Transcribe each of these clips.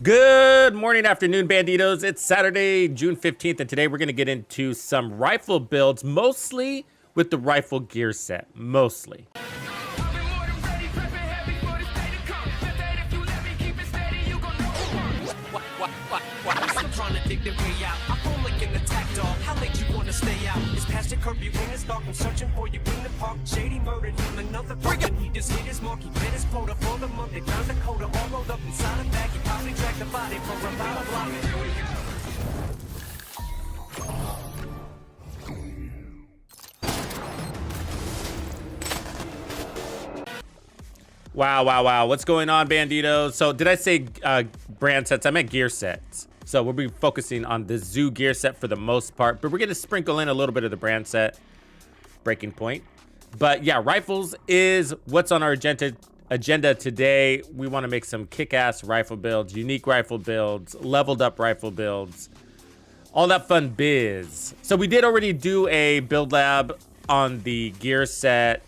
Good morning, afternoon, Banditos. It's Saturday, June 15th, and today we're going to get into some rifle builds, mostly with the rifle gear set, mostly. Stay out. It's past your curfew in his dark. I'm searching for you in the park. Shady murdered him, another freaking. He just hit his mark. He bit his quota for the month. They found the coda all rolled up inside a bag. He probably dragged the body for about a block. Wow. What's going on, Banditos? So did I say brand sets? I meant gear sets. So we'll be focusing on the zoo gear set for the most part, but we're going to sprinkle in a little bit of the brand set breaking point. But yeah, rifles is what's on our agenda today. We want to make some kick-ass rifle builds, unique rifle builds, leveled up rifle builds, all that fun biz. So we did already do a build lab on the gear set,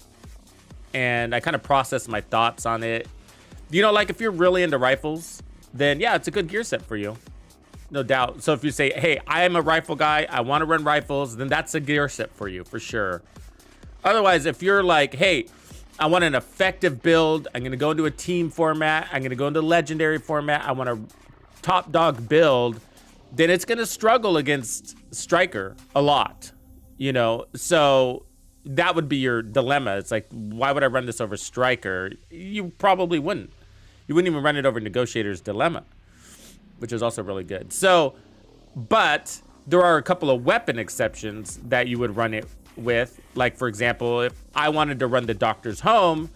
and I kind of processed my thoughts on it. You know, like if you're really into rifles, then yeah, it's a good gear set for you. No doubt. So if you say, hey, I am a rifle guy, I want to run rifles, then that's a gear set for you, for sure. Otherwise, if you're like, hey, I want an effective build, I'm going to go into a team format, I'm going to go into legendary format, I want a top dog build, then it's going to struggle against Striker a lot, you know? So that would be your dilemma. It's like, why would I run this over Striker? You probably wouldn't. You wouldn't even run it over Negotiator's Dilemma, which is also really good. So, but there are a couple of weapon exceptions that you would run it with. Like, for example, if I wanted to run the Doctor's Home,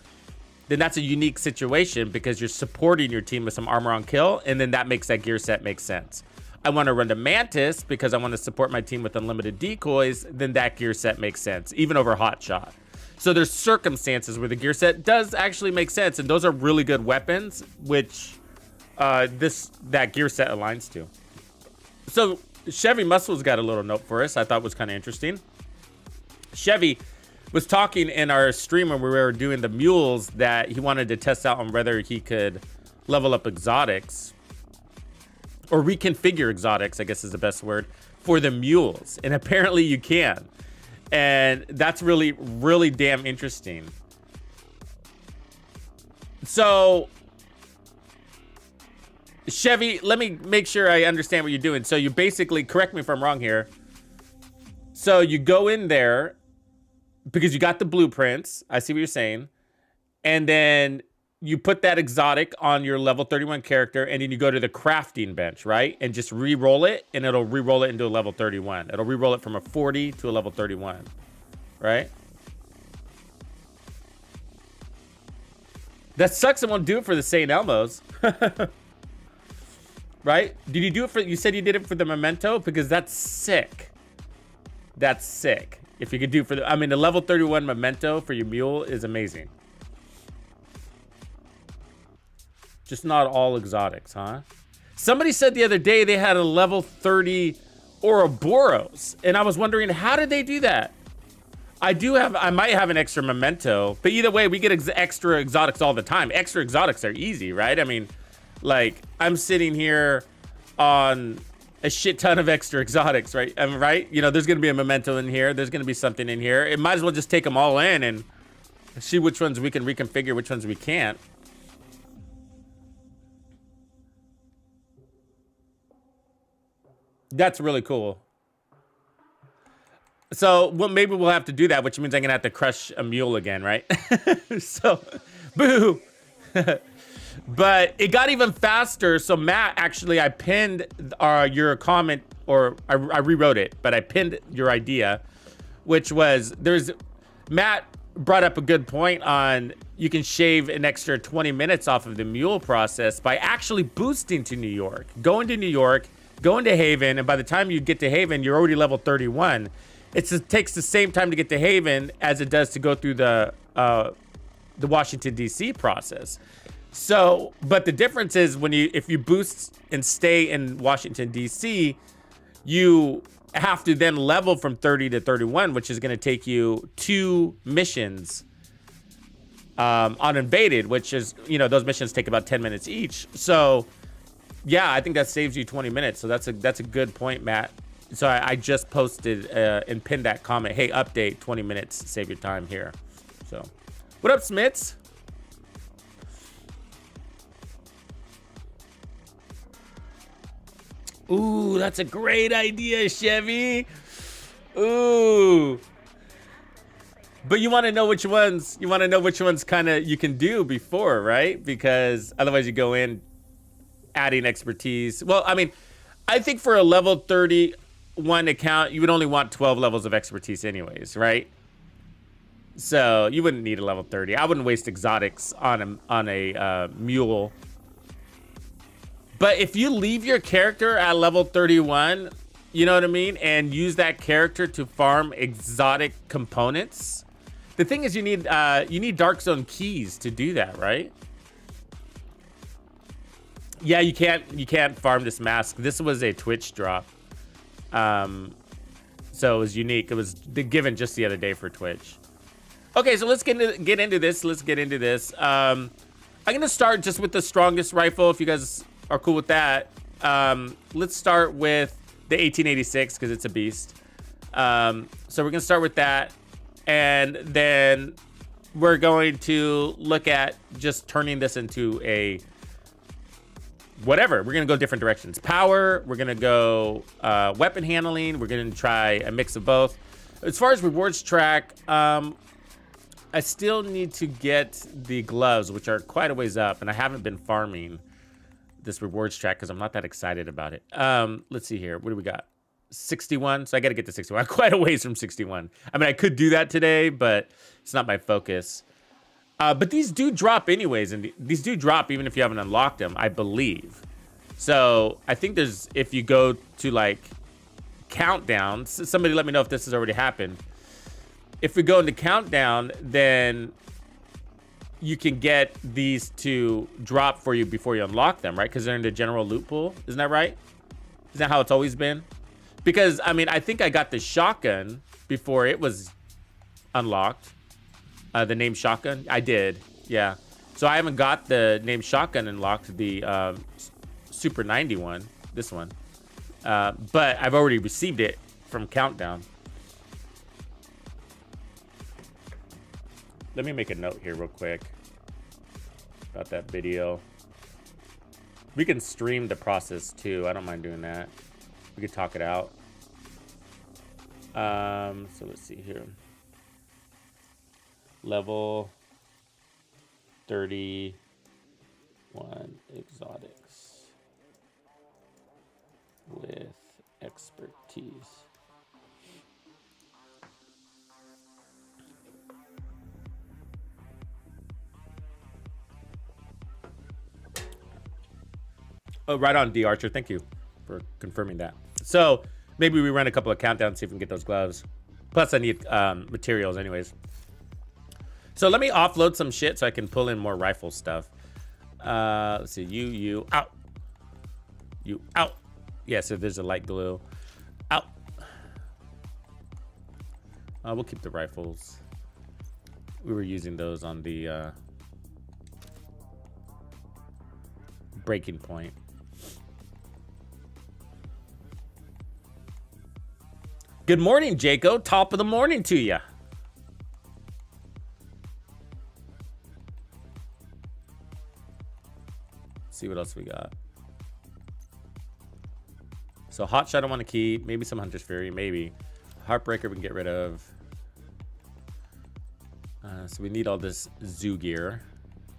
then that's a unique situation because you're supporting your team with some armor on kill, and then that makes that gear set make sense. I want to run the Mantis because I want to support my team with unlimited decoys, then that gear set makes sense, even over Hot Shot. So there's circumstances where the gear set does actually make sense, and those are really good weapons, which that gear set aligns to. So Chevy Muscle's got a little note for us I thought was kind of interesting. Chevy was talking in our stream when we were doing the mules that he wanted to test out on whether he could level up exotics or reconfigure exotics, I guess is the best word, for the mules, and apparently you can, and that's really damn interesting. So Chevy, let me make sure I understand what you're doing. So you basically, correct me if I'm wrong here. So you go in there because you got the blueprints. I see what you're saying. And then you put that exotic on your level 31 character, and then you go to the crafting bench, right? And just re-roll it, and it'll re-roll it into a level 31. It'll re-roll it from a 40 to a level 31, right? That sucks it won't do it for the St. Elmo's. Right? Did you do it for, you said you did it for the Memento? Because that's sick. That's sick. If you could do for the, I mean, the level 31 Memento for your mule is amazing. Just not all exotics, huh? Somebody said the other day they had a level 30 Ouroboros, and I was wondering, how did they do that? I might have an extra Memento, but either way, we get extra exotics all the time. Extra exotics are easy, right? I mean, like, I'm sitting here on a shit ton of extra exotics, right? I mean, right? You know, there's going to be a Memento in here. There's going to be something in here. It might as well just take them all in and see which ones we can reconfigure, which ones we can't. That's really cool. So, well, maybe we'll have to do that, which means I'm going to have to crush a mule again, right? So, boo! But it got even faster. So Matt, actually, I pinned your comment, or I rewrote it, but I pinned your idea, which was Matt brought up a good point on you can shave an extra 20 minutes off of the mule process by actually boosting to New York, going to New York, going to Haven, and by the time you get to Haven, you're already level 31. It takes the same time to get to Haven as it does to go through the Washington, D.C. process. So, but the difference is if you boost and stay in Washington, D.C., you have to then level from 30 to 31, which is going to take you 2 missions on Invaded, which is, you know, those missions take about 10 minutes each. So Yeah, I think that saves you 20 minutes. So that's a good point, Matt. So I just posted and pinned that comment. Hey, update 20 minutes, save your time here. So what up, Smits? Ooh, that's a great idea, Chevy. Ooh. But you want to know which ones, kind of you can do before, right? Because otherwise you go in adding expertise. Well, I mean, I think for a level 31 account, you would only want 12 levels of expertise anyways, right? So you wouldn't need a level 30. I wouldn't waste exotics on a mule. But if you leave your character at level 31, you know what I mean, and use that character to farm exotic components. The thing is, you need Dark Zone keys to do that, right? Yeah, you can't farm this mask. This was a Twitch drop, so it was unique. It was given just the other day for Twitch. Okay, so let's get into this. I'm gonna start just with the strongest rifle. If you guys are cool with that, let's start with the 1886 because it's a beast. So we're gonna start with that, and then we're going to look at just turning this into a whatever. We're gonna go different directions. Power, we're gonna go weapon handling, we're gonna try a mix of both. As far as rewards track, I still need to get the gloves, which are quite a ways up, and I haven't been farming this rewards track because I'm not that excited about it. Let's see here. What do we got? 61. So I got to get to 61. Quite a ways from 61. I mean, I could do that today, but it's not my focus. But these do drop anyways, and these do drop even if you haven't unlocked them, I believe. So I think there's, if you go to like countdown, somebody let me know if this has already happened. If we go into countdown, then you can get these to drop for you before you unlock them, right? Because they're in the general loot pool. Isn't that right? Isn't that how it's always been? Because, I mean, I think I got the shotgun before it was unlocked. The name shotgun. I did, yeah. So I haven't got the name shotgun unlocked, the Super 91, this one. But I've already received it from countdown. Let me make a note here real quick about that video. We can stream the process too. I don't mind doing that. We could talk it out. So let's see here. Level 31 exotics with expertise. Oh, right on, D Archer. Thank you for confirming that. So maybe we run a couple of countdowns, see if we can get those gloves. Plus, I need materials anyways. So let me offload some shit so I can pull in more rifle stuff. Let's see. You out. You out. Yeah, so there's a light glue. Out. We'll keep the rifles. We were using those on the breaking point. Good morning, Jaco. Top of the morning to you. See what else we got. So Hotshot I want to keep. Maybe some Hunter's Fury. Maybe. Heartbreaker we can get rid of. So we need all this zoo gear.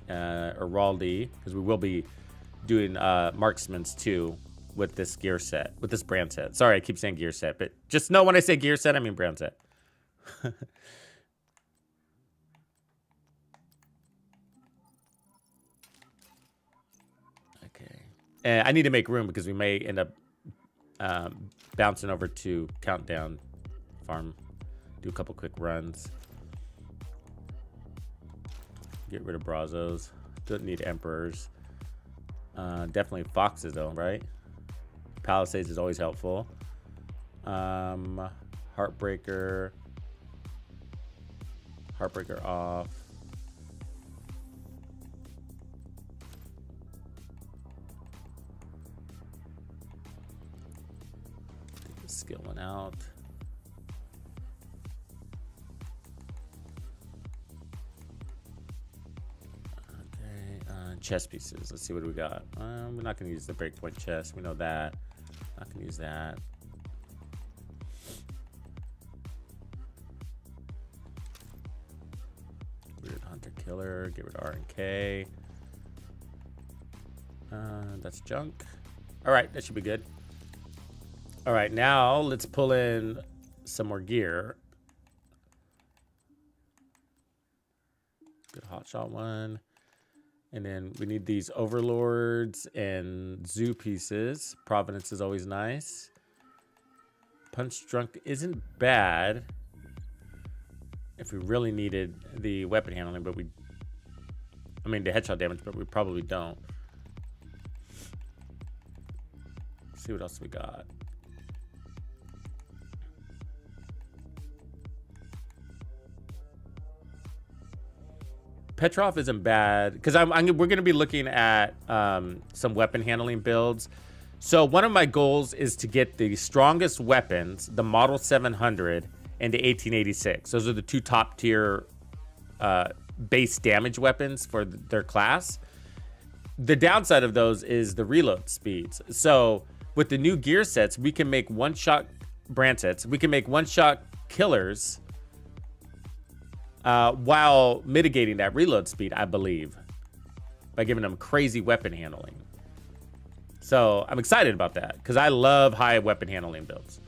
Or Raldi. Because we will be doing marksmans too. With this gear set, with this brand set. Sorry, I keep saying gear set, but just know when I say gear set, I mean brand set. Okay. And I need to make room because we may end up bouncing over to countdown farm. Do a couple quick runs. Get rid of Brazos. Don't need Emperors. Definitely Foxes though, right? Palisades is always helpful. Heartbreaker off. skill one out. Chest pieces. Let's see what we got. We're not going to use the breakpoint chest. We know that. Not going to use that. Weird hunter killer. Get rid of R and K. That's junk. All right, that should be good. All right, now let's pull in some more gear. Good hotshot one. And then we need these overlords and zoo pieces. Providence is always nice. Punch drunk isn't bad if we really needed the weapon handling, but I mean the headshot damage, but we probably don't. Let's see what else we got. Petrov isn't bad because we're going to be looking at some weapon handling builds. So one of my goals is to get the strongest weapons, the Model 700 and the 1886. Those are the two top tier base damage weapons for their class. The downside of those is the reload speeds. So with the new gear sets, we can make one-shot brand sets. We can make one-shot killers while mitigating that reload speed, I believe, by giving them crazy weapon handling. So I'm excited about that because I love high weapon handling builds.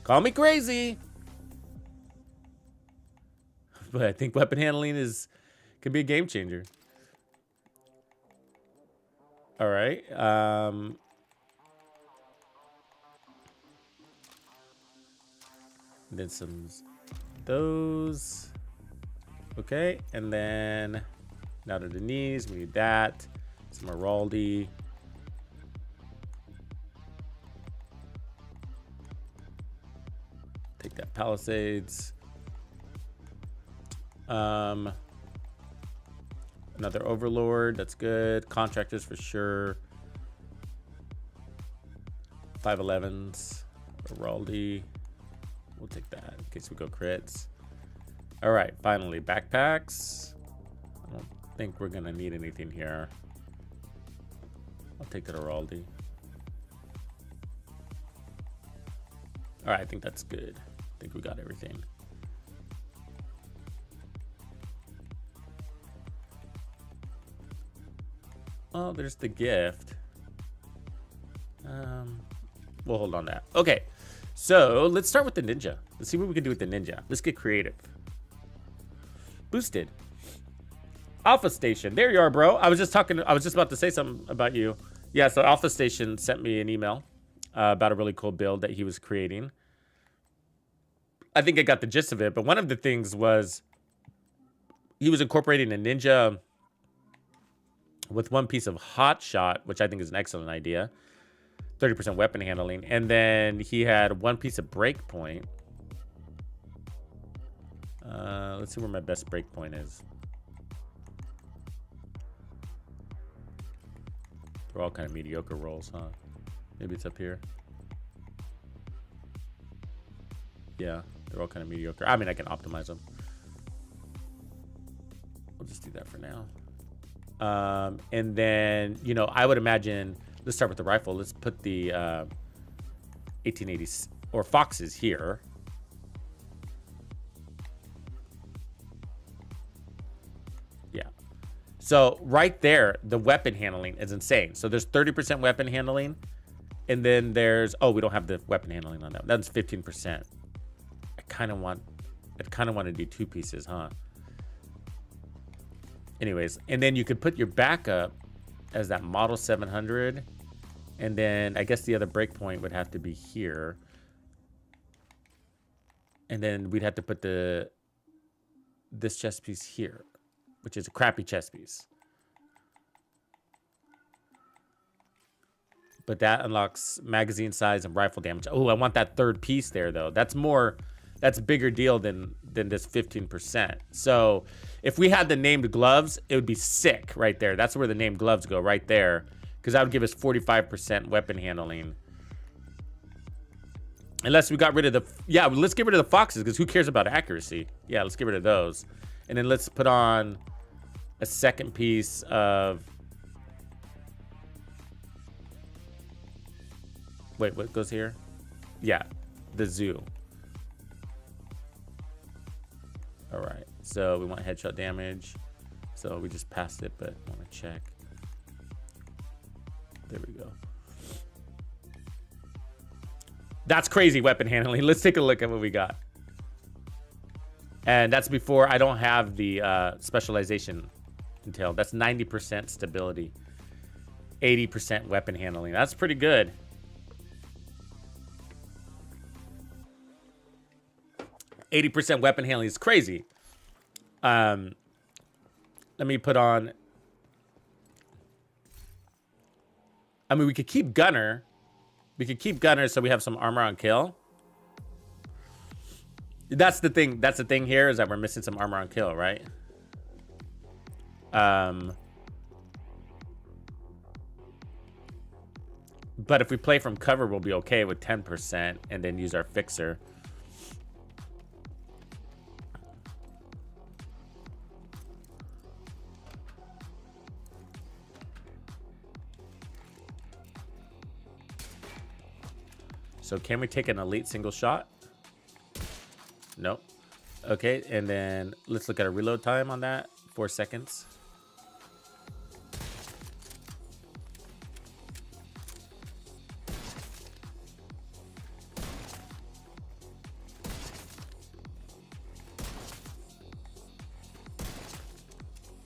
Call me crazy, but I think weapon handling can be a game changer. All right. Then some those. Okay, and then now to the knees, we need that. Some Araldi. Take that Palisades. Another Overlord, that's good. Contractors for sure. 511s. Araldi. We'll take that in case we go crits. All right, finally, backpacks. I don't think we're gonna need anything here. I'll take that Araldi. All right, I think that's good. I think we got everything. Oh, there's the gift. We'll hold on that. Okay, so let's start with the ninja. Let's see what we can do with the ninja. Let's get creative. Boosted. Alpha Station. There you are, bro. I was just about to say something about you. Yeah, so Alpha Station sent me an email about a really cool build that he was creating. I think I got the gist of it, but one of the things was he was incorporating a ninja with one piece of hot shot, which I think is an excellent idea. 30% weapon handling. And then he had one piece of breakpoint. Let's see where my best breakpoint is. They're all kind of mediocre rolls, huh? Maybe it's up here. Yeah, they're all kind of mediocre. I mean, I can optimize them. We'll just do that for now. And then, you know, I would imagine, let's start with the rifle. Let's put the 1880s or Foxes here. Yeah. So right there, the weapon handling is insane. So there's 30% weapon handling. And then there's, oh, we don't have the weapon handling on that. That's 15%. I kind of want to do two pieces, huh? Anyways, and then you could put your backup as that Model 700. And then I guess the other breakpoint would have to be here. And then we'd have to put this chest piece here, which is a crappy chest piece. But that unlocks magazine size and rifle damage. Oh, I want that third piece there, though. That's a bigger deal than this 15%. So if we had the named gloves, it would be sick right there. That's where the named gloves go, right there. Because that would give us 45% weapon handling. Unless we got rid of the, yeah, let's get rid of the foxes because who cares about accuracy? Yeah, let's get rid of those. And then let's put on a second piece of, wait, what goes here? Yeah, the zoo. All right, so we want headshot damage. So we just passed it, but I want to check. There we go. That's crazy weapon handling. Let's take a look at what we got. And that's before I don't have the specialization until. That's 90% stability. 80% weapon handling. That's pretty good. %, weapon handling is crazy. Let me put on. I mean, we could keep gunner. We could keep gunner so we have some armor on kill. That's the thing. That's the thing here is that we're missing some armor on kill, right? But if we play from cover, we'll be okay with 10% and then use our fixer. So can we take an elite single shot? Nope. Okay, and then let's look at a reload time on that. 4 seconds.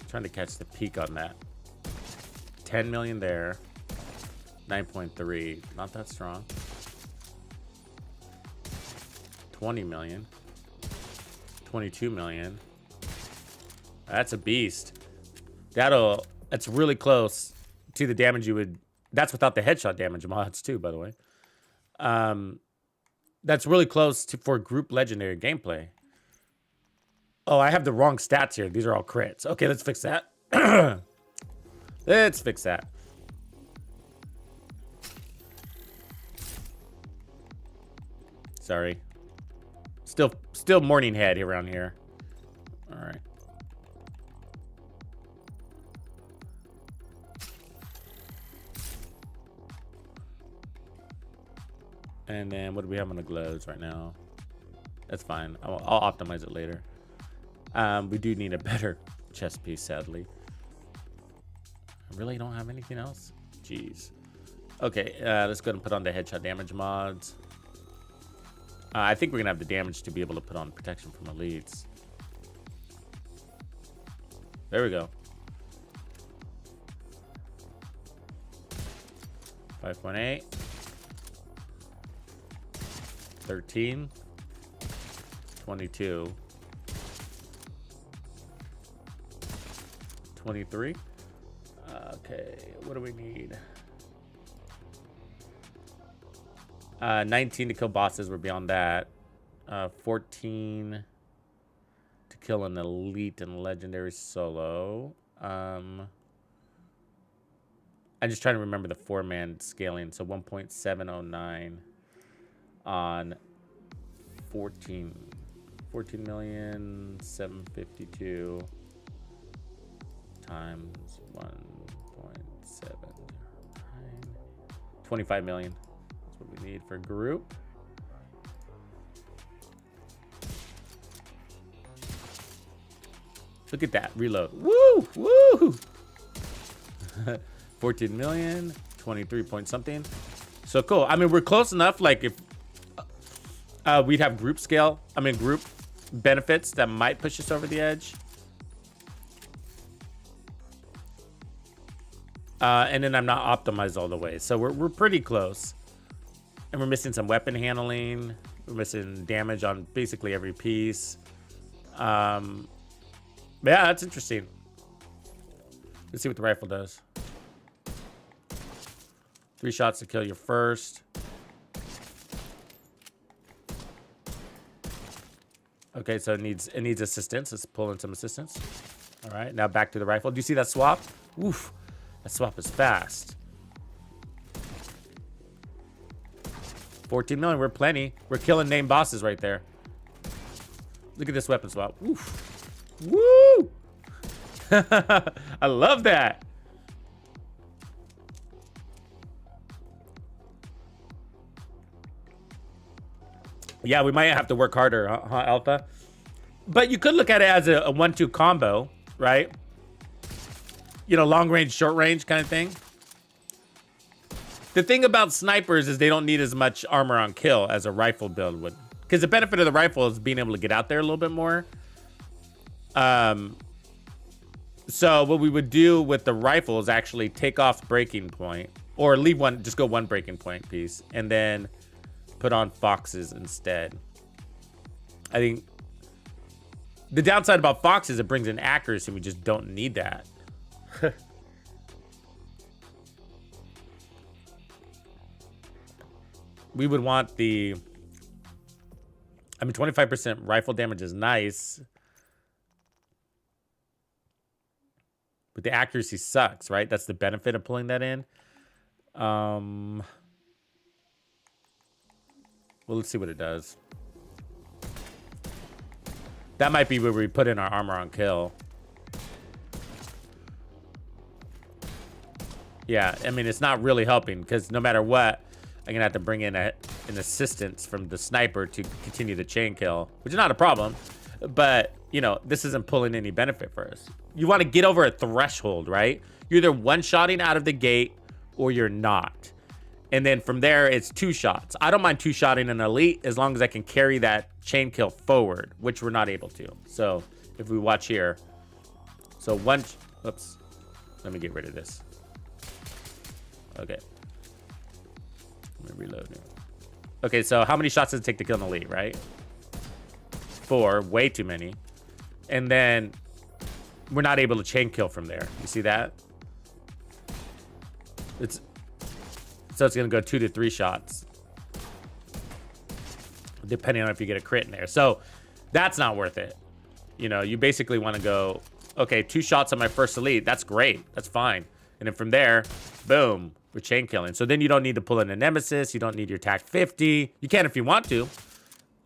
Trying to catch the peak on that. 10 million there. 9.3. Not that strong. 20 million. 22 million. That's a beast. That's really close to the damage you would. That's without the headshot damage mods too, by the way. That's really close to for group legendary gameplay. Oh, I have the wrong stats here. These are all crits. Okay, let's fix that. Let's fix that. Sorry. Still morning head around here. All right. And then what do we have on the gloves right now? That's fine. I'll optimize it later. We do need a better chest piece, sadly. I really don't have anything else. Jeez. Okay, let's go ahead and put on the headshot damage mods. I think we're gonna have the damage to be able to put on protection from elites. There we go. 5.8. 13. 22. 23. Okay, what do we need? 19 to kill bosses. We're beyond that. 14 to kill an elite and legendary solo. I'm just trying to remember the 4-man scaling. So 1.709 on 14 million 752 times 1.7, 25 million. That's what we need for group. Look at that reload. Woo! Woo! 14 million, 23 point something. So cool. I mean, we're close enough. Like if we'd have group scale, I mean group benefits that might push us over the edge. And then I'm not optimized all the way. So we're pretty close. And we're missing some weapon handling. We're missing damage on basically every piece. Yeah, that's interesting. Let's see what the rifle does. 3 shots to kill your first. Okay, so it needs assistance. Let's pull in some assistance. All right, now back to the rifle. Do you see that swap? Oof, that swap is fast. 14 million, we're plenty. We're killing name bosses right there. Look at this weapon swap. Oof. Woo! I love that. Yeah, we might have to work harder, huh, Alpha? But you could look at it as a 1-2 combo, right? You know, long range, short range kind of thing. The thing about snipers is they don't need as much armor on kill as a rifle build would. Because the benefit of the rifle is being able to get out there a little bit more. So what we would do with the rifle is actually take off breaking point. Or leave one, just go one breaking point piece. And then put on foxes instead. I think the downside about foxes, it brings in accuracy. We just don't need that. We would want the... I mean, 25% rifle damage is nice. But the accuracy sucks, right? That's the benefit of pulling that in. Well, let's see what it does. That might be where we put in our armor on kill. Yeah, I mean, it's not really helping because no matter what, I'm going to have to bring in an assistance from the sniper to continue the chain kill, which is not a problem. But, you know, this isn't pulling any benefit for us. You want to get over a threshold, right? You're either one-shotting out of the gate or you're not. And then from there, it's 2 shots. I don't mind 2-shotting an elite as long as I can carry that chain kill forward, which we're not able to. So if we watch here. So one... Oops. Let me get rid of this. Okay. Let me reload it. Okay, so how many shots does it take to kill an elite, right? 4. Way too many. And then we're not able to chain kill from there. You see that? So it's going to go 2 to 3 shots. Depending on if you get a crit in there. So that's not worth it. You know, you basically want to go, okay, 2 shots on my first elite. That's great. That's fine. And then from there, boom, we're chain killing. So then you don't need to pull in a nemesis. You don't need your TAC 50. You can if you want to.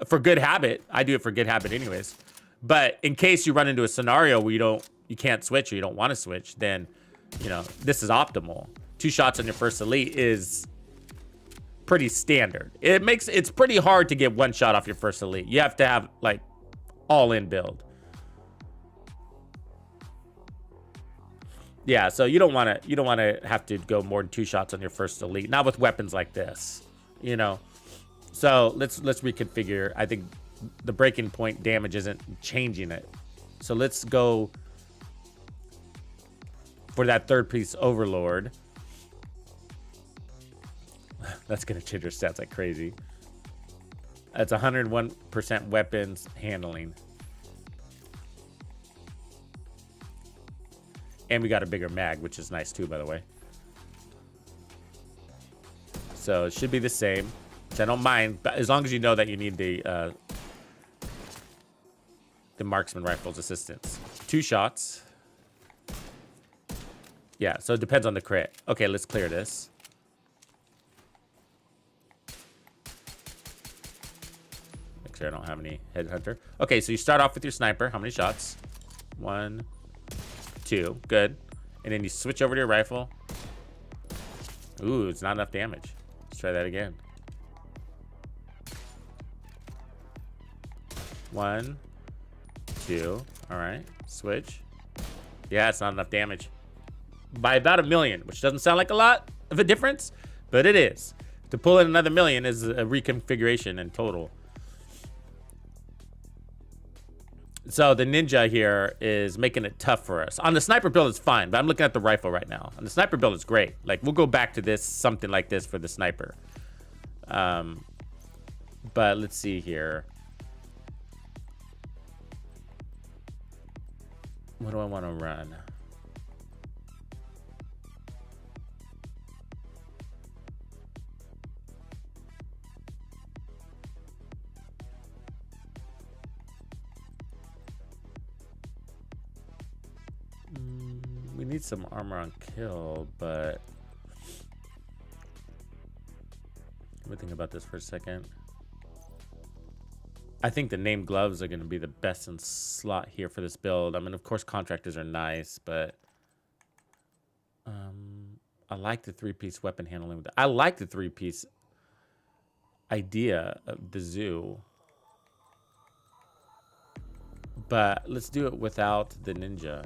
For good habit. I do it for good habit anyways. But in case you run into a scenario where you can't switch or you don't want to switch, then, you know, this is optimal. 2 shots on your first elite is pretty standard. It's pretty hard to get 1 shot off your first elite. You have to have like all-in build. Yeah, so you don't want to have to go more than 2 shots on your first elite, not with weapons like this, you know. So let's reconfigure. I think the breaking point damage isn't changing it. So let's go for that 3rd piece overlord. That's gonna change your stats like crazy. That's 101% weapons handling. And we got a bigger mag, which is nice too, by the way. So it should be the same, which I don't mind, but as long as you know that you need the marksman rifle's assistance. 2 shots. Yeah, so it depends on the crit. Okay, let's clear this. Make sure I don't have any headhunter. Okay, so you start off with your sniper. How many shots? 1, 2. Good. And then you switch over to your rifle. Ooh, it's not enough damage. Let's try that again. 1, 2. All right. Switch. Yeah, it's not enough damage. By about 1 million, which doesn't sound like a lot of a difference, but it is. To pull in another 1 million is a reconfiguration in total. So the ninja here is making it tough for us. On the sniper build, it's fine, but I'm looking at the rifle right now. On the sniper build, it's great. Like, we'll go back to this, something like this for the sniper. But let's see here. What do I want to run? We need some armor on kill, but me think about this for a second. I think the named gloves are going to be the best in slot here for this build. I mean, of course, contractors are nice, but I like the 3-piece weapon handling. With I like the 3-piece idea of the zoo, but let's do it without the ninja.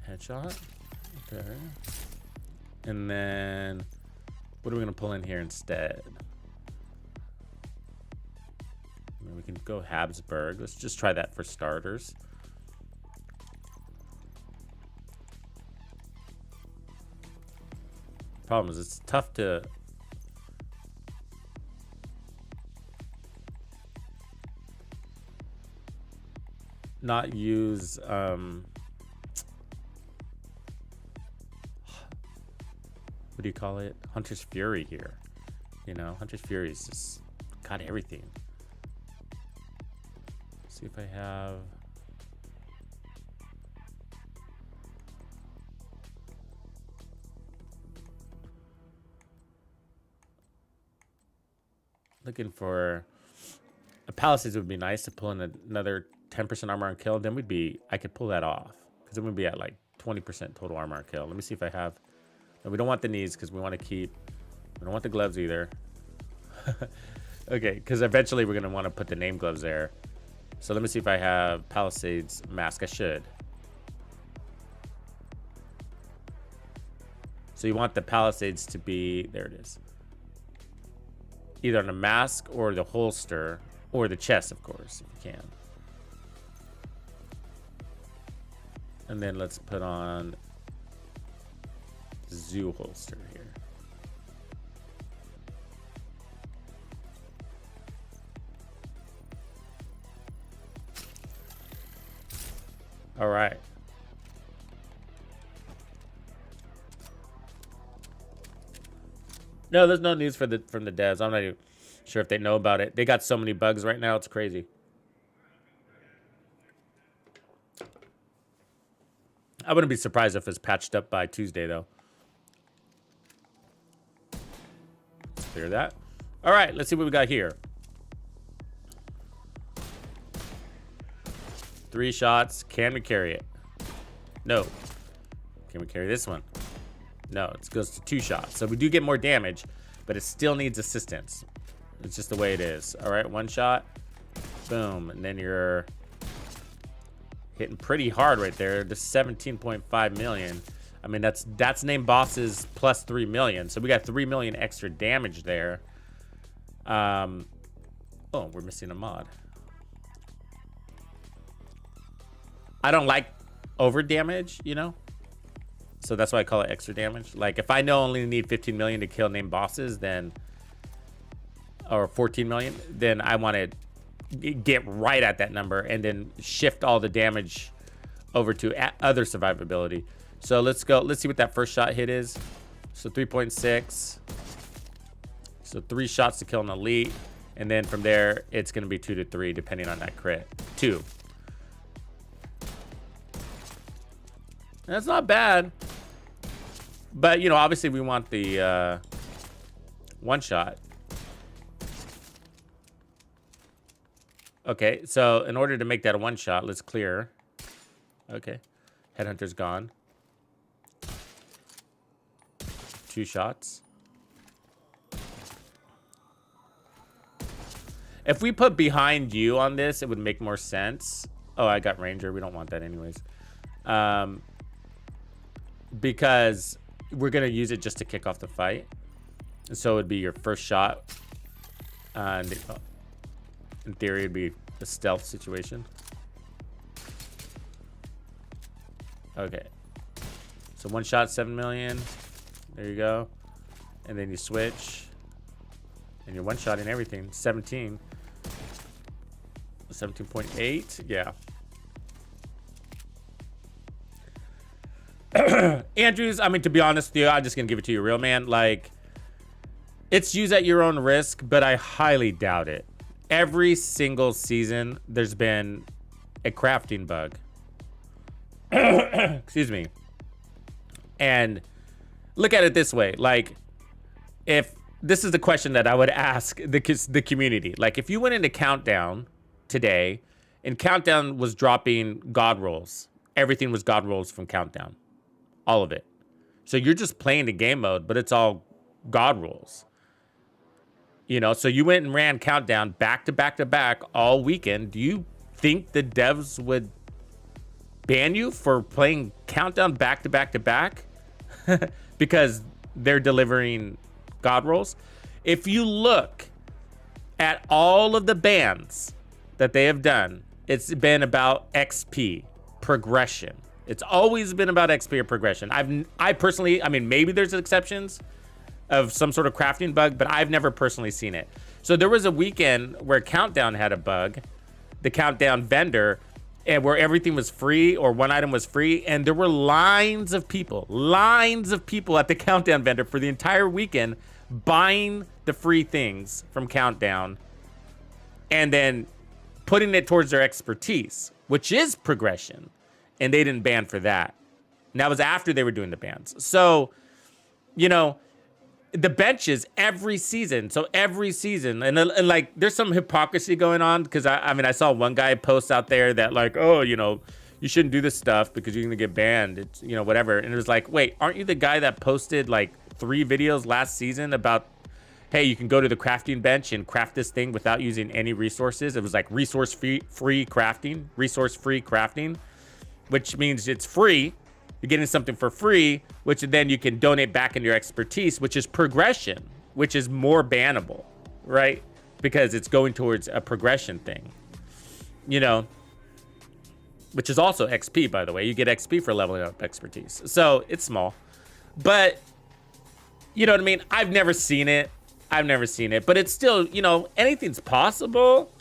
Headshot. Okay. And then what are we going to pull in here instead? I mean, we can go Habsburg. Let's just try that for starters. Problem is, it's tough to not use what do you call it? Hunter's Fury here. You know, Hunter's Fury is just got everything. Let's see if I have. Looking for a Palisades would be nice to pull in another 10% armor on kill. Then we'd be, I could pull that off because then we'd be at like 20% total armor on kill. Let me see if I have. No, we don't want the knees because we want to keep. We don't want the gloves either. Okay, because eventually we're gonna want to put the name gloves there. So let me see if I have Palisades mask. I should. So you want the Palisades to be, there it is. Either on the mask or the holster or the chest, of course, if you can. And then let's put on zoo holster here. All right. No, there's no news from the devs. I'm not even sure if they know about it. They got so many bugs right now, it's crazy. I wouldn't be surprised if it's patched up by Tuesday, though. Let's clear that. All right, let's see what we got here. 3 shots. Can we carry it? No. Can we carry this one? No, it goes to 2 shots. So we do get more damage, but it still needs assistance. It's just the way it is. All right, 1 shot. Boom. And then you're hitting pretty hard right there. The 17.5 million. I mean, that's named bosses plus 3 million. So we got 3 million extra damage there. Oh, we're missing a mod. I don't like over damage, you know? So that's why I call it extra damage. Like, if I know I only need 15 million to kill named bosses, then, or 14 million, then I want to get right at that number and then shift all the damage over to other survivability. So let's go. Let's see what that first shot hit is. So 3.6. So 3 shots to kill an elite. And then from there, it's going to be 2 to 3, depending on that crit. 2. That's not bad. But, you know, obviously we want the 1 shot. Okay, so in order to make that a 1 shot, let's clear. Okay. Headhunter's gone. 2 shots. If we put behind you on this, it would make more sense. Oh, I got Ranger. We don't want that anyways. Because we're going to use it just to kick off the fight. So it would be your first shot. And in theory, it'd be a stealth situation. Okay. So 1 shot, 7 million. There you go. And then you switch. And you're 1-shotting everything. 17. 17.8. Yeah. Andrews, I mean, to be honest with you, I'm just gonna give it to you real, man. Like, it's used at your own risk, but I highly doubt it. Every single season, there's been a crafting bug. Excuse me. And look at it this way. Like, if this is the question that I would ask the community. Like, if you went into Countdown today and Countdown was dropping God rolls, everything was God rolls from Countdown. All of it. So you're just playing the game mode, but it's all God rolls. You know, so you went and ran Countdown back to back to back all weekend. Do you think the devs would ban you for playing Countdown back to back to back? Because they're delivering God rolls? If you look at all of the bans that they have done, it's been about XP, progression. It's always been about XP or progression. I personally, I mean, maybe there's exceptions of some sort of crafting bug, but I've never personally seen it. So there was a weekend where Countdown had a bug, the Countdown vendor, and where everything was free or one item was free, and there were lines of people at the Countdown vendor for the entire weekend buying the free things from Countdown and then putting it towards their expertise, which is progression, and they didn't ban for that. And that was after they were doing the bans. So, you know, the benches every season. So every season, and like, there's some hypocrisy going on, because I mean, I saw one guy post out there that like, oh, you know, you shouldn't do this stuff because you're gonna get banned. It's, you know, whatever. And it was like, wait, aren't you the guy that posted like 3 videos last season about, hey, you can go to the crafting bench and craft this thing without using any resources? It was like resource free crafting, which means it's free. You're getting something for free, which then you can donate back into your expertise, which is progression, which is more bannable, right? Because it's going towards a progression thing, you know, which is also XP, by the way. You get XP for leveling up expertise. So it's small, but you know what I mean? I've never seen it, but it's still, you know, anything's possible.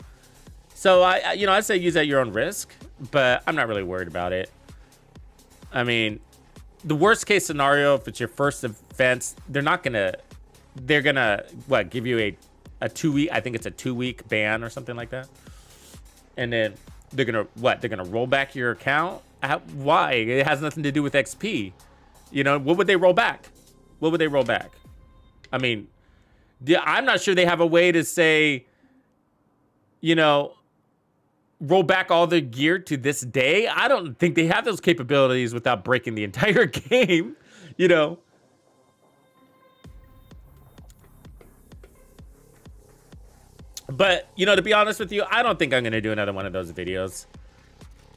So I'd say use at your own risk, but I'm not really worried about it. I mean, the worst case scenario, if it's your first offense, they're gonna give you a 2-week, I think it's a 2-week ban or something like that. And then they're gonna roll back your account? Why? It has nothing to do with XP. You know, what would they roll back? I mean, I'm not sure they have a way to say, you know, roll back all the gear to this day. I don't think they have those capabilities without breaking the entire game, you know. But, you know, to be honest with you, I don't think I'm going to do another one of those videos.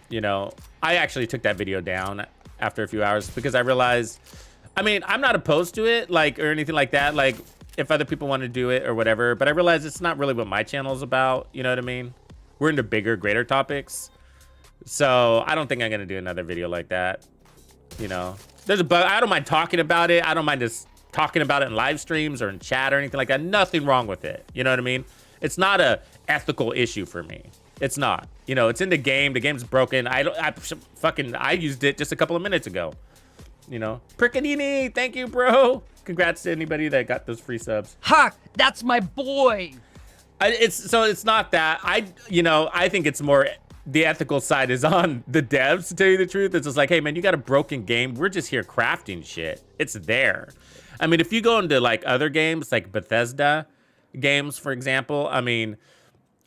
You know, I actually took that video down after a few hours because I realized, I mean, I'm not opposed to it, like, or anything like that. Like, if other people want to do it or whatever, but I realized it's not really what my channel is about. You know what I mean? We're into bigger, greater topics. So I don't think I'm going to do another video like that. You know, there's a bug. I don't mind talking about it. I don't mind just talking about it in live streams or in chat or anything like that. Nothing wrong with it. You know what I mean? It's not a ethical issue for me. It's not. You know, it's in the game. The game's broken. I used it just a couple of minutes ago. You know, Prickadini, thank you, bro. Congrats to anybody that got those free subs. Ha! That's my boy. It's not that. I think it's more the ethical side is on the devs, to tell you the truth. It's just like, hey man, you got a broken game. We're just here crafting shit. It's there. I mean, if you go into like other games, like Bethesda games, for example, I mean,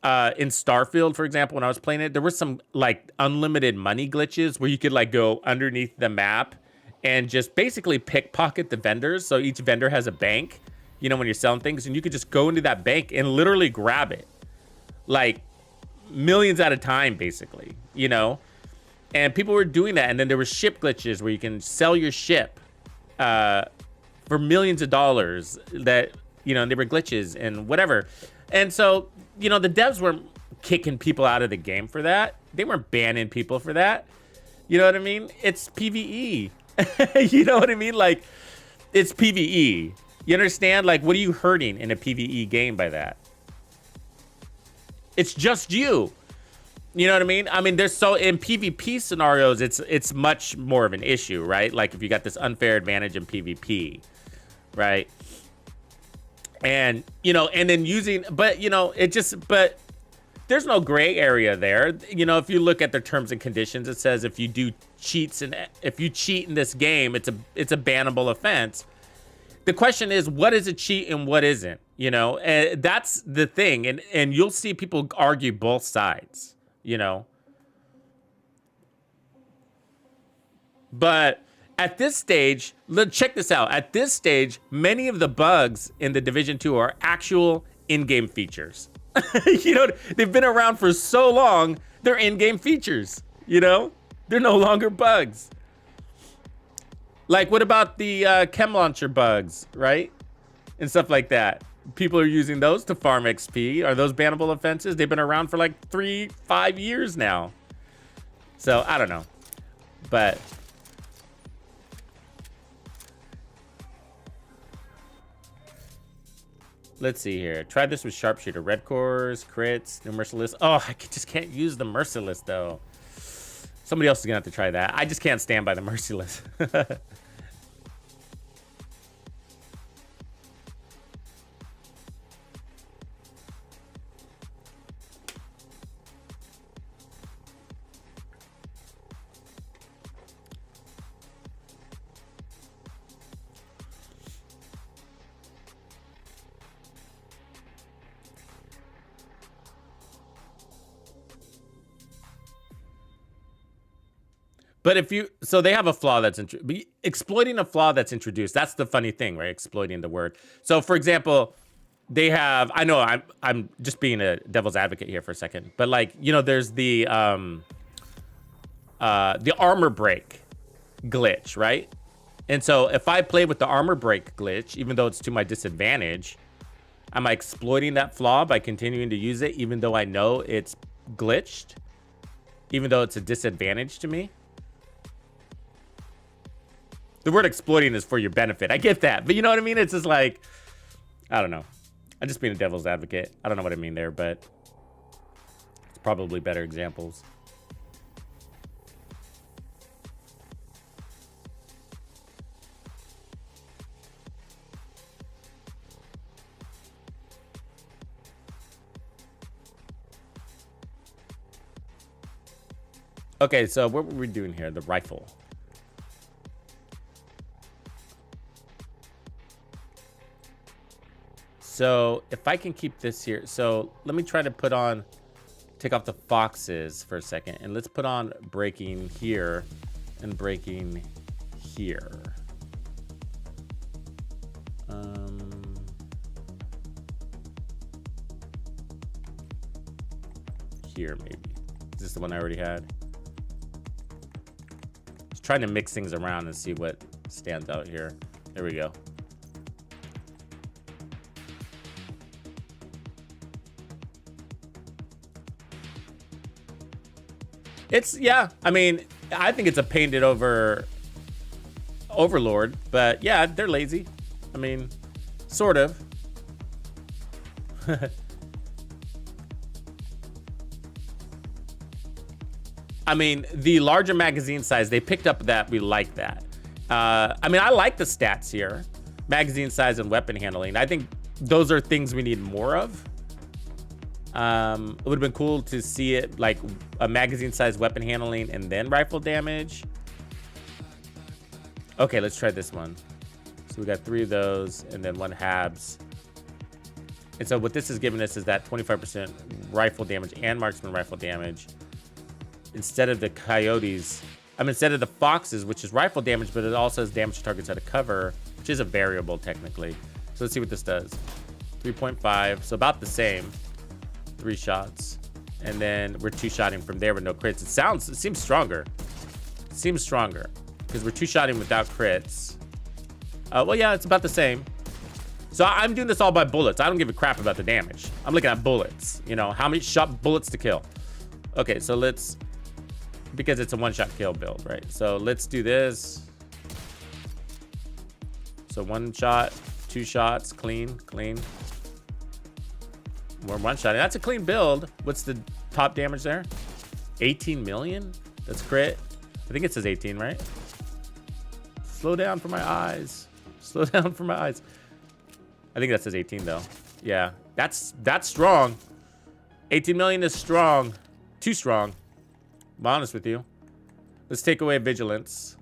in Starfield, for example, when I was playing it, there were some like unlimited money glitches where you could like go underneath the map and just basically pickpocket the vendors. So each vendor has a bank, you know, when you're selling things, and you could just go into that bank and literally grab it, like millions at a time, basically, you know. And people were doing that, and then there were ship glitches where you can sell your ship for millions of dollars. That, you know, and they were glitches and whatever. And so, you know, the devs weren't kicking people out of the game for that. They weren't banning people for that. You know what I mean? It's PvE. You know what I mean? Like, it's PvE. You understand? Like, what are you hurting in a PvE game by that? It's just you. You know what I mean? I mean, there's so in PvP scenarios, it's much more of an issue, right? Like if you got this unfair advantage in PvP, right? And, you know, and then using, but, you know, but there's no gray area there. You know, if you look at their terms and conditions, it says if you do cheats and if you cheat in this game, it's a bannable offense. The question is, what is a cheat and what isn't? You know, that's the thing, and you'll see people argue both sides. You know, but at this stage, check this out. At this stage, many of the bugs in the Division 2 are actual in-game features. You know, they've been around for so long, they're in-game features, you know? They're no longer bugs. Like, what about the chem launcher bugs, right? And stuff like that. People are using those to farm XP. Are those bannable offenses? They've been around for like 3-5 years now. So, I don't know. But... let's see here. Try this with Sharpshooter. Red cores, crits, the Merciless. Oh, I just can't use the Merciless, though. Somebody else is going to have to try that. I just can't stand by the Merciless. But if you, so they have a flaw that's, exploiting a flaw that's introduced, that's the funny thing, right? Exploiting the word. So for example, they have, I know I'm just being a devil's advocate here for a second, but like, you know, there's the armor break glitch, right? And so if I play with the armor break glitch, even though it's to my disadvantage, am I exploiting that flaw by continuing to use it, even though I know it's glitched, even though it's a disadvantage to me? The word exploiting is for your benefit. I get that. But you know what I mean? It's just like, I don't know. I'm just being a devil's advocate. I don't know what I mean there, but it's probably better examples. Okay, so what were we doing here? The rifle. So if I can keep this here, so let me try to put on, take off the foxes for a second, and let's put on breaking here and breaking here. Here maybe. Is this the one I already had? Just trying to mix things around and see what stands out here. There we go. It's, yeah, I mean, I think it's a painted over Overlord, but yeah, they're lazy. I mean, sort of. I mean, the larger magazine size, they picked up that we like that. I mean, I like the stats here. Magazine size and weapon handling. I think those are things we need more of. It would have been cool to see it like a magazine size weapon handling and then rifle damage. Okay, let's try this one. So we got 3 of those and then 1 Habs. And so what this is giving us is that 25% rifle damage and marksman rifle damage instead of the coyotes. I mean, instead of the foxes, which is rifle damage, but it also has damage to targets out of cover, which is a variable technically. So let's see what this does. 3.5, so about the same. 3 shots, and then we're 2-shotting from there with no crits. It seems stronger. It seems stronger because we're 2-shotting without crits. Well, yeah, it's about the same. So I'm doing this all by bullets. I don't give a crap about the damage. I'm looking at bullets. You know, how many bullets to kill. Okay, so let's, because it's a 1-shot kill build, right? So let's do this. So 1 shot, 2 shots, clean. More 1-shot. That's a clean build. What's the top damage there? 18 million? That's crit. I think it says 18, right? Slow down for my eyes. Slow down for my eyes. I think that says 18 though. Yeah, that's strong. 18 million is strong. Too strong. I'm honest with you. Let's take away vigilance.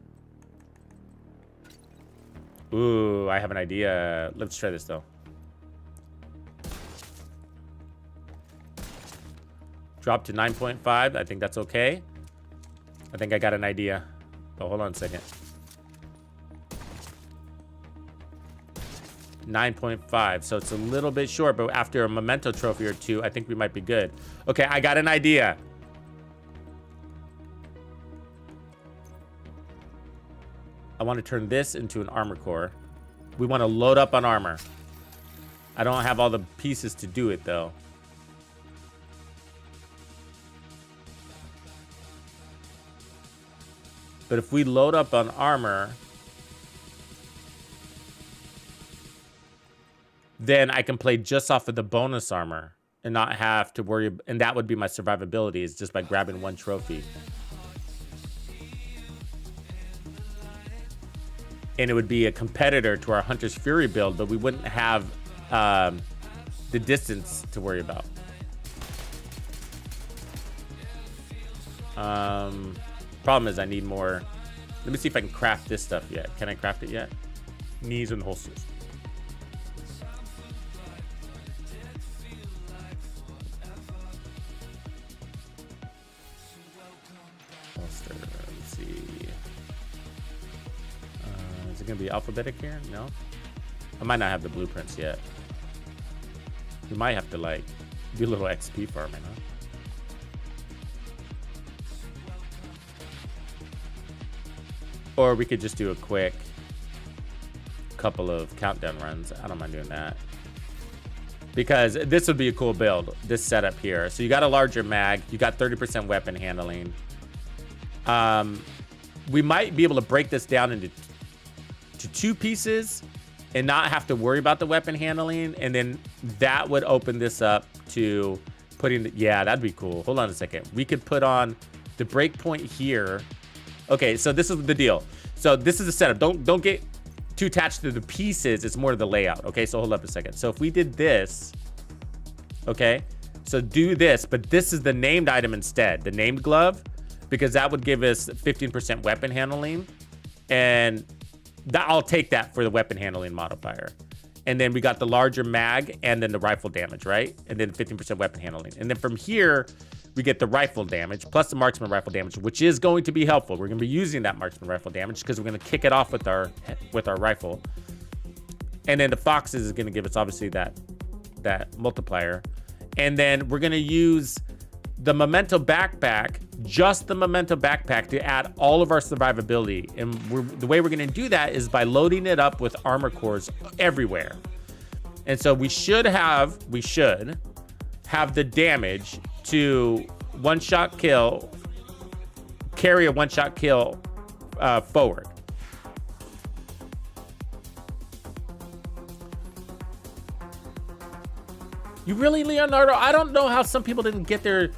Ooh, I have an idea. Let's try this though. Drop to 9.5. I think that's okay. I think I got an idea. Oh, hold on a second. 9.5. So it's a little bit short, but after a memento trophy or two, I think we might be good. Okay, I got an idea. I want to turn this into an armor core. We want to load up on armor. I don't have all the pieces to do it though. But if we load up on armor, then I can play just off of the bonus armor and not have to worry. And that would be my survivability, is just by grabbing one trophy. And it would be a competitor to our Hunter's Fury build, but we wouldn't have the distance to worry about. Problem is I need more. Let me see if I can craft this stuff yet. Can I craft it yet? Knees and holsters. Holster, let's see. Is it gonna be alphabetic here? No? I might not have the blueprints yet. We might have to like do a little XP farming, huh? Or we could just do a quick couple of countdown runs. I don't mind doing that. Because this would be a cool build, this setup here. So you got a larger mag, you got 30% weapon handling. We might be able to break this down into two pieces and not have to worry about the weapon handling. And then that would open this up to putting the, yeah, that'd be cool. Hold on a second. We could put on the breakpoint here. Okay, so this is the deal. So this is the setup. Don't get too attached to the pieces. It's more to the layout. Okay, so hold up a second. So if we did this, okay, so do this, but this is the named item instead, the named glove, because that would give us 15% weapon handling, and that I'll take that for the weapon handling modifier. And then we got the larger mag and then the rifle damage, right? And then 15% weapon handling. And then from here, we get the rifle damage plus the marksman rifle damage, which is going to be helpful. We're going to be using that marksman rifle damage because we're going to kick it off with our rifle. And then the foxes is going to give us obviously that multiplier. And then we're going to use the memento backpack, just the memento backpack, to add all of our survivability. And the way we're going to do that is by loading it up with armor cores everywhere. And so we should have the damage to one-shot kill, carry a one-shot kill forward. You really, Leonardo? I don't know how some people didn't get their...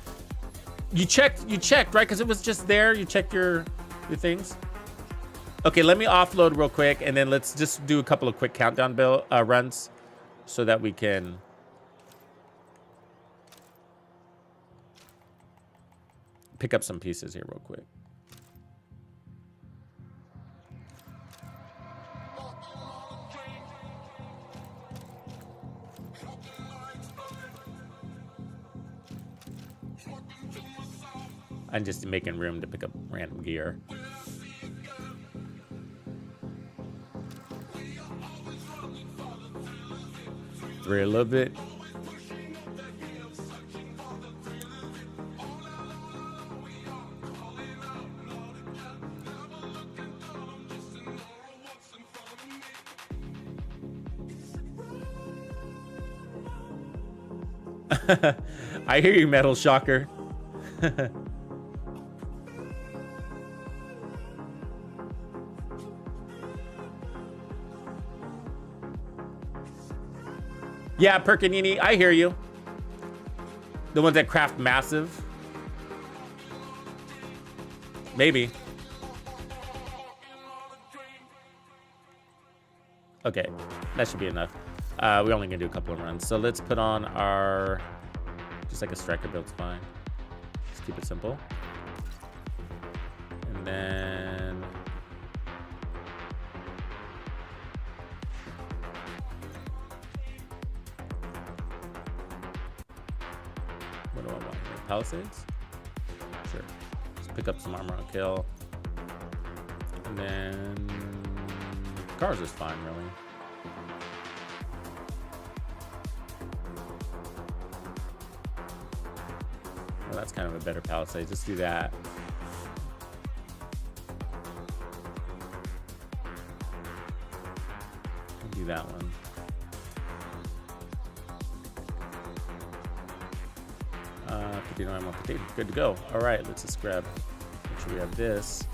You checked, right? Because it was just there. You checked your things. Okay, let me offload real quick, and then let's just do a couple of quick countdown runs so that we can... pick up some pieces here real quick. I'm just making room to pick up random gear. Thrill of it. I hear you, Metal Shocker. Yeah, Perkinini, I hear you. The ones that craft massive. Maybe. Okay, that should be enough. We're only gonna do a couple of runs. So let's put on our Just like a striker build's fine. Just keep it simple. And then what do I want here? Palisades? Sure. Just pick up some armor on kill. And then cars is fine, really. Well, that's kind of a better palisade. Just do that. Do that one. Good to go. All right, let's just grab. Make sure we have this.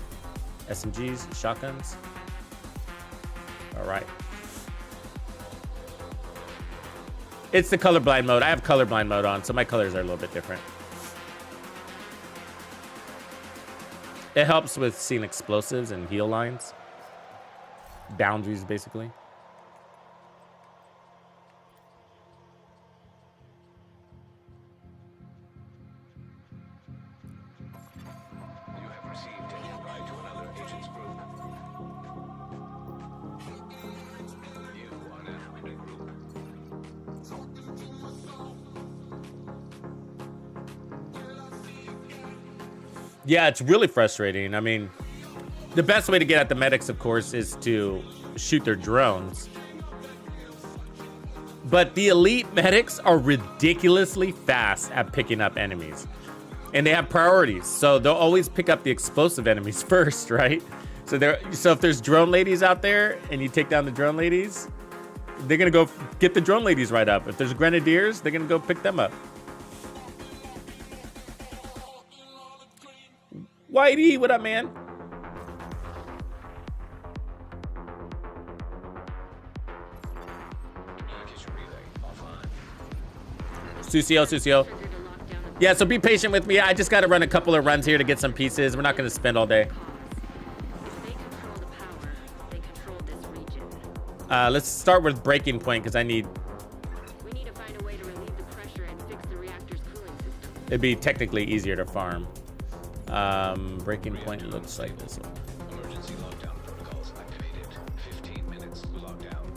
SMGs, shotguns. All right. It's the colorblind mode. I have colorblind mode on, so my colors are a little bit different. It helps with seeing explosives and heal lines. Boundaries, basically. Yeah, it's really frustrating. I mean, the best way to get at the medics, of course, is to shoot their drones. But the elite medics are ridiculously fast at picking up enemies. And they have priorities. So they'll always pick up the explosive enemies first, right? So if there's drone ladies out there and you take down the drone ladies, they're going to go get the drone ladies right up. If there's grenadiers, they're going to go pick them up. Whitey, what up, man? Susio. Yeah, so be patient with me. I just got to run a couple of runs here to get some pieces. We're not going to spend all day. Let's start with breaking point because we need to find a way to relieve the pressure and fix the reactor's cooling system. It'd be technically easier to farm. Breaking point looks like this one. Emergency lockdown protocols activated. 15 minutes lockdown.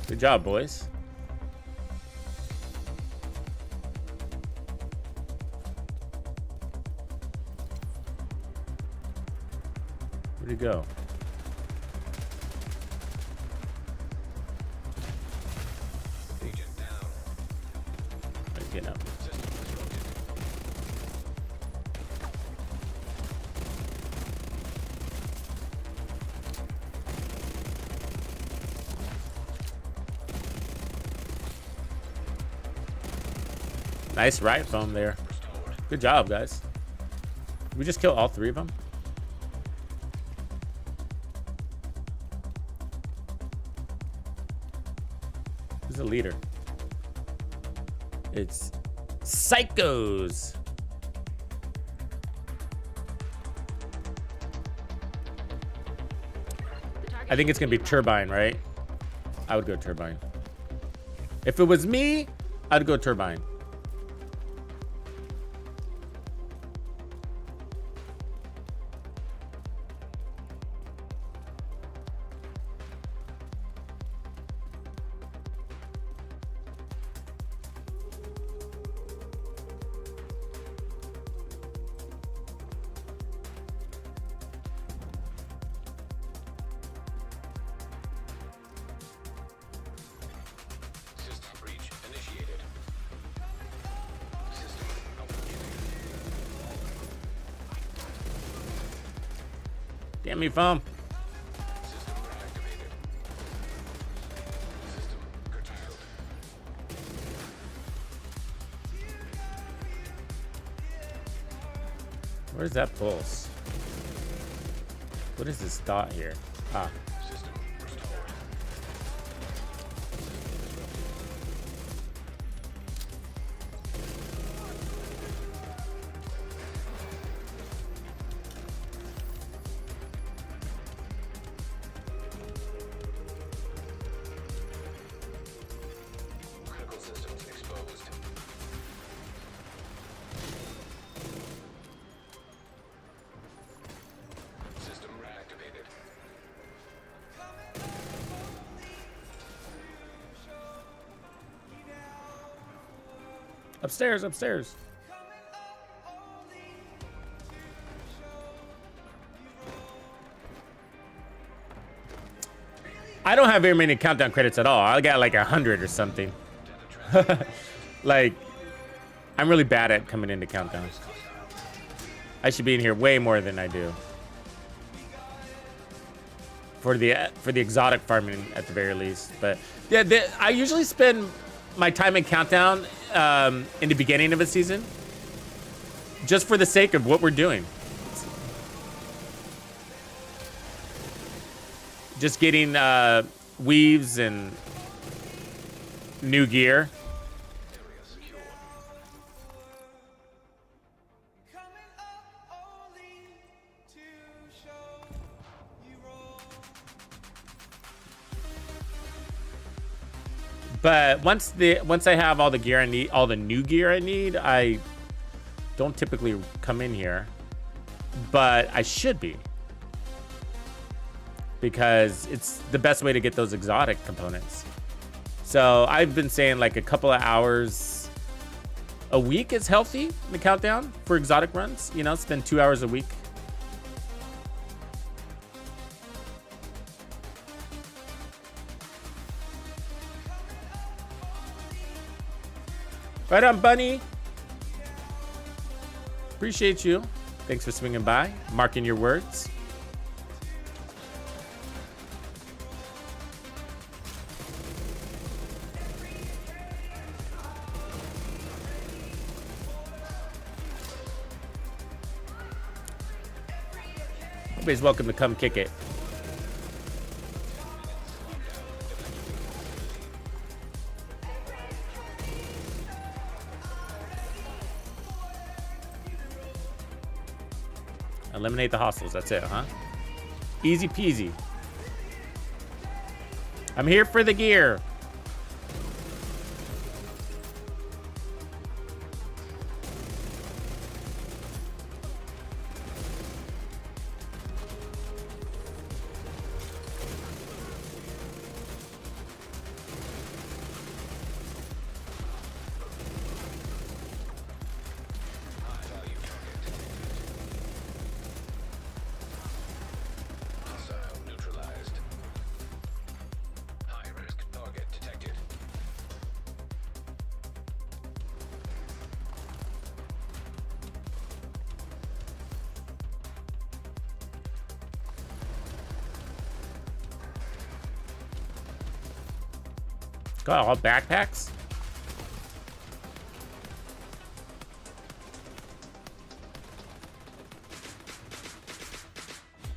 Good job, boys. Where'd he go? Agent down. Right, get up. Nice riot foam there. Good job, guys. Did we just kill all three of them? Who's the leader? It's Psychos. I think it's gonna be Turbine, right? I would go Turbine. If it was me, I'd go Turbine. Damn me, foam. Where's that pulse? What is this dot here? Ah. Critical systems exposed. System reactivated. Upstairs, upstairs. I don't have very many countdown credits at all. I got like 100 or something. Like, I'm really bad at coming into countdowns. I should be in here way more than I do. For the exotic farming at the very least. But yeah, I usually spend my time in countdown in the beginning of a season, just for the sake of what we're doing. Just getting weaves and new gear. Area secure. But once I have all the gear I need, all the new gear I need, I don't typically come in here, but I should be, because it's the best way to get those exotic components. So I've been saying like a couple of hours a week is healthy in the countdown for exotic runs. You know, spend 2 hours a week. Right on, Bunny. Appreciate you. Thanks for swinging by, marking your words. Everybody's welcome to come kick it. Eliminate the hostiles. That's it, huh? Easy peasy. I'm here for the gear. Hostile neutralized. High risk target detected. Got all backpacks?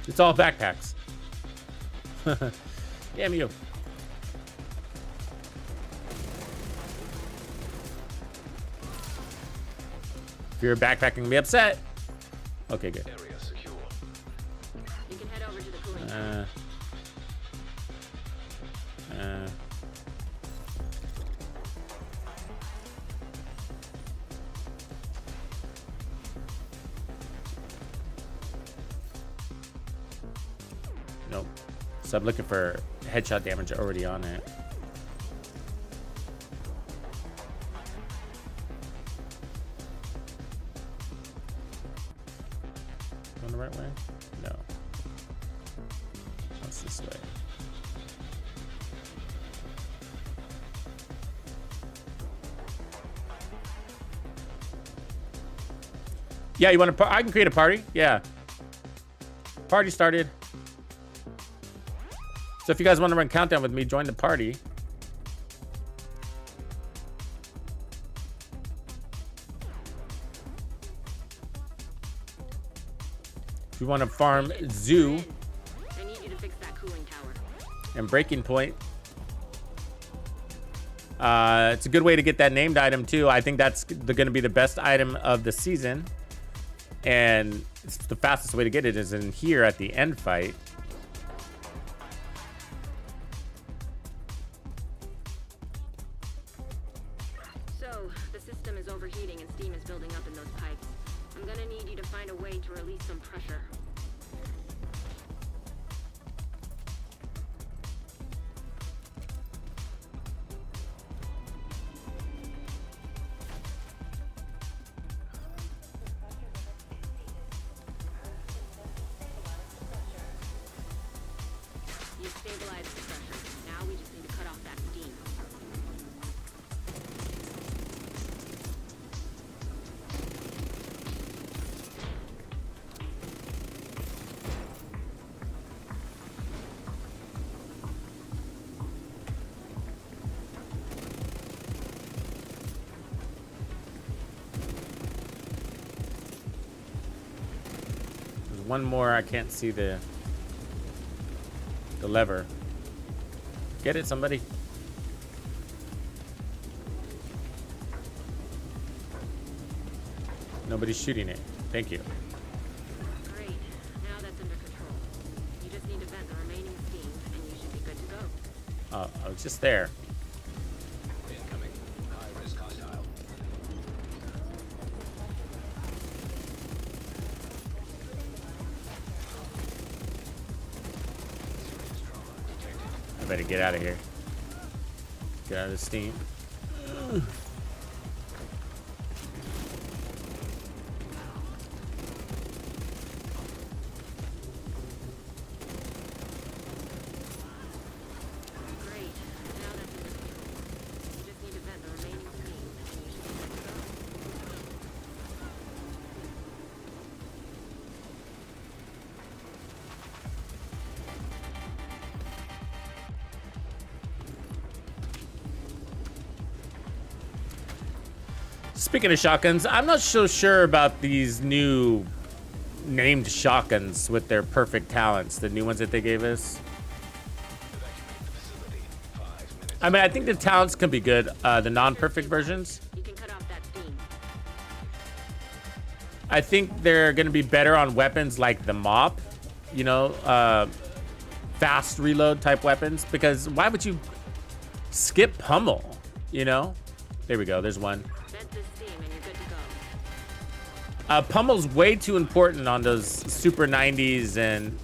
It's all backpacks. Damn you. If you're backpacking, be upset. Okay, good. Area secure. You can head over to the cooling. Nope. So I'm looking for headshot damage already on it. Going the right way? No. What's this way? Yeah, you want to? I can create a party. Yeah. Party started. So if you guys want to run countdown with me, join the party. We want to farm Zoo I need you to fix that cooling tower. and Breaking Point. It's a good way to get that named item too. I think that's going to be the best item of the season. And it's the fastest way to get it is in here at the end fight. So, the system is overheating and steam is building up in those pipes. I'm gonna need you to find a way to release some pressure. You stabilized the pressure. Now we just need to cut off that steam. There's one more. I can't see the lever. Get it, somebody. Nobody's shooting it. Thank you. Great. Now that's under control. You just need to vent the remaining steam, and you should be good to go. Oh, I was just there. Incoming. High-risk hostile. Serious trauma detected. I better get out of here. Get out of the steam. Great. Now that's under control. You just need to vent the remaining steam, and you should be good to go. Speaking of shotguns, I'm not so sure about these new named shotguns with their perfect talents, the new ones that they gave us. Evacuate the facility. 5 minutes. I mean, I think the talents can be good, the non-perfect versions. You can cut off that steam. I think they're going to be better on weapons like the mop, you know, fast reload type weapons, because why would you skip pummel, you know? There we go, there's one. Vent the steam, and you're good to go. Pummel's way too important on those Super 90s and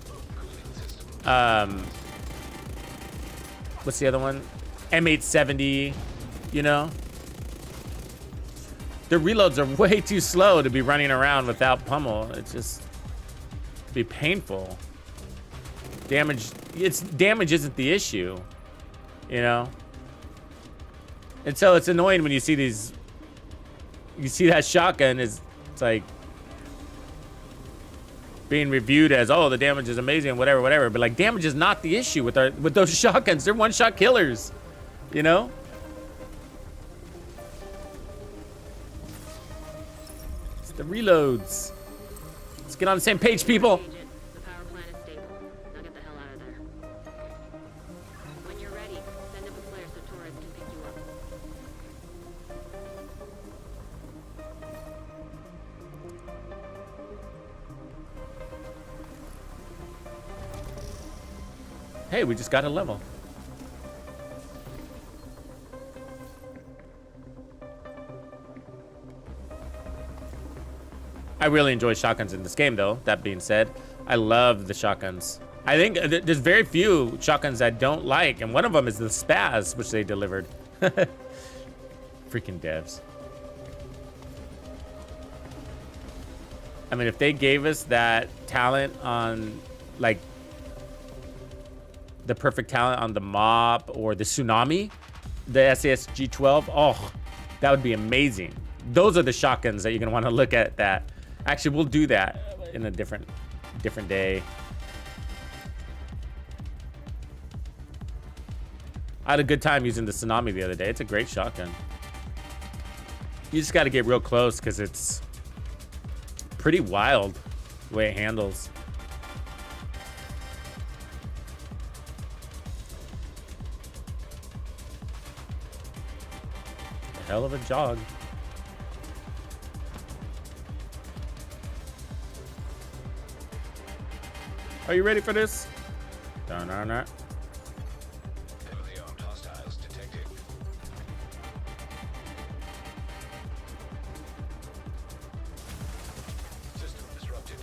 what's the other one? M870, you know? The reloads are way too slow to be running around without pummel. It's just be painful. Damage isn't the issue, you know? And so it's annoying when you see these, you see that shotgun is, it's like being reviewed as, oh, the damage is amazing, whatever, whatever. But like, damage is not the issue with those shotguns. They're one-shot killers, you know? It's the reloads. Let's get on the same page, people. Agent, the power plant is stable. Now get the hell out of there. When you're ready, send up a flare so Torres can pick you up. Hey, we just got a level. I really enjoy shotguns in this game, though. That being said, I love the shotguns. I think there's very few shotguns I don't like, and one of them is the Spaz, which they delivered. Freaking devs. I mean, if they gave us that talent on, like, the perfect talent on the mop or the tsunami, the SAS G12, oh, that would be amazing. Those are the shotguns that you're gonna want to look at. That actually, we'll do that in a different day. I had a good time using the tsunami the other day. It's a great shotgun. You just got to get real close because it's pretty wild the way it handles. hell of a jog. Are you ready for this? No. Heavily armed hostiles detected. System disrupted.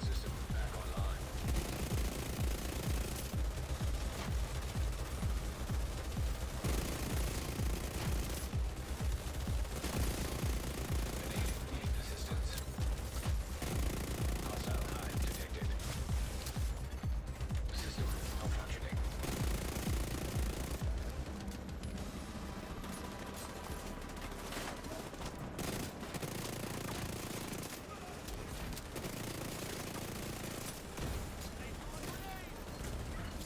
System back online. Need assistance. Hostile hive detected. System malfunctioning.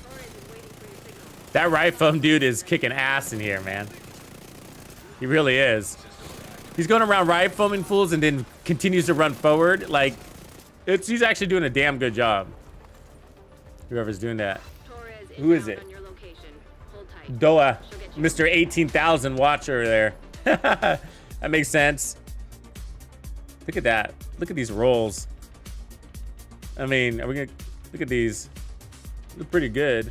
Torres is waiting for your signal. That right foam dude is kicking ass in here, man. He really is. He's going around right foaming fools and then continues to run forward. Like, he's actually doing a damn good job. Whoever's doing that. Torres Who is inbound it? on your location. Hold tight. Doa, She'll get you. Mr. 18,000 watcher there. That makes sense. Look at that. Look at these rolls. I mean, are we gonna look at these? Look pretty good.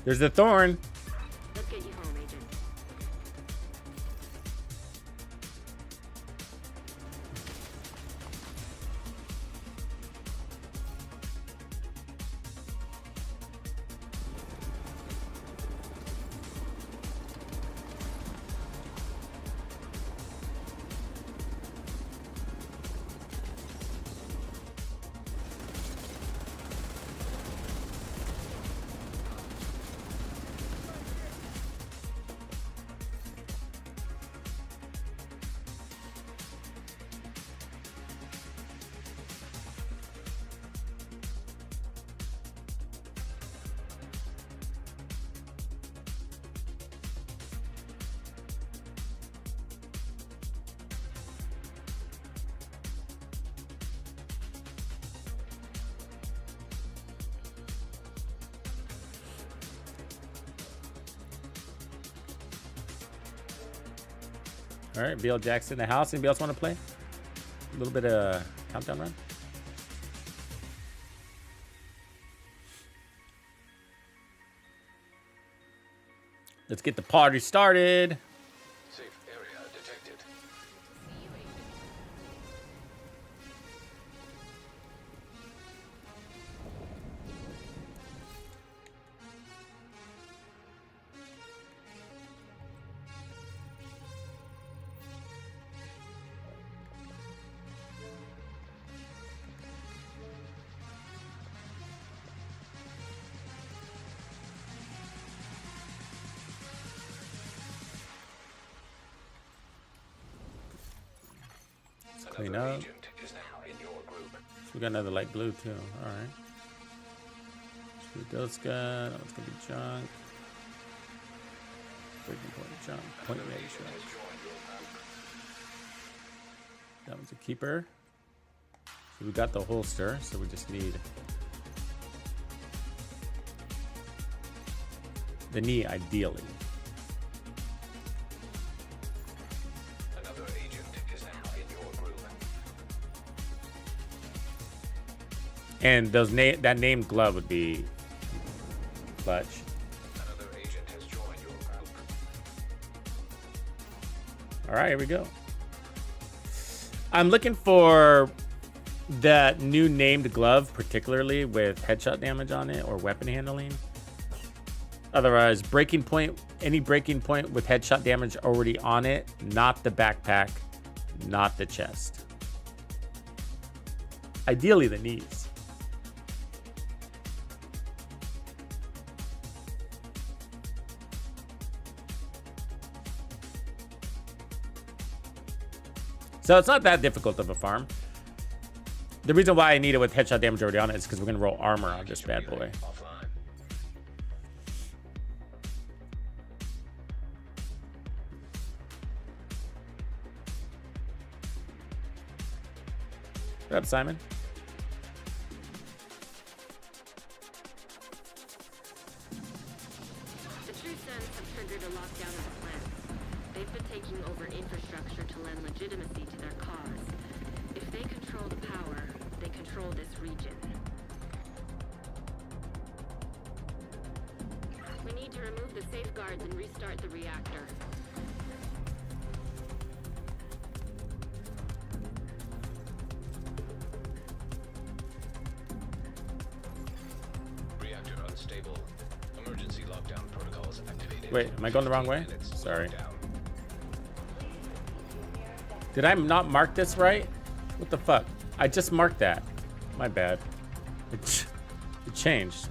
There's the thorn. Let's get you home, Agent. All right, BL Jackson in the house. Anybody else want to play? A little bit of countdown run. Let's get the party started. Safe area detected. Clean Another up. agent is now in your group. We got another light blue too. All right. Shoot those guys. That one's gonna be junk. Breaking point junk. Point Another red agent junk. has joined your group. That one's a keeper. So we got the holster. So we just need the knee, ideally. Another agent is now in your group. And those that named glove would be clutch. Another agent has joined your group. All right, here we go. I'm looking for that new named glove, particularly with headshot damage on it or weapon handling. Otherwise, breaking point, any breaking point with headshot damage already on it, not the backpack, not the chest. Ideally, the knees. So it's not that difficult of a farm. The reason why I need it with headshot damage already on it is because we're going to roll armor on this bad boy. Offline. What up, Simon? The True Sons have triggered a lockdown of the plants. They've been taking over infrastructure to lend legitimacy to their cause. If they control the power, they control this region. We need to remove the safeguards and restart the reactor. Reactor unstable. Emergency lockdown protocols activated. Wait, am I going the wrong way? Minutes Sorry. lockdown. Did I not mark this right? What the fuck? I just marked that. My bad. It changed.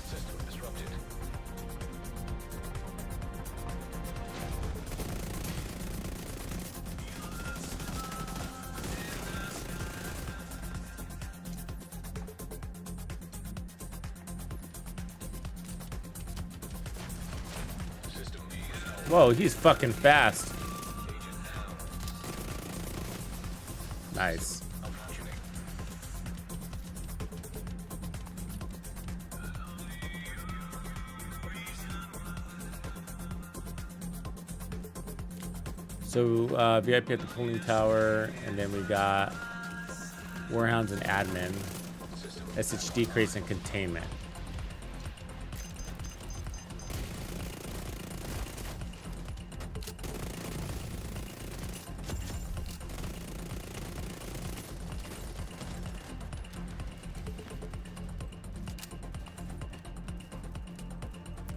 System disrupted. System Whoa, he's fucking fast. Nice. malfunctioning. So VIP at the cooling tower, and then we got Warhounds and admin, SHD crates and containment.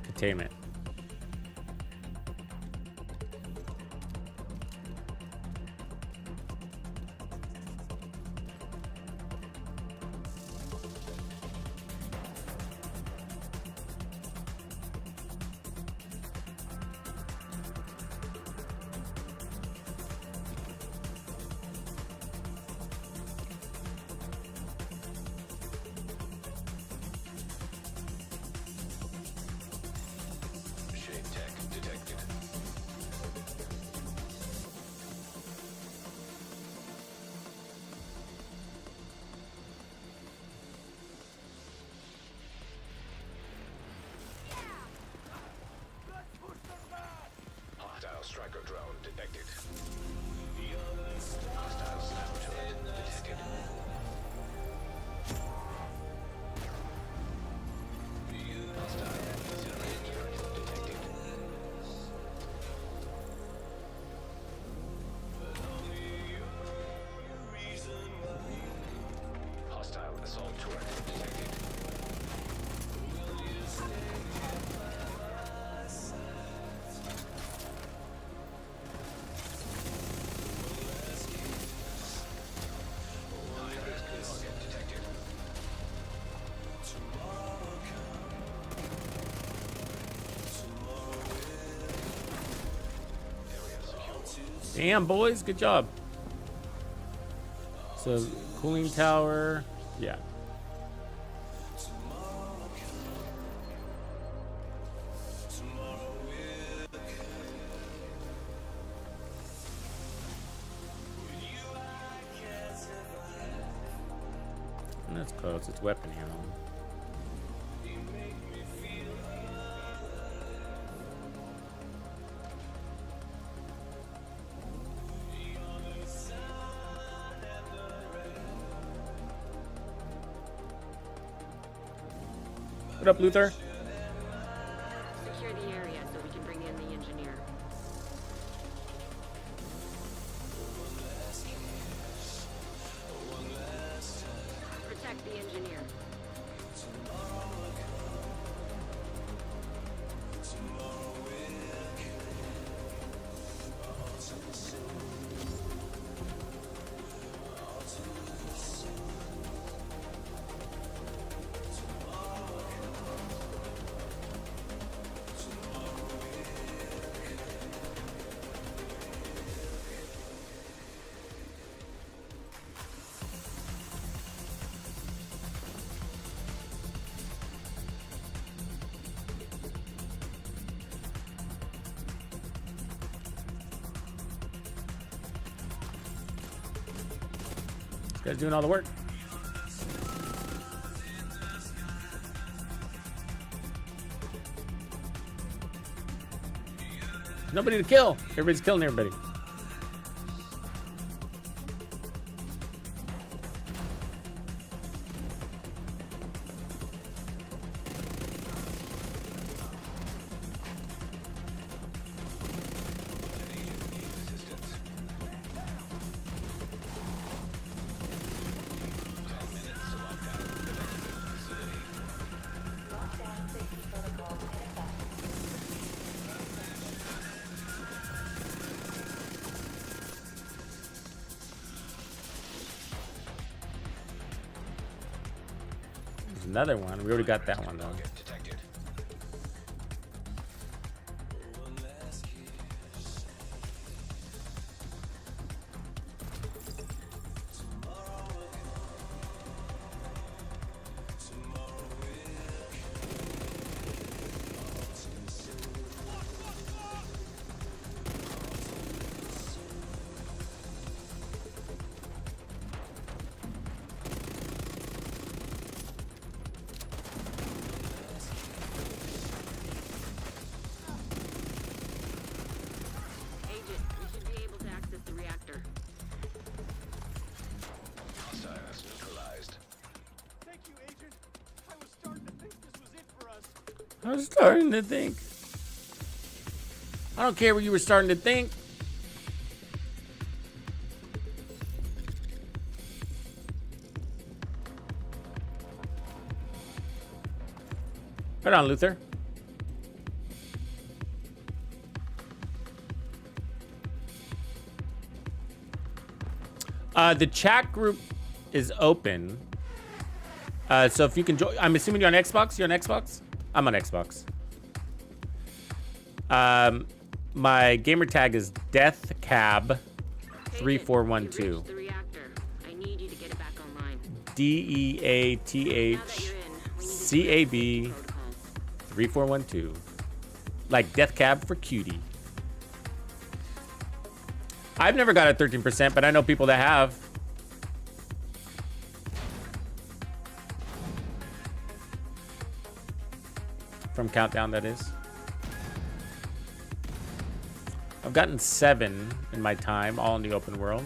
Containment. Shade tech detected. Hostile striker drone detected. Hostile sniper turret detected. Hostile incendiary turret detected. Hostile assault turret detected. High-risk target detected. Area secure. Damn, boys, good job. So, cooling tower, yeah. And that's close, it's weapon ammo. What up, Luther? Secure the area so we can bring in the engineer. Protect the engineer. This guy's doing all the work. Nobody to kill. Everybody's killing everybody. There's another one. We already got that one though. Detected. Agent, we should be able to access the reactor. Hostiles neutralized. Thank you, Agent. I was starting to think this was it for us. I was starting to think. I don't care what you were starting to think. Right on, Luther. The chat group is open. So if you can join, I'm assuming you're on Xbox. You're on Xbox? I'm on Xbox. My gamer tag is DeathCab3412. Agent, we reached the reactor. I need you to get it back online. Now that you're in, we need to DEATHCAB protocols. 3412. Like Death Cab for Cutie. I've never got a 13%, but I know people that have. From Countdown, that is. I've gotten 7 in my time, all in the open world.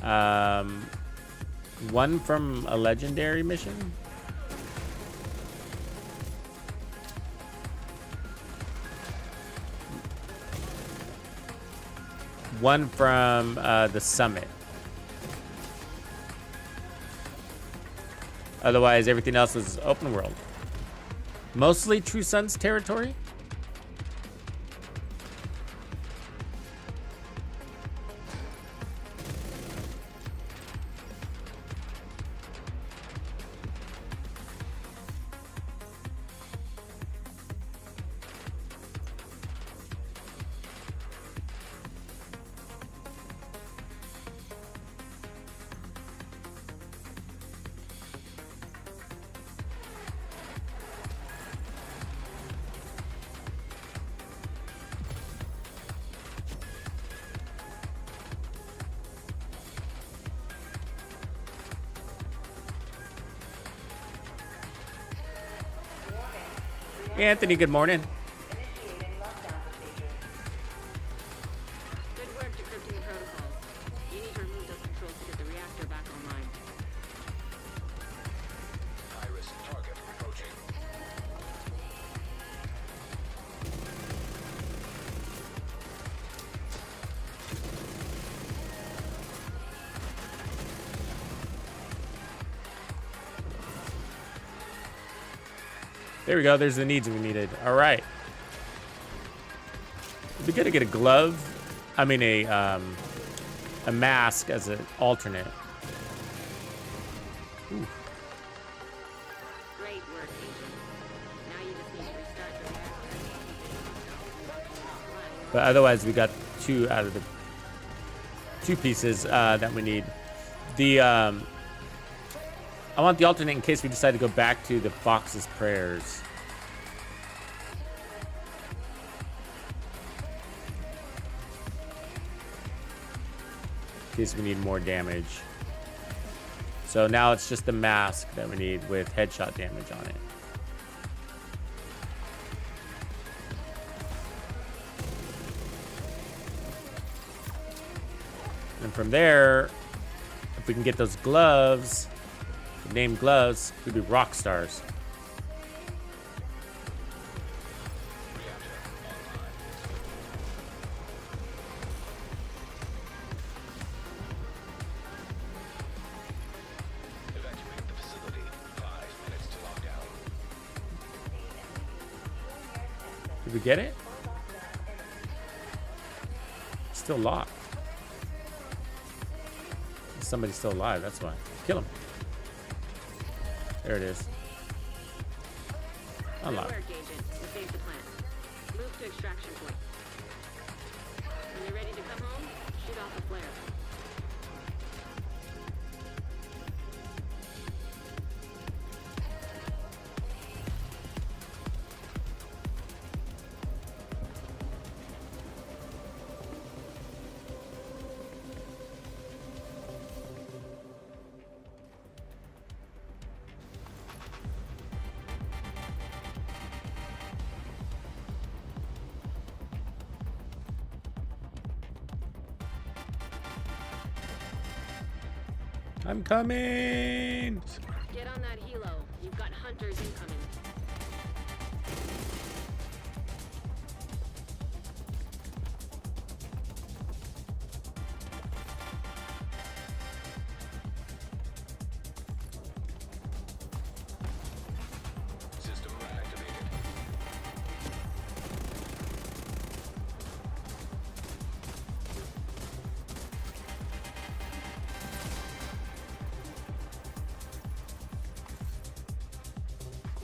1 from a legendary mission. One from the summit. Otherwise, everything else was open world. Mostly True Sons territory. Hey, Anthony, good morning. Good work decrypting the protocols. You need to remove those controls to get the reactor back online. High-risk target approaching. There we go. There's the needs we needed. All right. It'd be good to get a glove. I mean, a mask as an alternate. Ooh. Great work, Agent. Now you just need to restart the reactor. But otherwise, we got 2 out of the 2 pieces that we need. The I want the alternate in case we decide to go back to the Fox's Prayers. In case we need more damage. So now it's just the mask that we need with headshot damage on it. And from there, if we can get those gloves, named gloves, we'd be rock stars. Evacuate the facility. 5 minutes to lockdown. Did we get it? Still locked. Somebody's still alive, that's why. Kill him. There it is. Unlock. Work, Agent. We saved the plant. Move to extraction point. When you're ready to come home, shoot off a flare. I'm coming. Get on that helo. You've got hunters incoming. System activated.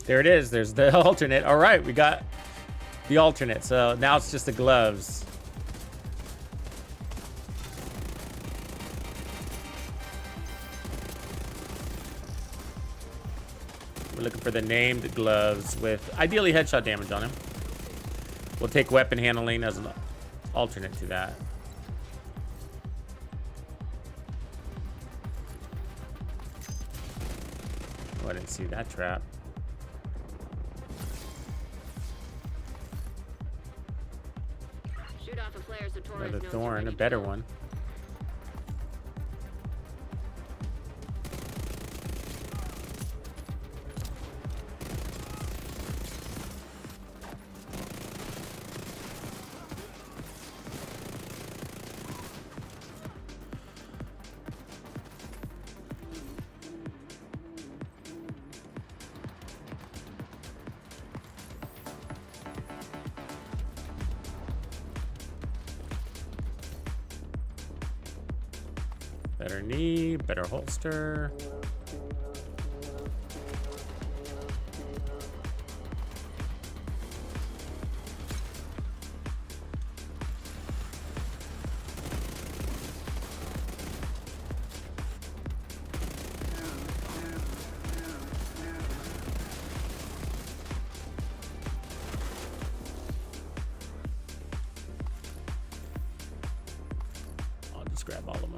There it is. There's the alternate. All right, we got the alternate. So now it's just the gloves. We're looking for the named gloves with ideally headshot damage on him. We'll take weapon handling as an alternate to that. Oh, I didn't see that trap. Shoot off a flare so Torres Another knows you're thorn, ready a to better go. one. Better knee, better holster. I'll just grab all of them.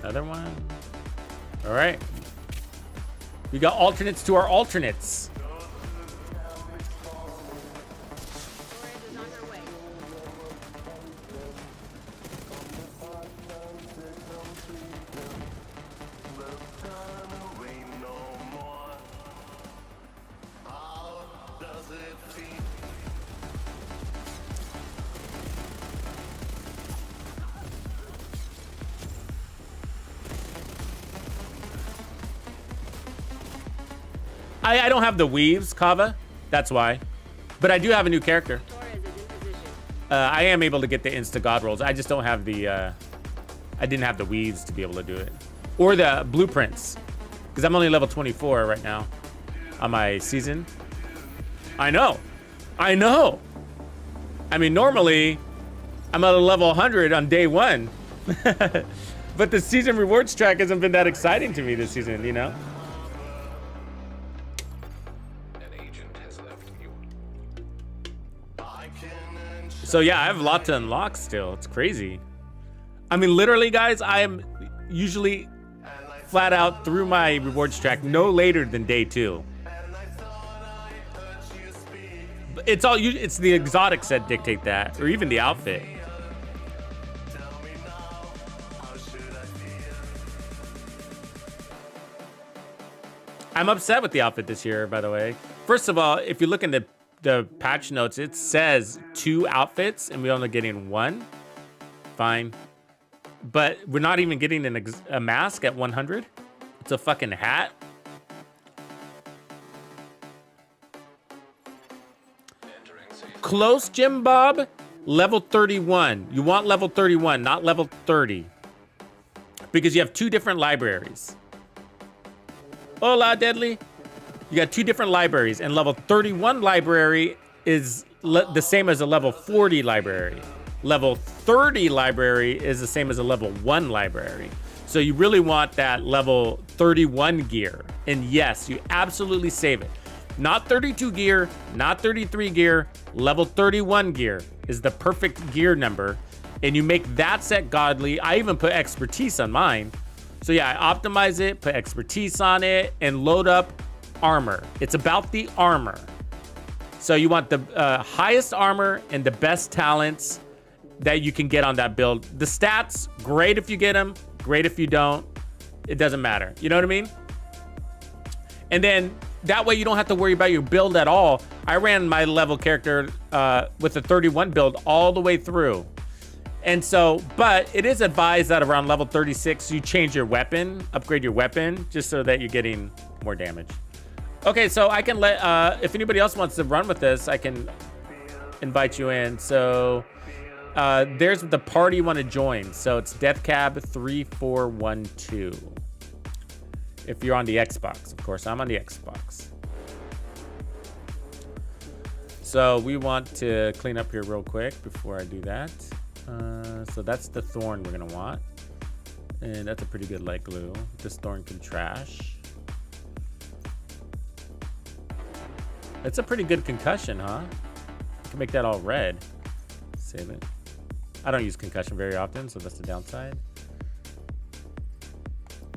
Another one. All right. We got alternates to our alternates. Torres is on her way. I don't have the weaves, Kava. That's why. But I do have a new character. Torres is in position. I am able to get the insta god rolls. I just don't have the I I didn't have the weaves to be able to do it. Or the blueprints. Because I'm only level 24 right now on my season. I know. I know. I mean, normally, I'm at a level 100 on day 1. But the season rewards track hasn't been that exciting to me this season, you know? An agent has left you. So yeah, I have a lot to unlock still. It's crazy. I mean, literally, guys, I am usually flat out through my rewards track no later than day 2. But it's the exotics that dictate that, or even the outfit. I'm upset with the outfit this year, by the way. First of all, if you look in the patch notes, it says 2 outfits and we're only getting 1. Fine. But we're not even getting a mask at 100. It's a fucking hat. Close, Jim Bob. Level 31. You want level 31, not level 30. Because you have 2 different libraries. Hola, Deadly. You got 2 different libraries, and level 31 library is the same as a level 40 library. Level 30 library is the same as a level 1 library. So you really want that level 31 gear. And yes, you absolutely save it. Not 32 gear, not 33 gear, level 31 gear is the perfect gear number. And you make that set godly. I even put expertise on mine. So yeah, I optimize it, put expertise on it, and load up armor. It's about the armor. So you want the highest armor and the best talents that you can get on that build. The stats, great if you get them, great if you don't. It doesn't matter. You know what I mean? And then that way you don't have to worry about your build at all. I ran my level character with a 31 build all the way through. And so, but it is advised that around level 36, you change your weapon, upgrade your weapon, just so that you're getting more damage. Okay, so I can let, if anybody else wants to run with this, I can invite you in. So there's the party you want to join. So it's Deathcab 3412. If you're on the Xbox, of course, I'm on the Xbox. So we want to clean up here real quick before I do that. So that's the thorn we're gonna want, and that's a pretty good light glue. This thorn can trash. It's a pretty good concussion, huh? You can make that all red. Save it. I don't use concussion very often, so that's the downside.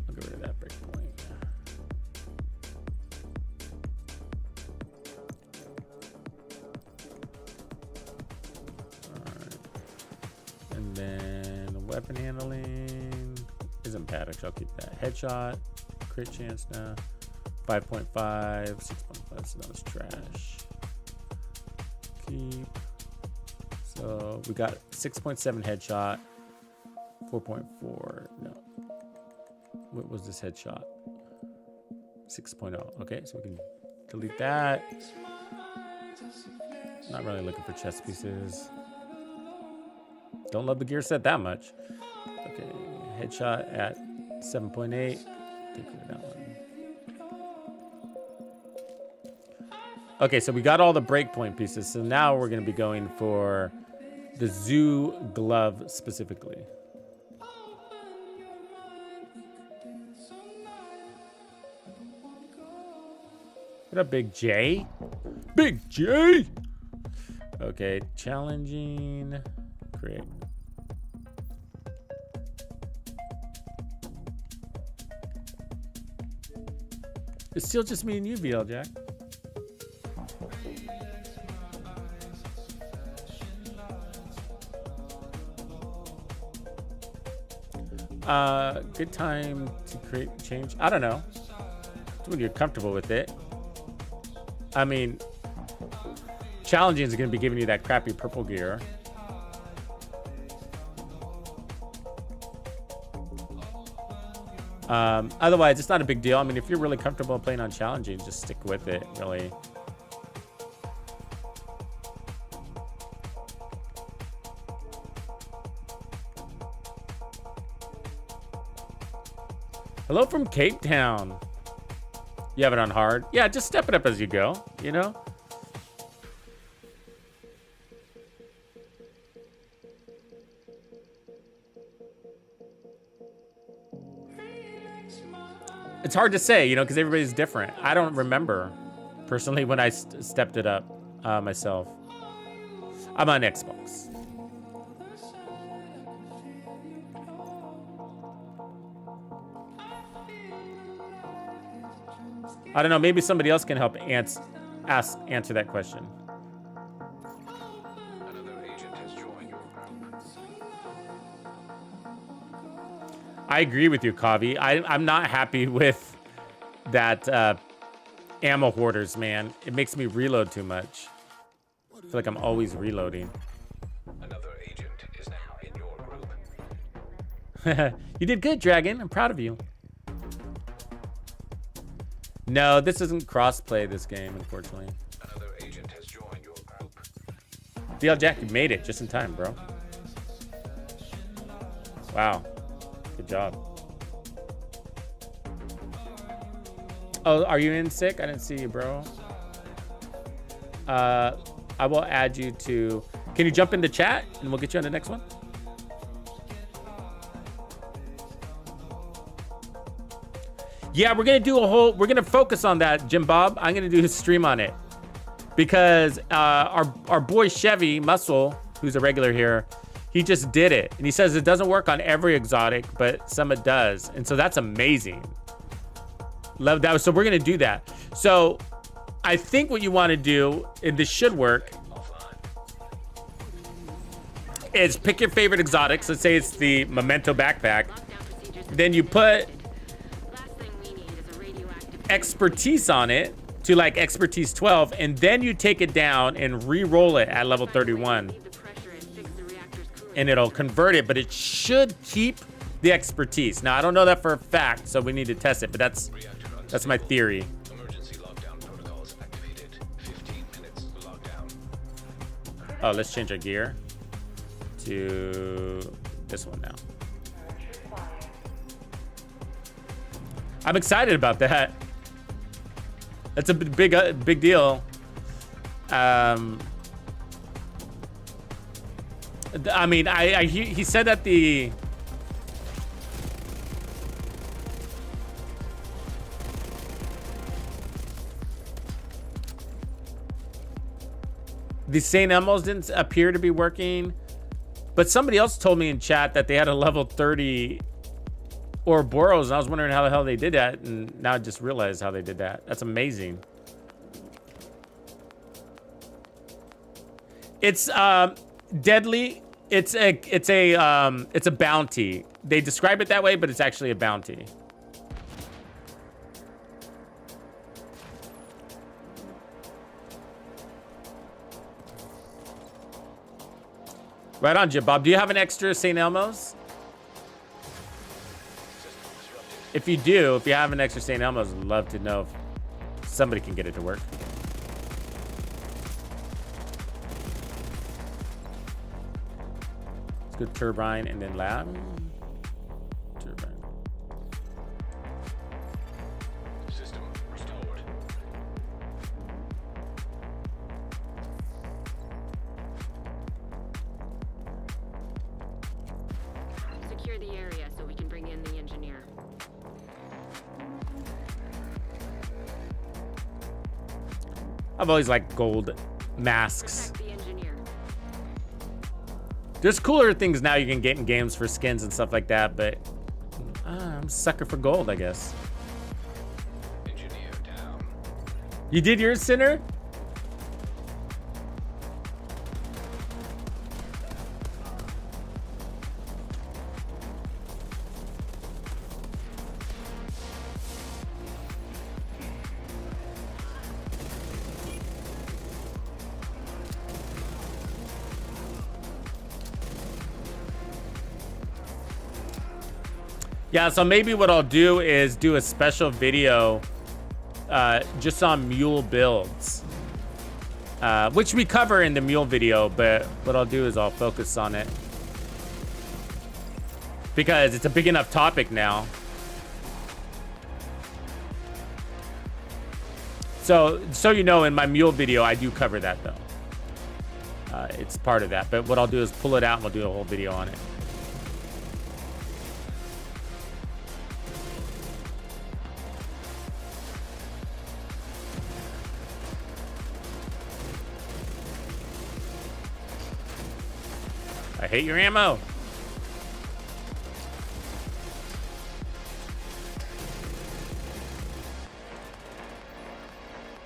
I'll get rid of that breakpoint. And then weapon handling isn't bad. Actually, I'll keep that. Headshot, crit chance now. 5.5, 6.5, so that was trash. Keep. So we got 6.7 headshot, 4.4. No. What was this headshot? 6.0. Okay, so we can delete that. Not really looking for chest pieces. Don't love the gear set that much. Okay, headshot at 7.8. Take rid of that one. Okay, so we got all the breakpoint pieces. So now we're going to be going for the zoo glove specifically. What up, Big J? Big J! Okay, challenging. Great. It's still just me and you, VL Jack. Good time to create change. I don't know. It's when you're comfortable with it. I mean, challenging is going to be giving you that crappy purple gear. Otherwise, it's not a big deal. I mean, if you're really comfortable playing on challenging, just stick with it, really. Hello from Cape Town. You have it on hard? Yeah, just step it up as you go, you know? It's hard to say, you know, because everybody's different. I don't remember, personally, when I stepped it up myself. I'm on Xbox. I don't know, maybe somebody else can help answer that question. Another agent has joined your group. I agree with you, Kavi. I'm not happy with that ammo hoarders, man. It makes me reload too much. I feel like I'm always reloading. Another agent is now in your group. You did good, Dragon. I'm proud of you. No, this isn't cross-play, this game, unfortunately. Another agent has joined your group. DL Jack, you made it just in time, bro. Wow. Good job. Oh, are you in sick? I didn't see you, bro. I will add you to... Can you jump into chat and we'll get you on the next one? Yeah, we're gonna do we're gonna focus on that, Jim Bob. I'm gonna do a stream on it because our boy Chevy Muscle, who's a regular here, he just did it, and he says it doesn't work on every exotic, but some it does, and so that's amazing. Love that. So we're gonna do that. So I think what you want to do, and this should work, is pick your favorite exotics. Let's say it's the Memento backpack. Then you put expertise on it to like expertise 12, and then you take it down and re-roll it at level 31, and it'll convert it, but it should keep the expertise. Now I don't know that for a fact, so we need to test it, but that's my theory. Emergency lockdown protocols activated. 15 minutes lockdown. Oh, let's change our gear to this one now. I'm excited about that. That's a big deal. I mean, he said that the St. Elmo's didn't appear to be working, but somebody else told me in chat that they had a level 30 Ouroboros, and I was wondering how the hell they did that, and now I just realized how they did that. That's amazing. It's deadly. It's a bounty. They describe it that way, but it's actually a bounty. Right on, Jim Bob. Do you have an extra St. Elmo's? If you do, if you have an extra St. Elmo's, I'd love to know if somebody can get it to work. Let's go turbine and then lab. Turbine. System restored. Secure the area so we can bring in the engineer. I've always liked gold masks. Protect the engineer. There's cooler things now you can get in games for skins and stuff like that, but I'm a sucker for gold, I guess. Engineer down. You did yours, Sinner? Yeah, so maybe what I'll do is do a special video just on mule builds, which we cover in the mule video, but what I'll do is I'll focus on it because it's a big enough topic now. So you know, in my mule video, I do cover that though. It's part of that. But what I'll do is pull it out and we'll do a whole video on it. I hate your ammo.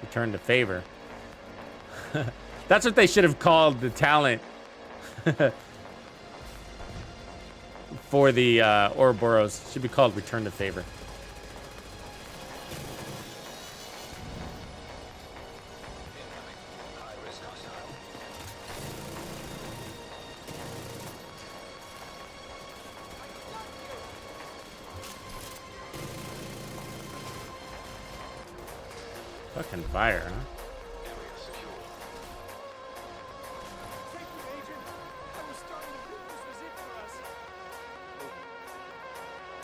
Return the favor. That's what they should have called the talent for the Ouroboros. Should be called Return the Favor. High-risk hostile. Fucking fire, huh? Area secure.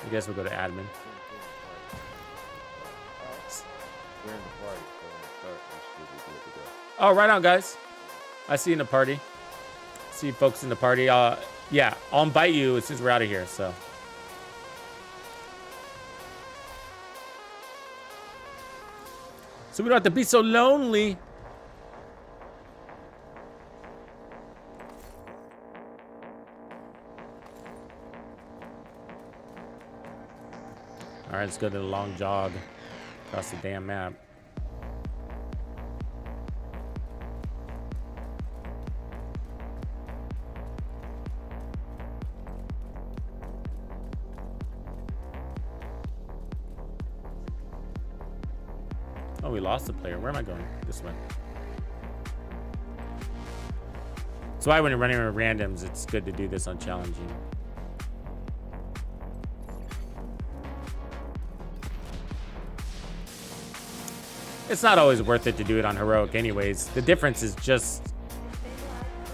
I guess we'll go to admin. We're in the party, so when we start, we should be good to go. Oh, right on, guys. I see you in the party. See folks in the party. Yeah, I'll invite you as soon as we're out of here, so. So we don't have to be so lonely. All right, let's go to the long jog across the damn map. Oh, we lost the player. Where am I going? This way. That's why when you're running with randoms, it's good to do this on challenging. It's not always worth it to do it on heroic anyways. The difference is just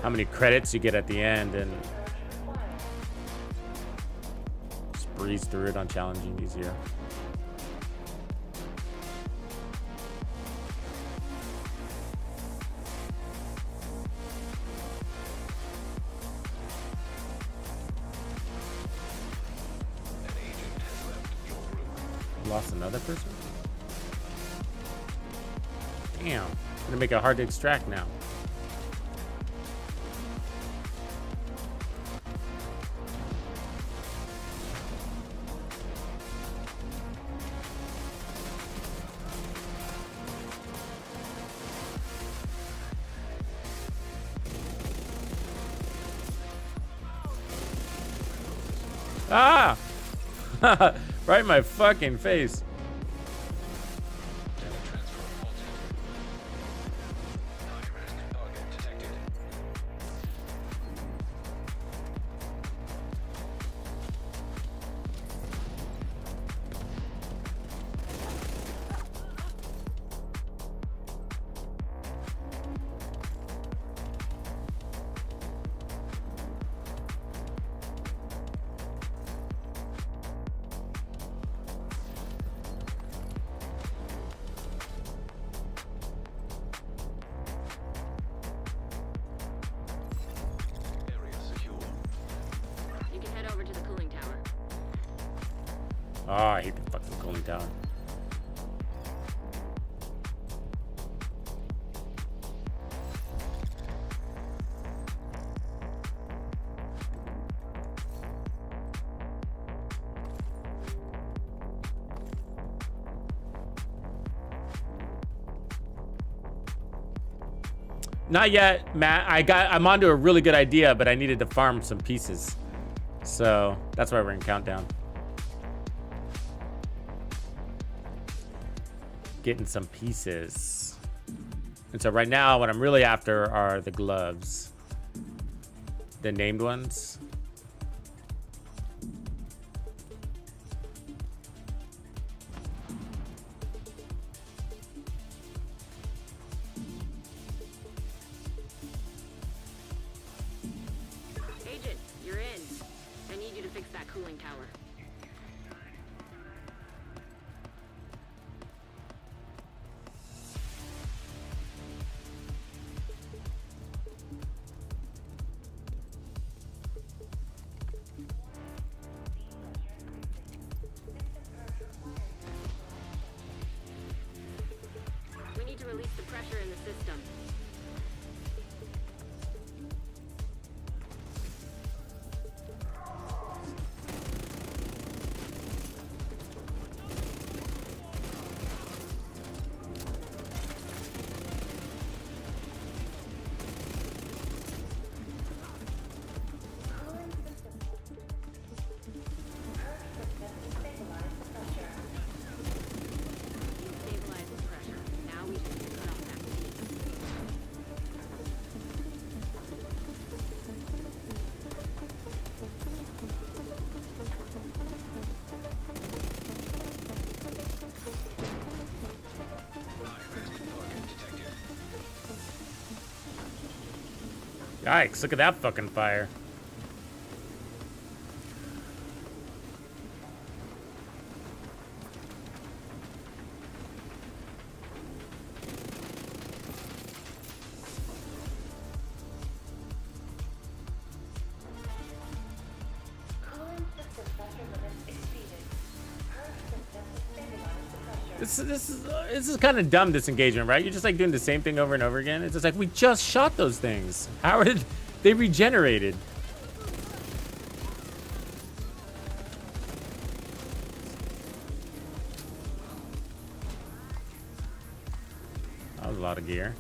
how many credits you get at the end, and just breeze through it on challenging easier. An agent has left your group. Lost another person? Damn. Gonna make it hard to extract now. Ah! Right in my fucking face. Data transfer halted. High-risk target detected. Area secure. You can head over to the cooling tower. Oh, I hate the fucking cooling tower. Not yet, Matt. I'm onto a really good idea, but I needed to farm some pieces. So that's why we're in countdown. Getting some pieces. And so right now, what I'm really after are the gloves. The named ones. Agent, you're in. I need you to fix that cooling tower. release the pressure in the system. Stabilize the pressure. Now we just need to cut off that steam. Yikes, look at that fucking fire. This is kind of dumb, this engagement, right? You're just like doing the same thing over and over again. It's just like, we just shot those things. How are they regenerated? That was a lot of gear.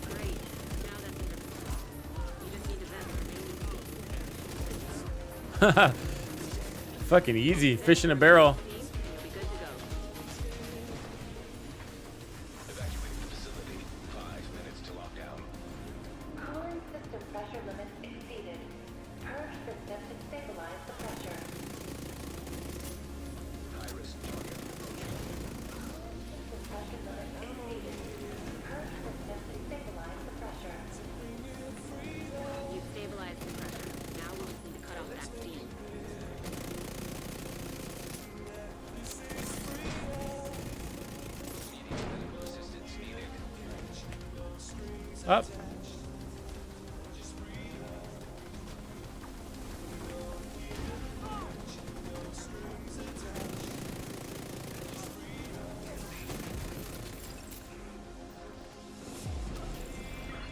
Great. Now that's under control. You just need to vent the remaining steam. Fucking easy, fish in a barrel. Steam, and you'll be good to go. Evacuate the facility. 5 minutes to lockdown. Cooling system pressure limits exceeded. Purge system to stabilize the pressure. High-risk target approaching. System pressure limits exceeded. Purge system to stabilize the pressure. You've stabilized the pressure. Now we just need to cut off that steam. Medical assistance needed. Up.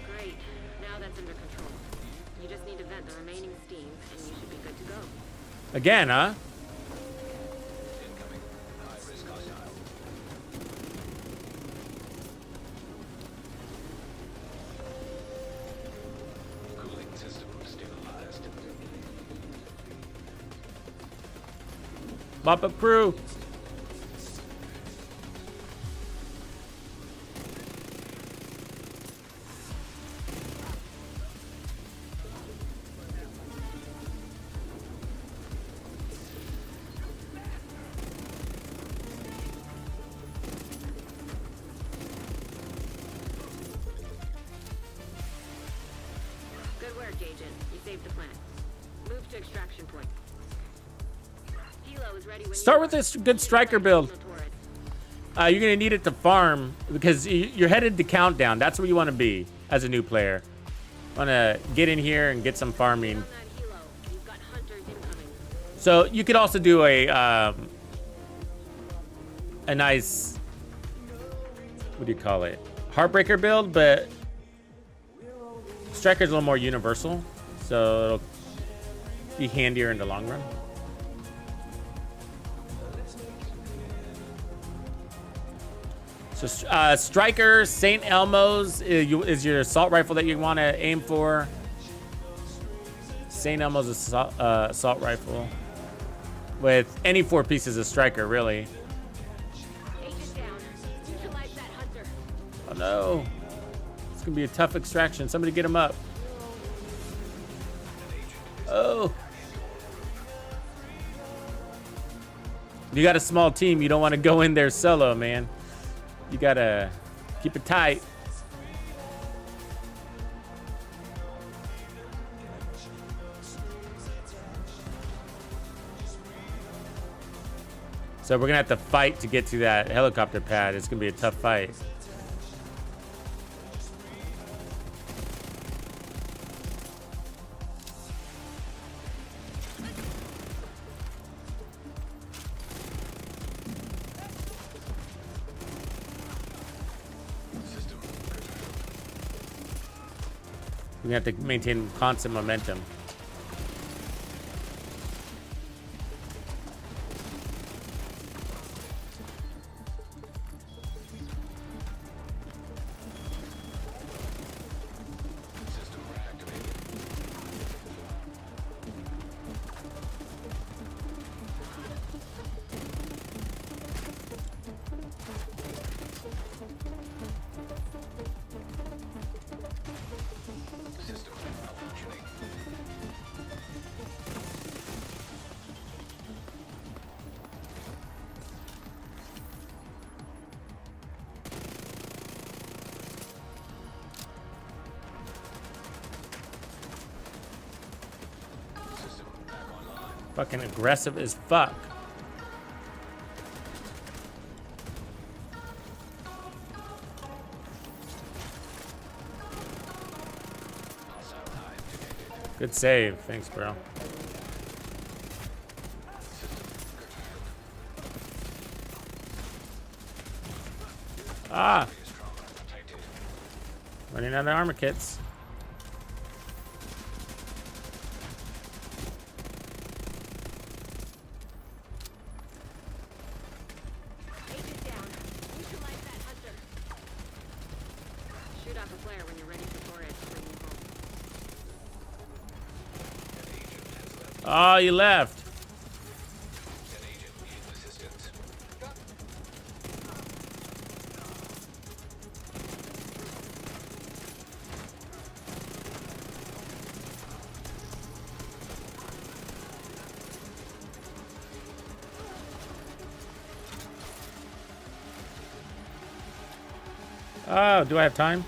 Great. Now that's under control. You just need to vent the remaining steam, and you should be good to go. Again, huh? Incoming. High-risk hostile. Cooling system stabilized. Mop up crew. Good work, Agent. You saved the plant. Move to extraction point. Helo is ready when Start you with are. this good striker build. You're gonna need it to farm because you're headed to countdown. That's where you want to be as a new player. Want to get in here and get some farming. On that helo, you've got hunters incoming. So you could also do a nice, what do you call it? Heartbreaker build, but Striker's a little more universal, so it'll be handier in the long run. So Striker, St. Elmo's is your assault rifle that you want to aim for. St. Elmo's assault rifle with any 4 pieces of Striker, really. Agent down. Neutralize that hunter. Oh no, it's gonna be a tough extraction. Somebody get him up. Oh. You got a small team. You don't want to go in there solo, man. You gotta keep it tight. So we're gonna have to fight to get to that helicopter pad. It's gonna be a tough fight. We have to maintain constant momentum. Fucking aggressive as fuck. Good save. Thanks, bro. Ah! Running out of armor kits. Agent down. Neutralize that hunter. Shoot off a flare when you're ready for storage. Bring you home. Oh, you left. An agent needs assistance. Oh, do I have time?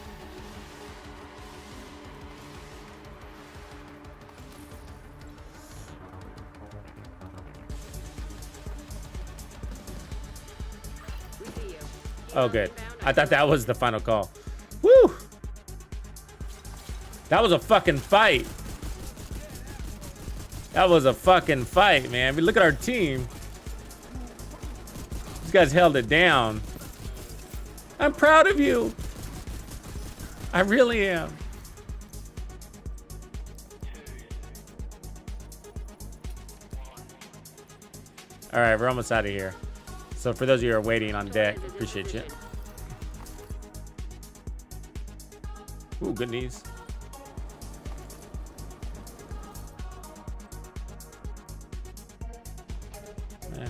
We see you. Oh, good. I thought that was the final call. Woo! That was a fucking fight. That was a fucking fight, man. But look at our team. These guys held it down. I'm proud of you. I really am. All right, we're almost out of here. So for those of you who are waiting on deck, appreciate you. Ooh, good knees. Yeah.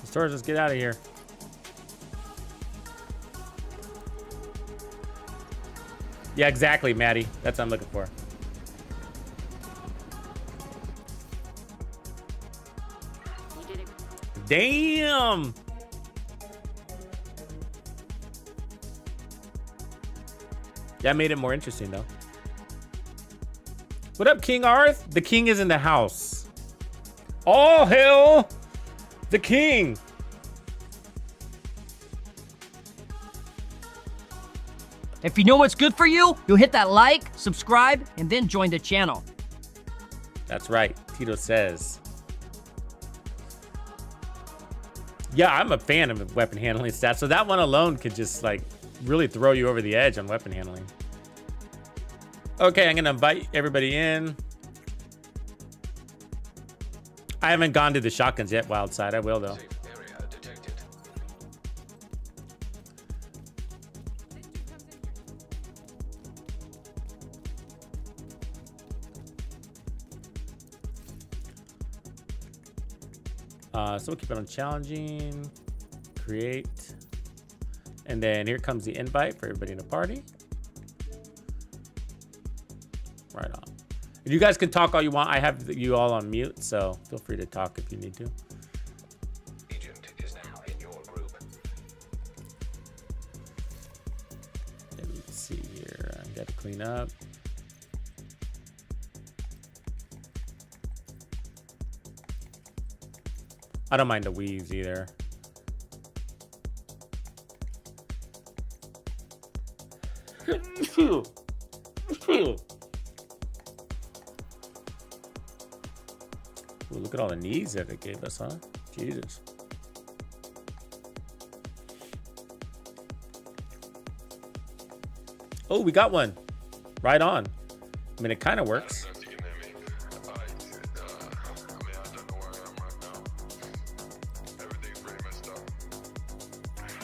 Stores, let's get out of here. Yeah, exactly, Maddie. That's what I'm looking for. You did it. Damn! That made it more interesting, though. What up, King Arth? The king is in the house. All hail the king! If you know what's good for you, you'll hit that like, subscribe, and then join the channel. That's right, Tito says. Yeah, I'm a fan of weapon handling stats, so that one alone could just like really throw you over the edge on weapon handling. Okay, I'm gonna invite everybody in. I haven't gone to the shotguns yet, Wildside. I will though. Safe area detected. So we'll keep it on challenging, create, and then here comes the invite for everybody in the party. Right on. And you guys can talk all you want. I have you all on mute, so feel free to talk if you need to. Agent is now in your group. clean up. I don't mind the weaves either. Ooh, look at all the knees that it gave us, huh? Jesus. Oh, we got one. Right on. I mean, it kind of works.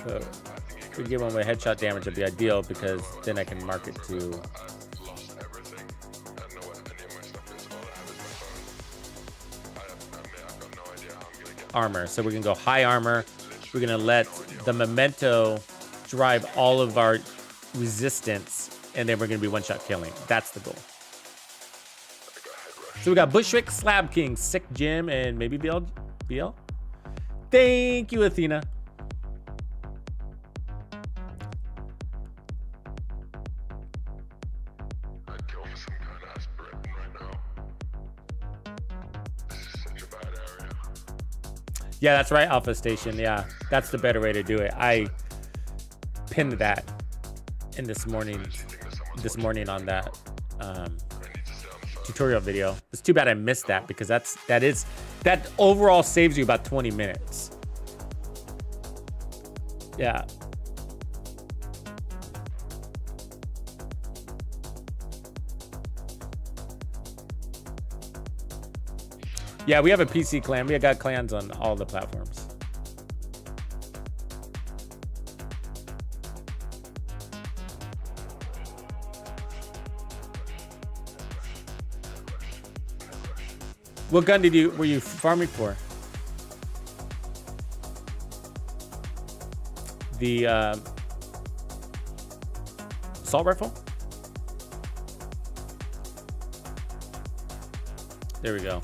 So if we give one away headshot damage, it'd be ideal because then I can mark it to armor. So we're gonna go high armor. We're gonna let the memento drive all of our resistance, and then we're gonna be one-shot killing. That's the goal. So we got Bushwick, Slab King, Sick Jim, and maybe BL. Thank you, Athena. Yeah, that's right, Alpha Station. Yeah, that's the better way to do it. I pinned that in this morning on that tutorial video. It's too bad I missed that because that overall saves you about 20 minutes. Yeah. Yeah, we have a PC clan. We got clans on all the platforms. What gun were you farming for? The assault rifle? There we go.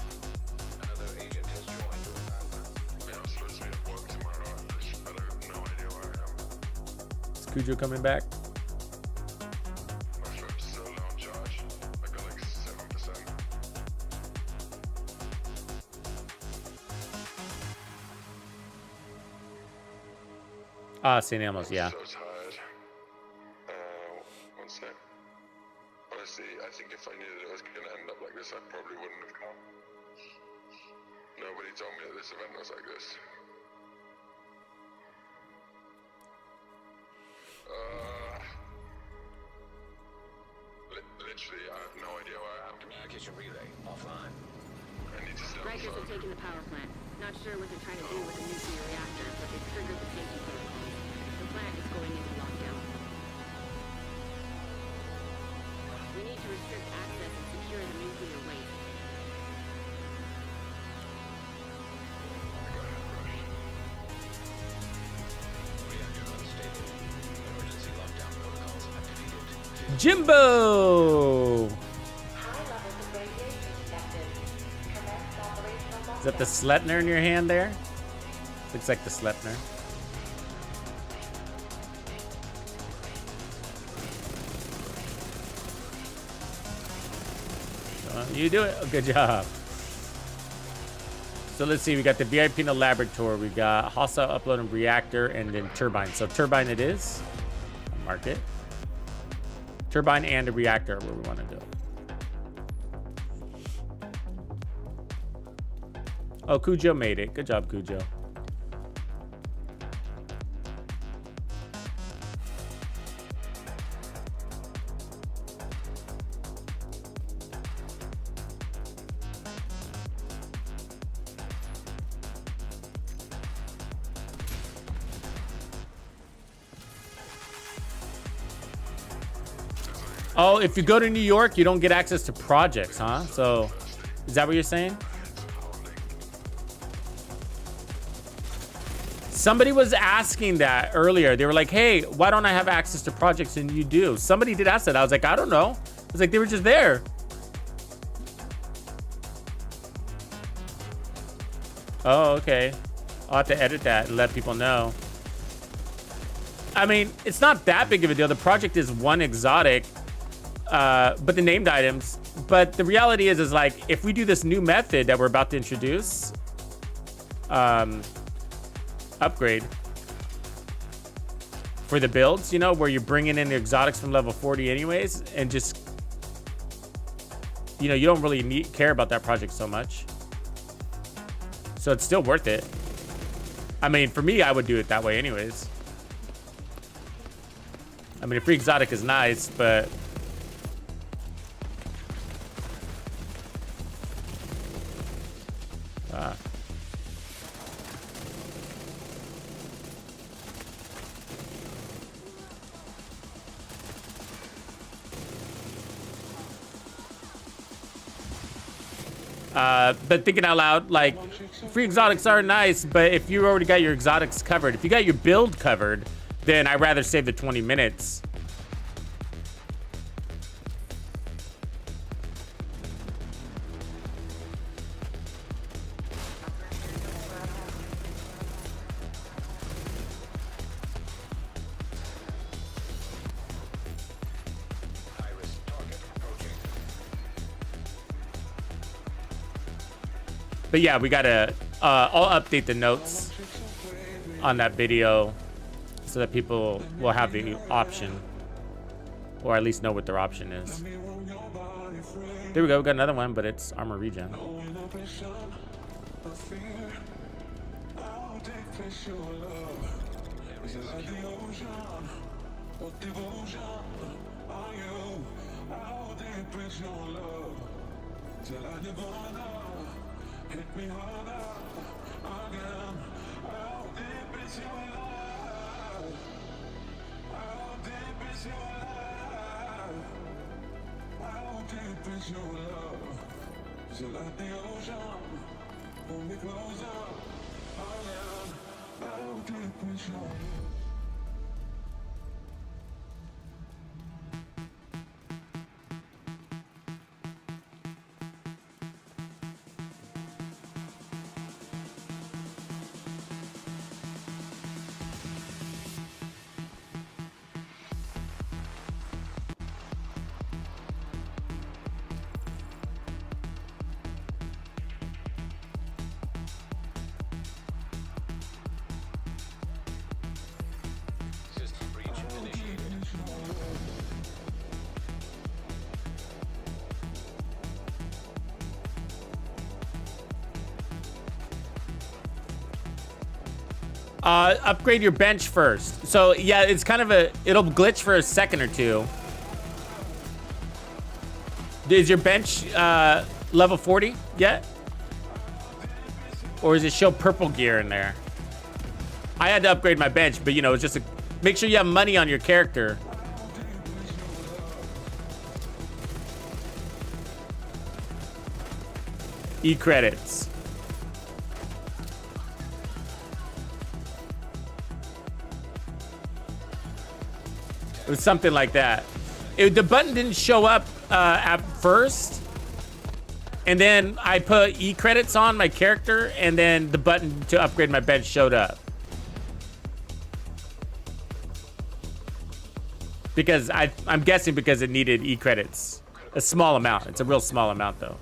Is Cujo coming back? Ah, St. Elmo's, yeah. So tired. One sec. Honestly, I think if I knew that it was going to end up like this, I probably wouldn't have come. Nobody told me that this event was like this. Literally, I have no idea where I am. Communication relay offline. I need to stay on Strikers the have phone. taken the power plant. Not sure what they're trying to do with the nuclear reactor, but they've triggered the safety protocols. The plant is going into lockdown. We need to restrict access and secure the nuclear waste. Reactor unstable. Emergency lockdown protocols activated. Jimbo! High levels of radiation detected. Commence operational lockdown. Is that the Sletner in your hand there? Looks like the Sletner. You do it. Oh, good job. So let's see. We got the VIP in the laboratory. We got hostile upload and reactor, and then turbine. So turbine it is. Mark it. Turbine and a reactor are where we want to do. Oh, Cujo made it. Good job, Cujo. Oh, if you go to New York, you don't get access to projects, huh? So, is that what you're saying? Somebody was asking that earlier. They were like, hey, why don't I have access to projects and you do? Somebody did ask that. I was like, I don't know. I was like, they were just there. Oh, okay. I'll have to edit that and let people know. I mean, it's not that big of a deal. The project is one exotic. but the named items. But the reality is like, if we do this new method that we're about to introduce, upgrade for the builds, you know, where you're bringing in the exotics from level 40 anyways, and just, you know, you don't really care about that project so much. So it's still worth it. I mean, for me, I would do it that way anyways. I mean, a free exotic is nice, but but thinking out loud, like, free exotics are nice, but if you already got your exotics covered, if you got your build covered, then I'd rather save the 20 minutes. But yeah, we gotta, I'll update the notes on that video so that people will have the option, or at least know what their option is. There we go, we got another one, but it's armor regen. System breach initiated. Upgrade your bench first. So yeah, it's kind of it'll glitch for a second or two. Is your bench level 40 yet? Or does it show purple gear in there? I had to upgrade my bench, but you know, it's just make sure you have money on your character. E-credits. It was something like that. The button didn't show up at first, and then I put E-credits on my character, and then the button to upgrade my bench showed up. Because I'm guessing because it needed E-credits. A small amount. It's a real small amount, though.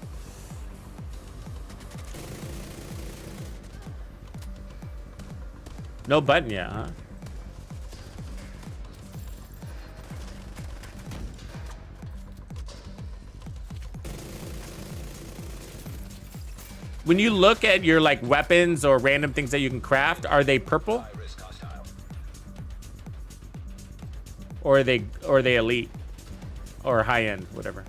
No button yet, huh? When you look at your like weapons or random things that you can craft, are they purple? Or are they elite? Or high end, whatever.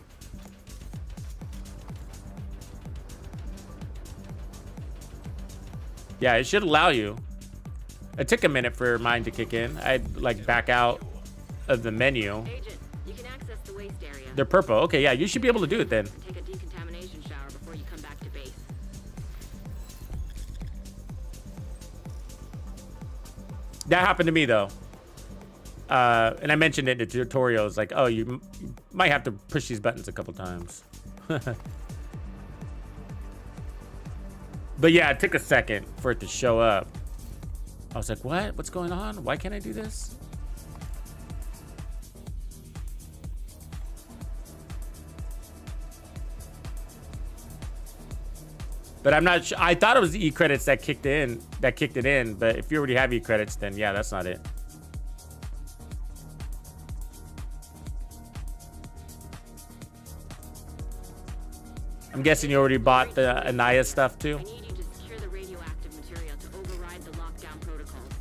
Yeah, it should allow you. It took a minute for mine to kick in. I'd like back out of the menu. Agent, you can access the waste area. They're purple. Okay, yeah, you should be able to do it then. Take a decontamination shower before you come back to base. That happened to me though. And I mentioned it in the tutorials, like, oh, you might have to push these buttons a couple times. But yeah, it took a second for it to show up. I was like, what? What's going on? Why can't I do this? But I'm not sure. I thought it was the E-credits that kicked it in. But if you already have E-credits, then yeah, that's not it. I'm guessing you already bought the Anaya stuff too. I need you to secure the radioactive material to override the lockdown protocols.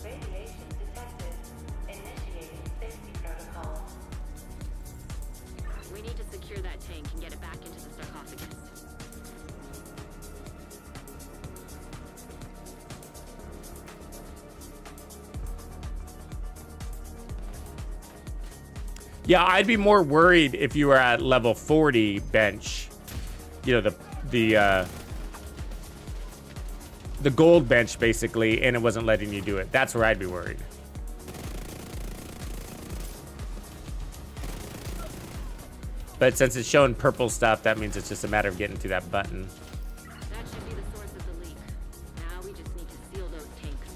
Radiation detected. Initiating safety protocol. We need to secure that tank and get it back into the sarcophagus. Yeah, I'd be more worried if you were at level 40 bench. You know, the gold bench basically, and it wasn't letting you do it. That's where I'd be worried. But since it's showing purple stuff, that means it's just a matter of getting to that button. That should be the source of the leak. Now we just need to seal those tanks.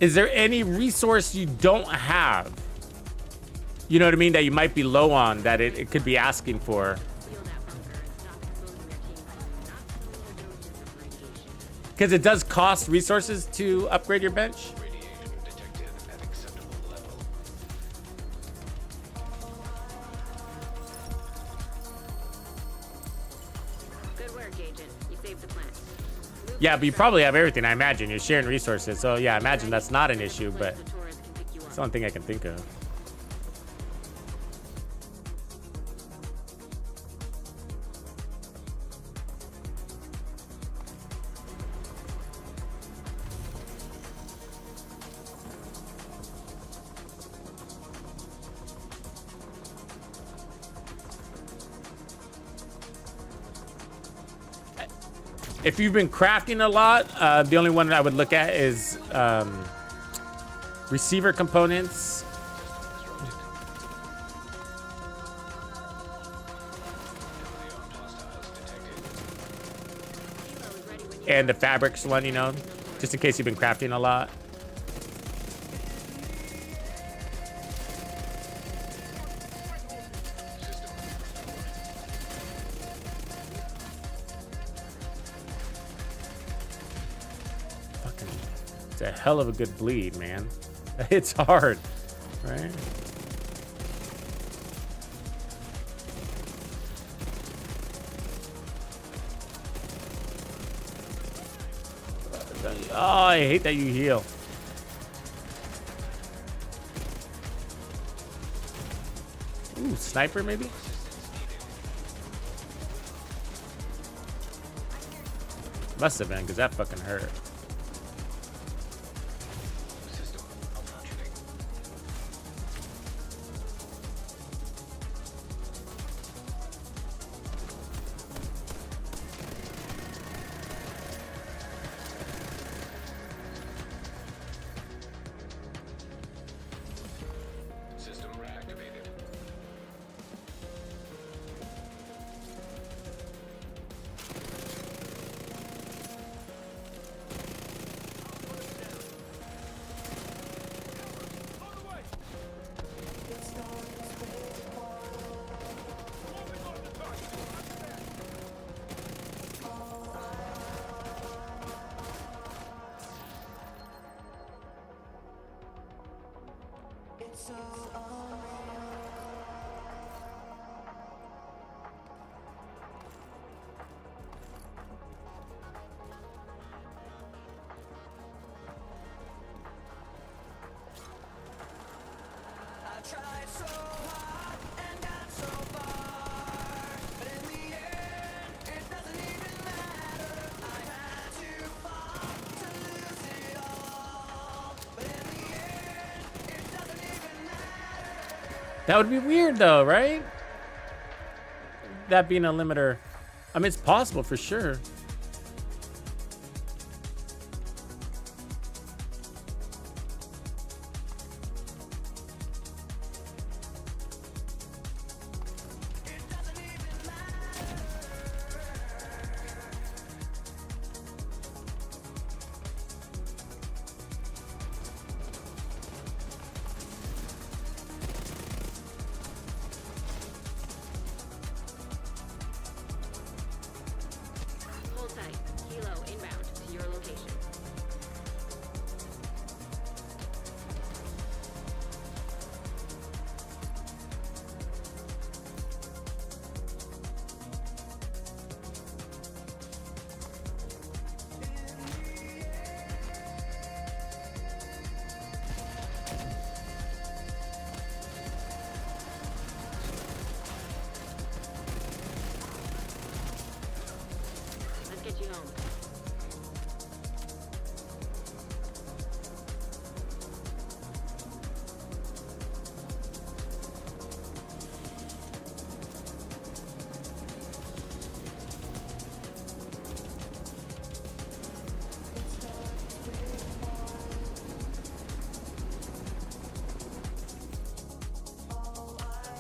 Is there any resource you don't have? You know what I mean? That you might be low on, that it could be asking for. Seal that bunker and stop exposing your team to not-familiar doses of radiation. Because it does cost resources to upgrade your bench. Radiation detected at acceptable level. Good work, Agent. You saved the plant. Move Yeah, to but you the probably have everything, I imagine. You're sharing resources. So yeah, I imagine that's not an issue, but place the tourists can pick you up. it's the only thing I can think of. If you've been crafting a lot, the only one I would look at is receiver components. And the fabrics one, you know, just in case you've been crafting a lot. Fucking, it's a hell of a good bleed, man. It's hard, right? Oh, I hate that you heal. Ooh, sniper maybe? Must have been, because that fucking hurt. System malfunctioning. System reactivated. That would be weird though, right? That being a limiter. I mean, it's possible for sure. Hold tight. Kilo inbound to your location. Let's get you home.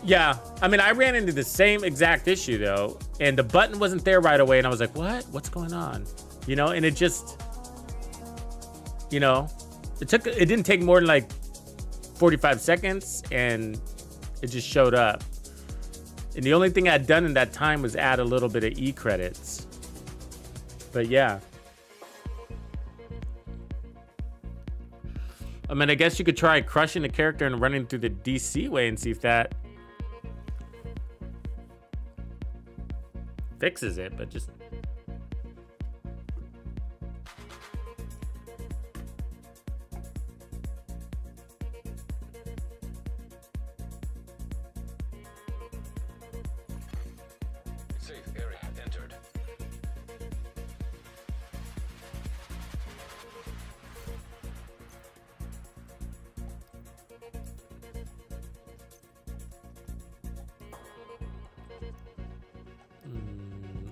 Yeah, I mean, I ran into the same exact issue though, and the button wasn't there right away, and I was like, what? What's going on? You know, and it just, you know, it didn't take more than like 45 seconds, and it just showed up. And the only thing I'd done in that time was add a little bit of E-credits. But yeah. I mean, I guess you could try crushing the character and running through the DC way and see if that fixes it, but just... Safe area entered.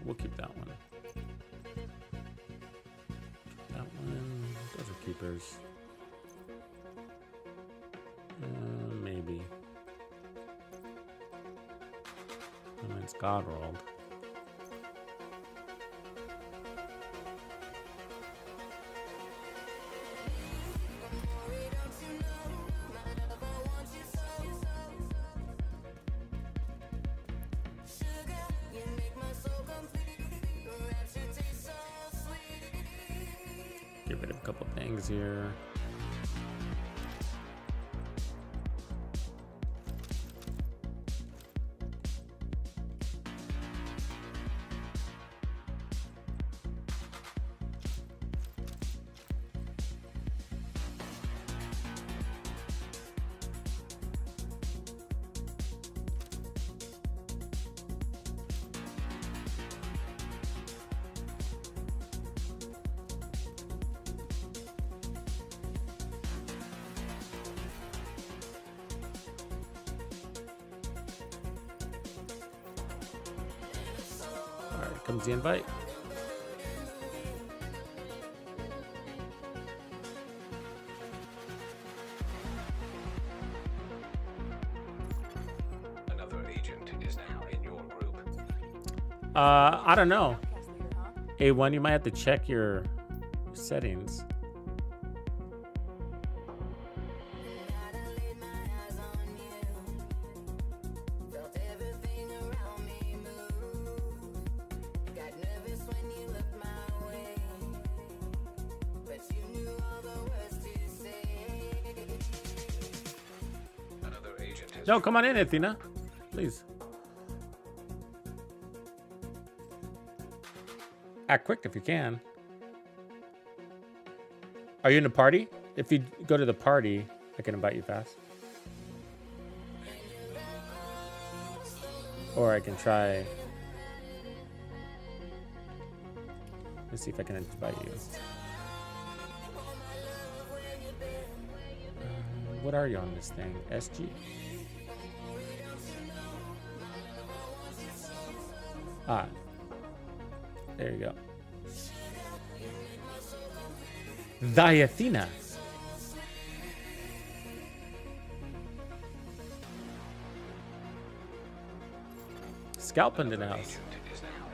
We'll keep that one. That one. Those are keepers. Maybe. And then it's Godrolled. Get rid of a couple things here. Alright, comes the invite. Another agent is now in your group. I don't know. A1, you might have to check your settings. Another agent has No, come on in, Athena. Please. Act quick if you can. Are you in the party? If you go to the party, I can invite you fast. Or I can try. Let's see if I can invite you. What are you on this thing? SG? Ah. There you go. Diathena. Scalp in the house.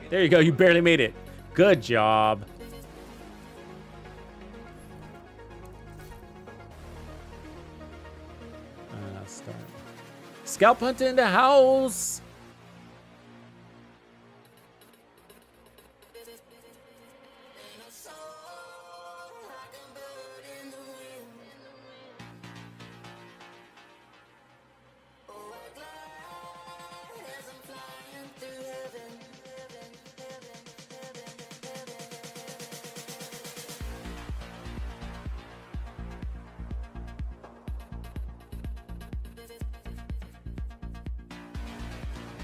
There you go. You barely made it. Good job. Start. Scalp hunt in the house.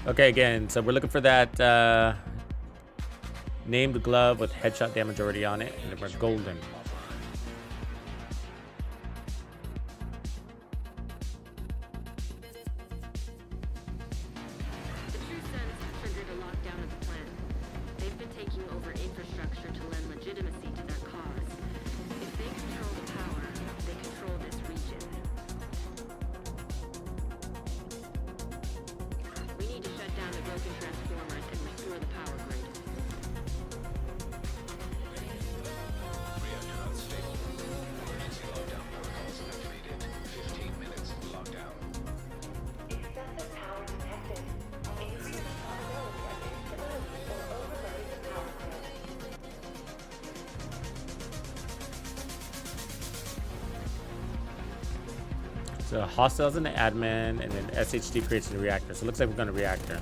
Okay, again, so we're looking for that named glove with headshot damage already on it, and then we're golden. The True Sons have triggered a lockdown of the plant. They've been taking over infrastructure to lend legitimacy to their cause. If they control the power, they control this region. We need to shut down the broken transformers and restore the power grid. Reactor unstable. Emergency lockdown protocols activated. 15 minutes lockdown. Excessive power detected. Increased possibility of instability or overloading the power grid. So hostiles in the admin, and then SHD creates a reactor. So it looks like we're going to reactor.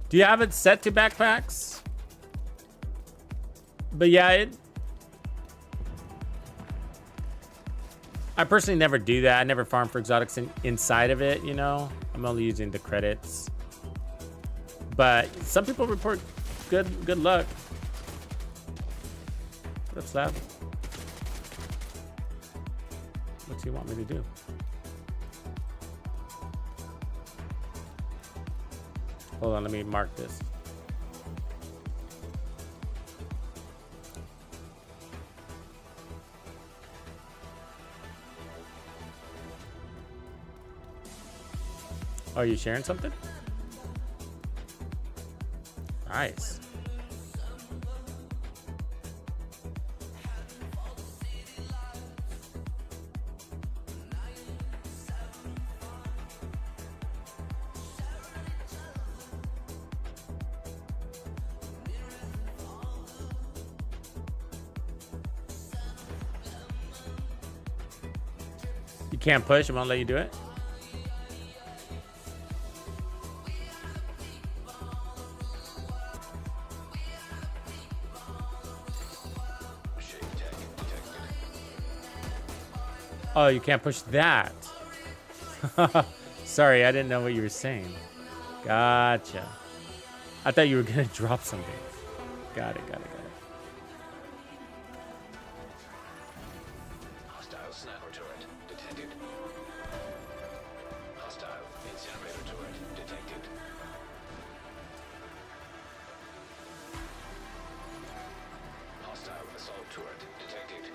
Do you have it set to backpacks? But yeah, I personally never do that. I never farm for exotics inside of it, you know? I'm only using the credits. But some people report good luck. What up, Slab? What do you want me to do? Hold on, let me mark this. Oh, are you sharing something? Nice. You can't push, it won't let you do it? Oh, you can't push that. Sorry, I didn't know what you were saying. Gotcha. I thought you were gonna drop something. Got it. Hostile sniper turret detected. Hostile incinerator turret detected. Hostile assault turret detected.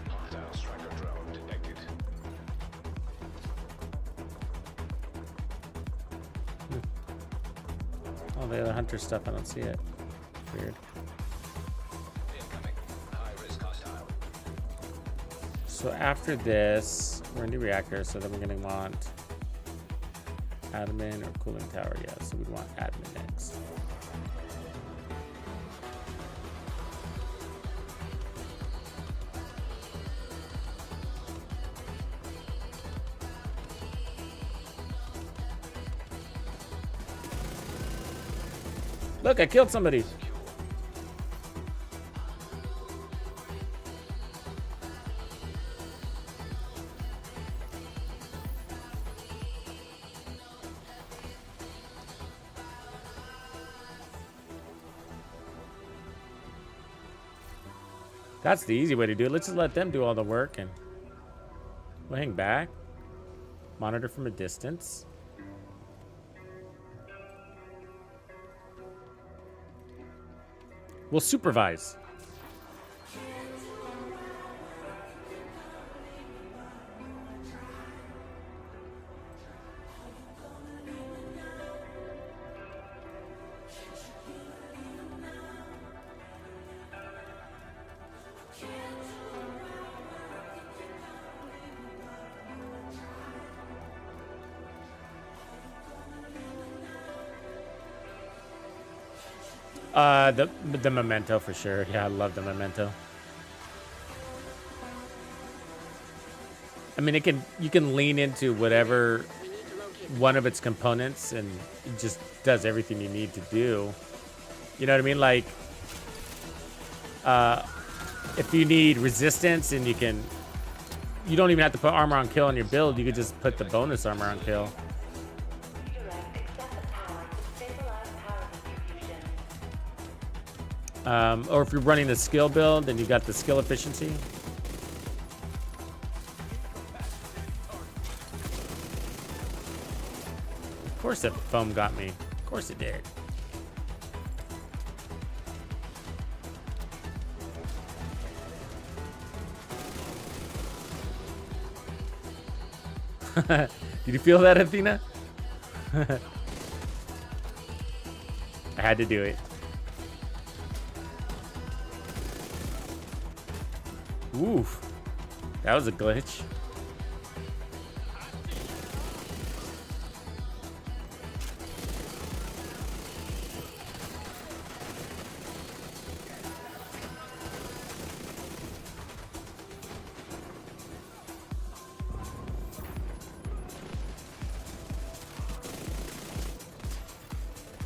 Hostile striker drone detected. Oh, the other hunter stuff, I don't see it. Weird. Incoming. High risk hostile. So after this, we're in the reactor, so then we're gonna want admin or cooling tower. Yeah, so we want admin next. Look, I killed somebody. That's the easy way to do it. Let's just let them do all the work and we'll hang back. Monitor from a distance. We'll supervise. The memento for sure. Yeah, I love the memento. I mean, you can lean into whatever one of its components and it just does everything you need to do. You know what I mean? Like, if you need resistance and you don't even have to put armor on kill on your build. You could just put the bonus armor on kill. Redirect excessive power to stabilize power distribution. Or if you're running a skill build and you got the skill efficiency. Of course that foam got me. Of course it did. Did you feel that, Athena? I had to do it. Oof. That was a glitch.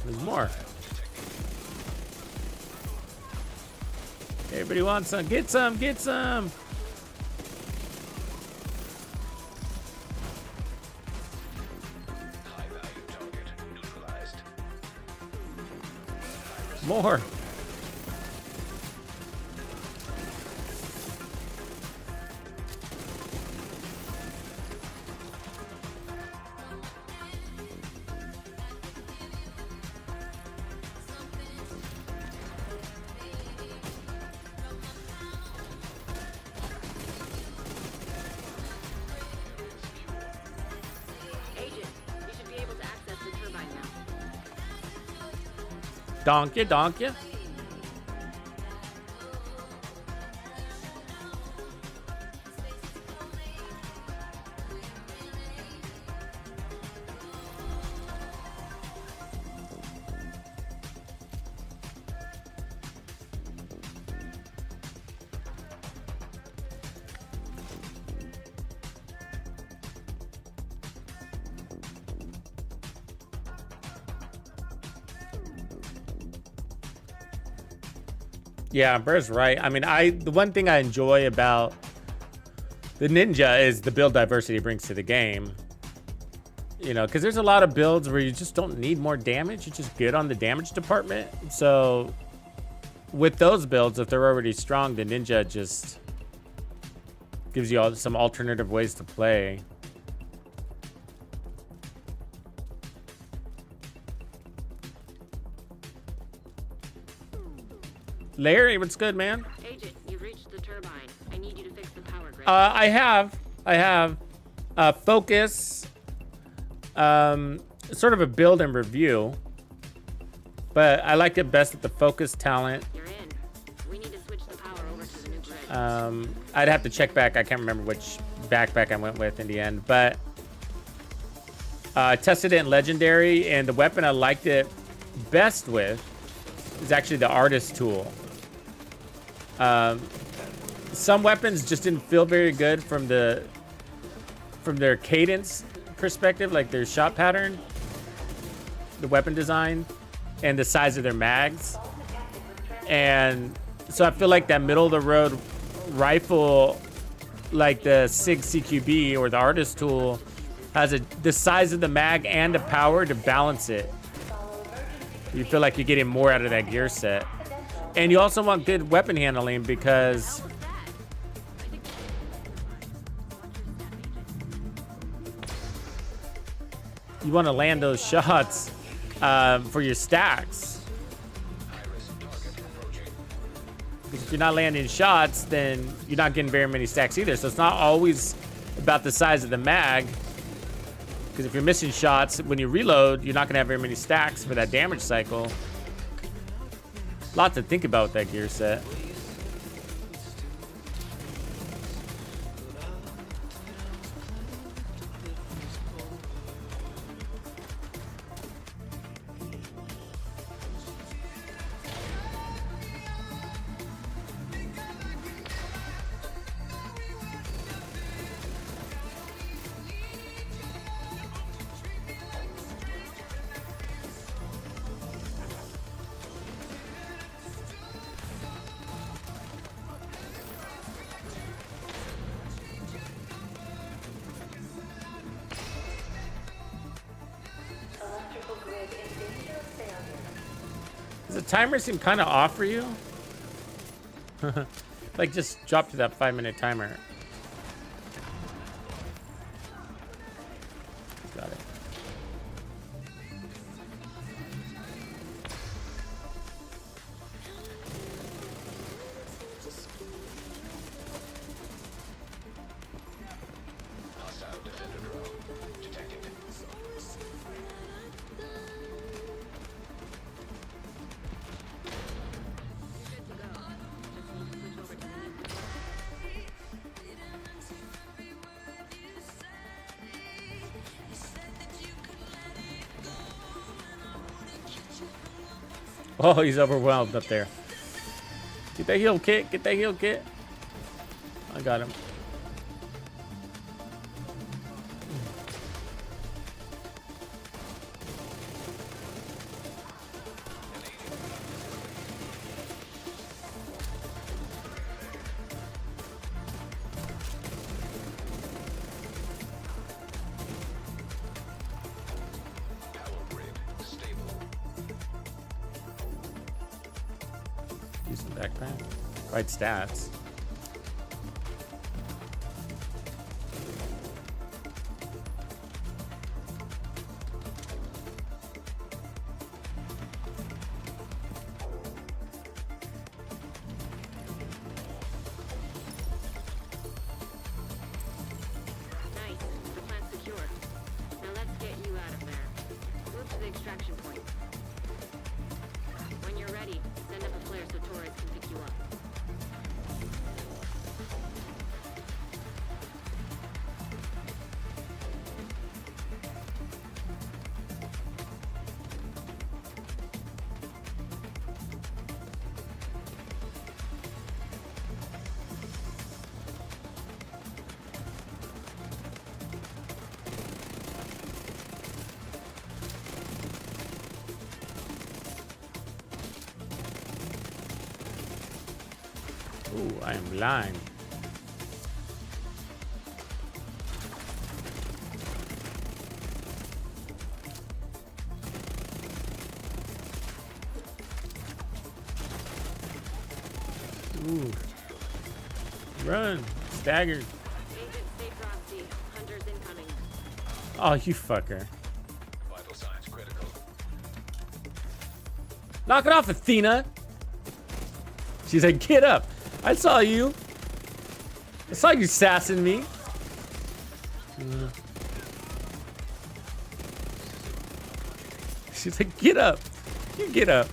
There's more. Everybody wants some. Get some. Get some. High value target neutralized. More. Agent, you should be able to access the turbine now. Donkey, donkey. Yeah, Burr's right. I mean, the one thing I enjoy about the Ninja is the build diversity it brings to the game. You know, because there's a lot of builds where you just don't need more damage. You're just good on the damage department. So with those builds, if they're already strong, the Ninja just gives you some alternative ways to play. Larry, what's good, man? Agent, you've reached the turbine. I need you to fix the power grid. I have focus, sort of a build and review, but I like it best at the focus talent. You're in. We need to switch the power over to the new grid. I'd have to check back. I can't remember which backpack I went with in the end, but I tested it in legendary, and the weapon I liked it best with is actually the artist tool. Some weapons just didn't feel very good from their cadence perspective, like their shot pattern, the weapon design. and the size of their mags. And so I feel like that middle of the road rifle, like the SIG CQB or the artist tool, has the size of the mag and the power to balance it. You feel like you're getting more out of that gear set. And you also want good weapon handling because you want to land those shots for your stacks. Because if you're not landing shots, then you're not getting very many stacks either. So it's not always about the size of the mag. Because if you're missing shots, when you reload, you're not going to have very many stacks for that damage cycle. Lot to think about with that gear set. Electrical grid in danger of failure. Does the timer seem kind of off for you? Like, just drop to that 5-minute timer. Got it. Hostile defender drone detected. Oh, he's overwhelmed up there. Get that heal kit. Get that heal kit. I got him. Power grid stable. Decent backpack. Quite stats. Nice. The plant's secure. Now let's get you out of there. Move to the extraction point. When you're ready, send up a flare so Torres can pick you up. Ooh, I am blind. Ooh. Run. Staggered. Agent, stay frosty. Hunters incoming. Oh, you fucker. Vital signs critical. Knock it off, Athena. She's like, get up. I saw you. I saw you sassing me. She's like, get up. You get up.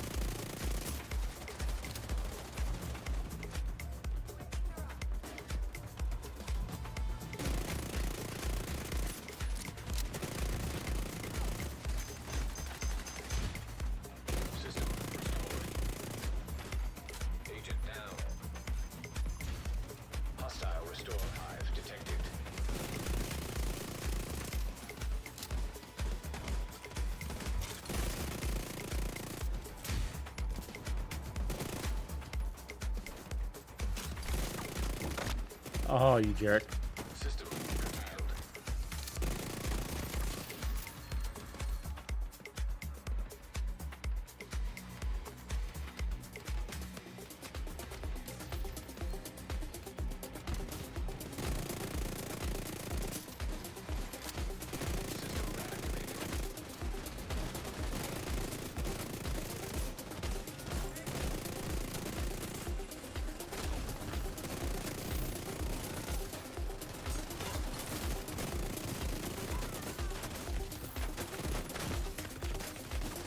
System restored. Agent down. Hostile restore hive detected. Oh, you jerk. System compiled. System activated.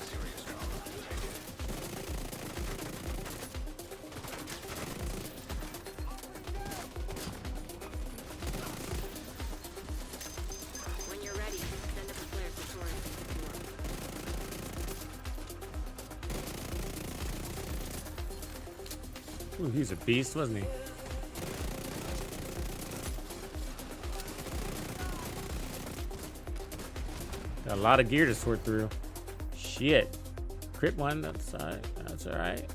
Serious trauma detected. When you're ready, send up a flare for Torres to pick you up. Ooh, he's a beast, wasn't he? Got a lot of gear to sort through. Shit. Crit one, that's alright. That's alright.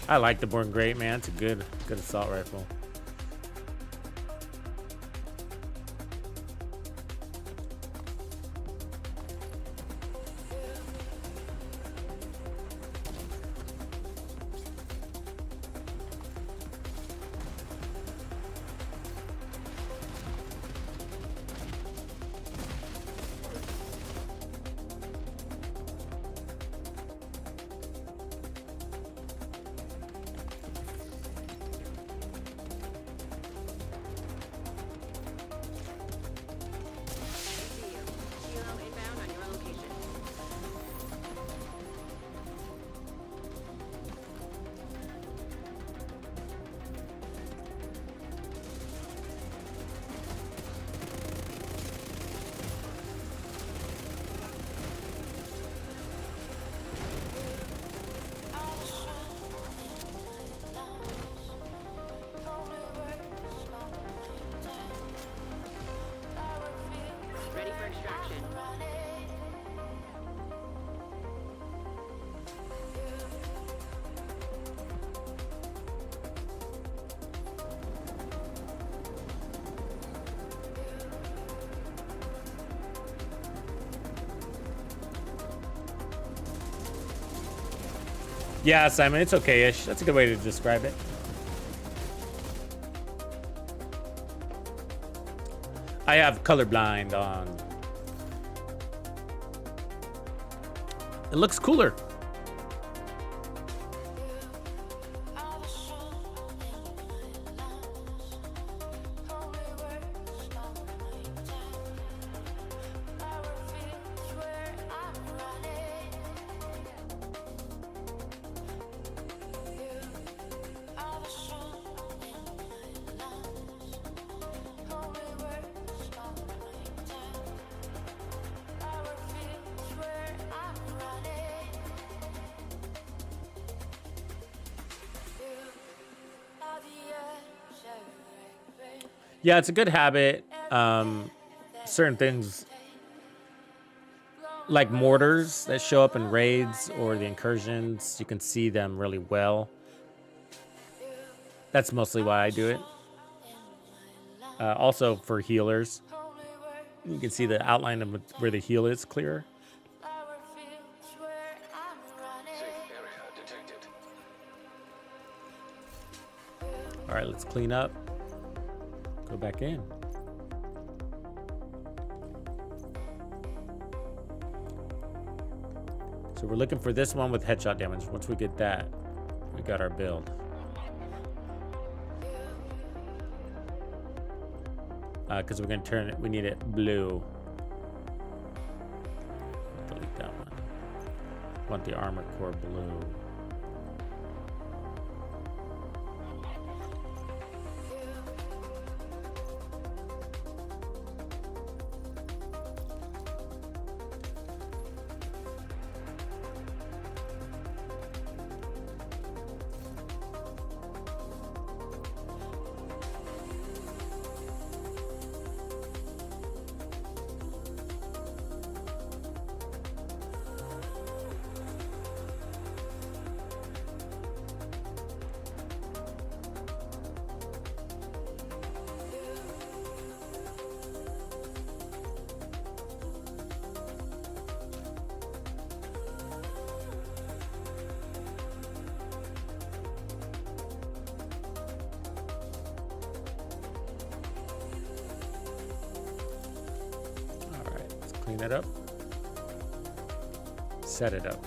I like the Born Great, man. It's a good assault rifle. See you. Kilo inbound on your location. Ready for extraction. Yeah, Simon, it's okay-ish. That's a good way to describe it. I have colorblind on. It looks cooler. Yeah, it's a good habit. Certain things like mortars that show up in raids or the incursions, you can see them really well. That's mostly why I do it. Also for healers, you can see the outline of where the heal is clearer. Safe area detected. All right, let's clean up. Go back in. So we're looking for this one with headshot damage. Once we get that, we got our build. Because we're gonna turn it, we need it blue. Delete that one. Want the armor core blue. Clean it up. Set it up.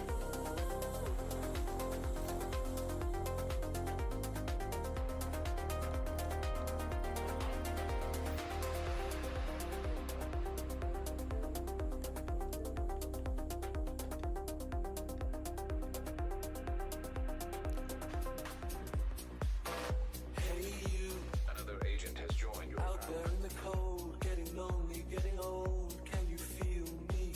Another agent has joined your Out there in the cold, getting lonely, getting old. Can you feel me?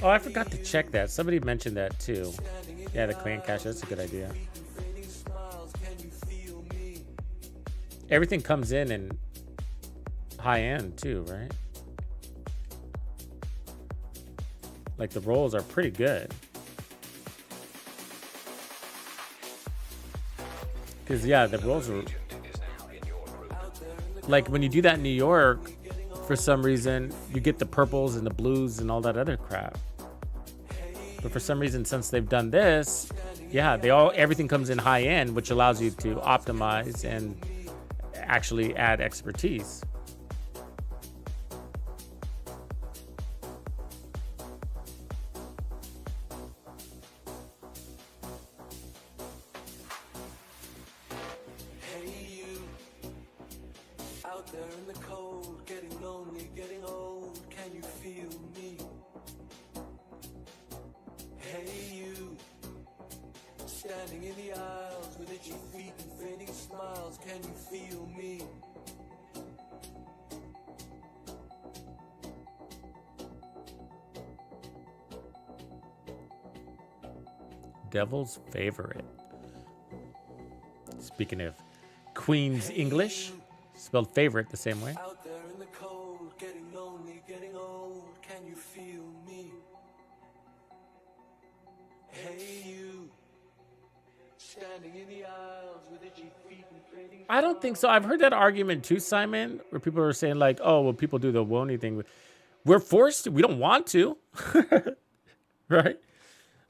Oh, I forgot to check that. Somebody mentioned that too. Yeah, the clan cache. That's a good idea. Fading smiles, can you feel me? Everything comes in high end too, right? Like the rolls are pretty good. Because yeah, the rolls are like when you do that in New York, for some reason you get the purples and the blues and all that other crap. But for some reason, since they've done this, yeah, everything comes in high end, which allows you to optimize and actually add expertise. Hey you, out there in the cold, getting lonely, getting old. Can you feel me? Hey you, standing in the aisles with itchy feet and fading smiles. Can you feel me? Devil's favorite. Speaking of Queen's English, spelled favorite the same way. Out there in the cold, getting lonely, getting old. Can you feel me? Hey you, standing in the aisles with itchy feet and fading. I don't think so. I've heard that argument too, Simon, where people are saying like, oh, well, people do the Wony thing. We're forced to. We don't want to. Right?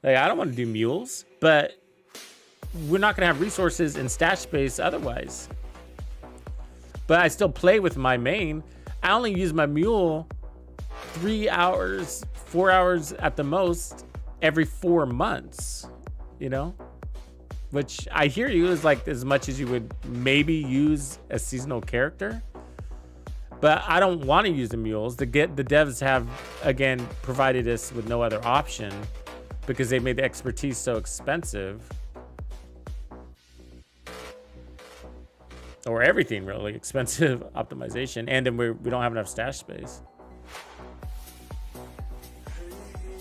Like, I don't want to do mules, but we're not going to have resources and stash space otherwise. But I still play with my main. I only use my mule 3 hours, 4 hours at the most every 4 months, you know? Which I hear you is like as much as you would maybe use a seasonal character. But I don't want to use the mules. The devs have, again, provided us with no other option because they made the expertise so expensive. Or everything really expensive optimization. And then we don't have enough stash space.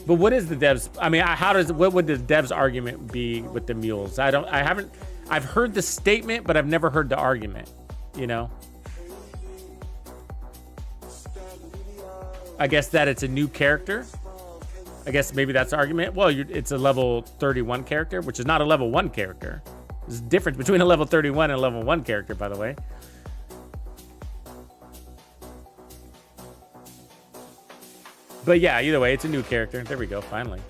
But what is the devs? I mean, what would the devs argument be with the mules? I've heard the statement, but I've never heard the argument, you know? I guess that it's a new character. I guess maybe that's the argument. Well, it's a level 31 character, which is not a level 1 character. There's a difference between a level 31 and a level 1 character, by the way. But yeah, either way, it's a new character. There we go, finally.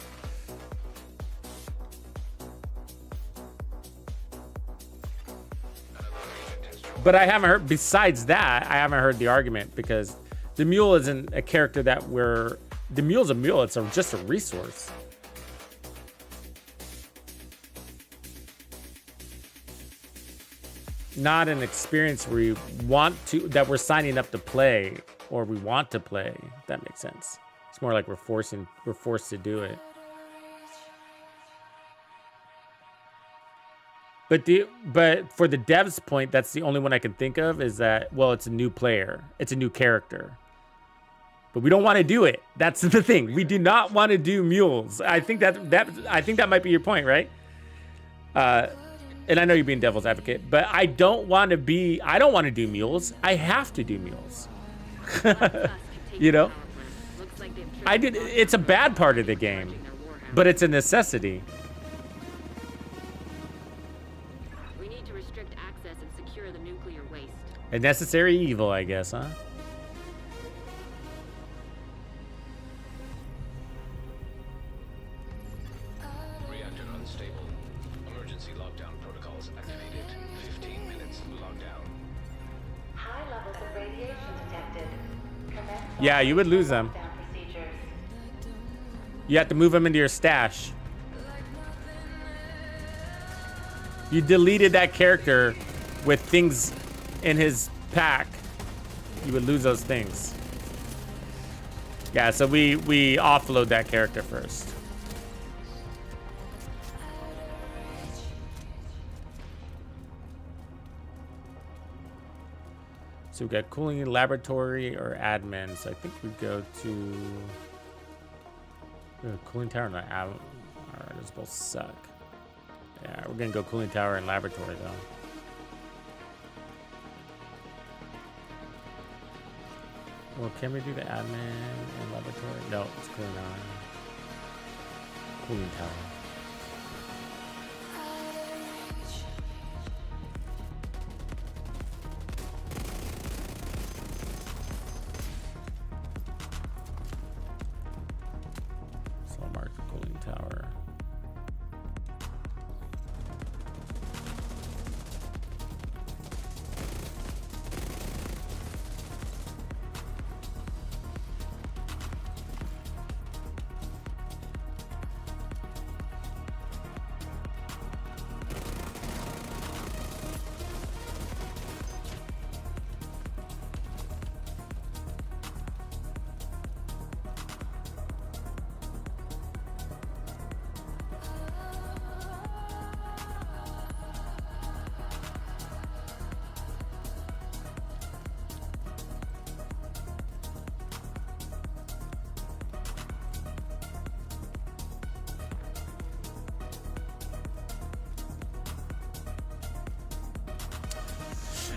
But I haven't heard, besides that, I haven't heard the argument because the mule isn't a character that the mule's a mule, it's just a resource. Not an experience where that we're signing up to play or we want to play, if that makes sense. It's more like we're forced to do it. But for the devs' point, that's the only one I can think of is that, well, it's a new player. It's a new character. But we don't want to do it. That's the thing. We do not want to do mules. I think that might be your point, right? And I know you're being devil's advocate, but I don't want to do mules. I have to do mules. You know? It's a bad part of the game, but it's a necessity. We need to restrict access and secure the nuclear waste. A necessary evil, I guess, huh? reactor unstable. Emergency lockdown protocols activated. 15 minutes lockdown. High levels of radiation detected. Yeah, you would lose them. Lockdown procedures. You have to move them into your stash. You deleted that character with things in his pack. You would lose those things. Yeah, so we offload that character first. So we got cooling laboratory or admin. So I think we go to cooling tower and admin. Alright, those both suck. Yeah, we're gonna go cooling tower and laboratory though. Well, can we do the admin and laboratory? No, it's cooling tower. Cooling tower. So I'll mark the cooling tower.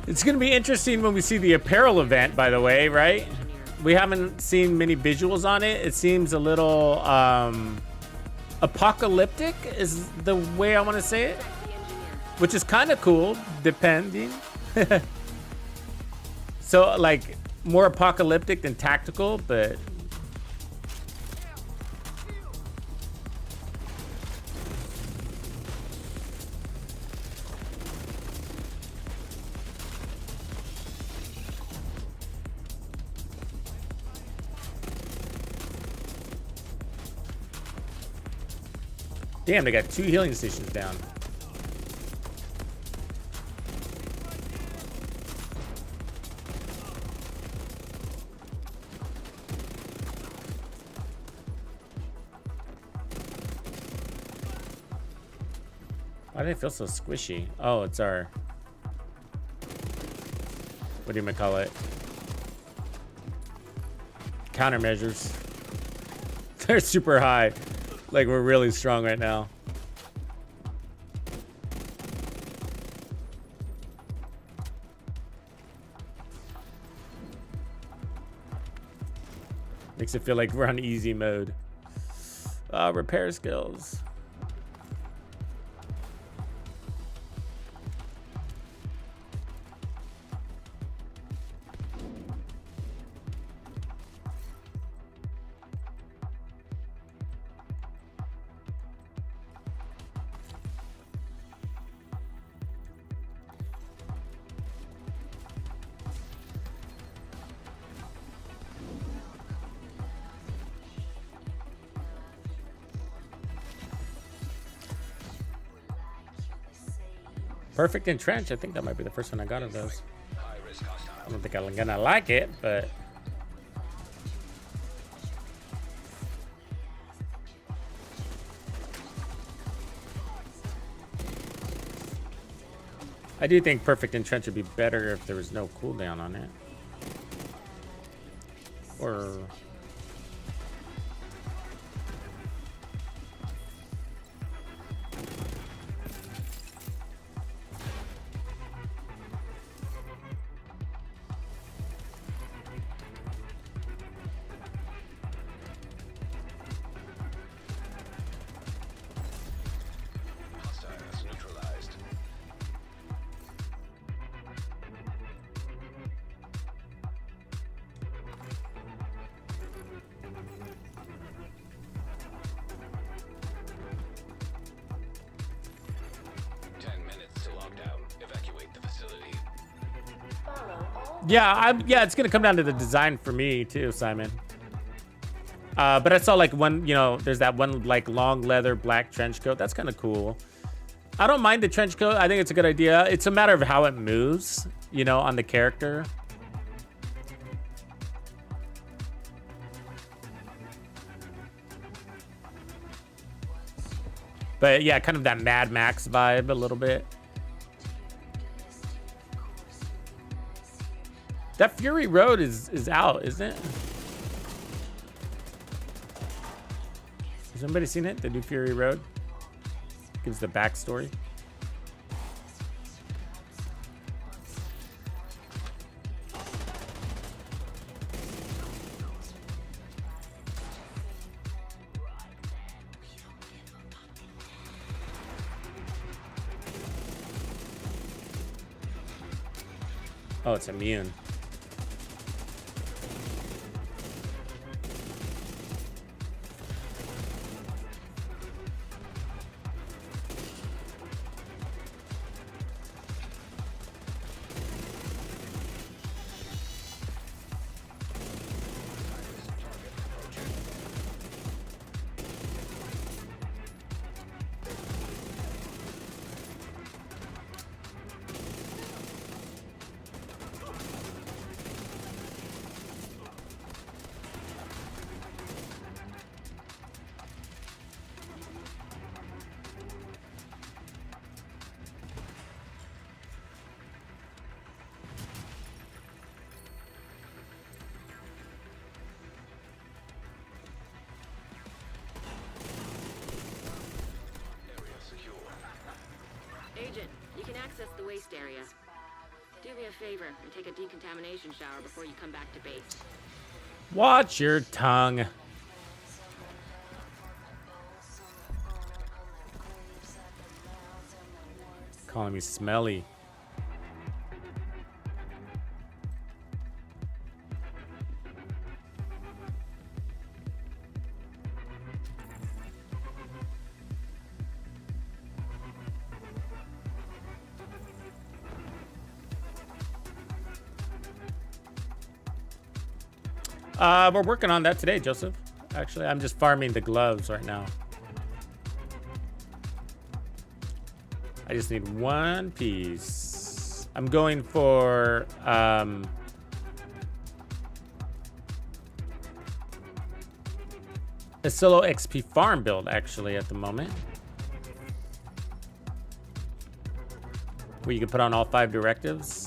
It's going to be interesting when we see the apparel event, by the way, right? We haven't seen many visuals on it. It seems a little apocalyptic is the way I want to say it, which is kind of cool, depending. So, like, more apocalyptic than tactical, but... Damn, they got 2 healing stations down. Why do they feel so squishy? Oh, it's our... What do you call it? Countermeasures. They're super high. Like, we're really strong right now. Makes it feel like we're on easy mode. Repair skills. Perfect Entrench. I think that might be the first one I got of those. I don't think I'm gonna like it, but... I do think Perfect Entrench would be better if there was no cooldown on it. Or... Hostiles neutralized. Yeah, it's gonna come down to the design for me too, Simon. But I saw like one, you know, there's that one like long leather black trench coat. That's kind of cool. I don't mind the trench coat. I think it's a good idea. It's a matter of how it moves, you know, on the character. But yeah, kind of that Mad Max vibe a little bit. That Fury Road is out, isn't it? Has anybody seen it? The new Fury Road? Gives the backstory. Oh, it's immune. Agent, you can access the waste area. Do me a favor and take a decontamination shower before you come back to base. Watch your tongue. Calling me smelly. We're working on that today, Joseph. Actually, I'm just farming the gloves right now. I just need one piece. I'm going for a solo XP farm build actually at the moment, where you can put on all 5 directives.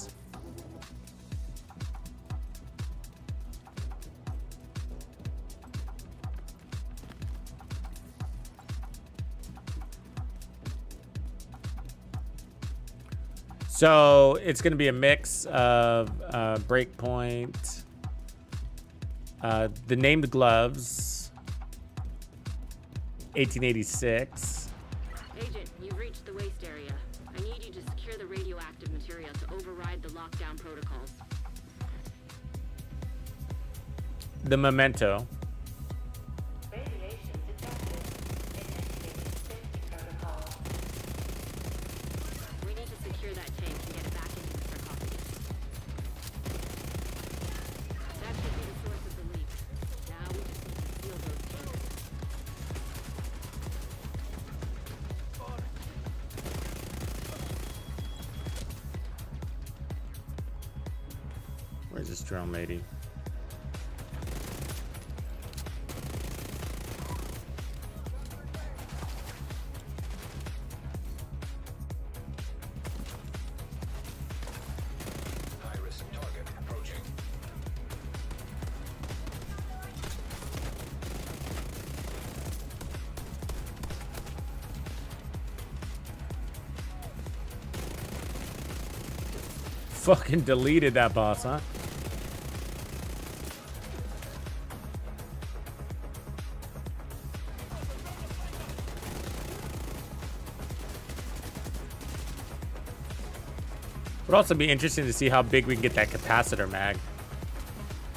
So it's going to be a mix of Breakpoint, the named gloves, 1886. Agent, you've reached the waste area. I need you to secure the radioactive material to override the lockdown protocols. The memento. Radiation detected. Initiating safety protocol. We need to secure that tank and get it back into the sarcophagus. That should be the source of the leak. Now we just need to seal those tanks. Where's this drone lady? High-risk target approaching. Fucking deleted that boss, huh? Would also be interesting to see how big we can get that capacitor mag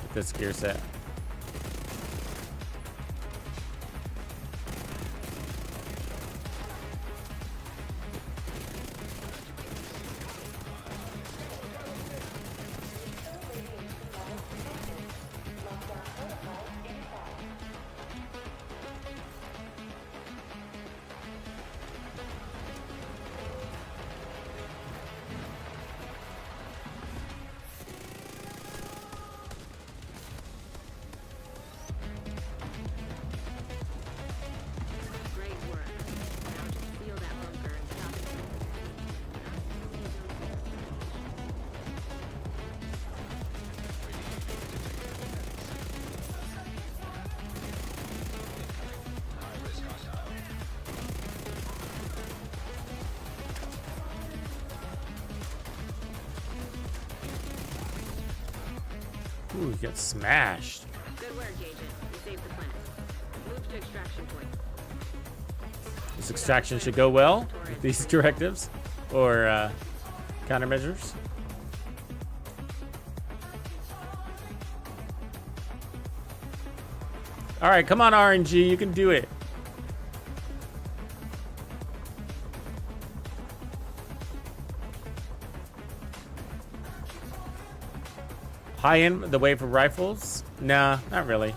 with this gear set. get smashed. Good work, Agent. You saved the planet. Move to extraction point. This extraction should go well with these directives or countermeasures. All right, come on, RNG, you can do it. High end the way for rifles? Nah, not really.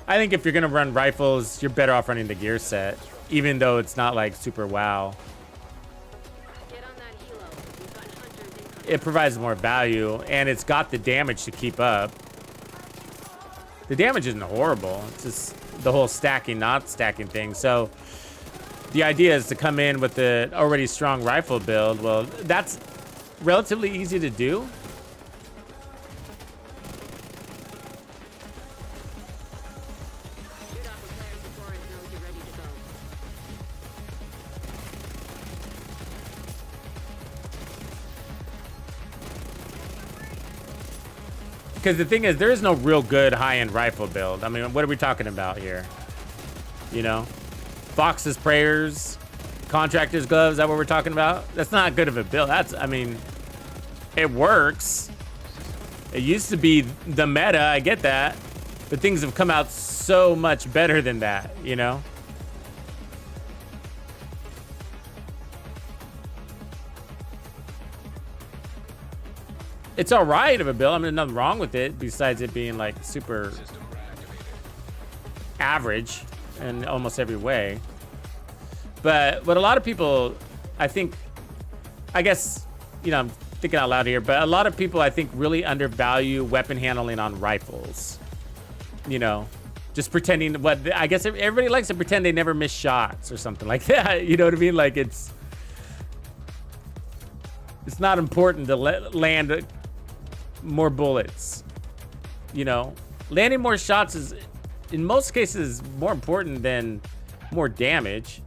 I think if you're gonna run rifles, you're better off running the gear set, even though it's not like super wow. Get on that helo. We've got hunters incoming. It provides more value, and it's got the damage to keep up. The damage isn't horrible. It's just the whole stacking, not stacking thing. So the idea is to come in with the already strong rifle build. Well, that's relatively easy to do. Shoot off a flare before it knows you're ready to go. Because the thing is, there is no real good high-end rifle build. I mean, what are we talking about here? You know? Fox's prayers, contractor's gloves, is that what we're talking about? That's not good of a build. That's, I mean, it works. It used to be the meta, I get that. But things have come out so much better than that, you know? It's all right of a build. I mean, nothing wrong with it besides it being like super average in almost every way. But what a lot of people, I think, I guess, you know, I'm thinking out loud here, but a lot of people, I think, really undervalue weapon handling on rifles. You know, just pretending what, I guess everybody likes to pretend they never miss shots or something like that. You know what I mean? Like it's not important to land more bullets. You know, landing more shots is, in most cases, more important than more damage.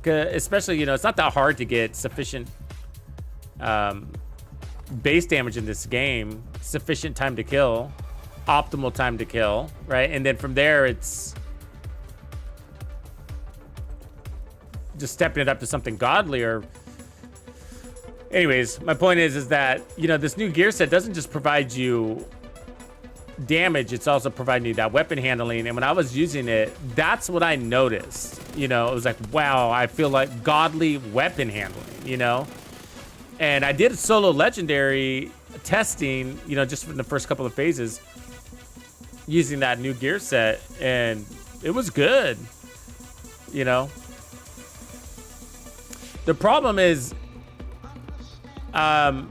Especially, you know, it's not that hard to get sufficient base damage in this game, sufficient time to kill, optimal time to kill, right? And then from there, it's just stepping it up to something godlier. Anyways, my point is that, you know, this new gear set doesn't just provide you damage, it's also providing you that weapon handling. And when I was using it, that's what I noticed. You know, it was like, wow, I feel like godly weapon handling, you know? And I did solo legendary testing, you know, just from the first couple of phases using that new gear set, and it was good, you know? The problem is, well,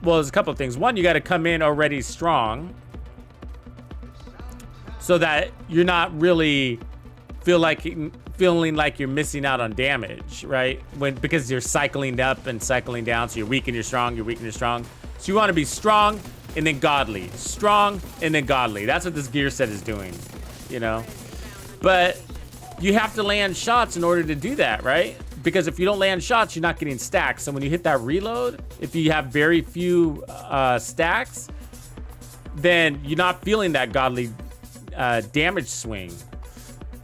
there's a couple of things. One, you got to come in already strong so that you're not really feeling like you're missing out on damage, right? Because you're cycling up and cycling down, so you're weak and you're strong, you're weak and you're strong. So you want to be strong and then godly, strong and then godly. That's what this gear set is doing, you know? But you have to land shots in order to do that, right? Because if you don't land shots, you're not getting stacks. So when you hit that reload, if you have very few stacks, then you're not feeling that godly damage swing.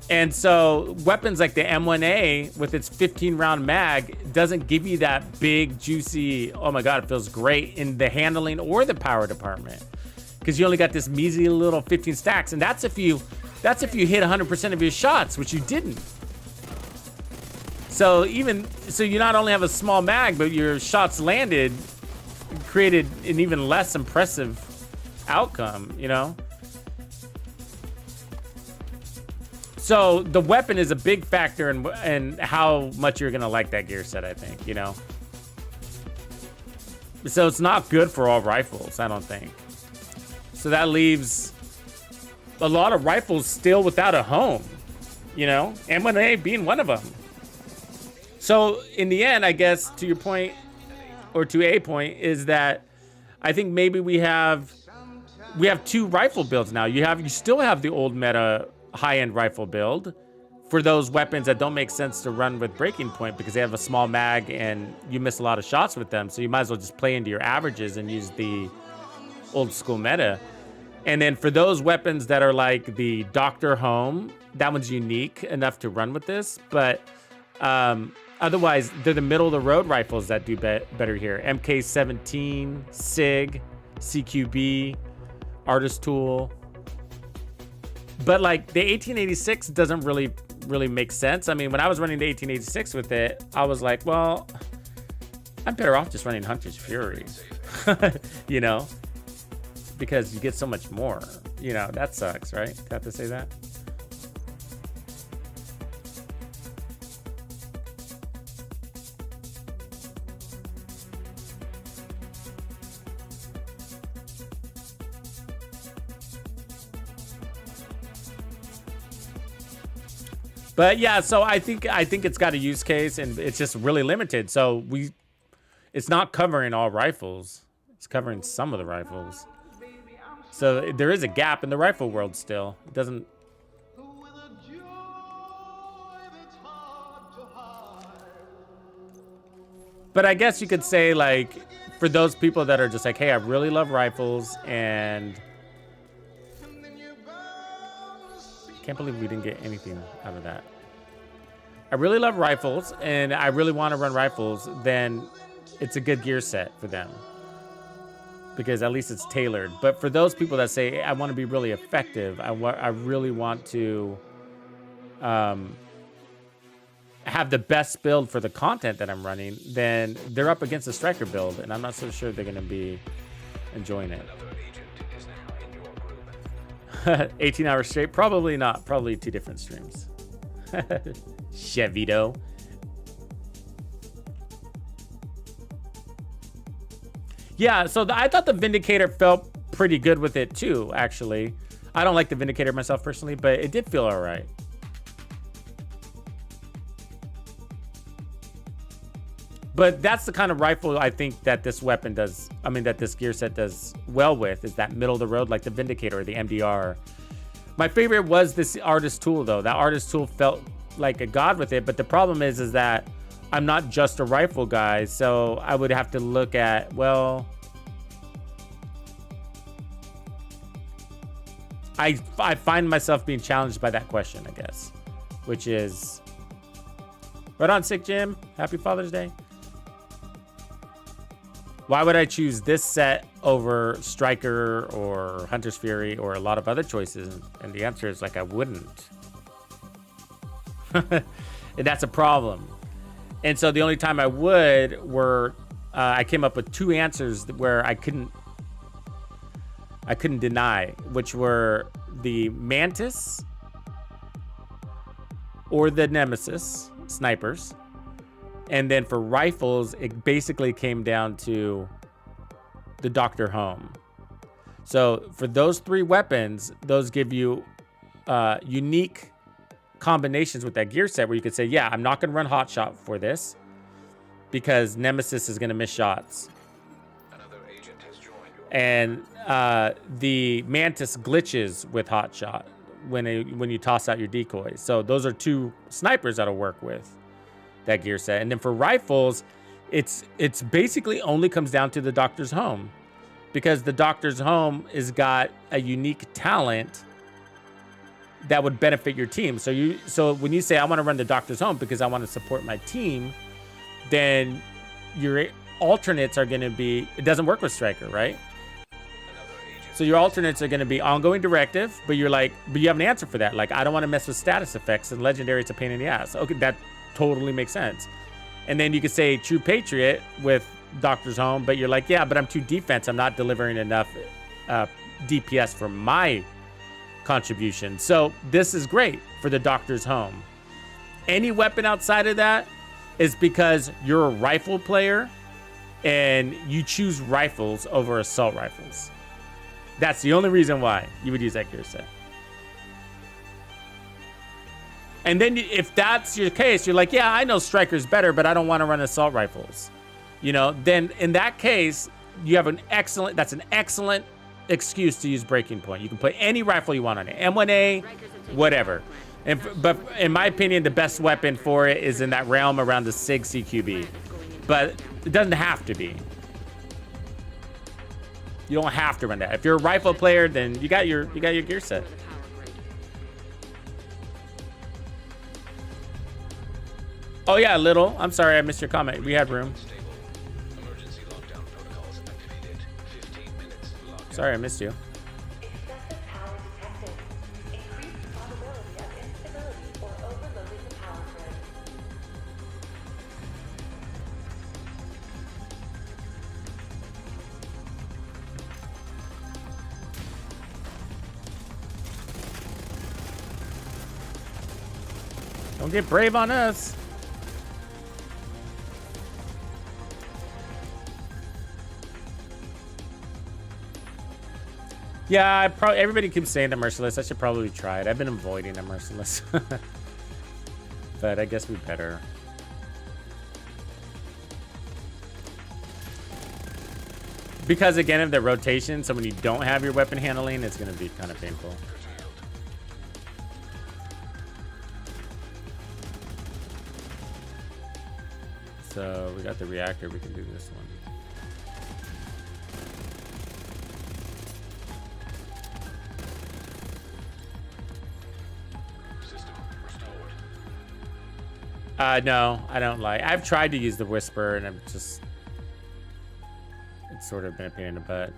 And so weapons like the M1A with its 15 round mag doesn't give you that big juicy, oh my God, it feels great in the handling or the power department, because you only got this measly little 15 stacks. And that's if you hit 100% of your shots, which you didn't. So you not only have a small mag, but your shots landed created an even less impressive outcome, you know? So the weapon is a big factor in how much you're gonna like that gear set, I think, you know? So it's not good for all rifles, I don't think. So that leaves a lot of rifles still without a home, you know? M1A being one of them. So in the end, I guess, to your point, or to a point, is that I think maybe we have we have 2 rifle builds now. You still have the old meta high-end rifle build for those weapons that don't make sense to run with breaking point because they have a small mag and you miss a lot of shots with them. So you might as well just play into your averages and use the old school meta. And then for those weapons that are like the Dr. Home, that one's unique enough to run with this. But otherwise, they're the middle of the road rifles that do better here. MK17, SIG, CQB, Artist Tool. But like the 1886 doesn't really make sense. I mean, when I was running the 1886 with it, I was like, well, I'm better off just running Hunter's Fury, you know, because you get so much more. You know, that sucks, right? Do I have to say that? But yeah, so I think it's got a use case and it's just really limited. So it's not covering all rifles. It's covering some of the rifles. So there is a gap in the rifle world still. It doesn't. But I guess you could say, like, for those people that are just like, hey, I really love rifles and can't believe we didn't get anything out of that. I really love rifles and I really want to run rifles, then it's a good gear set for them because at least it's tailored. But for those people that say, I want to be really effective, I really want to have the best build for the content that I'm running, then they're up against the striker build and I'm not so sure they're going to be enjoying it. 18 hours straight? Probably not. Probably 2 different streams. Chevito. Yeah, so I thought the Vindicator felt pretty good with it too, actually. I don't like the Vindicator myself personally, but it did feel all right. But that's the kind of rifle I think that this weapon does, that this gear set does well with, is that middle of the road, like the Vindicator or the MDR. My favorite was this Artist Tool, though. That Artist Tool felt like a god with it, but the problem is that I'm not just a rifle guy, so I would have to look at, well, I find myself being challenged by that question, I guess, which is, right on, Sick Jim. Happy Father's Day. Why would I choose this set over Striker or Hunter's Fury or a lot of other choices? And the answer is like, I wouldn't. And that's a problem. And so the only time I would were, I came up with 2 answers where I couldn't deny, which were the Mantis or the Nemesis snipers. And then for rifles, it basically came down to the Dr. Home. So for those 3 weapons, those give you unique combinations with that gear set where you could say, yeah, I'm not going to run Hot Shot for this because Nemesis is going to miss shots. And the Mantis glitches with Hot Shot when you toss out your decoys. So those are 2 snipers that'll work with that gear set. And then for rifles, it's basically only comes down to the Doctor's Home, because the Doctor's Home has got a unique talent that would benefit your team. So when you say I want to run the Doctor's Home because I want to support my team, then your alternates are going to be, it doesn't work with Striker, right? So your alternates are going to be ongoing directive, but you have an answer for that. Like, I don't want to mess with status effects, and legendary, it's a pain in the ass. Okay, that totally makes sense. And then you could say True Patriot with Doctor's Home, but you're like, yeah, but I'm too defense. I'm not delivering enough DPS for my contribution. So this is great for the Doctor's Home. Any weapon outside of that is because you're a rifle player and you choose rifles over assault rifles. That's the only reason why you would use that gear set. And then if that's your case, you're like, yeah, I know Striker's better, but I don't want to run assault rifles. You know, then in that case, you have an excellent excuse to use Breaking Point. You can put any rifle you want on it. M1A, whatever. But in my opinion, the best weapon for it is in that realm around the SIG CQB. But it doesn't have to be. You don't have to run that. If you're a rifle player, then you got your gear set. Oh yeah, Little. I'm sorry I missed your comment. We had room. Stable. Emergency lockdown protocols activated. 15 minutes lockdown. Sorry I missed you. Excessive power detected. Increased probability of instability or overloading the power grid. Don't get brave on us. Yeah, everybody keeps saying the Merciless. I should probably try it. I've been avoiding the Merciless. But I guess we better. Because again of the rotation, so when you don't have your weapon handling, it's going to be kind of painful. So we got the reactor, we can do this one. System restored. No, I don't like. I've tried to use the Whisper, and it's sort of been a pain in the butt.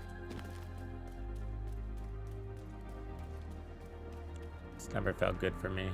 It's never felt good for me.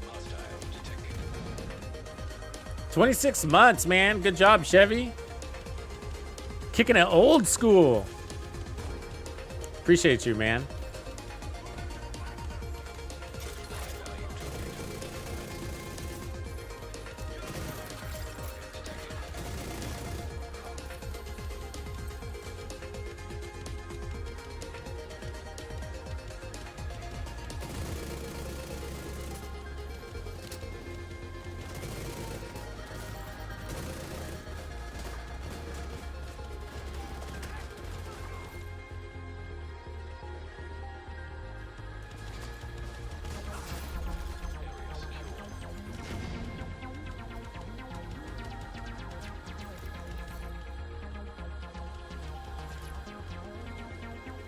Hostile detected. 26 months, man. Good job, Chevy. Kicking it old school. Appreciate you, man.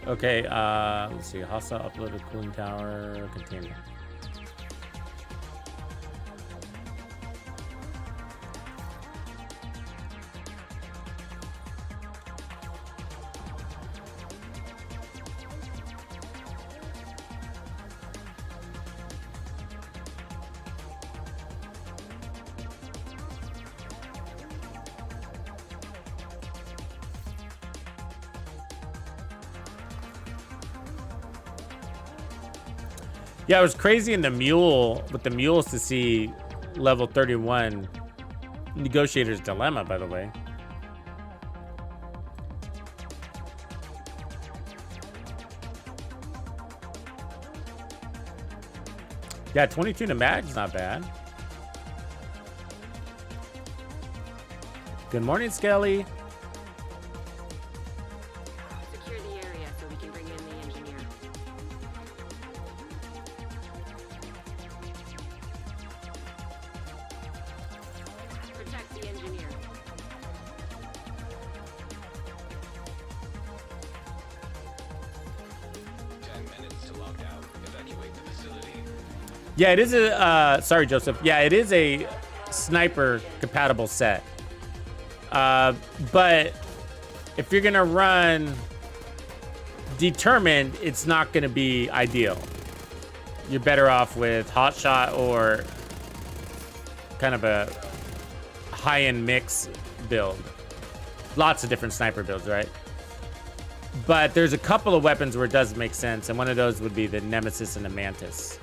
Okay, let's see. Hostile uploaded cooling tower container. Yeah, it was crazy in the mule with the mules to see level 31 Negotiator's Dilemma, by the way. Yeah, 22 in a mag's not bad. Good morning, Skelly. Secure the area so we can bring in the engineer. Protect the engineer. Yeah, it is a, sorry, Joseph. Yeah, it is a sniper compatible set. But if you're gonna run determined, it's not gonna be ideal. You're better off with hotshot or kind of a high-end mix build. Lots of different sniper builds, right? But there's a couple of weapons where it does make sense, and one of those would be the Nemesis and the Mantis.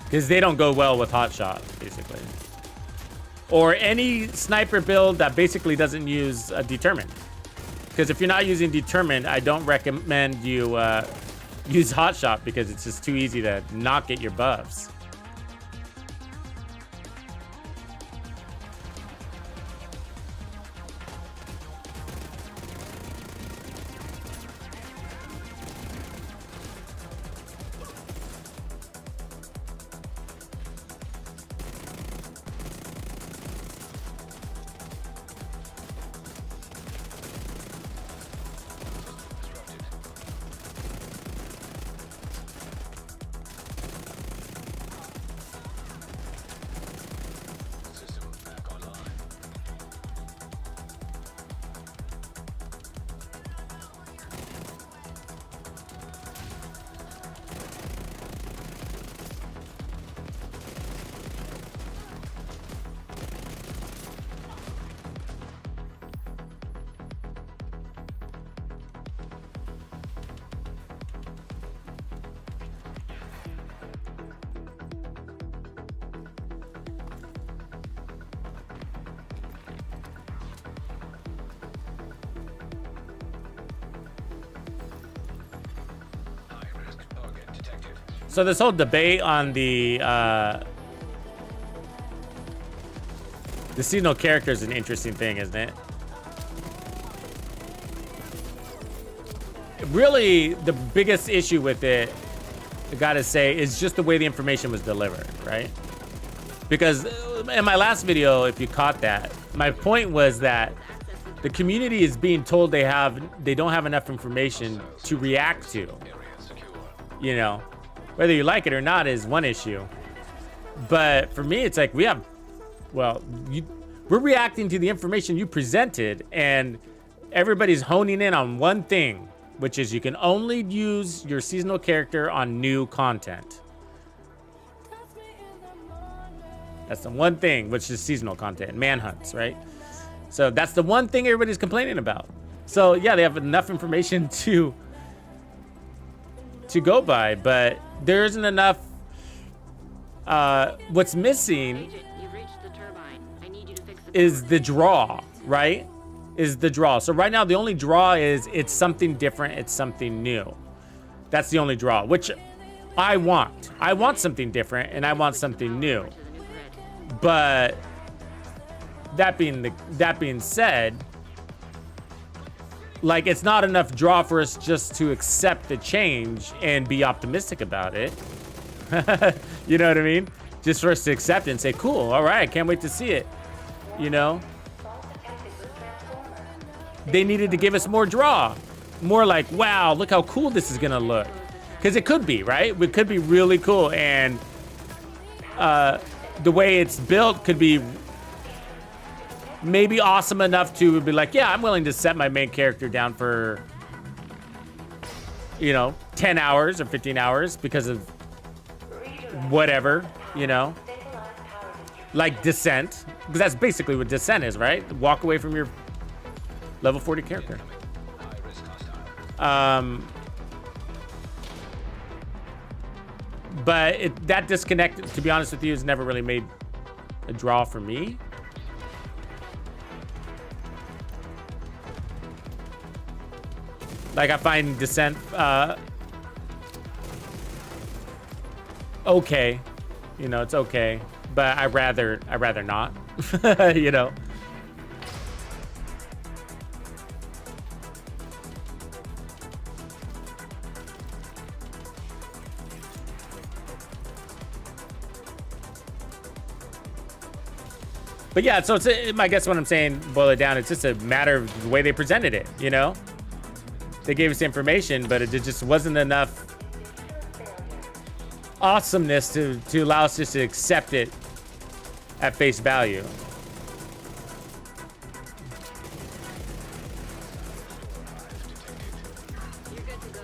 Because they don't go well with hotshot, basically. Or any sniper build that basically doesn't use determined. Because if you're not using determined, I don't recommend you use hotshot because it's just too easy to not get your buffs. So this whole debate on the seasonal character is an interesting thing, isn't it? Really, the biggest issue with it, I gotta say, is just the way the information was delivered, right? Because in my last video, if you caught that, my point was that the community is being told they don't have enough information to react to. You know, whether you like it or not is one issue. But for me, it's like we're reacting to the information you presented, and everybody's honing in on one thing, which is you can only use your seasonal character on new content. That's the one thing, which is seasonal content, manhunts, right? So that's the one thing everybody's complaining about. So yeah, they have enough information to go by, but there isn't enough. What's missing Agent, you've reached the turbine. I need you to fix the is the draw, right? Is the draw. So right now, the only draw is it's something different, it's something new. That's the only draw, which I want. I want something different, and I want something new. to the new grid. But that being said, like, it's not enough draw for us just to accept the change and be optimistic about it. You know what I mean? Just for us to accept it and say, cool, all right, can't wait to see it. You know? They needed to give us more draw. More like, wow, look how cool this is gonna look. Because it could be, right? It could be really cool, and the way it's built could be maybe awesome enough to be like, yeah, I'm willing to set my main character down for, 10 hours or 15 hours because of whatever, like Descent, because that's basically what Descent is, right? Walk away from your level 40 character. But that disconnect, to be honest with you, has never really made a draw for me. Like, I find Descent okay. You know, it's okay, but I'd rather not. You know. But yeah, so it's I guess what I'm saying, boil it down, it's just a matter of the way they presented it, you know? They gave us information, but it just wasn't enough awesomeness to allow us just to accept it at face value. You're good to go.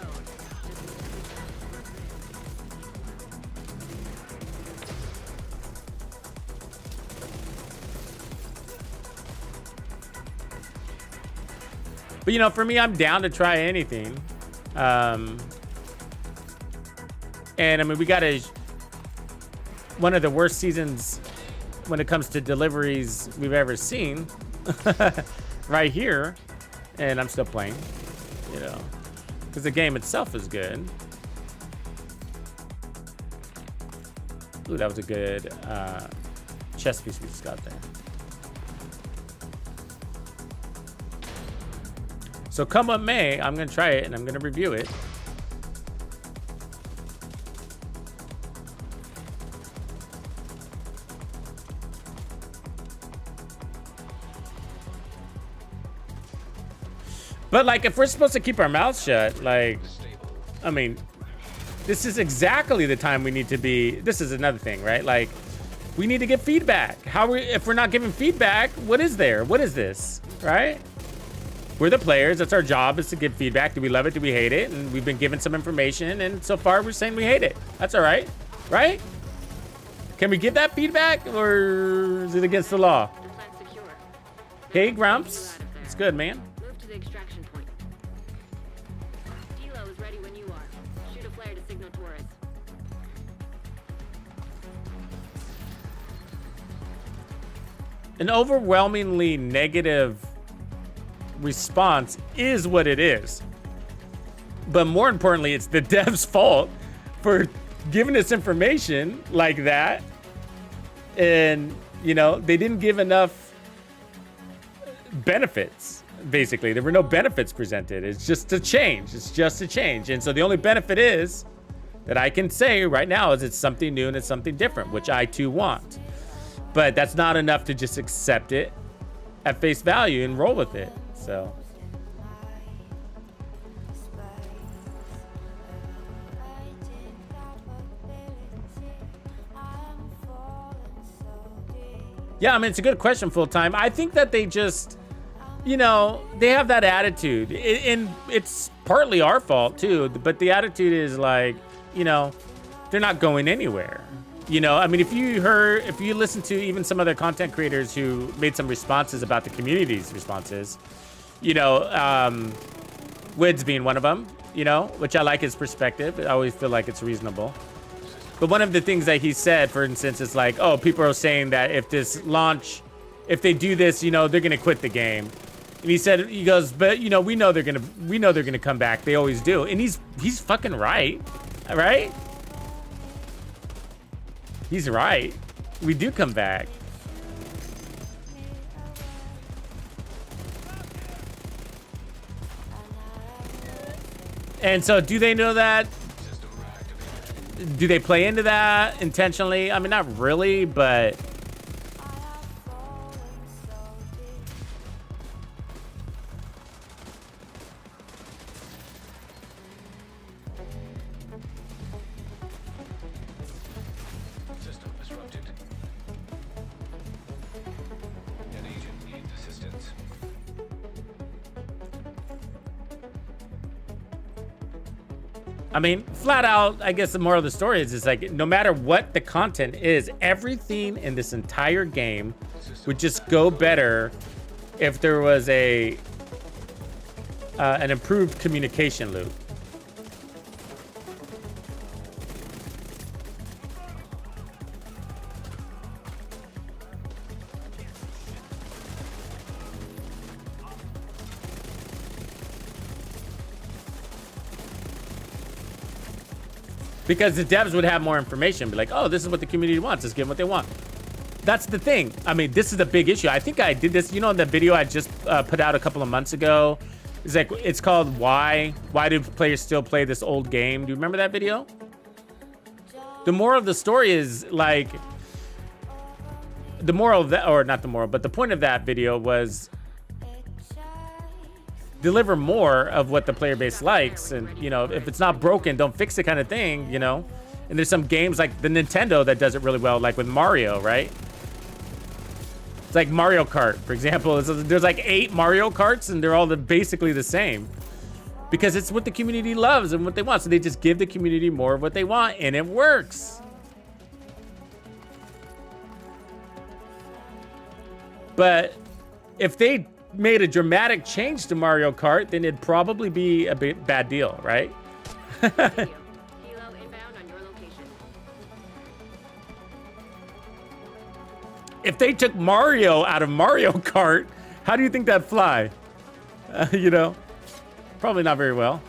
But you know, for me, I'm down to try anything. And I mean, we got one of the worst seasons when it comes to deliveries we've ever seen right here. And I'm still playing, you know, because the game itself is good. Ooh, that was a good chess piece we just got there. So come what may, I'm gonna try it and I'm gonna review it. But like, if we're supposed to keep our mouths shut, like, I mean, this is exactly the time we need to be. This is another thing, right? Like, we need to get feedback. If we're not giving feedback, what is there? What is this, right? We're the players. That's our job, is to give feedback. Do we love it? Do we hate it? And we've been given some information, and so far we're saying we hate it. That's all right, right? Can we give that feedback, or is it against the law? The plant's secure. Hey, Grumps. It's good, man. Move to the extraction point. Kilo is ready when you are. Shoot a flare to signal Taurus. An overwhelmingly negative response is what it is. But more importantly, it's the dev's fault for giving us information like that. And, you know, they didn't give enough benefits, basically. There were no benefits presented. It's just a change. It's just a change. And so the only benefit is that I can say right now is it's something new and it's something different, which I too want. But that's not enough to just accept it at face value and roll with it. So yeah, I mean, it's a good question, full time. I think that they just, you know, they have that attitude, and it's partly our fault too. But the attitude is like, you know, they're not going anywhere. You know, I mean, if you listen to even some other content creators who made some responses about the community's responses, you know, Wids being one of them, you know, which I like his perspective. I always feel like it's reasonable. But one of the things that he said, for instance, is like, oh, people are saying that if they do this, you know, they're gonna quit the game. And he goes, but you know, we know they're gonna come back. They always do. And he's fucking right, right? He's right. We do come back. And so do they know that? Do they play into that intentionally? I mean, not really, but System disrupted. An agent needs assistance. I mean, flat out, I guess the moral of the story is like, no matter what the content is, everything in this entire game would just go better if there was an improved communication loop. Because the devs would have more information, be like, oh, this is what the community wants. Let's give them what they want. That's the thing. I mean, this is the big issue. I think I did this, you know, in the video I just put out a couple of months ago. It's like, it's called Why do players still play this old game? Do you remember that video? The moral of the story is like, the moral of that, or not the moral, but the point of that video was deliver more of what the player base likes. And, you know, if it's not broken, don't fix it kind of thing, you know? And there's some games like the Nintendo that does it really well, like with Mario, right? It's like Mario Kart, for example. There's like 8 Mario Karts and they're all basically the same. Because it's what the community loves and what they want. So they just give the community more of what they want and it works. But if they made a dramatic change to Mario Kart, then it'd probably be a bad deal, right? Helo inbound on your location. If they took Mario out of Mario Kart, how do you think that'd fly? You know, probably not very well.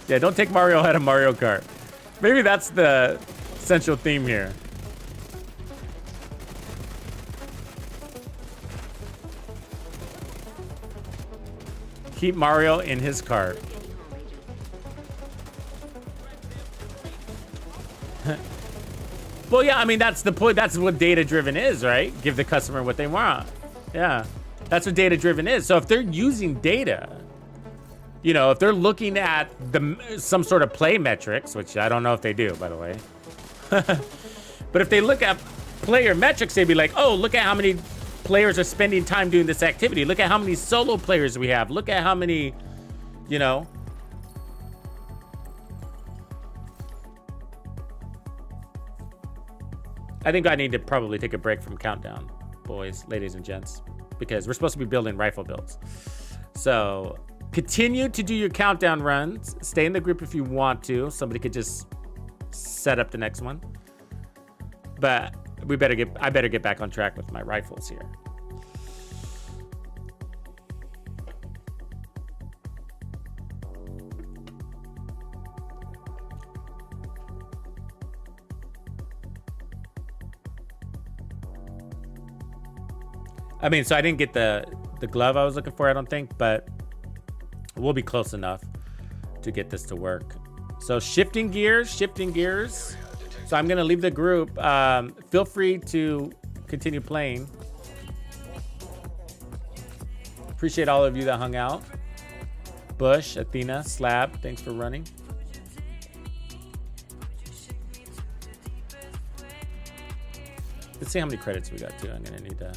Yeah, don't take Mario out of Mario Kart. Maybe that's the central theme here. Keep Mario in his cart. Well, yeah, I mean, that's the point. That's what data-driven is, right? Give the customer what they want. Yeah, that's what data-driven is. So if they're using data, you know, if they're looking at some sort of play metrics, which I don't know if they do, by the way. But if they look at player metrics, they'd be like, oh, look at how many players are spending time doing this activity. Look at how many solo players we have. Look at how many, you know. I think I need to probably take a break from Countdown, boys, ladies and gents, because we're supposed to be building rifle builds. So continue to do your Countdown runs. Stay in the group if you want to. Somebody could just set up the next one. But I better get back on track with my rifles here. I mean, so I didn't get the glove I was looking for, I don't think, but we'll be close enough to get this to work. So shifting gears. So I'm gonna leave the group. Feel free to continue playing. Appreciate all of you that hung out. Bush, Athena, Slab, thanks for running. Let's see how many credits we got too. I'm gonna need to.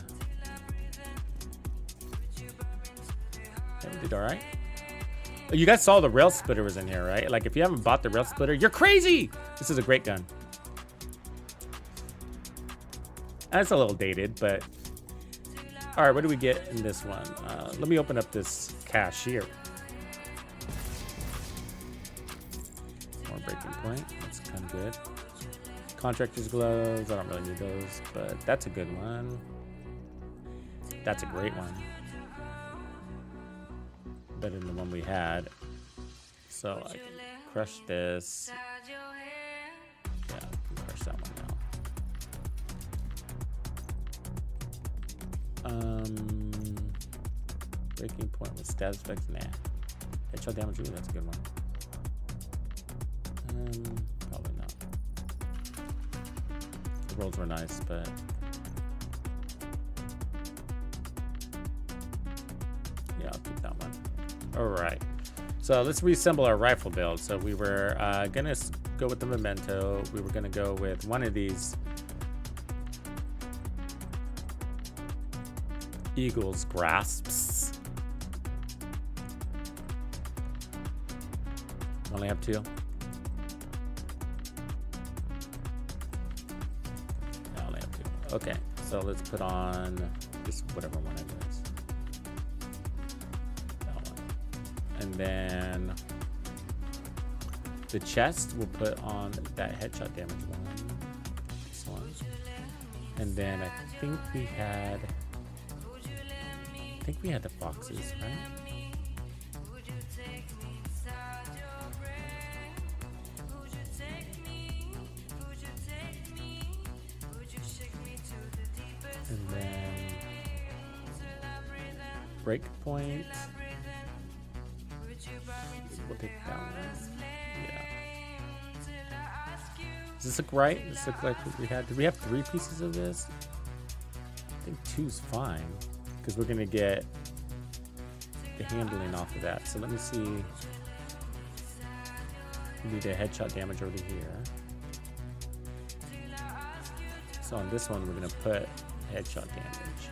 Yeah, we did all right. You guys saw the rail splitter was in here, right? Like if you haven't bought the rail splitter, you're crazy. This is a great gun. That's a little dated, but all right, what do we get in this one? Let me open up this cashier. More breaking point. That's kind of good. Contractor's gloves. I don't really need those, but that's a good one. That's a great one. Better than the one we had. So I can crush this. Yeah, I can crush that one now. Breaking point with stab specs. Nah. Headshot damage. Ooh, that's a good one. Probably not. The rolls were nice, but yeah, I'll keep that one. All right. So let's reassemble our rifle build. So we were gonna go with the Memento. We were gonna go with one of these Eagle's Grasps. Only have 2. I only have 2. Okay, so let's put on just whatever one it is. That one. And then the chest we'll put on that headshot damage one. This one. And then I think we had the foxes, right? breakpoint. We'll take that one. Yeah. Does this look right? Does this look like what we had? Did we have 3 pieces of this? I think 2's fine because we're gonna get the handling off of that. So let me see. We need a headshot damage over here. So on this one, we're gonna put headshot damage.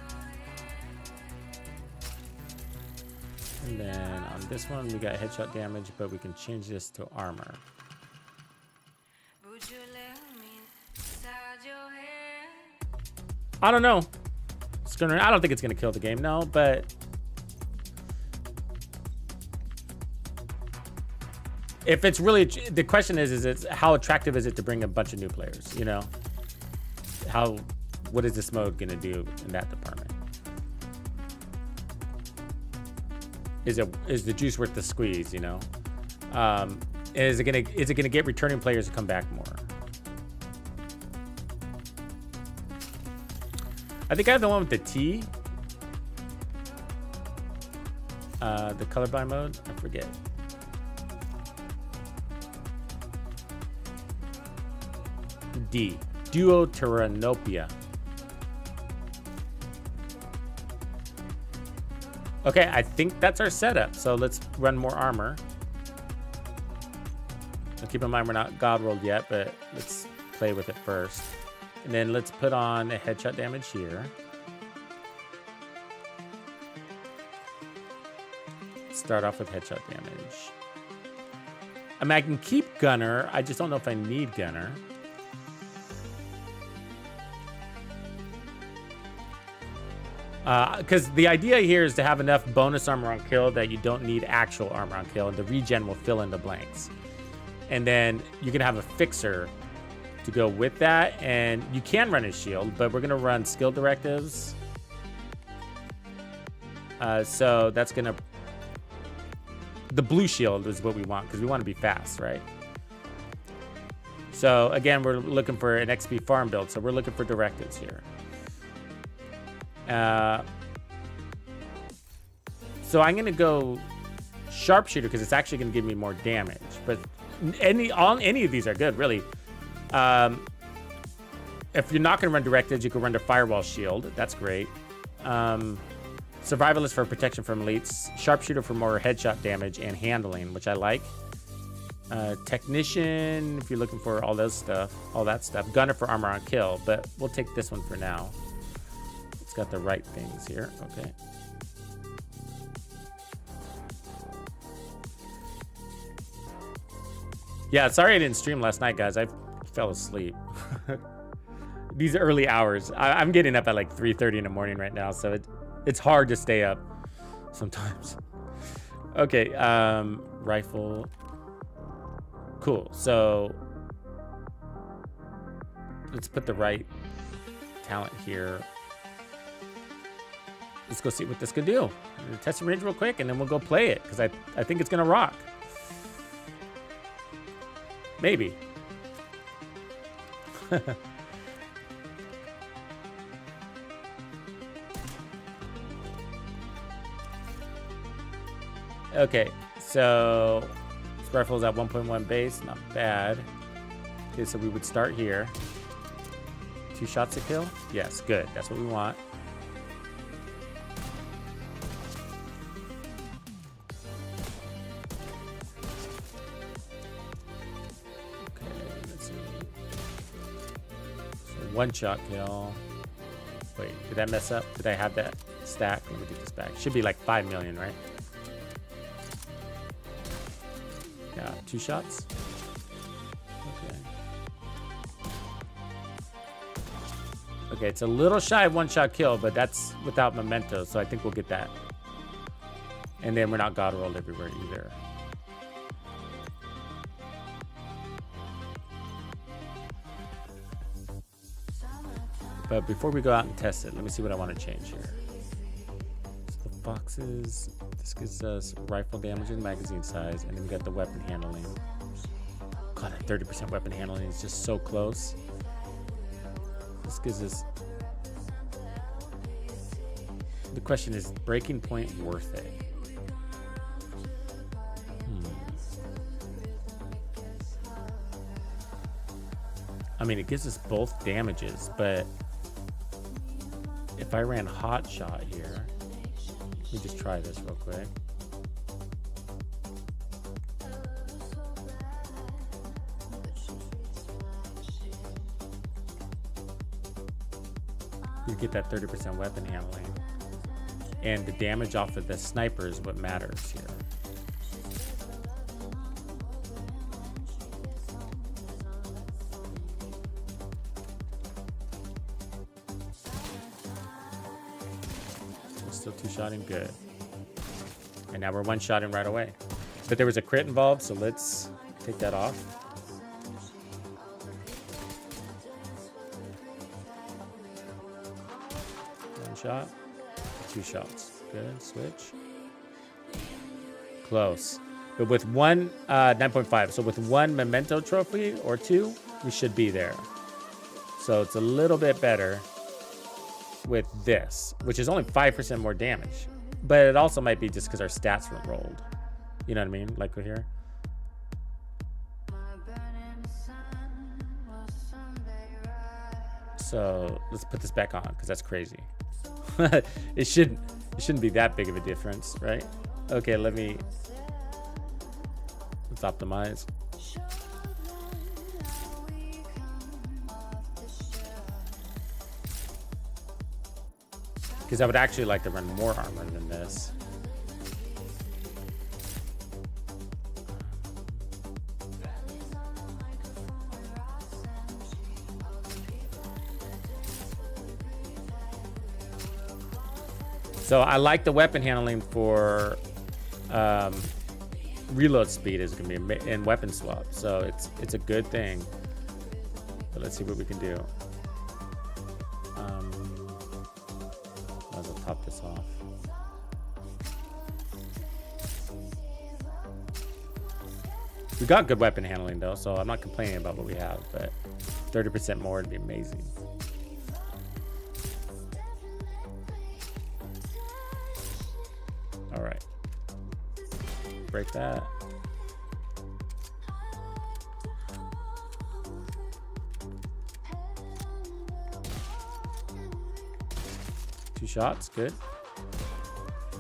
And then on this one, we got headshot damage, but we can change this to armor. I don't know. I don't think it's gonna kill the game, no, but if it's really, the question is it's how attractive is it to bring a bunch of new players, you know? What is this mode gonna do in that department? Is the juice worth the squeeze, you know? Is it gonna get returning players to come back more? I think I have the one with the T. The colorblind mode, I forget. D, Duoteranopia. Okay, I think that's our setup. So let's run more armor. Now keep in mind we're not god rolled yet, but let's play with it first. And then let's put on a headshot damage here. Start off with headshot damage. I mean, I can keep gunner. I just don't know if I need gunner. Because the idea here is to have enough bonus armor on kill that you don't need actual armor on kill, and the regen will fill in the blanks. And then you can have a fixer to go with that, and you can run a shield, but we're gonna run skill directives. So that's gonna, the blue shield is what we want because we want to be fast, right? So again, we're looking for an XP farm build, so we're looking for directives here. So I'm gonna go sharpshooter because it's actually gonna give me more damage. But any of these are good, really. If you're not gonna run directives, you can run the firewall shield. That's great. Survivalist for protection from elites. Sharpshooter for more headshot damage and handling, which I like. Technician, if you're looking for all that stuff. Gunner for armor on kill, but we'll take this one for now. It's got the right things here. Okay. Yeah, sorry I didn't stream last night, guys. I fell asleep. These early hours. I'm getting up at like 3:30 in the morning right now, so it's hard to stay up sometimes. Okay, rifle. Cool. So let's put the right talent here. Let's go see what this could do. Test the range real quick, and then we'll go play it because I think it's gonna rock. Maybe. Okay, so this rifle is at 1.1 base, not bad. Okay, so we would start here. 2 shots to kill? Yes, good. That's what we want. One shot kill. Wait, did that mess up? Did I have that stack? Let me get this back. Should be like 5 million, right? Yeah, 2 shots. Okay. Okay, it's a little shy of 1 shot kill, but that's without memento, so I think we'll get that. And then we're not god rolled everywhere either. But before we go out and test it, let me see what I want to change here. So the boxes, this gives us rifle damage and magazine size, and then we got the weapon handling. God, that 30% weapon handling is just so close. This gives us The question is, breaking point worth it? I mean, it gives us both damages, but if I ran hot shot here, let me just try this real quick. You get that 30% weapon handling, and the damage off of the sniper is what matters here. Still two-shotting, good. And now we're one-shotting right away. But there was a crit involved, so let's take that off. One shot, two shots. Good, switch. Close. But with one, 9.5. So with one memento trophy or two, we should be there. So it's a little bit better with this, which is only 5% more damage. But it also might be just because our stats weren't rolled. You know what I mean? Like we're here. So let's put this back on because that's crazy. it shouldn't be that big of a difference, right? Okay, let's optimize. Because I would actually like to run more armor than this. So I like the weapon handling for reload speed is going to be and weapon swap. So it's a good thing. But let's see what we can do. Might as well top this off. We got good weapon handling though, so I'm not complaining about what we have, but 30% more would be amazing. All right. Break that. Two shots, good.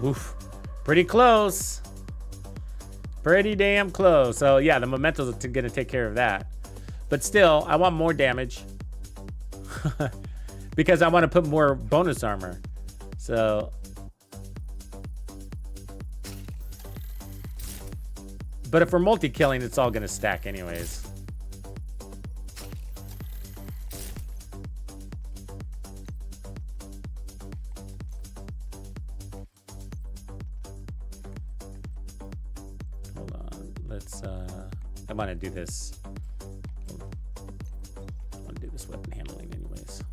Oof, pretty close. Pretty damn close. So yeah, the mementos are gonna take care of that. But still, I want more damage. Because I want to put more bonus armor. So but if we're multi-killing, it's all gonna stack anyways. Hold on, let's I wanna do this. I wanna do this weapon handling anyways.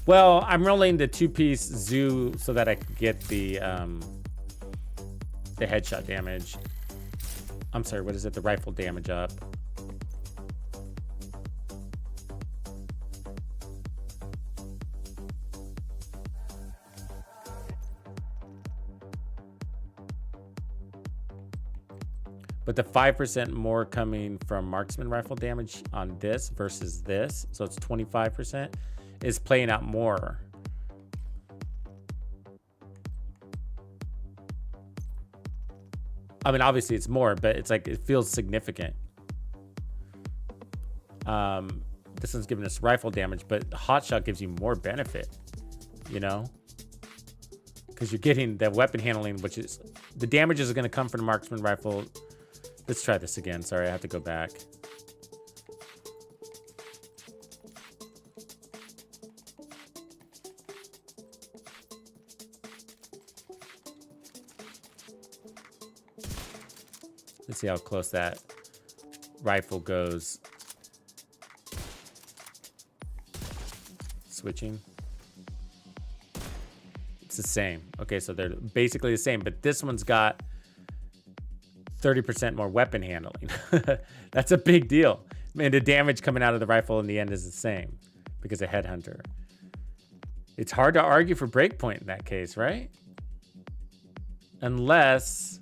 Well, I'm rolling the two-piece zoo so that I can get the headshot damage. I'm sorry, what is it? The rifle damage up. But the 5% more coming from marksman rifle damage on this versus this, so it's 25%, is playing out more. I mean, obviously it's more, but it's like, it feels significant. This one's giving us rifle damage, but hotshot gives you more benefit, you know? Because you're getting the weapon handling, which is, the damage is going to come from the marksman rifle. Let's try this again. Sorry, I have to go back. Let's see how close that rifle goes. Switching. It's the same. Okay, so they're basically the same, but this one's got 30% more weapon handling. That's a big deal. And the damage coming out of the rifle in the end is the same because of Headhunter. It's hard to argue for breakpoint in that case, right? Unless...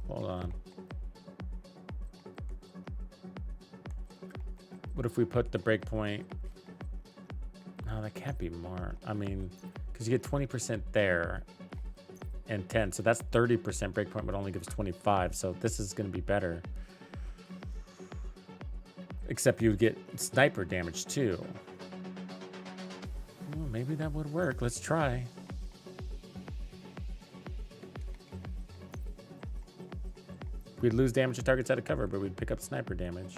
Hold on. What if we put the breakpoint? No, that can't be more. I mean, because you get 20% there and 10. So that's 30% breakpoint, but only gives 25. So this is going to be better. Except you get sniper damage too. Well, maybe that would work. Let's try. We'd lose damage to targets out of cover, but we'd pick up sniper damage.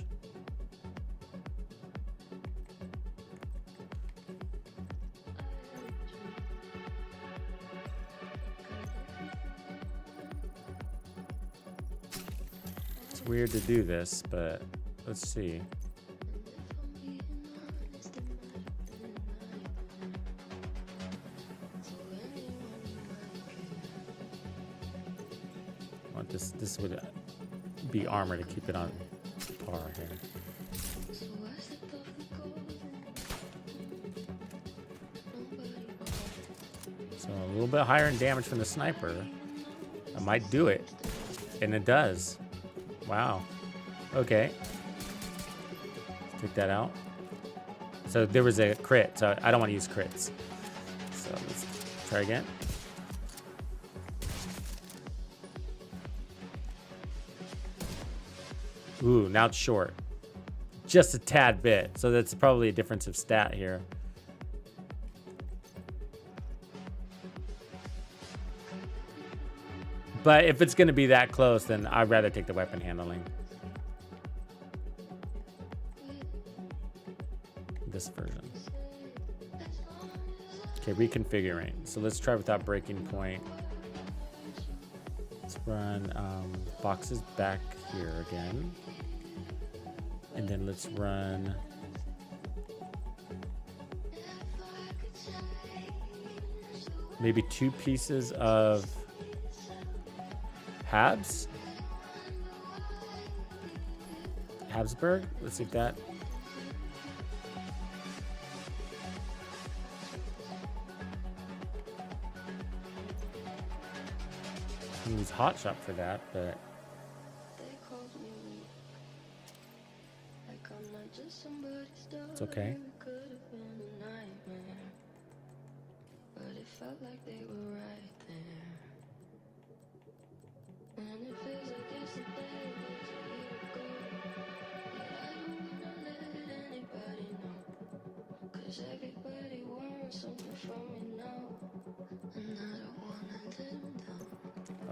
It's weird to do this, but let's see. I want this would be armor to keep it on par here. So a little bit higher in damage from the sniper. I might do it. And it does. Wow. Okay. Take that out. So there was a crit, so I don't want to use crits. So let's try again. Ooh, now it's short. Just a tad bit. So that's probably a difference of stat here. But if it's going to be that close, then I'd rather take the weapon handling. This version. Okay, reconfiguring. So let's try without breaking point. Let's run boxes back here again. And then let's run maybe 2 pieces of Habsburg. Let's see if that. Use hot shot for that, but it's okay.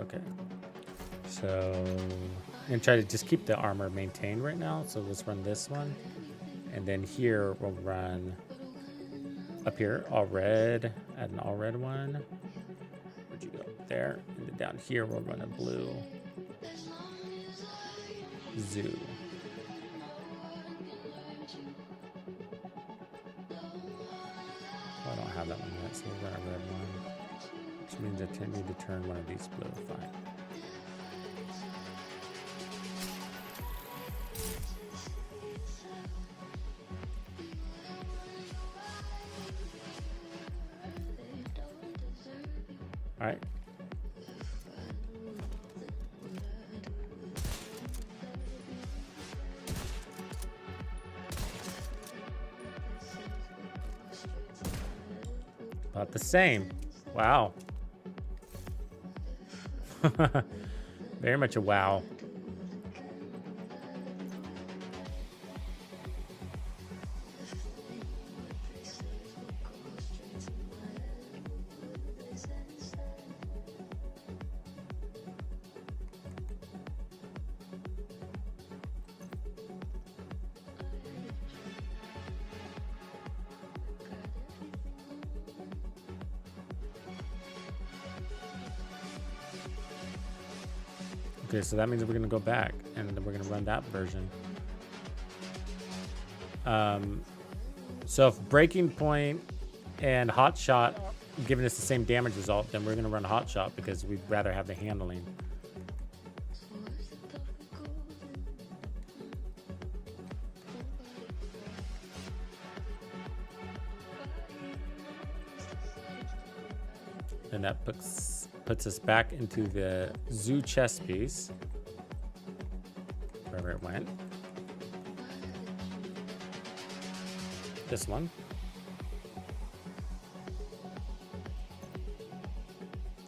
Okay, so I'm gonna try to just keep the armor maintained right now. So let's run this one, and then here we'll run up here all red. Add an all red one. Where'd you go? There, and then down here we'll run a blue zoo. Oh, I don't have that one yet, so we'll run a red one. Which means I need to turn one of these blue. Fine. All right. About the same. Wow. Very much a wow. Okay, so that means we're gonna go back and then we're gonna run that version. So if breaking point and hot shot giving us the same damage result, then we're gonna run hot shot because we'd rather have the handling. And that puts us back into the zoo chess piece, wherever it went. This one.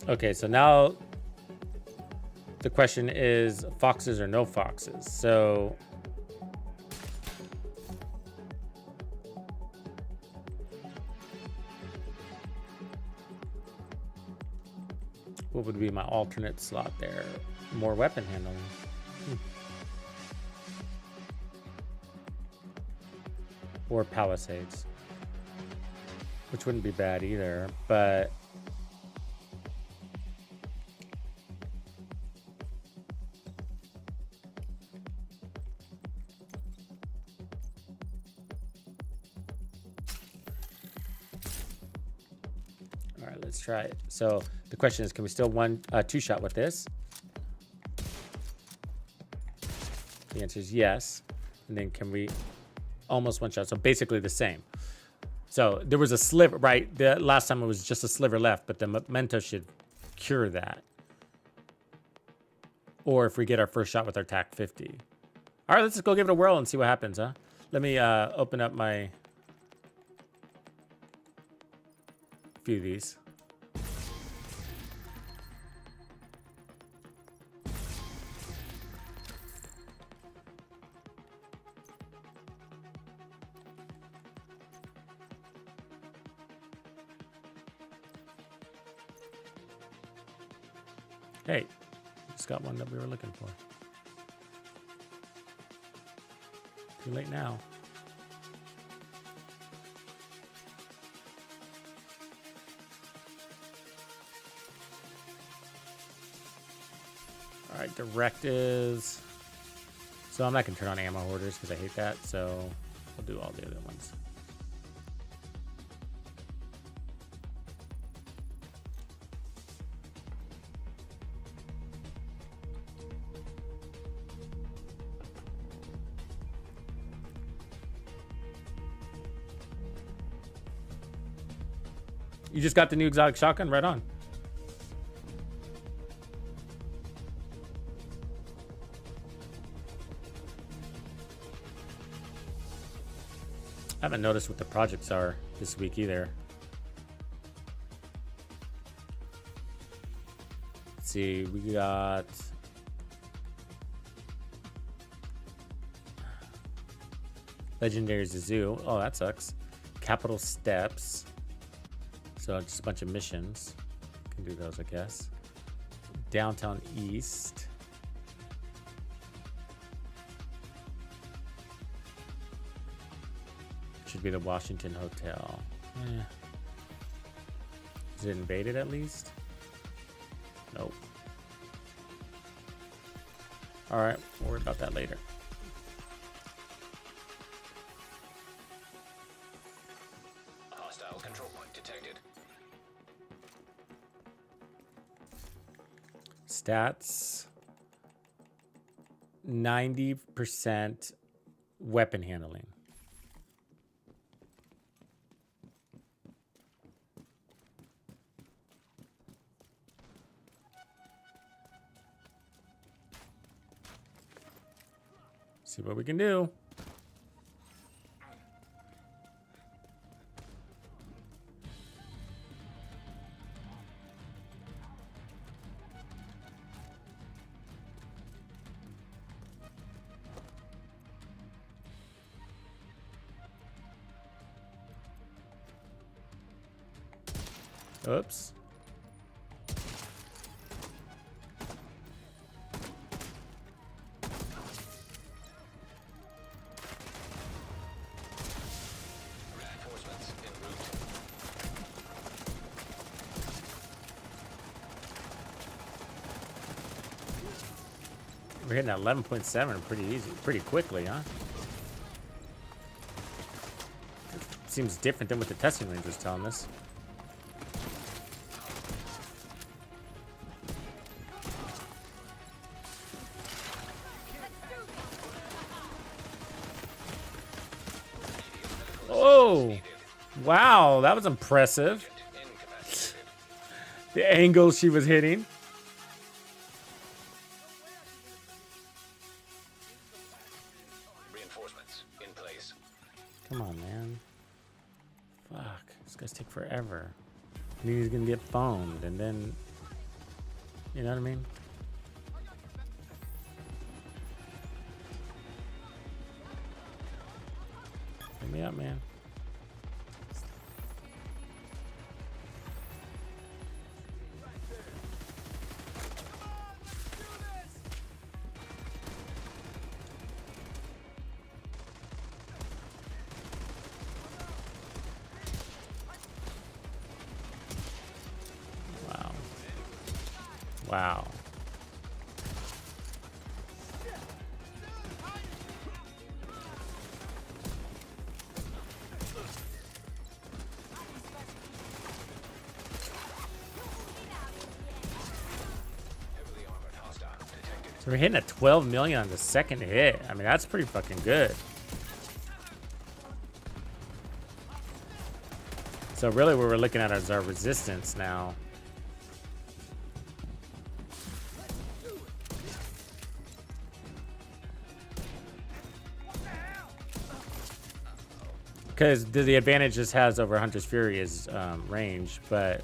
Okay, so now the question is foxes or no foxes. So what would be my alternate slot there? More weapon handling. Or Palisades, which wouldn't be bad either, but all right, let's try it. So the question is, can we still two-shot with this? The answer is yes. And then can we almost one shot? So basically the same. So there was a sliver, right? The last time it was just a sliver left, but the memento should cure that. Or if we get our first shot with our TAC 50. All right, let's just go give it a whirl and see what happens, huh? Let me open up my few of these. Hey, just got one that we were looking for. Too late now. All right, directives. So I'm not gonna turn on ammo hoarders because I hate that. So I'll do all the other ones. You just got the new exotic shotgun, right on. I haven't noticed what the projects are this week either. Let's see, we got Legendary Zoo. Oh, that sucks. Capital Steps. So just a bunch of missions. Can do those, I guess. Downtown East. Should be the Washington Hotel. Is it invaded at least? Nope. All right, we'll worry about that later. Hostile control point detected. Stats. 90% weapon handling. See what we can do. Oops. Reinforcements en route. We're hitting that 11.7 pretty easy, pretty quickly, huh? seems different than what the testing range was telling us. Oh, wow, that was impressive. The angle she was hitting. Reinforcements in place. Come on, man. Fuck, this guy's take forever. And he's gonna get phoned, and then, you know what I mean? Hit me up, man. Wow. Wow. Heavily armored hostile detected. So we're hitting at 12 million on the second hit. I mean, that's pretty fucking good. So really what we're looking at is our resistance now. Because the advantage this has over Hunter's Fury is range, but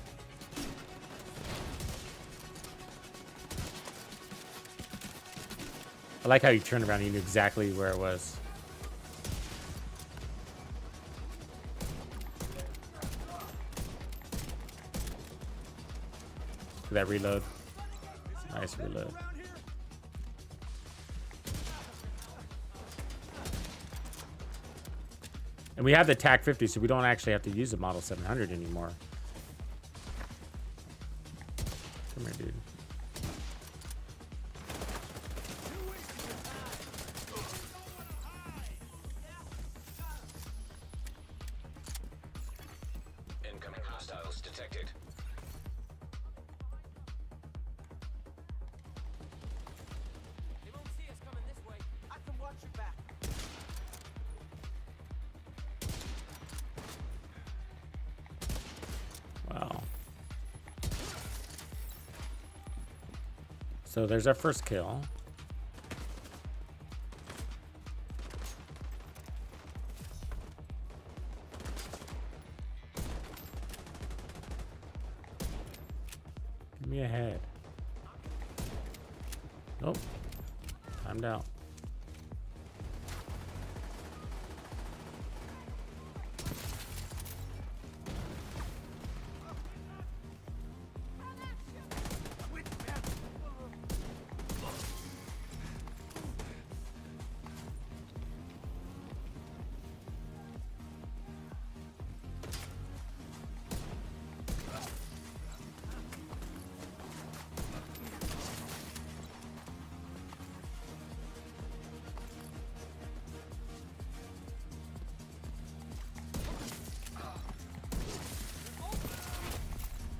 I like how you turned around and you knew exactly where it was. Look at that reload. Nice reload. And we have the TAC 50, so we don't actually have to use the Model 700 anymore. Come here, dude. Incoming hostiles detected. They won't see us coming this way. I can watch your back. Wow. So there's our first kill. Give me a head. Nope. Timed out.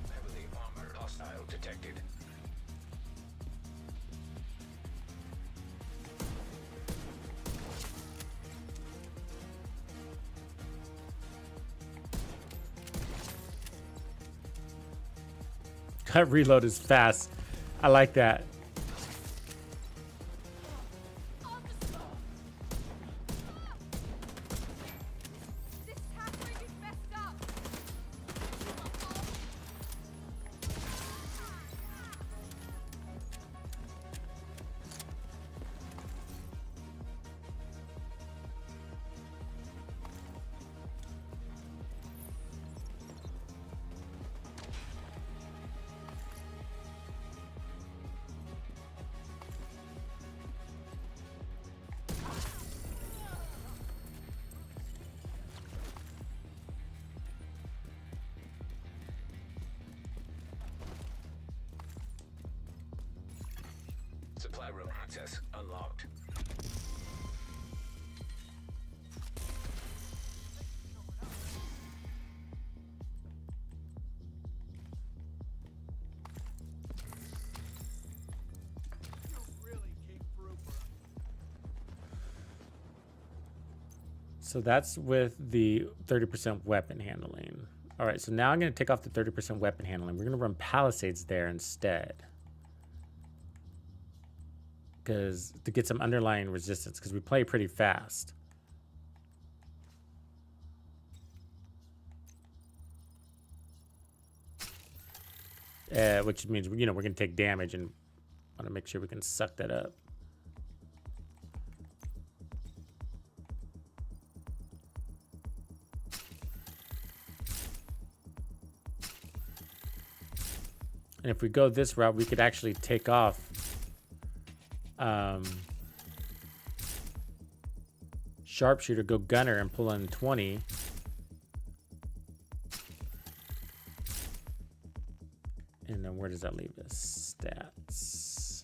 Heavily armored hostile detected. That reload is fast. I like that. Supply room access unlocked. So that's with the 30% weapon handling. All right, so now I'm going to take off the 30% weapon handling. We're going to run Palisades there instead. Because to get some underlying resistance, because we play pretty fast. Which means, you know, we're going to take damage and want to make sure we can suck that up. And if we go this route, we could actually take off sharpshooter, go gunner, and pull in 20. And then where does that leave us? Stats.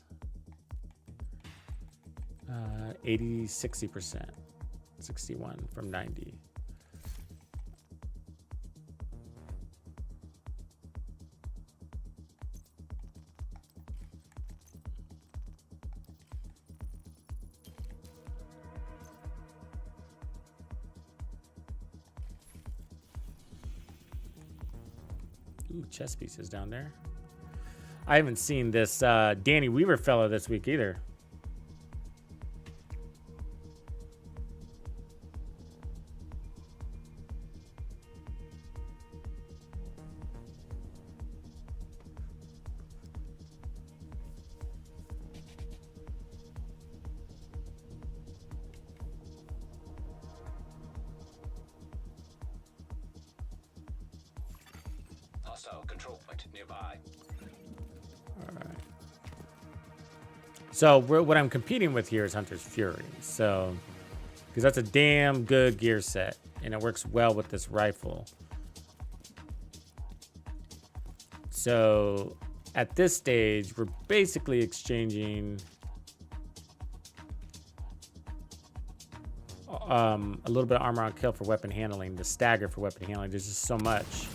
60%. 61 from 90. Ooh, chess pieces down there. I haven't seen this Danny Weaver fellow this week either. Hostile control point nearby. So what I'm competing with here is Hunter's Fury. So, because that's a damn good gear set, and it works well with this rifle. So, at this stage, we're basically exchanging a little bit of armor on kill for weapon handling, the stagger for weapon handling. There's just so much.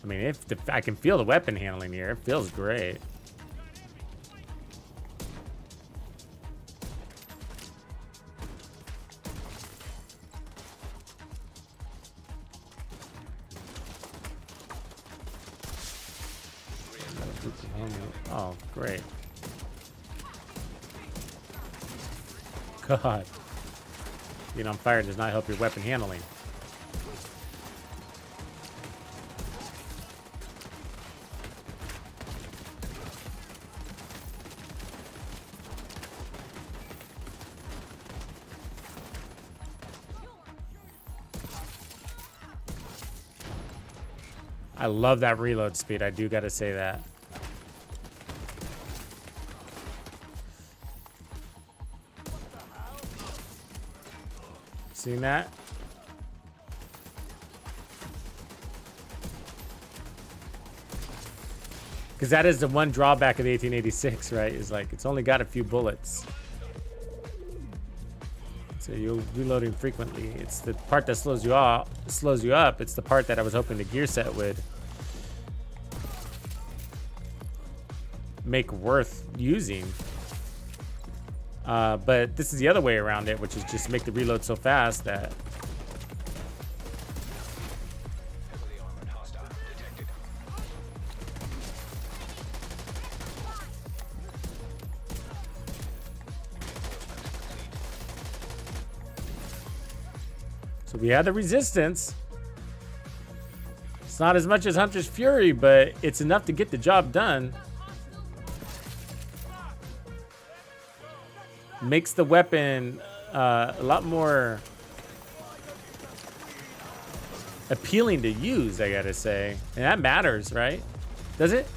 I mean, I can feel the weapon handling here. It feels great. Oh, great. God. Being on fire does not help your weapon handling. I love that reload speed. I do gotta say that. Seen that? Because that is the one drawback of the 1886, right? Is like it's only got a few bullets. So you're reloading frequently. It's the part that slows you up. It's the part that I was hoping the gear set would make worth using. But this is the other way around it, which is just make the reload so fast that Heavily armored hostile detected. so we had the resistance. It's not as much as Hunter's Fury, but it's enough to get the job done. Makes the weapon a lot more appealing to use, I gotta say. And that matters, right? Does it?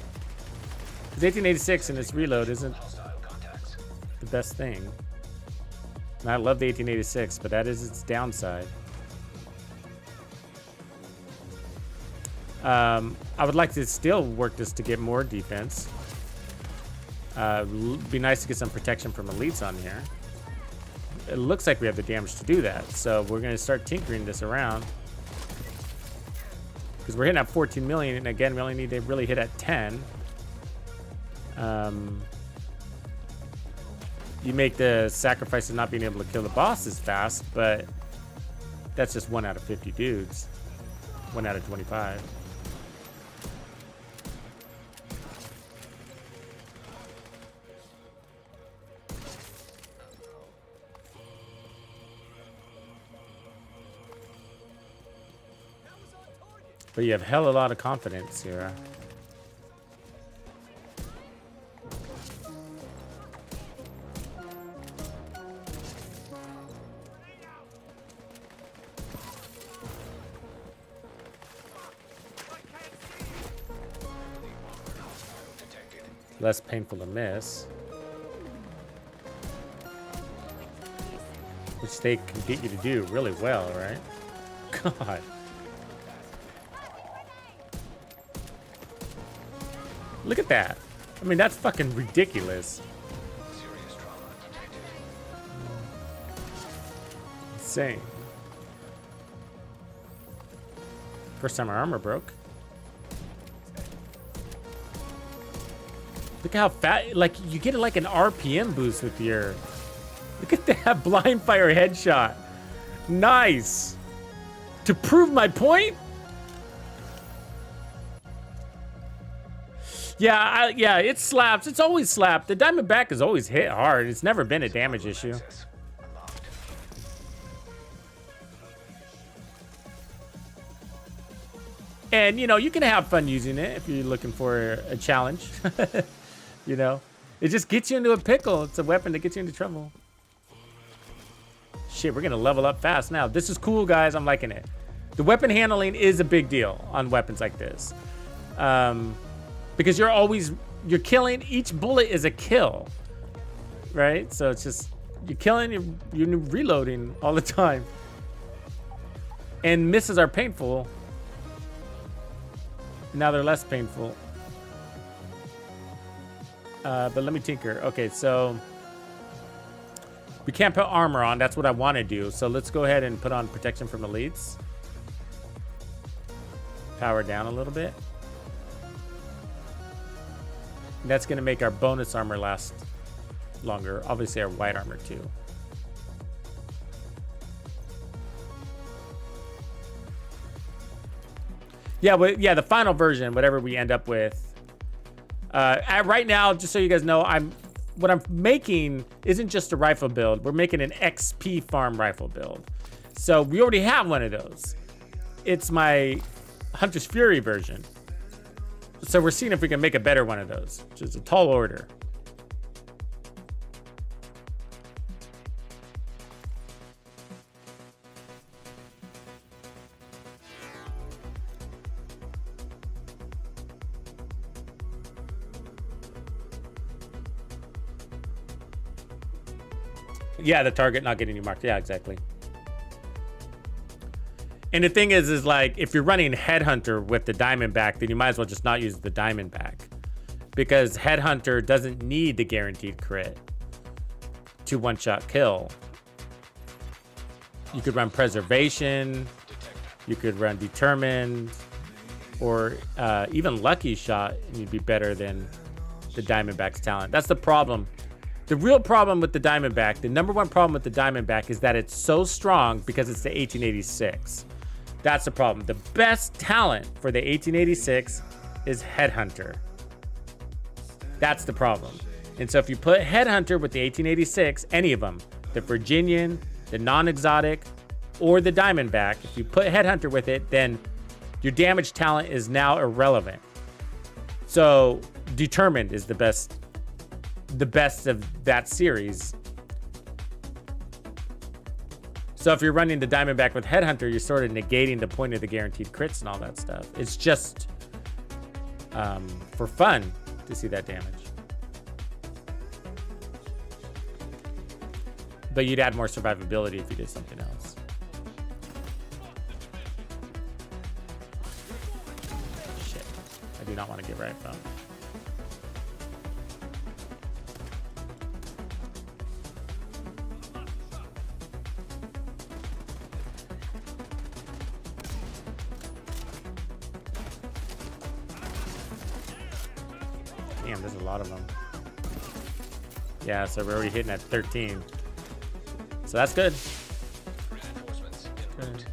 Because 1886 and its reload isn't Hostile contacts. the best thing. And I love the 1886, but that is its downside. I would like to still work this to get more defense. Be nice to get some protection from elites on here. It looks like we have the damage to do that, so we're going to start tinkering this around. Because we're hitting at 14 million, and again, we only need to really hit at 10. You make the sacrifice of not being able to kill the bosses fast, but that's just 1 out of 50 dudes. 1 out of 25. But you have hell a lot of confidence here. Less painful to miss. Which they can get you to do really well, right? God. Look at that. I mean, that's fucking ridiculous. Serious trauma detected. Insane. First time our armor broke. Look how fat, like, you get like an RPM boost with your... Look at that blind fire headshot. Nice. To prove my point? Yeah, yeah, it slaps. It's always slapped. The Diamondback has always hit hard. It's never been a damage issue. Access unlocked. And, you know, you can have fun using it if you're looking for a challenge. You know, it just gets you into a pickle. It's a weapon that gets you into trouble. Shit, we're going to level up fast now. This is cool, guys. I'm liking it. The weapon handling is a big deal on weapons like this. Because you're killing. Each bullet is a kill. Right? So it's just, you're killing, you're reloading all the time. And misses are painful. Now they're less painful. But let me tinker. Okay, so we can't put armor on. That's what I want to do. So let's go ahead and put on protection from elites. Power down a little bit. That's going to make our bonus armor last longer. Obviously, our white armor too. Yeah, but yeah, the final version, whatever we end up with. Right now, just so you guys know, what I'm making isn't just a rifle build. We're making an XP farm rifle build. So we already have one of those. It's my Hunter's Fury version. So we're seeing if we can make a better one of those, which is a tall order. Yeah, the target not getting you marked. Yeah, exactly. And the thing is like, if you're running Headhunter with the Diamondback, then you might as well just not use the Diamondback. Because Headhunter doesn't need the guaranteed crit to one-shot kill. You could run Preservation. You could run Determined. Or even Lucky Shot, and you'd be better than the Diamondback's talent. That's the problem. The real problem with the Diamondback, the number one problem with the Diamondback is that it's so strong because it's the 1886. That's the problem. The best talent for the 1886 is Headhunter. That's the problem. And so if you put Headhunter with the 1886, any of them, the Virginian, the non-exotic, or the Diamondback, if you put Headhunter with it, then your damage talent is now irrelevant. So Determined is the best of that series. So if you're running the Diamondback with Headhunter, you're sort of negating the point of the guaranteed crits and all that stuff. It's just for fun to see that damage. But you'd add more survivability if you did something else. Shit. I do not want to get right phone. Damn, there's a lot of them. Yeah, so we're already hitting at 13. So that's good. Reinforcements en route.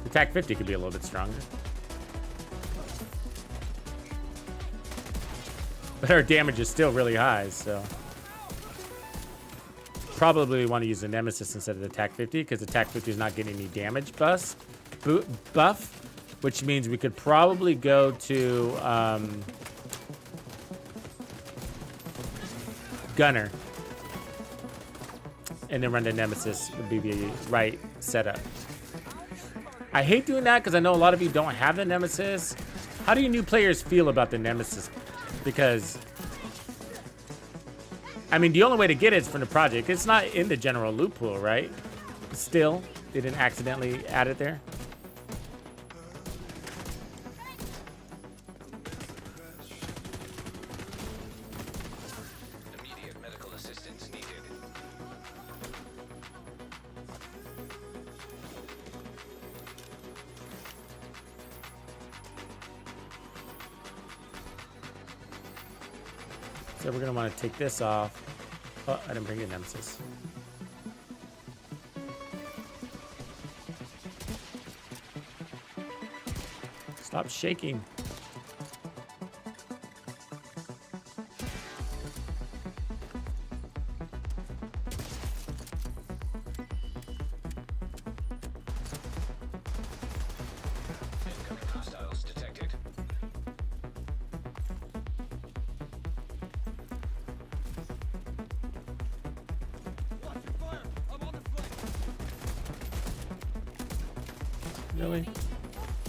The TAC 50 could be a little bit stronger. But our damage is still really high, so. Probably want to use the Nemesis instead of the TAC 50 because the TAC 50 is not getting any damage buff, which means we could probably go to Gunner and then run the Nemesis would be the right setup. I hate doing that because I know a lot of you don't have the Nemesis. How do you new players feel about the Nemesis? Because I mean, the only way to get it is from the project. It's not in the general loot pool, right? Still, they didn't accidentally add it there. Immediate medical assistance needed. So we're gonna want to take this off. Oh, I didn't bring in Nemesis. Stop shaking. Incoming hostiles detected. Really?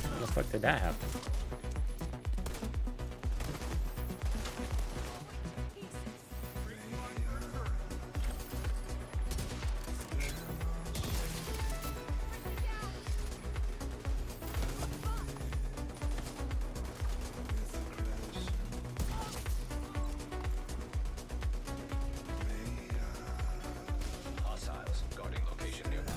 How the fuck did that happen? Hostiles guarding location nearby.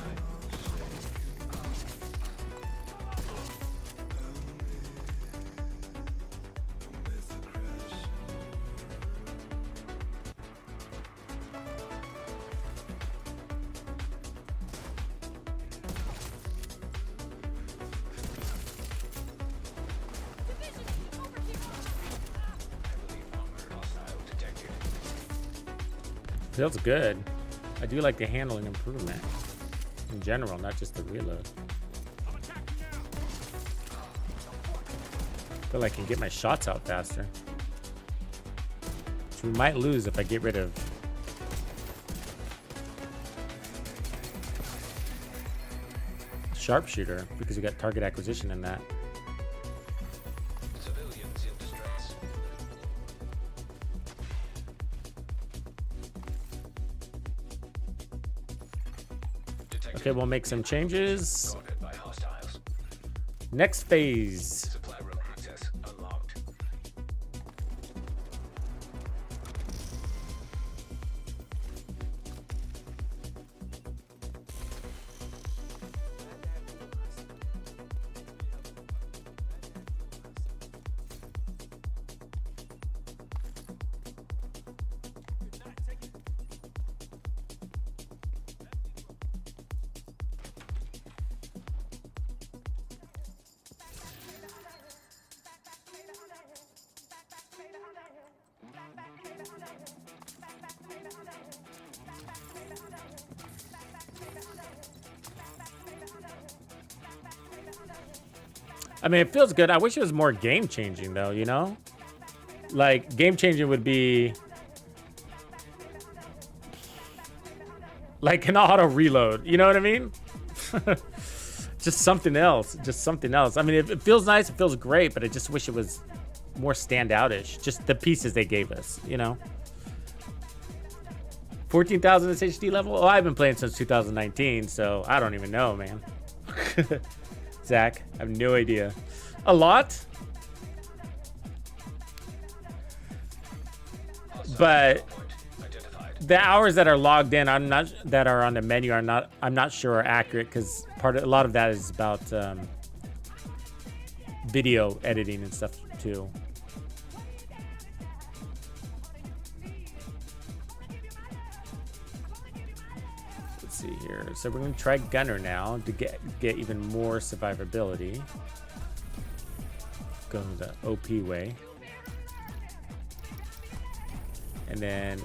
Heavily armored hostile detected. Feels good. I do like the handling improvement in general, not just the reload. Feel like I can get my shots out faster. Which we might lose if I get rid of sharpshooter because we got target acquisition in that. Civilians in distress. Detected. Okay, we'll make some changes. Guarded by hostiles. Next phase. Supply room access unlocked. I mean, it feels good. I wish it was more game changing though, you know? Like game changing would be like an auto reload, you know what I mean? Just something else, just something else. I mean, it feels nice, it feels great, but I just wish it was more standout-ish. Just the pieces they gave us, you know? 14,000 SHD level? Oh, I've been playing since 2019, so I don't even know, man. Zach, I have no idea. A lot? But the hours that are logged in, that are on the menu I'm not sure are accurate because a lot of that is about video editing and stuff too. see here. So we're gonna try Gunner now to get even more survivability. Go the OP way. And then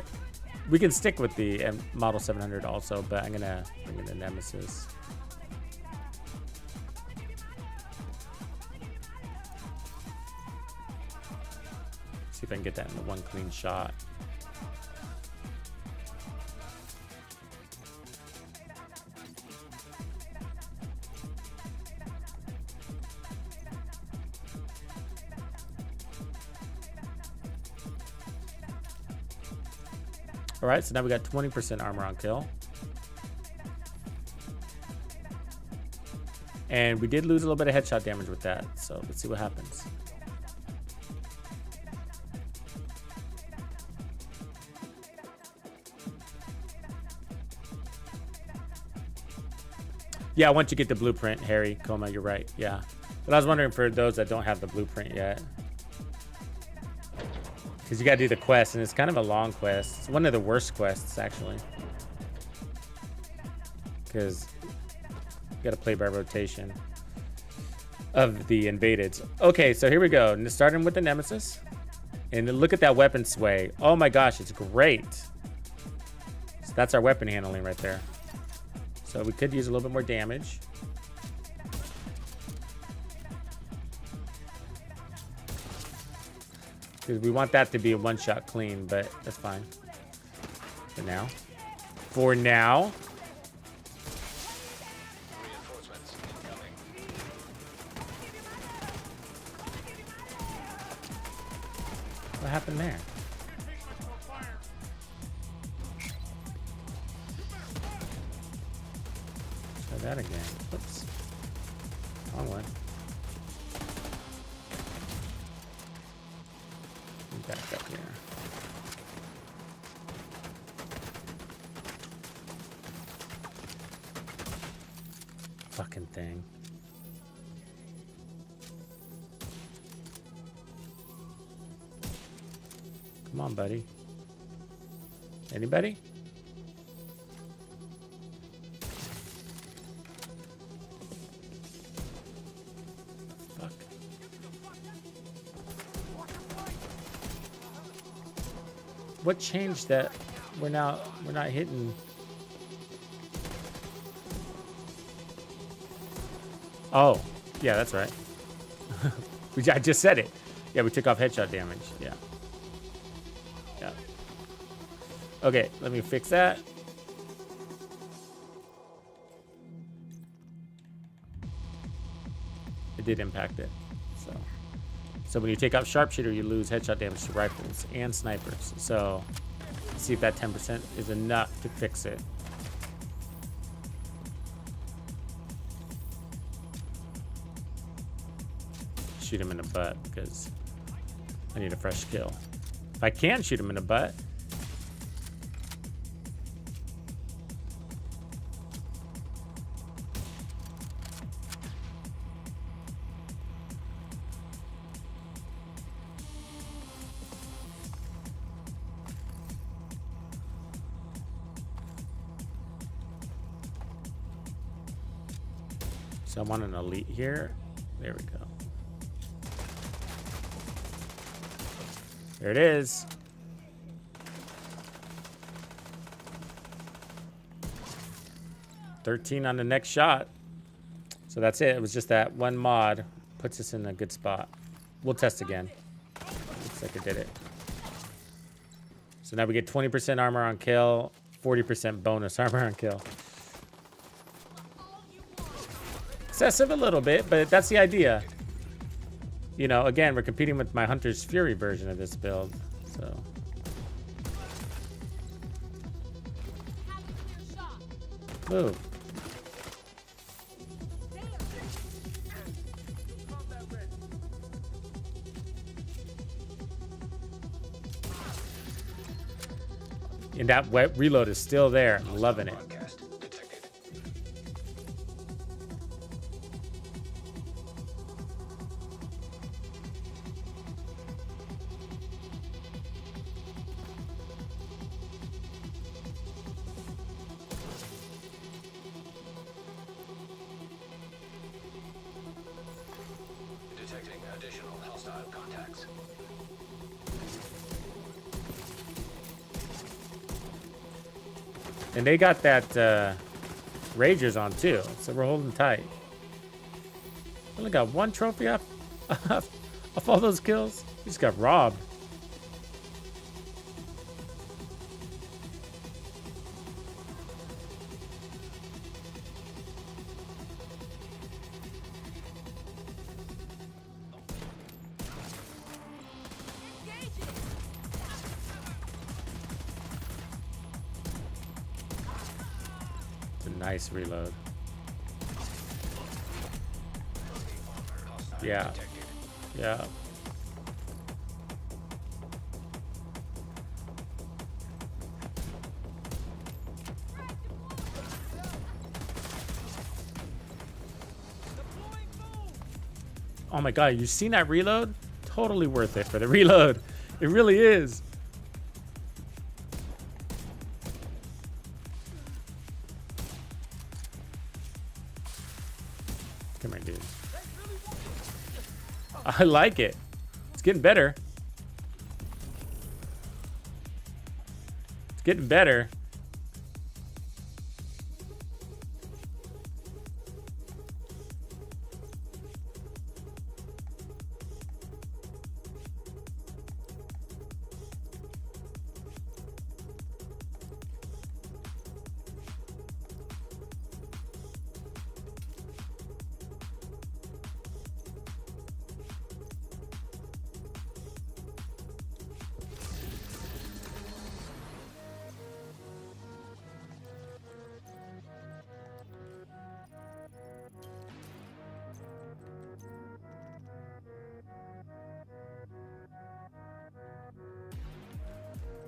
we can stick with the Model 700 also, but I'm gonna bring in the Nemesis. See if I can get that in the one clean shot. All right, so now we got 20% armor on kill. And we did lose a little bit of headshot damage with that, so let's see what happens. Yeah, once you get the blueprint, Harry, Coma, you're right, yeah. But I was wondering for those that don't have the blueprint yet. Because you gotta do the quest, and it's kind of a long quest. It's one of the worst quests, actually. Because you gotta play by rotation of the invaded. Okay, so here we go. And starting with the Nemesis. And look at that weapon sway. Oh my gosh, it's great. So that's our weapon handling right there. So we could use a little bit more damage. Because we want that to be a one-shot clean, but that's fine. For now. For now. Reinforcements incoming. What happened there? Try that again. Oops. Wrong one. Back up here. Fucking thing. Come on, buddy. Anybody? Fuck. What changed that we're not hitting? Oh, yeah, that's right. I just said it. Yeah, we took off headshot damage. Yeah. Yeah. Okay, let me fix that. It did impact it. So when you take out sharpshooter, you lose headshot damage to rifles and snipers. So let's see if that 10% is enough to fix it. Shoot him in the butt because I need a fresh kill. If I can shoot him in the butt. So I want an elite here. There we go. There it is. $13 on the next shot. So that's it. It was just that one mod puts us in a good spot. We'll test again. Looks like it did it. So now we get 20% armor on kill, 40% bonus armor on kill. Excessive a little bit, but that's the idea. You know, again, we're competing with my Hunter's Fury version of this build, so. Move. And that wet reload is still there. I'm loving it. Broadcast detected. Additional hostile contacts. And they got that Ragers on too, so we're holding tight. Only got one trophy off, off all those kills. We just got robbed. It's a nice reload. Yeah. Yeah. Oh my god, you seen that reload? Totally worth it for the reload. It really is. Come here, dude. I like it. It's getting better. It's getting better.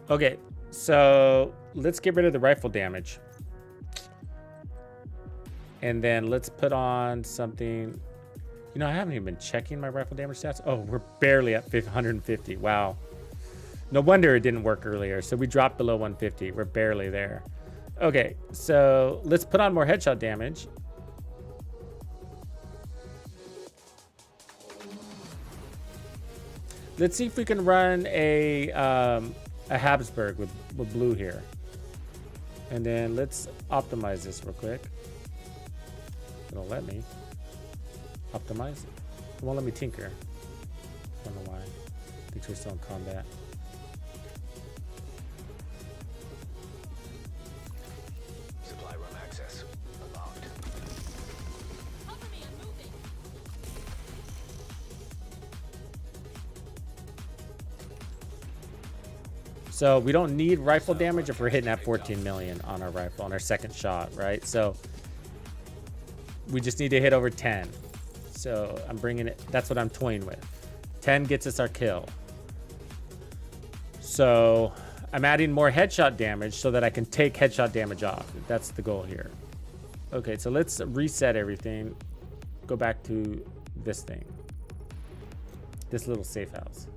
Okay, so let's get rid of the rifle damage. And then let's put on something. You know, I haven't even been checking my rifle damage stats. Oh, we're barely at 150. Wow. No wonder it didn't work earlier. So we dropped below 150. We're barely there. Okay, so let's put on more headshot damage. Let's see if we can run a Habsburg with blue here. And then let's optimize this real quick. It'll let me optimize it. It won't let me tinker. I don't know why. I think we're still in combat. Supply room access unlocked. So we don't need rifle damage if we're hitting at 14 million on our rifle on our second shot, right? So we just need to hit over 10. So I'm bringing it, that's what I'm toying with. 10 gets us our kill. So I'm adding more headshot damage so that I can take headshot damage off. That's the goal here. Okay, so let's reset everything. Go back to this thing. This little safe house.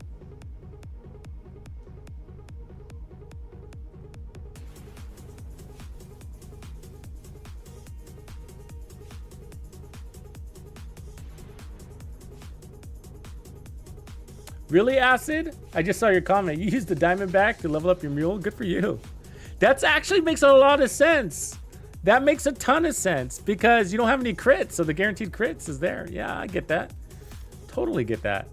Really, Acid? I just saw your comment. You used the Diamondback to level up your mule? Good for you. That actually makes a lot of sense. That makes a ton of sense because you don't have any crits, so the guaranteed crits is there. Yeah, I get that. Totally get that.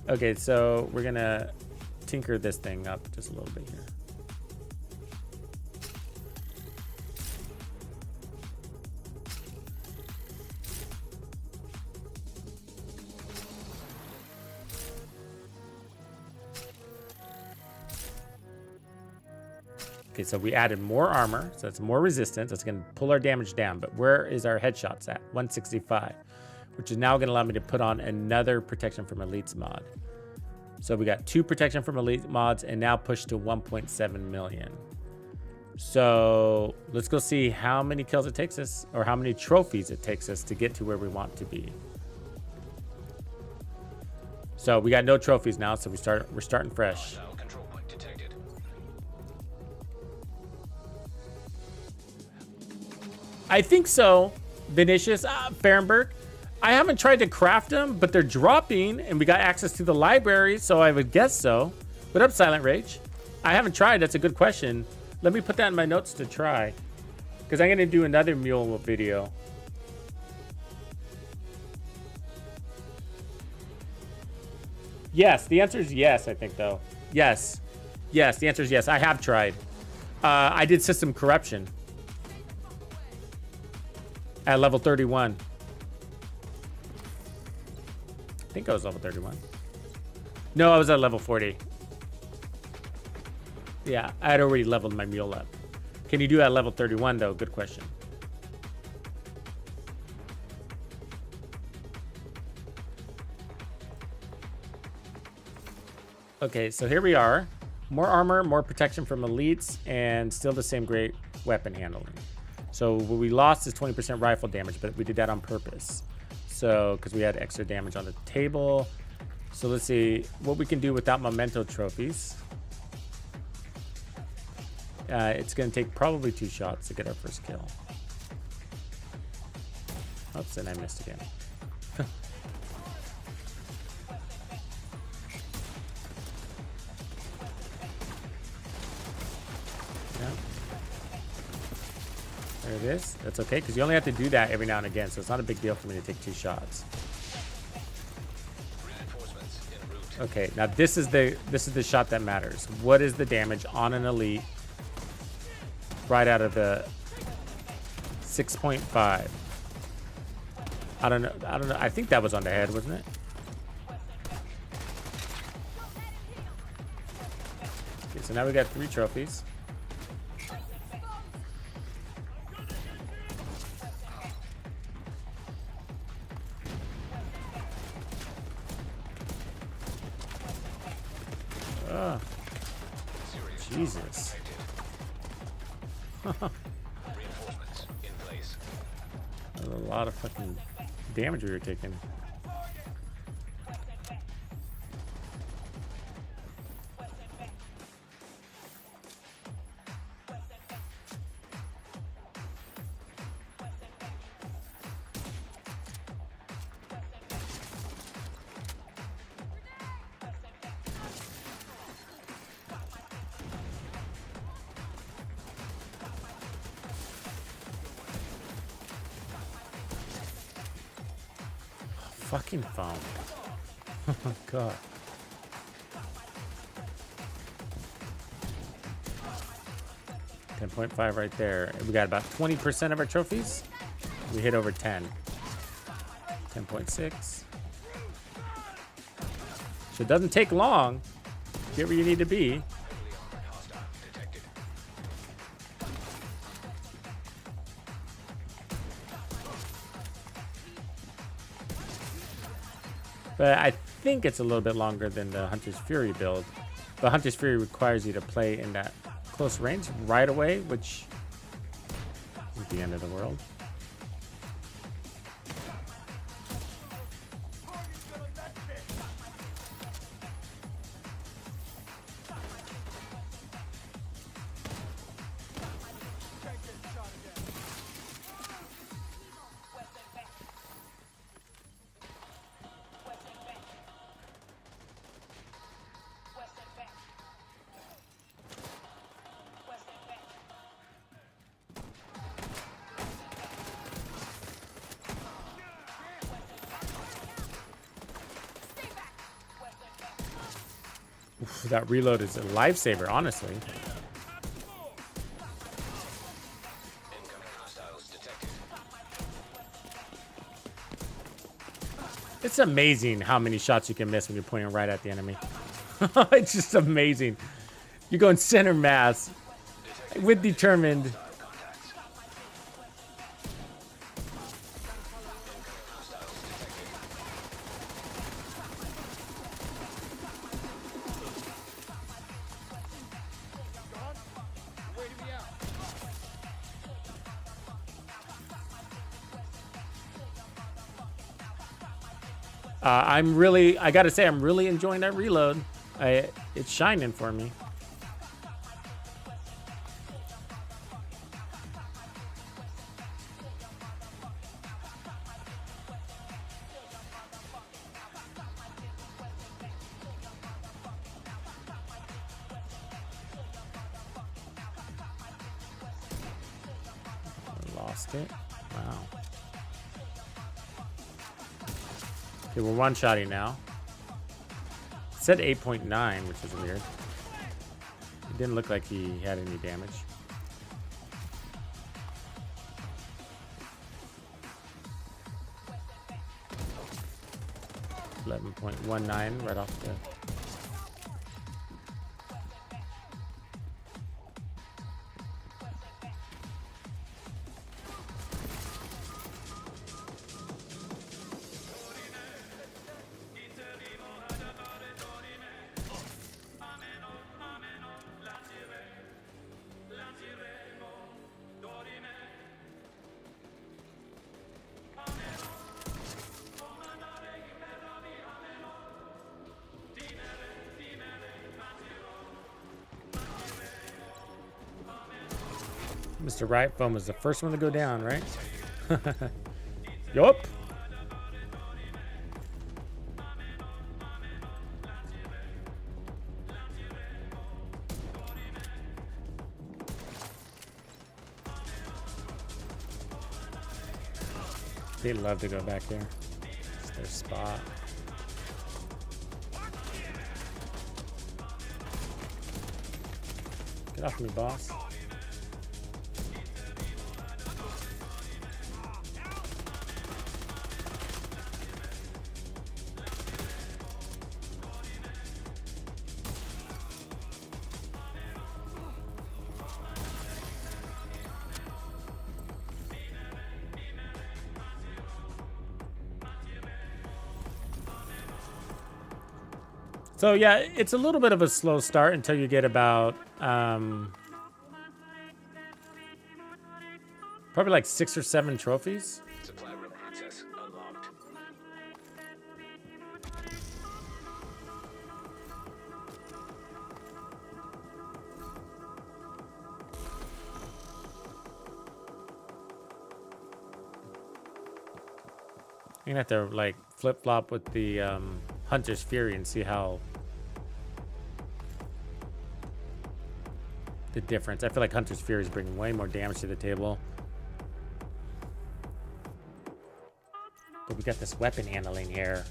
Okay, so we're gonna tinker this thing up just a little bit here. Okay, so we added more armor, so that's more resistance. That's going to pull our damage down. But where is our headshots at? 165, which is now going to allow me to put on another protection from elites mod. So we got 2 protection from elite mods and now pushed to 1.7 million. So let's go see how many kills it takes us or how many trophies it takes us to get to where we want to be. So we got no trophies now, so we're starting fresh. Hostile control point detected. I think so, Vinicius, Fahrenberg. I haven't tried to craft them, but they're dropping, and we got access to the library, so I would guess so. What up, Silent Rage? I haven't tried. That's a good question. Let me put that in my notes to try, because I'm going to do another mule video. Yes, the answer is yes, I think, though. Yes. Yes, the answer is yes. I have tried. I did system corruption at level 31. I think I was level 31. No, I was at level 40. Yeah, I had already leveled my mule up. Can you do that at level 31, though? Good question. Okay, so here we are. More armor, more protection from elites, and still the same great weapon handling. So what we lost is 20% rifle damage, but we did that on purpose. So, because we had extra damage on the table. So let's see what we can do without memento trophies. It's going to take probably 2 shots to get our first kill. Oops, and I missed again. Yeah. There it is. That's okay, because you only have to do that every now and again, so it's not a big deal for me to take 2 shots. Okay, now this is the shot that matters. What is the damage on an elite right out of the 6.5? I don't know. I think that was on the head, wasn't it? Okay, so now we got 3 trophies. Oh, Jesus. Reinforcements in place. That was a lot of fucking damage we were taking. Fucking phone. Oh my god. $10.5 right there. We got about 20% of our trophies. We hit over 10. 10.6. So it doesn't take long to get where you need to be. But I think it's a little bit longer than the Hunter's Fury build. The Hunter's Fury requires you to play in that close range right away, which is the end of the world. Oof, that reload is a lifesaver, honestly. Incoming hostiles detected. It's amazing how many shots you can miss when you're pointing right at the enemy. It's just amazing. You're going center mass with determined. I gotta say, I'm really enjoying that reload. It's shining for me. lost it. Wow. Okay, we're one-shotting now. It said 8.9, which is weird. It didn't look like he had any damage. 11.19 right off the... Mr. Right Foam was the first one to go down, right? Yup. They'd love to go back there. It's their spot. Get off me, boss. So yeah, it's a little bit of a slow start until you get about probably like 6 or 7 trophies. Supply room access unlocked. You're gonna have to like flip flop with the Hunter's Fury and see how the difference. I feel like Hunter's Fury is bringing way more damage to the table. But we got this weapon handling here.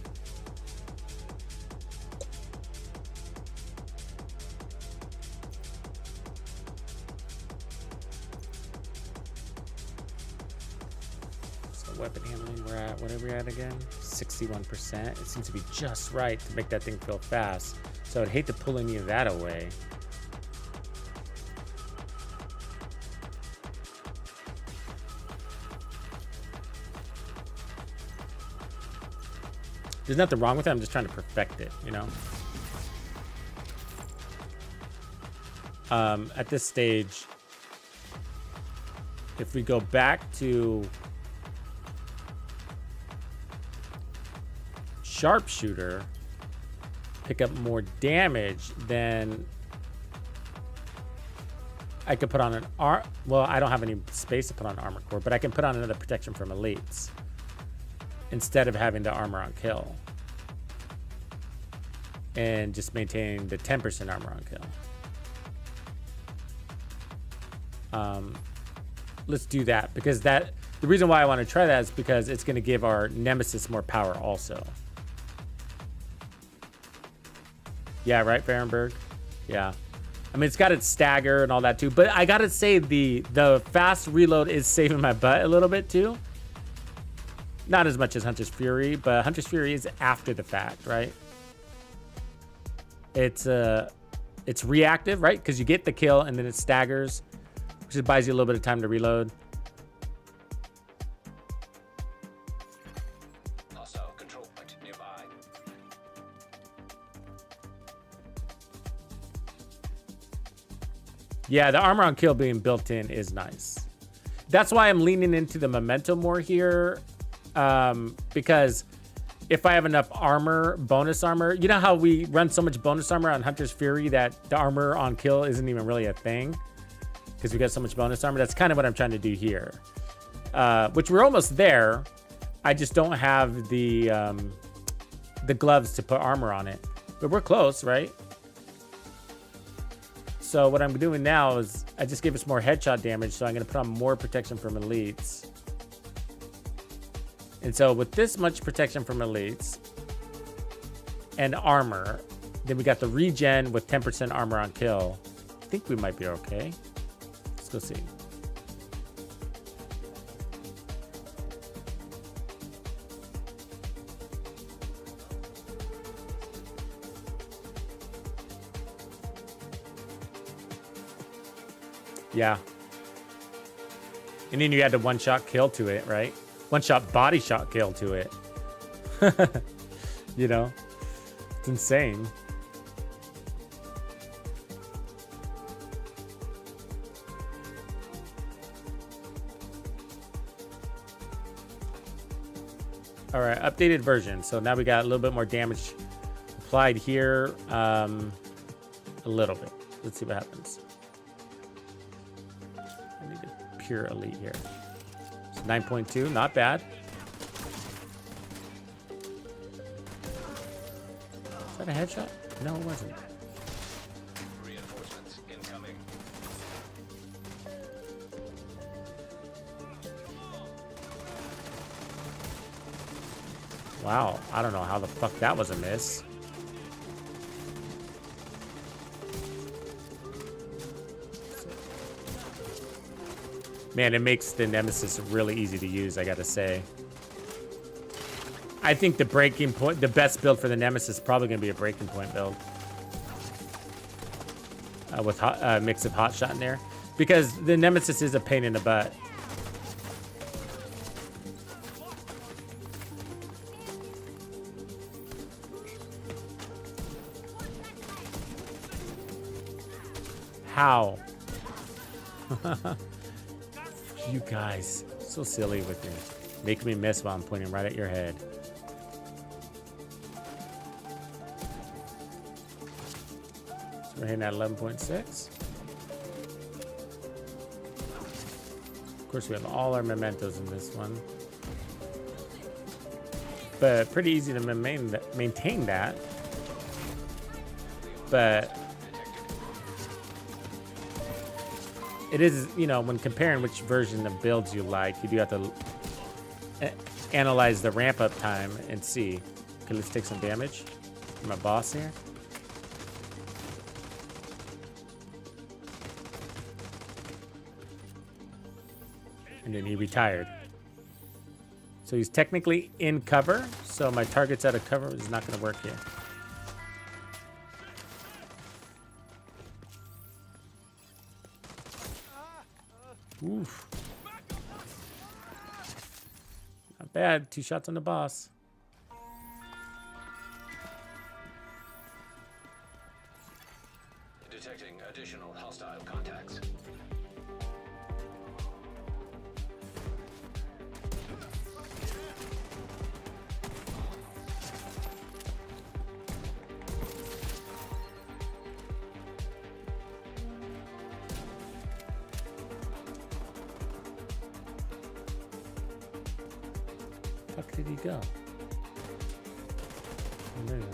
So weapon handling, we're at, what are we at again? 61%. It seems to be just right to make that thing feel fast. So I'd hate to pull any of that away. There's nothing wrong with it. I'm just trying to perfect it, you know? At this stage, if we go back to Sharpshooter, pick up more damage, then I could put on an well, I don't have any space to put on armor core, but I can put on another protection from elites instead of having the armor on kill and just maintain the 10% armor on kill. Let's do that, because the reason why I want to try that is because it's going to give our Nemesis more power also. Yeah, right, Fahrenberg? Yeah. I mean, it's got its stagger and all that too, but I gotta say the fast reload is saving my butt a little bit too. Not as much as Hunter's Fury, but Hunter's Fury is after the fact, right? It's reactive, right? Because you get the kill and then it staggers, which just buys you a little bit of time to reload. Also, control point nearby. Yeah, the armor on kill being built in is nice. That's why I'm leaning into the memento more here. Because if I have enough armor, bonus armor, you know how we run so much bonus armor on Hunter's Fury that the armor on kill isn't even really a thing because we got so much bonus armor. That's kind of what I'm trying to do here, which we're almost there. I just don't have the gloves to put armor on it, but we're close, right? So what I'm doing now is I just gave us more headshot damage, so I'm going to put on more protection from elites. And so with this much protection from elites and armor, then we got the regen with 10% armor on kill. I think we might be okay. Let's go see. Yeah. And then you add the one-shot kill to it, right? One-shot body shot kill to it. You know? It's insane. All right, updated version. So now we got a little bit more damage applied here. A little bit. Let's see what happens. I need a pure elite here. So 9.2, not bad. Is that a headshot? No, it wasn't. Reinforcements incoming. Wow, I don't know how the fuck that was a miss. Man, it makes the Nemesis really easy to use, I gotta say. I think the breaking point, the best build for the Nemesis is probably gonna be a breaking point build. With a mix of hot shot in there. Because the Nemesis is a pain in the butt. How? You guys, so silly with me. Making me miss while I'm pointing right at your head. So we're hitting at 11.6. Of course, we have all our mementos in this one. But pretty easy to maintain that. But it is, you know, when comparing which version of builds you like, you do have to analyze the ramp up time and see. Okay, let's take some damage from my boss here. And then he retired. So he's technically in cover, so my target's out of cover is not going to work here. Oof. Not bad. 2 shots on the boss. Detecting additional hostile contacts. Fuck did he go? Oh, there you go.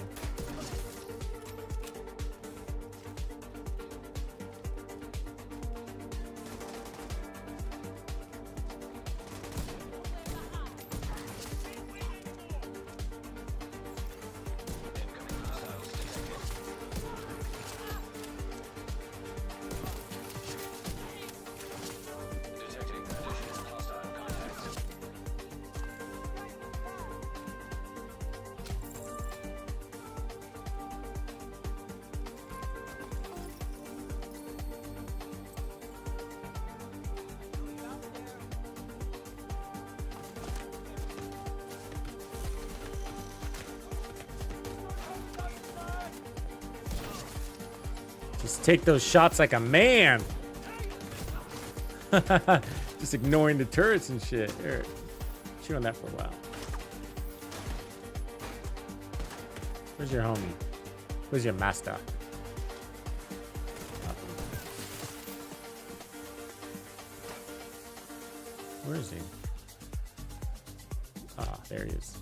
Incoming hostiles detected. Detecting additional hostile contacts. Just take those shots like a man. Just ignoring the turrets and shit. Here, chew on that for a while. Where's your homie? Where's your master? Where is he? Ah, there he is.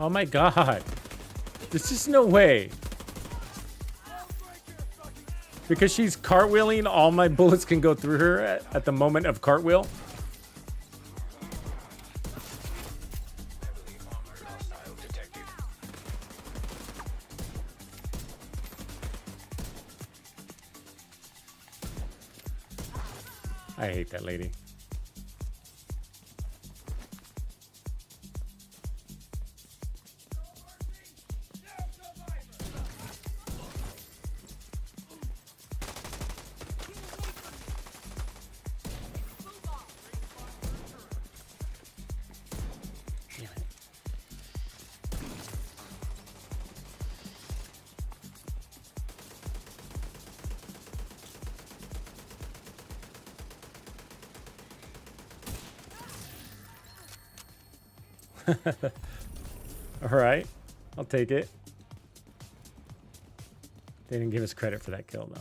Oh my god. There's just no way. Because she's cartwheeling, all my bullets can go through her at the moment of cartwheel. Heavily armored hostile detected. I hate that lady. Damn it. All right, I'll take it. They didn't give us credit for that kill though.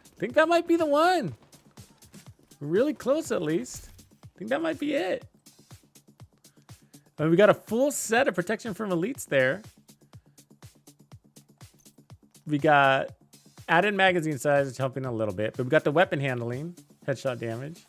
I think that might be the one. Really close at least. I think that might be it. And we got a full set of protection from elites there. We got added magazine size, which is helping a little bit, but we got the weapon handling, headshot damage.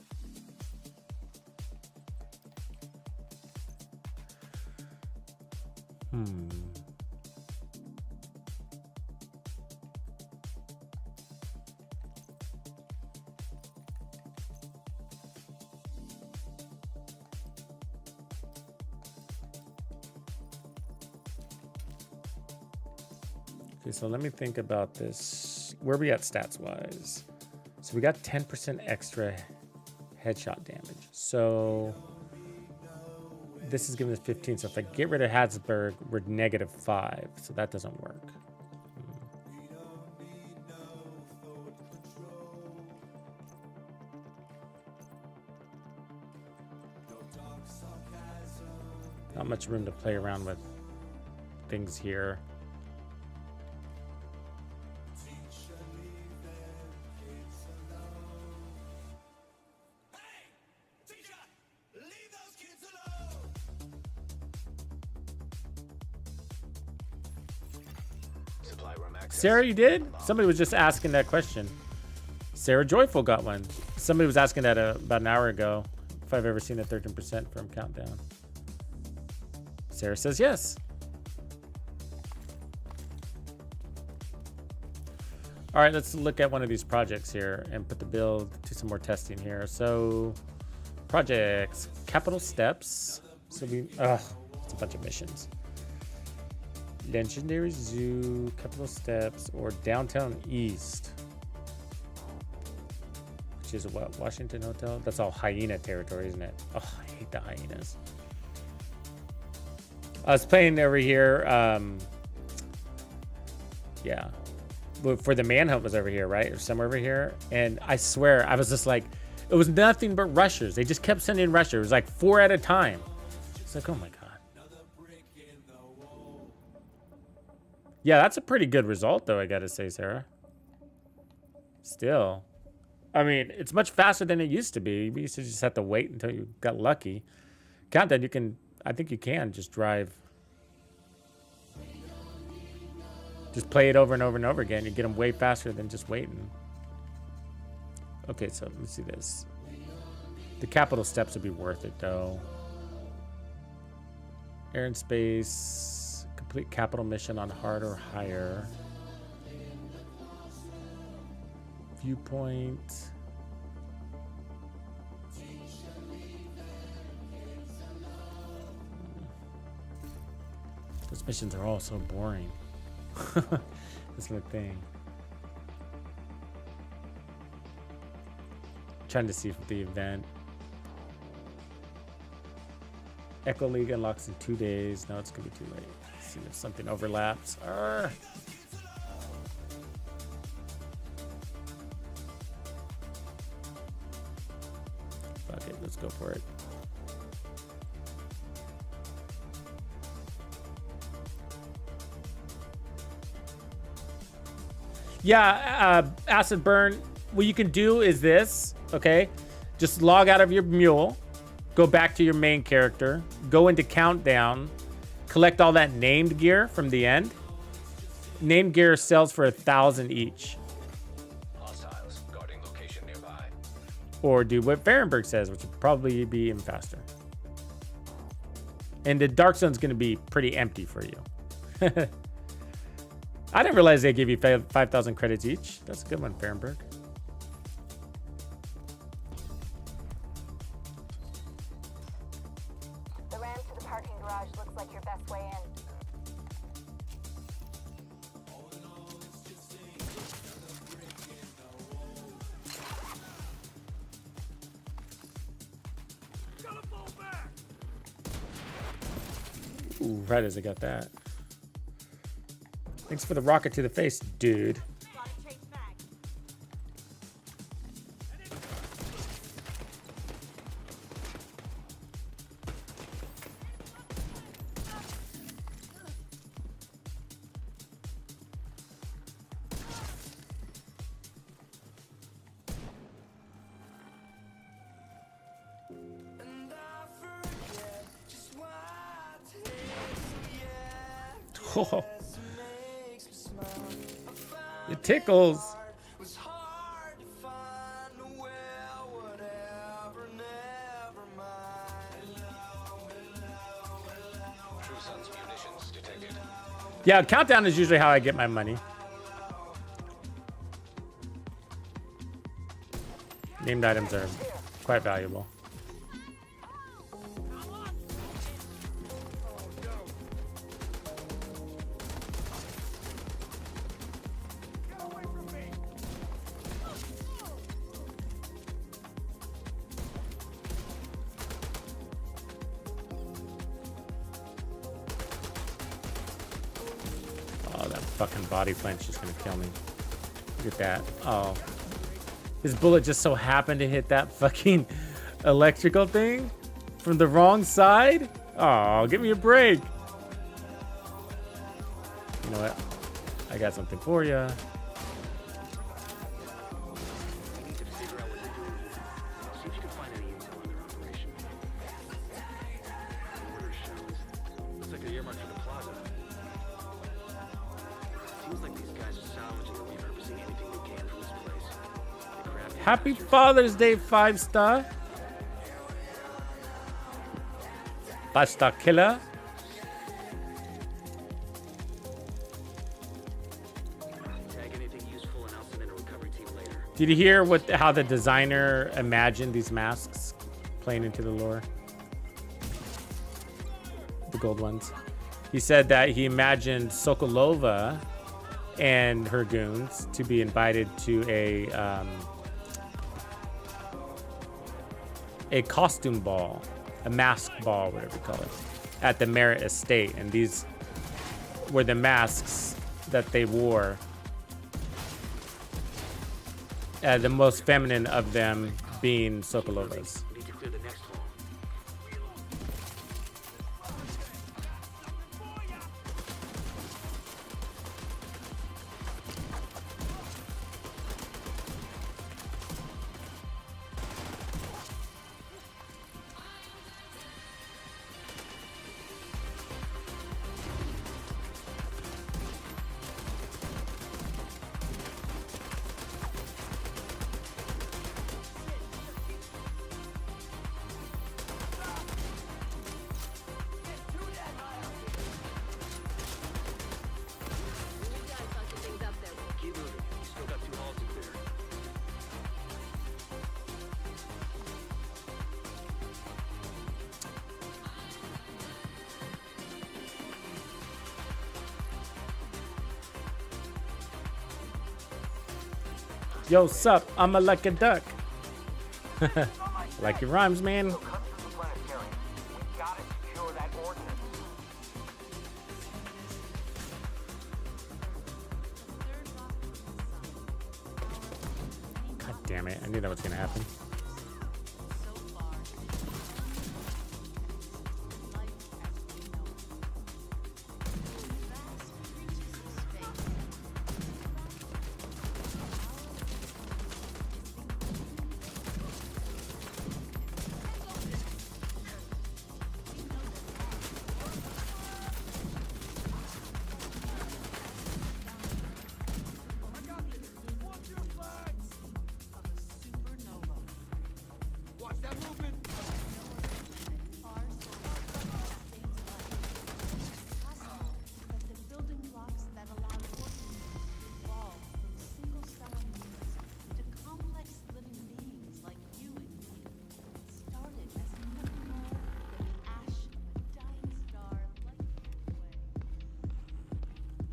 Okay, so let me think about this. Where are we at stats wise? So we got 10% extra headshot damage. So this is giving us 15. So if I get rid of Habsburg, we're -5. So that doesn't work. Not much room to play around with things here. Supply room access. Sarah, you did? Somebody was just asking that question. Sarah Joyful got one. Somebody was asking that about an hour ago. If I've ever seen a 13% from Countdown. Sarah says yes. All right, let's look at one of these projects here and put the build to some more testing here. So projects, capital steps. So it's a bunch of missions. Legendary Zoo, Capital Steps, or Downtown East. Which is what? Washington Hotel? That's all hyena territory, isn't it? Oh, I hate the hyenas. I was playing over here. Yeah. For the manhunt was over here, right? Or somewhere over here. And I swear, I was just like, it was nothing but rushers. They just kept sending rushers. It was like 4 at a time. It's like, oh my God. Yeah, that's a pretty good result, though, I gotta say, Sarah. Still. I mean, it's much faster than it used to be. We used to just have to wait until you got lucky. Countdown, you can, I think you can just drive. Just play it over and over and over again. You get them way faster than just waiting. Okay, so let me see this. The capital steps would be worth it, though. Air and space. Complete capital mission on hard or higher. Viewpoint. Those missions are all so boring. That's my thing. Trying to see if the event. Echo League unlocks in 2 days. No, it's gonna be too late. Let's see if something overlaps. Arrgh. Fuck it, let's go for it. Yeah, Acid Burn. What you can do is this, okay? Just log out of your mule. go back to your main character, go into countdown, collect all that named gear from the end. Named gear sells for 1,000 each. Hostiles guarding location nearby. Or do what Fahrenberg says, which would probably be even faster. And the Dark Zone's going to be pretty empty for you. I didn't realize they give you 5,000 credits each. That's a good one, Fahrenberg. The ramp to the parking garage looks like your best way in. Ooh, right as I got that. Thanks for the rocket to the face, dude. Oh, it tickles. True Sun's munitions detected. Yeah, countdown is usually how I get my money. Named items are quite valuable. Oh, that fucking body plan's just gonna kill me. Look at that. Oh. His bullet just so happened to hit that fucking electrical thing from the wrong side. Oh, give me a break. You know what? I got something for you. Happy Father's Day, 5-star. 5-star killer. Did you hear how the designer imagined these masks playing into the lore? The gold ones. He said that he imagined Sokolova and her goons to be invited to a costume ball, a mask ball, whatever you call it, at the Merritt Estate. And these were the masks that they wore. The most feminine of them being Sokolova's. Yo, sup? I'm a lucky duck. Like your rhymes, man. God damn it. I knew that was gonna happen.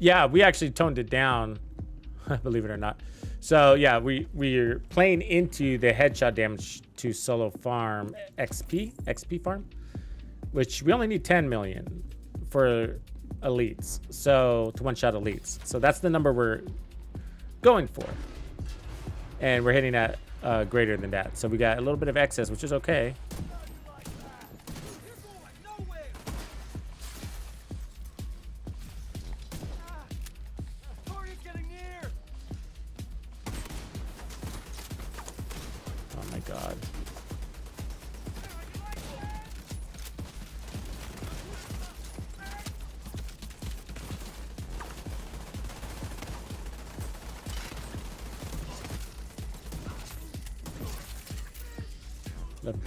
Yeah, we actually toned it down, believe it or not. So yeah, we're playing into the headshot damage to solo farm XP farm, which we only need 10 million for elites. So to one-shot elites. So that's the number we're going for. And we're hitting at greater than that. So we got a little bit of excess, which is okay. Oh my god.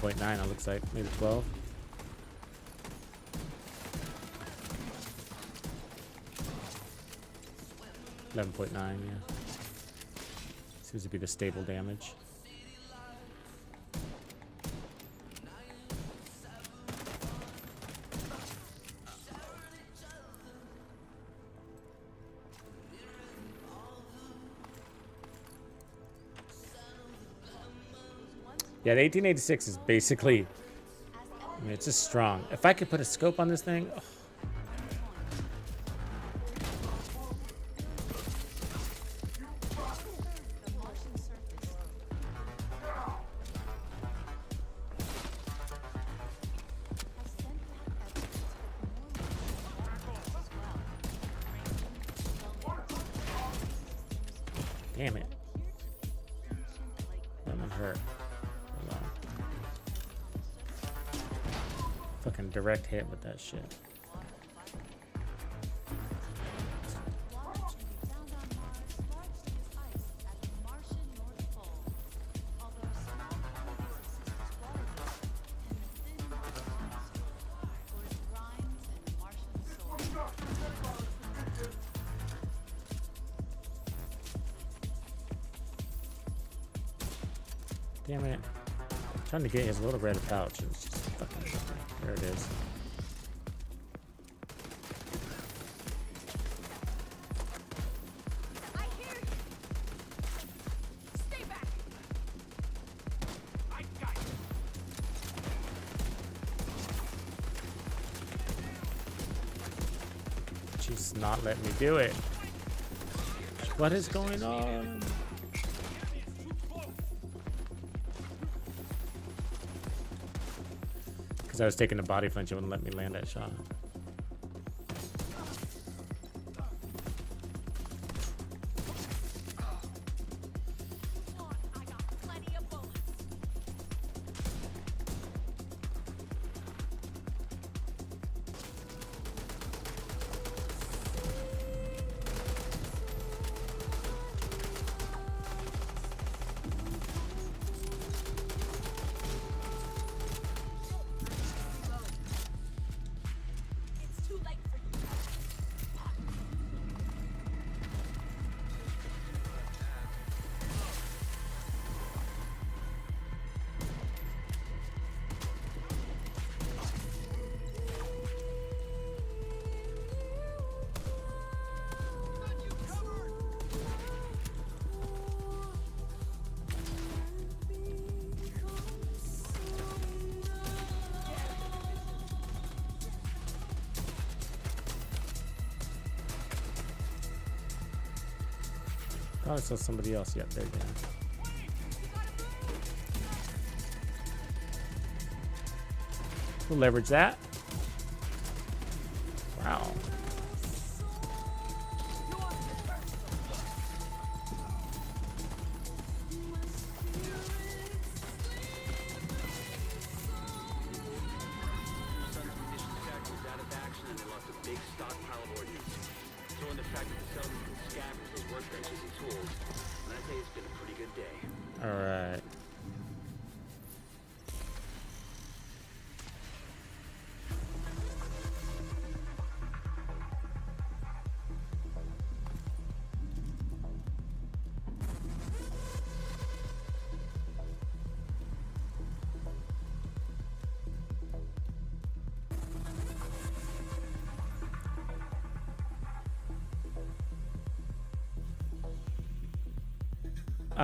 .9, it looks like maybe 12. .9, yeah. Seems to be the stable damage. Yeah, the 1886 is basically, I mean, it's just strong. If I could put a scope on this thing, oh. Damn it. That one hurt. Hold on. Fucking direct hit with that shit. Damn it. I'm trying to get his little red pouch. It's just fucking. There it is. I hear you. Stay back. I got you. She's not letting me do it. What is going on? Because I was taking a body flinch, it wouldn't let me land that shot. I got plenty of bullets. It's too late for you. Probably saw somebody else. Yep, there you go. We'll leverage that. Wow. All right.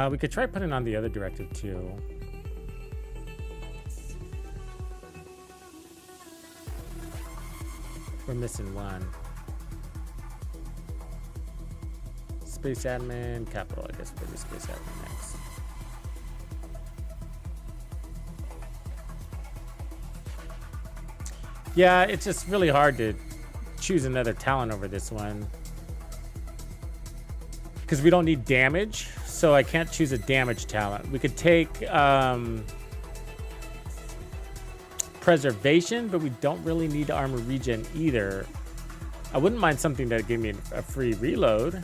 We could try putting on the other directive too. We're missing one. Space admin, capital. I guess we'll do space admin next. Yeah, it's just really hard to choose another talent over this one. Because we don't need damage, so I can't choose a damage talent. We could take preservation, but we don't really need armor regen either. I wouldn't mind something that gave me a free reload.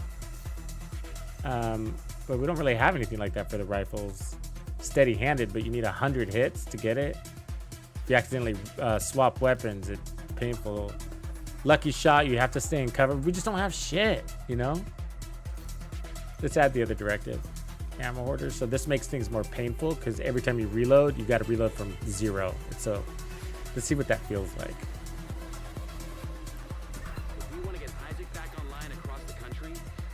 But we don't really have anything like that for the rifles. Steady-handed, but you need 100 hits to get it. If you accidentally swap weapons, it's painful. Lucky shot, you have to stay in cover. We just don't have shit, you know? Let's add the other directive. Ammo hoarders. So this makes things more painful because every time you reload, you got to reload from 0. So let's see what that feels like. If we want to get Isaac back online across the country,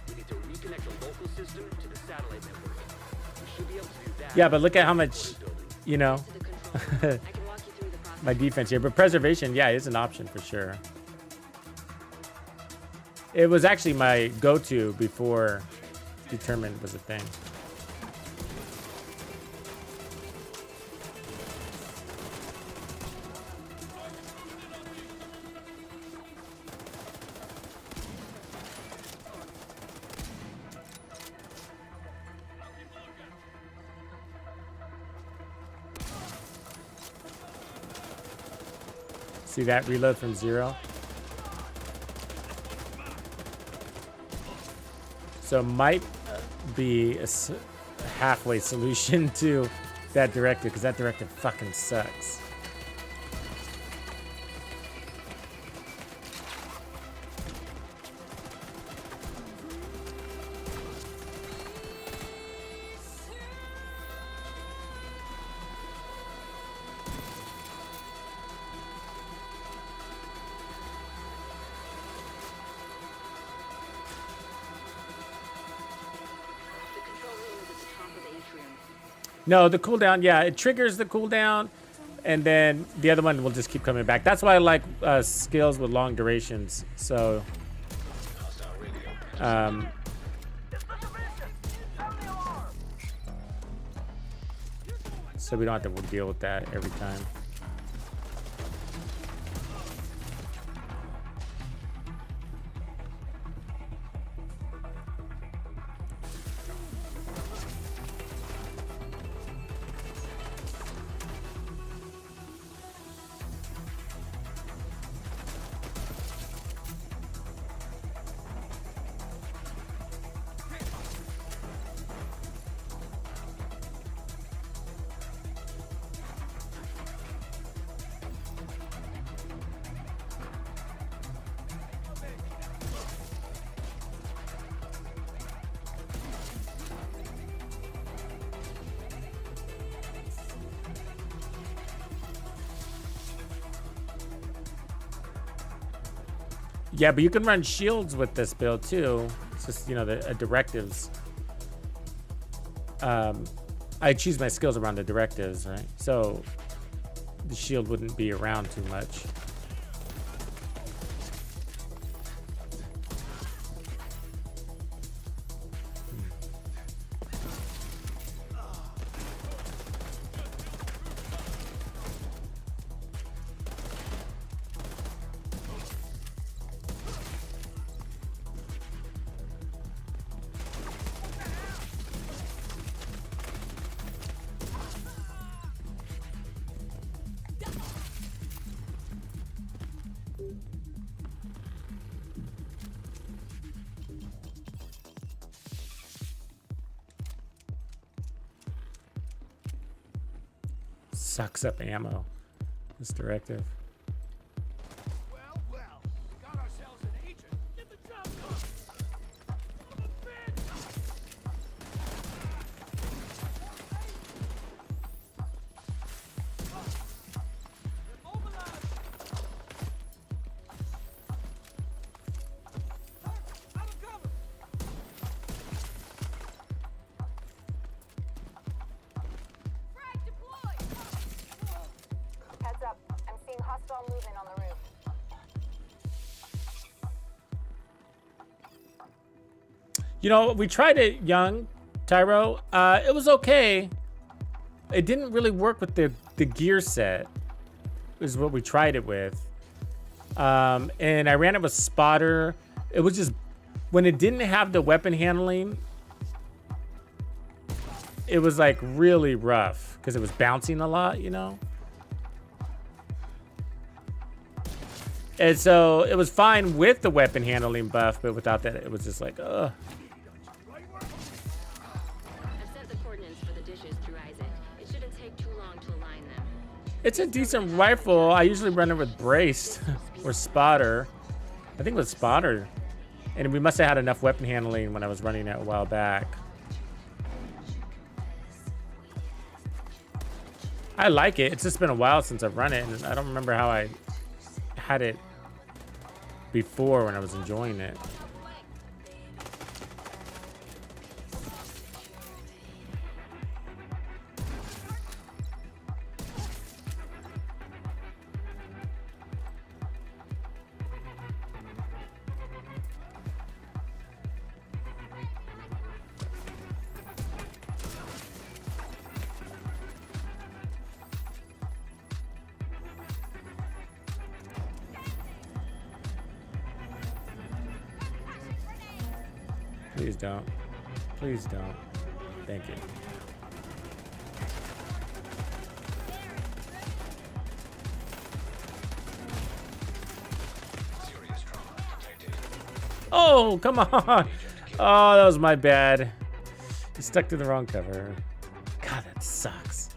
we need to reconnect the local system to the satellite network. We should be able to do that. Yeah, but look at how much, you know, my defense here. But preservation, yeah, is an option for sure. It was actually my go-to before determined was a thing. See that reload from 0? So might be a halfway solution to that directive, because that directive fucking sucks. No, the cooldown, yeah, it triggers the cooldown, and then the other one will just keep coming back. That's why I like skills with long durations. So, so we don't have to deal with that every time. Yeah, but you can run shields with this build too. It's just, you know, the directives. I choose my skills around the directives, right? So the shield wouldn't be around too much. Sucks up ammo, this directive. You know, we tried it young, Tyro. It was okay. It didn't really work with the gear set, is what we tried it with. And I ran it with spotter. It was just, when it didn't have the weapon handling, it was like really rough because it was bouncing a lot, you know? And so it was fine with the weapon handling buff, but without that, it was just like, ugh. I've sent the coordinates for the dishes through Isaac. It shouldn't take too long to align them. It's a decent rifle. I usually run it with braced or spotter. I think it was spotter. And we must have had enough weapon handling when I was running it a while back. I like it. It's just been a while since I've run it, and I don't remember how I had it before when I was enjoying it. Please don't. Please don't. Thank you. Serious trauma detected. Oh, come on. Oh, that was my bad. You stuck to the wrong cover. God, that sucks.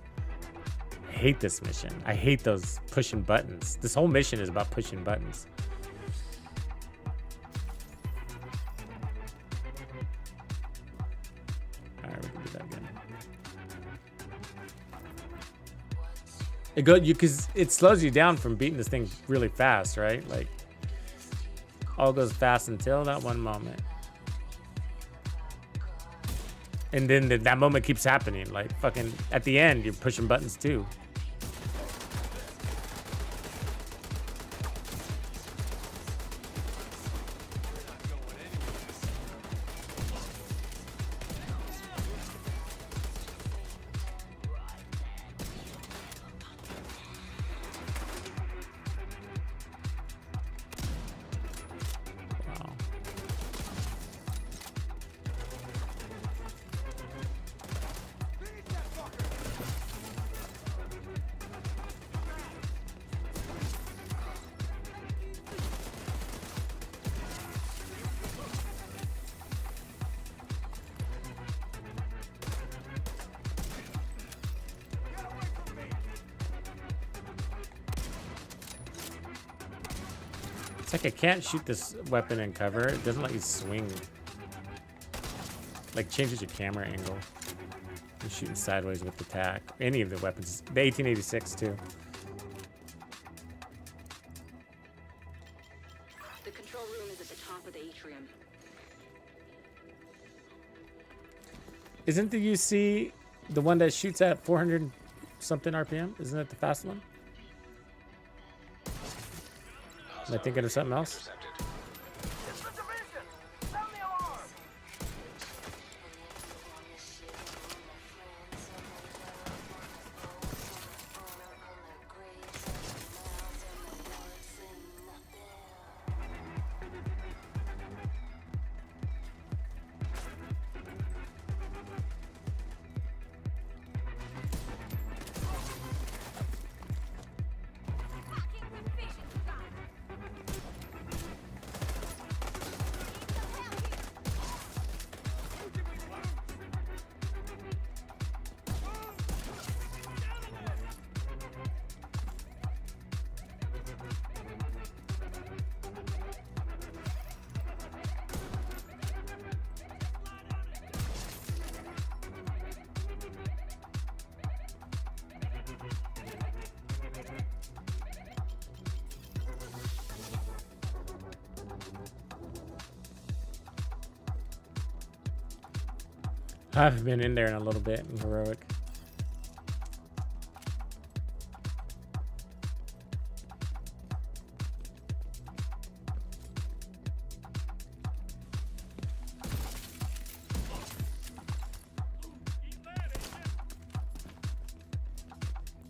I hate this mission. I hate those pushing buttons. This whole mission is about pushing buttons. Alright, we can do that again. Because it slows you down from beating this thing really fast, right? Like, all goes fast until that one moment. And then that moment keeps happening. Like, fucking, at the end, you're pushing buttons too. Wow. It's like I can't shoot this weapon and cover. It doesn't let you swing. Like, changes your camera angle. You're shooting sideways with the tack. Any of the weapons. The 1886 too. The control room is at the top of the atrium. Isn't the UC the one that shoots at 400 something RPM? Isn't it the fast one? Am I thinking of something else? Intercepted. I haven't been in there in a little bit in Heroic.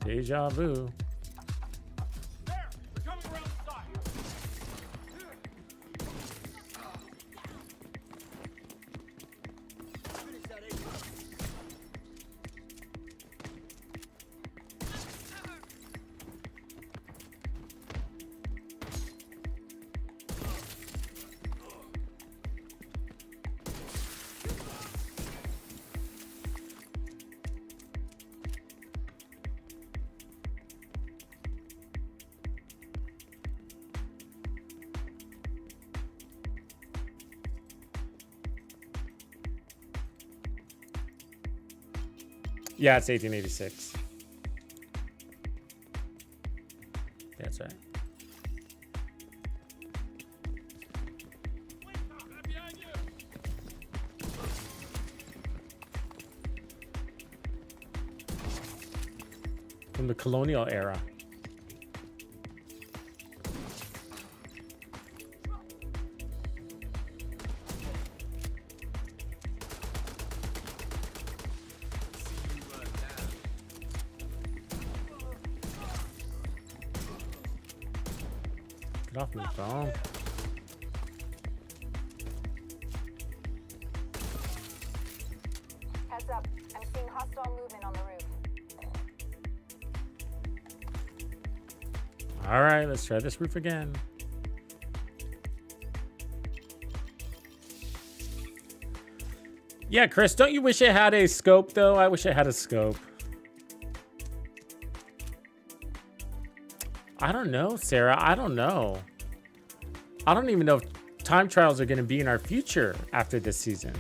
Deja vu. Yeah, it's 1886. That's right. From the colonial era. Get off my phone. Heads up. I'm seeing hostile movement on the roof. All right, let's try this roof again. Yeah, Chris, don't you wish it had a scope, though? I wish it had a scope. I don't know, Sarah. I don't know. I don't even know if time trials are going to be in our future after this season.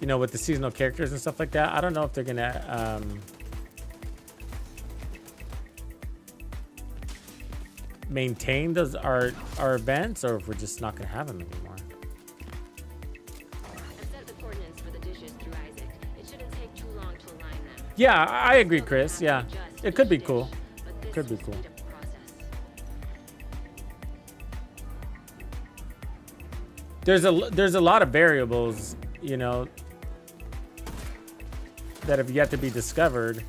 You know, with the seasonal characters and stuff like that, I don't know if they're gonna maintain those our events, or if we're just not gonna have them anymore. I've set the coordinates for the dishes through Isaac. It shouldn't take too long to align them. Yeah, I agree, Chris. Yeah, it could be cool. Could be cool. There's a lot of variables, you know, that have yet to be discovered.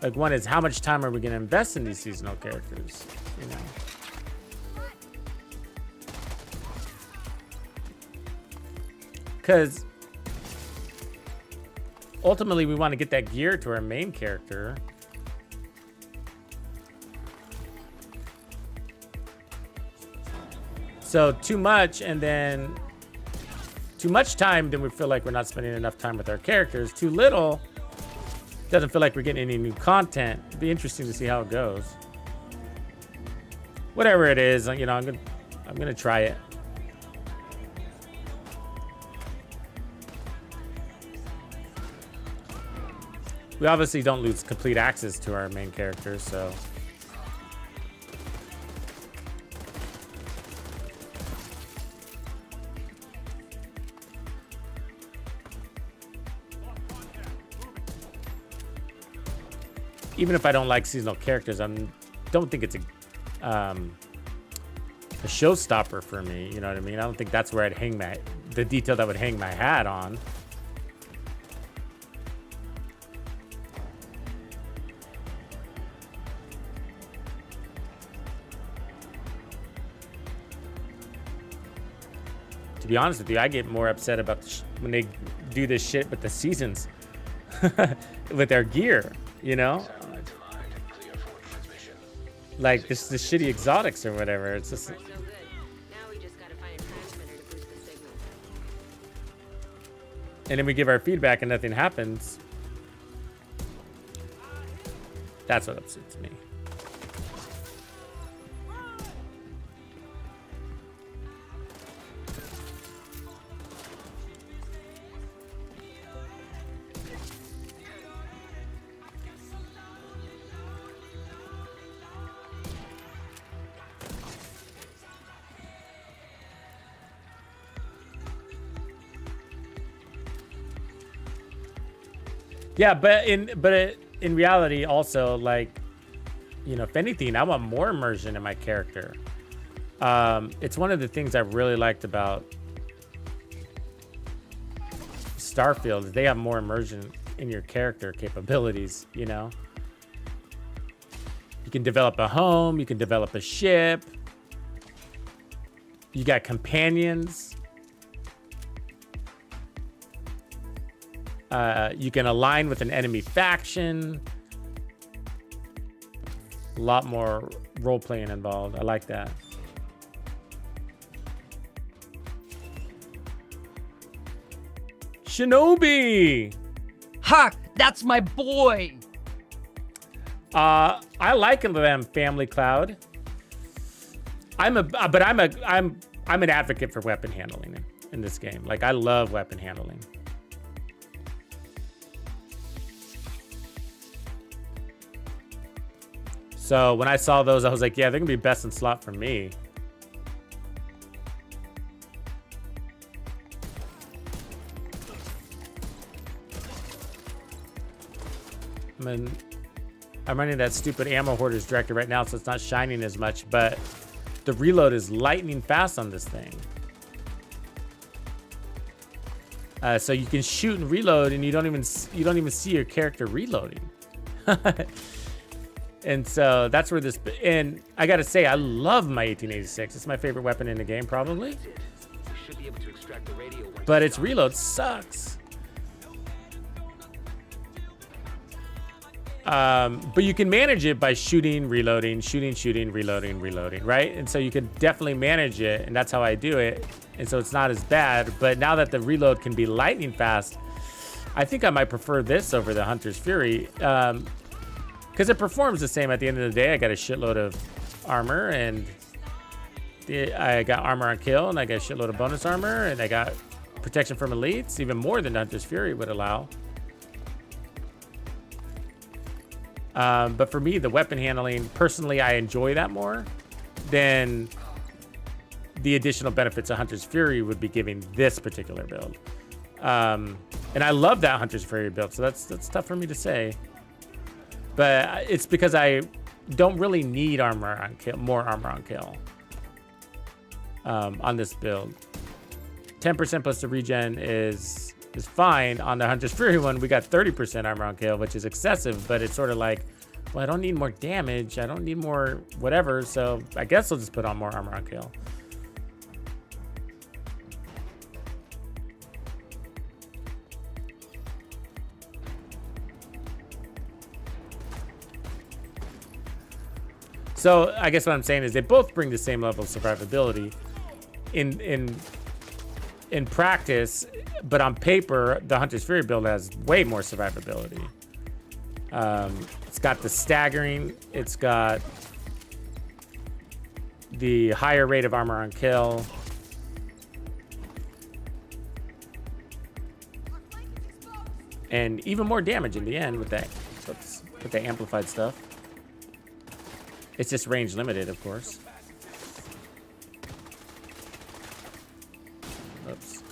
Like, one is, how much time are we going to invest in these seasonal characters, you know? Because ultimately we want to get that gear to our main character. So too much, and then too much time, then we feel like we're not spending enough time with our characters. Too little, doesn't feel like we're getting any new content. It'd be interesting to see how it goes. Whatever it is, you know, I'm gonna try it. We obviously don't lose complete access to our main characters, so. Even if I don't like seasonal characters, don't think it's a showstopper for me. You know what I mean? I don't think that's where I'd hang the detail that would hang my hat on. To be honest with you, I get more upset about when they do this shit with the seasons, with their gear, you know? Like this the shitty exotics or whatever. It's just. So good. Now we just gotta find a transmitter to boost the signal. And then we give our feedback and nothing happens. That's what upsets me. Yeah, but in in reality, also, like, you know, if anything, I want more immersion in my character. It's one of the things I really liked about Starfield is they have more immersion in your character capabilities, you know? You can develop a home, you can develop a ship. You got companions. You can align with an enemy faction. A lot more role-playing involved. I like that. Shinobi! Ha! That's my boy! I like them, Family Cloud. I'm an advocate for weapon handling in this game. Like, I love weapon handling. So when I saw those, I was like, yeah, they're gonna be best in slot for me. I'm running that stupid ammo hoarders director right now, so it's not shining as much, but the reload is lightning fast on this thing. So you can shoot and reload, and you don't even see your character reloading. And so that's where this. And I gotta say, I love my 1886. It's my favorite weapon in the game, probably. We should be able to extract the radio once But it's its reload sucks. But you can manage it by shooting, reloading, shooting, reloading, right? And so you can definitely manage it, and that's how I do it. And so it's not as bad. But now that the reload can be lightning fast, I think I might prefer this over the Hunter's Fury, because it performs the same at the end of the day. I got a shitload of armor, and I got armor on kill, and I got a shitload of bonus armor, and I got protection from elites, even more than Hunter's Fury would allow. But for me, the weapon handling, personally, I enjoy that more than the additional benefits a Hunter's Fury would be giving this particular build. And I love that Hunter's Fury build, so that's tough for me to say. But it's because I don't really need armor on kill, more armor on kill on this build. 10% plus the regen is fine. On the Hunter's Fury one, we got 30% armor on kill, which is excessive, but it's sort of like, well, I don't need more damage. I don't need more whatever, so I guess I'll just put on more armor on kill. So I guess what I'm saying is they both bring the same level of survivability in practice, but on paper, the Hunter's Fury build has way more survivability. It's got the staggering, it's got the higher rate of armor on kill. And even more damage in the end with that, with the amplified stuff. It's just range limited, of course. Oops.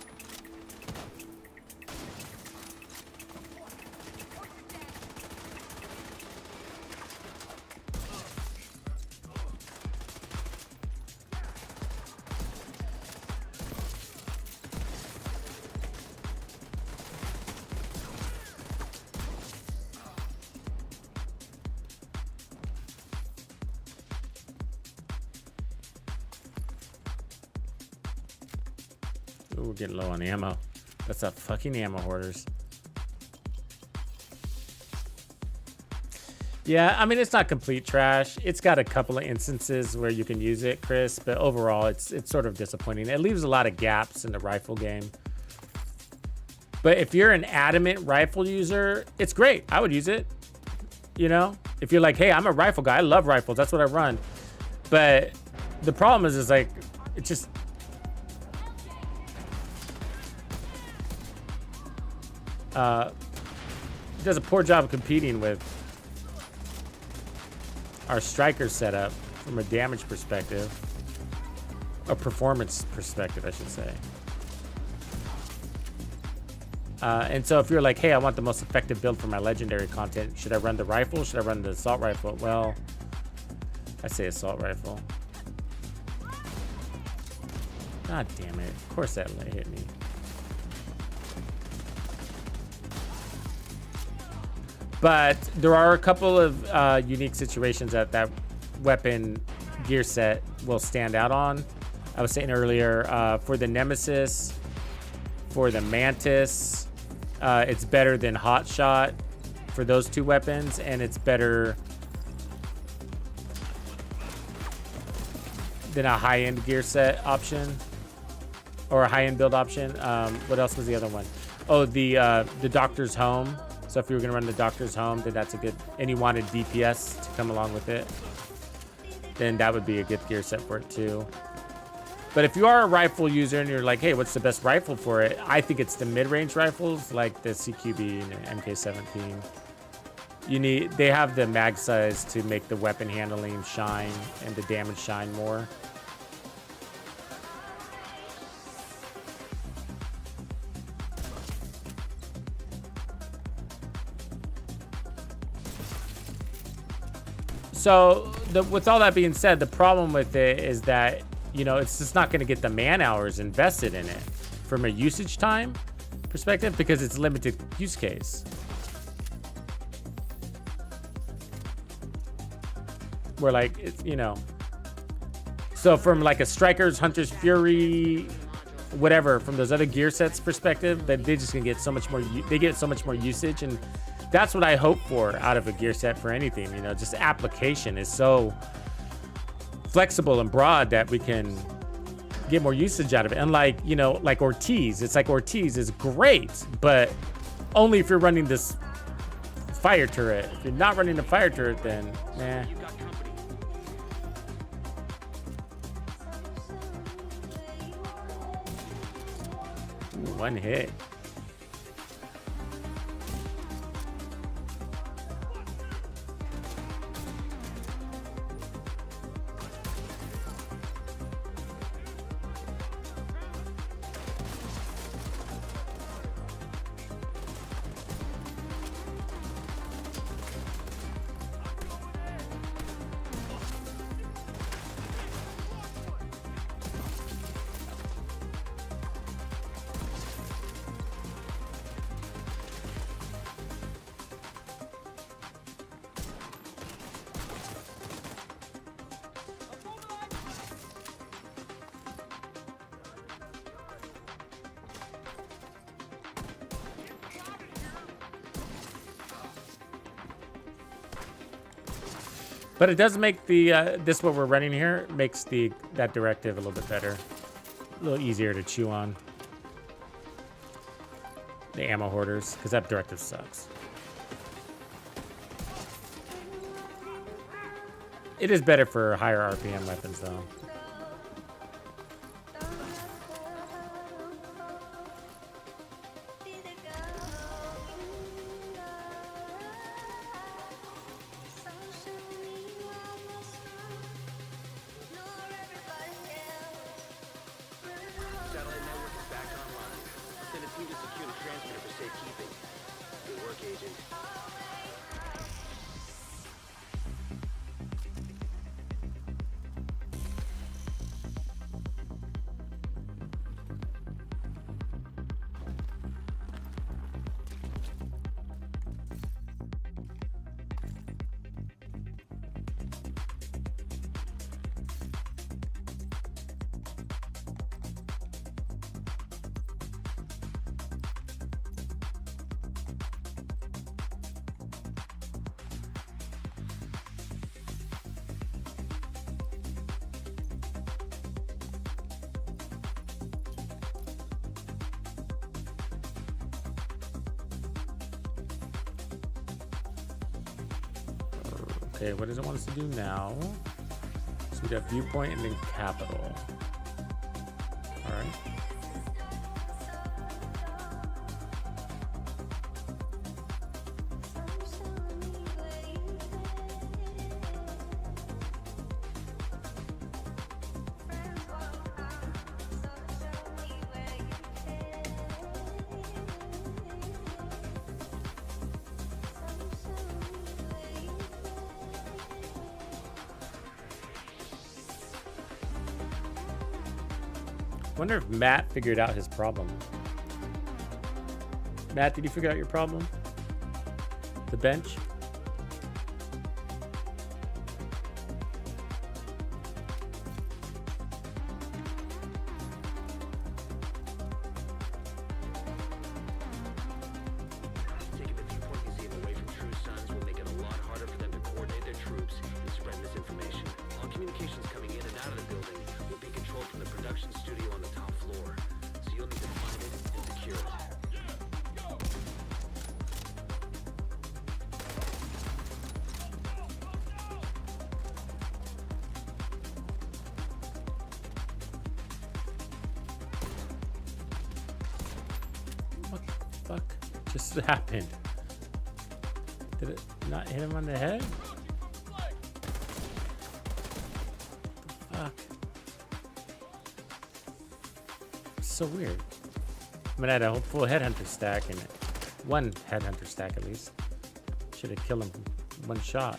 Ooh, we're getting low on ammo. That's a fucking ammo hoarders. Yeah, I mean, it's not complete trash. It's got a couple of instances where you can use it, Chris, but overall, it's sort of disappointing. It leaves a lot of gaps in the rifle game. But if you're an adamant rifle user, it's great. I would use it. You know, if you're like, hey, I'm a rifle guy. I love rifles. That's what I run. But the problem is like, it just... it does a poor job of competing with our striker setup from a damage perspective, a performance perspective, I should say. And so if you're like, hey, I want the most effective build for my legendary content, should I run the rifle? Should I run the assault rifle? Well, I say assault rifle. God damn it. Of course that hit me. But there are a couple of unique situations that that weapon gear set will stand out on. I was saying earlier, for the Nemesis, for the Mantis, it's better than Hotshot for those two weapons, and it's better than a high-end gear set option or a high-end build option. What else was the other one? Oh, the Doctor's Home. So if you were gonna run the Doctor's Home, then that's a good, and you wanted DPS to come along with it, then that would be a good gear set for it too. But if you are a rifle user and you're like, hey, what's the best rifle for it? I think it's the mid-range rifles like the CQB and MK17. They have the mag size to make the weapon handling shine and the damage shine more. So with all that being said, the problem with it is that, you know, it's just not going to get the man hours invested in it from a usage time perspective because it's limited use case. Where like, it's, you know, so from like a Strikers, Hunters, Fury, whatever, from those other gear sets perspective, that they just gonna get so much more, they get so much more usage. And that's what I hope for out of a gear set for anything, you know, just application is so flexible and broad that we can get more usage out of it. And like, you know, like Ortiz, it's like Ortiz is great, but only if you're running this fire turret. If you're not running the fire turret, then nah. Ooh, one hit. But it does make the this what we're running here makes that directive a little bit better, a little easier to chew on. The ammo hoarders, because that directive sucks. It is better for higher RPM weapons though. Okay, what does it want us to do now? So we got viewpoint and then capital. All right. Wonder if Matt figured out his problem. Matt, did you figure out your problem? The bench? Taking the viewport museum away from True Sons will make it a lot harder for them to coordinate their troops and spread misinformation. All communications coming in and out of the building will be controlled from the production studio on the top floor, so you'll need to find it and secure it. What the fuck just happened? Did it not hit him on the head? Fuck. So weird. I mean, I had a full headhunter stack in it. One headhunter stack at least. Should have killed him from one shot.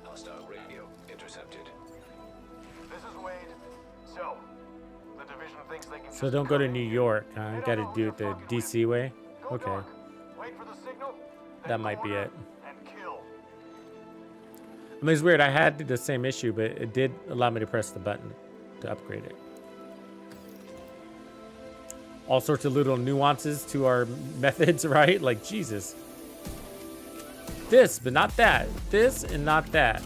Hostile radio intercepted. This is Wade. So, the division thinks they can So just don't go to come New in York, here. huh? They Got don't to know do who it the they're fucking with. DC way? Go Okay. dark. Wait for the signal. then That might be corner it. And kill. I mean, it's weird. I had the same issue, but it did allow me to press the button to upgrade it. All sorts of little nuances to our methods, right? Like, Jesus. This, but not that. This and not that.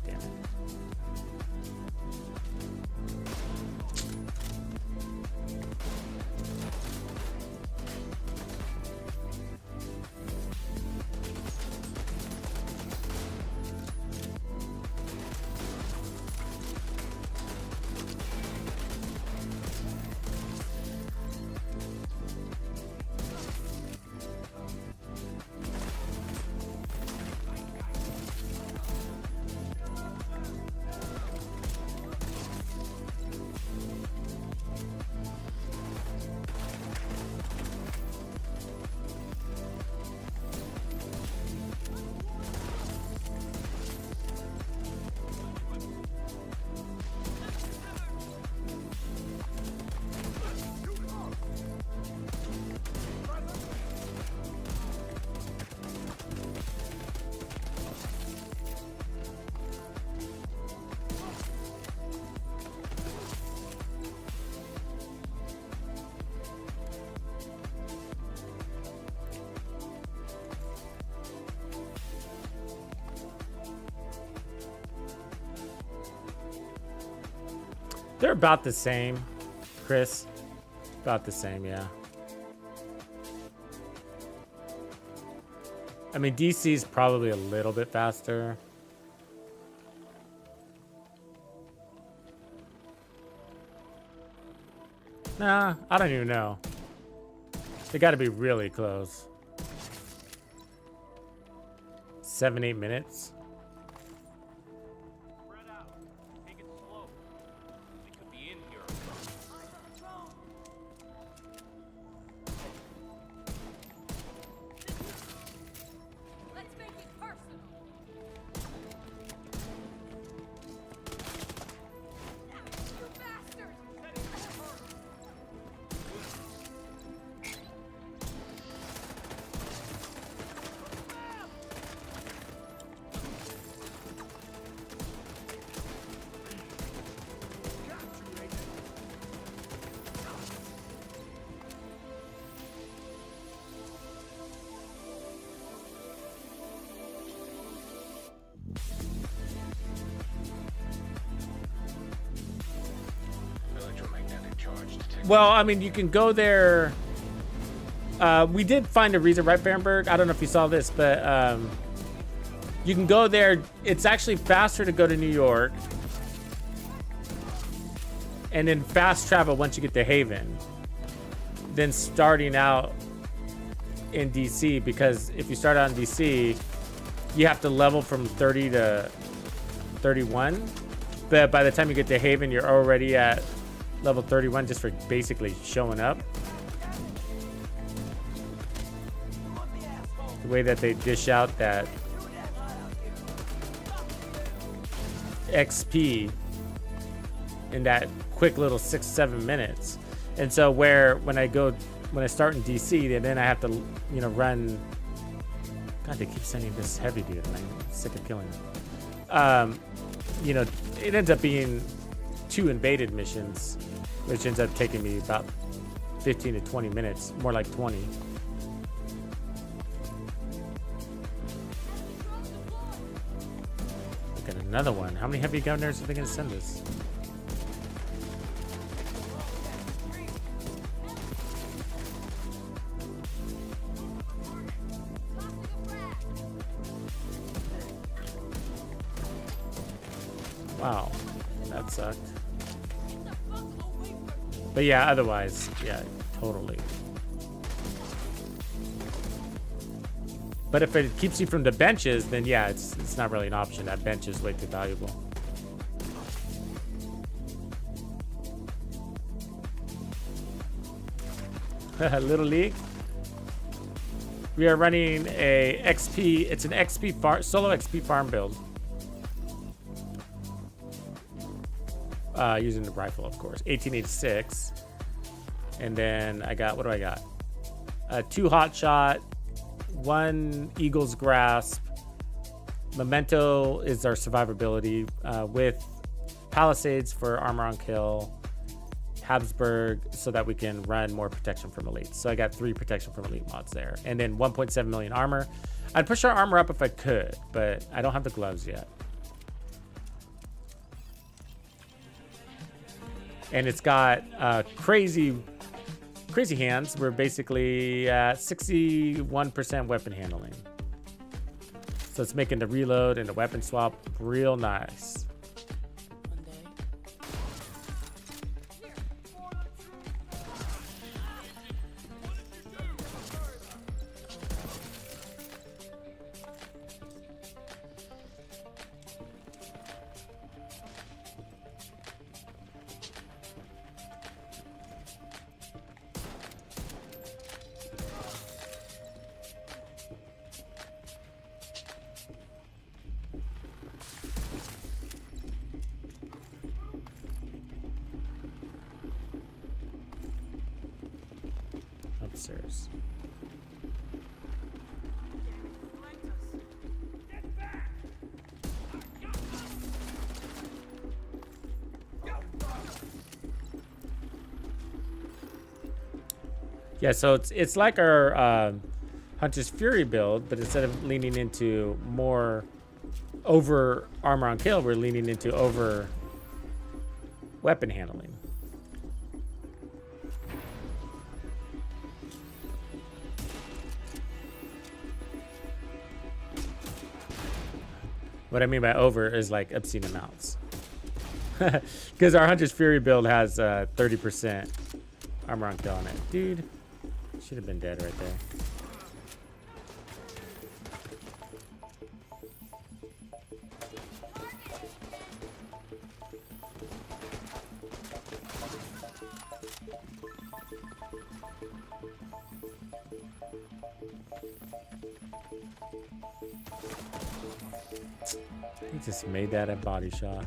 Damn it. They're about the same, Chris. About the same, yeah. I mean, DC's probably a little bit faster. Nah, I don't even know. They got to be really close. 7-8 minutes. Spread out. Take it slow. They could be in here. Let's make it personal. You bastard! Well, I mean, you can go there. We did find a reason, right, Barenberg? I don't know if you saw this, but you can go there. It's actually faster to go to New York and then fast travel once you get to Haven than starting out in DC, because if you start out in DC, you have to level from 30 to 31. But by the time you get to Haven, you're already at level 31 just for basically showing up. The way that they dish out that XP in that quick little 6-7 minutes. And so when I start in DC, then I have to, you know, run. God, they keep sending this heavy dude, and I'm sick of killing him. You know, it ends up being 2 invaded missions, which ends up taking me about 15 to 20 minutes, more like 20. Look at another one. How many heavy gunners are they going to send us? Wow, that sucked. But yeah, otherwise, yeah, totally. But if it keeps you from the benches, then yeah, it's not really an option. That bench is way too valuable. Little League. We are running a XP. It's an XP solo XP farm build. Using the rifle, of course. 1886. And then I got, what do I got? 2 hot shot, 1 Eagle's Grasp. Memento is our survivability, with Palisades for armor on kill, Habsburg so that we can run more protection from elites. So I got 3 protection from elite mods there, and then 1.7 million armor. I'd push our armor up if I could, but I don't have the gloves yet. And it's got crazy hands. We're basically at 61% weapon handling. So it's making the reload and the weapon swap real nice. Upstairs. Yeah, so it's like our Hunter's Fury build, but instead of leaning into more over armor on kill, we're leaning into over weapon handling. What I mean by over is like obscene amounts. Because our Hunter's Fury build has 30% armor on kill on it. Dude, should have been dead right there. He just made that a body shot.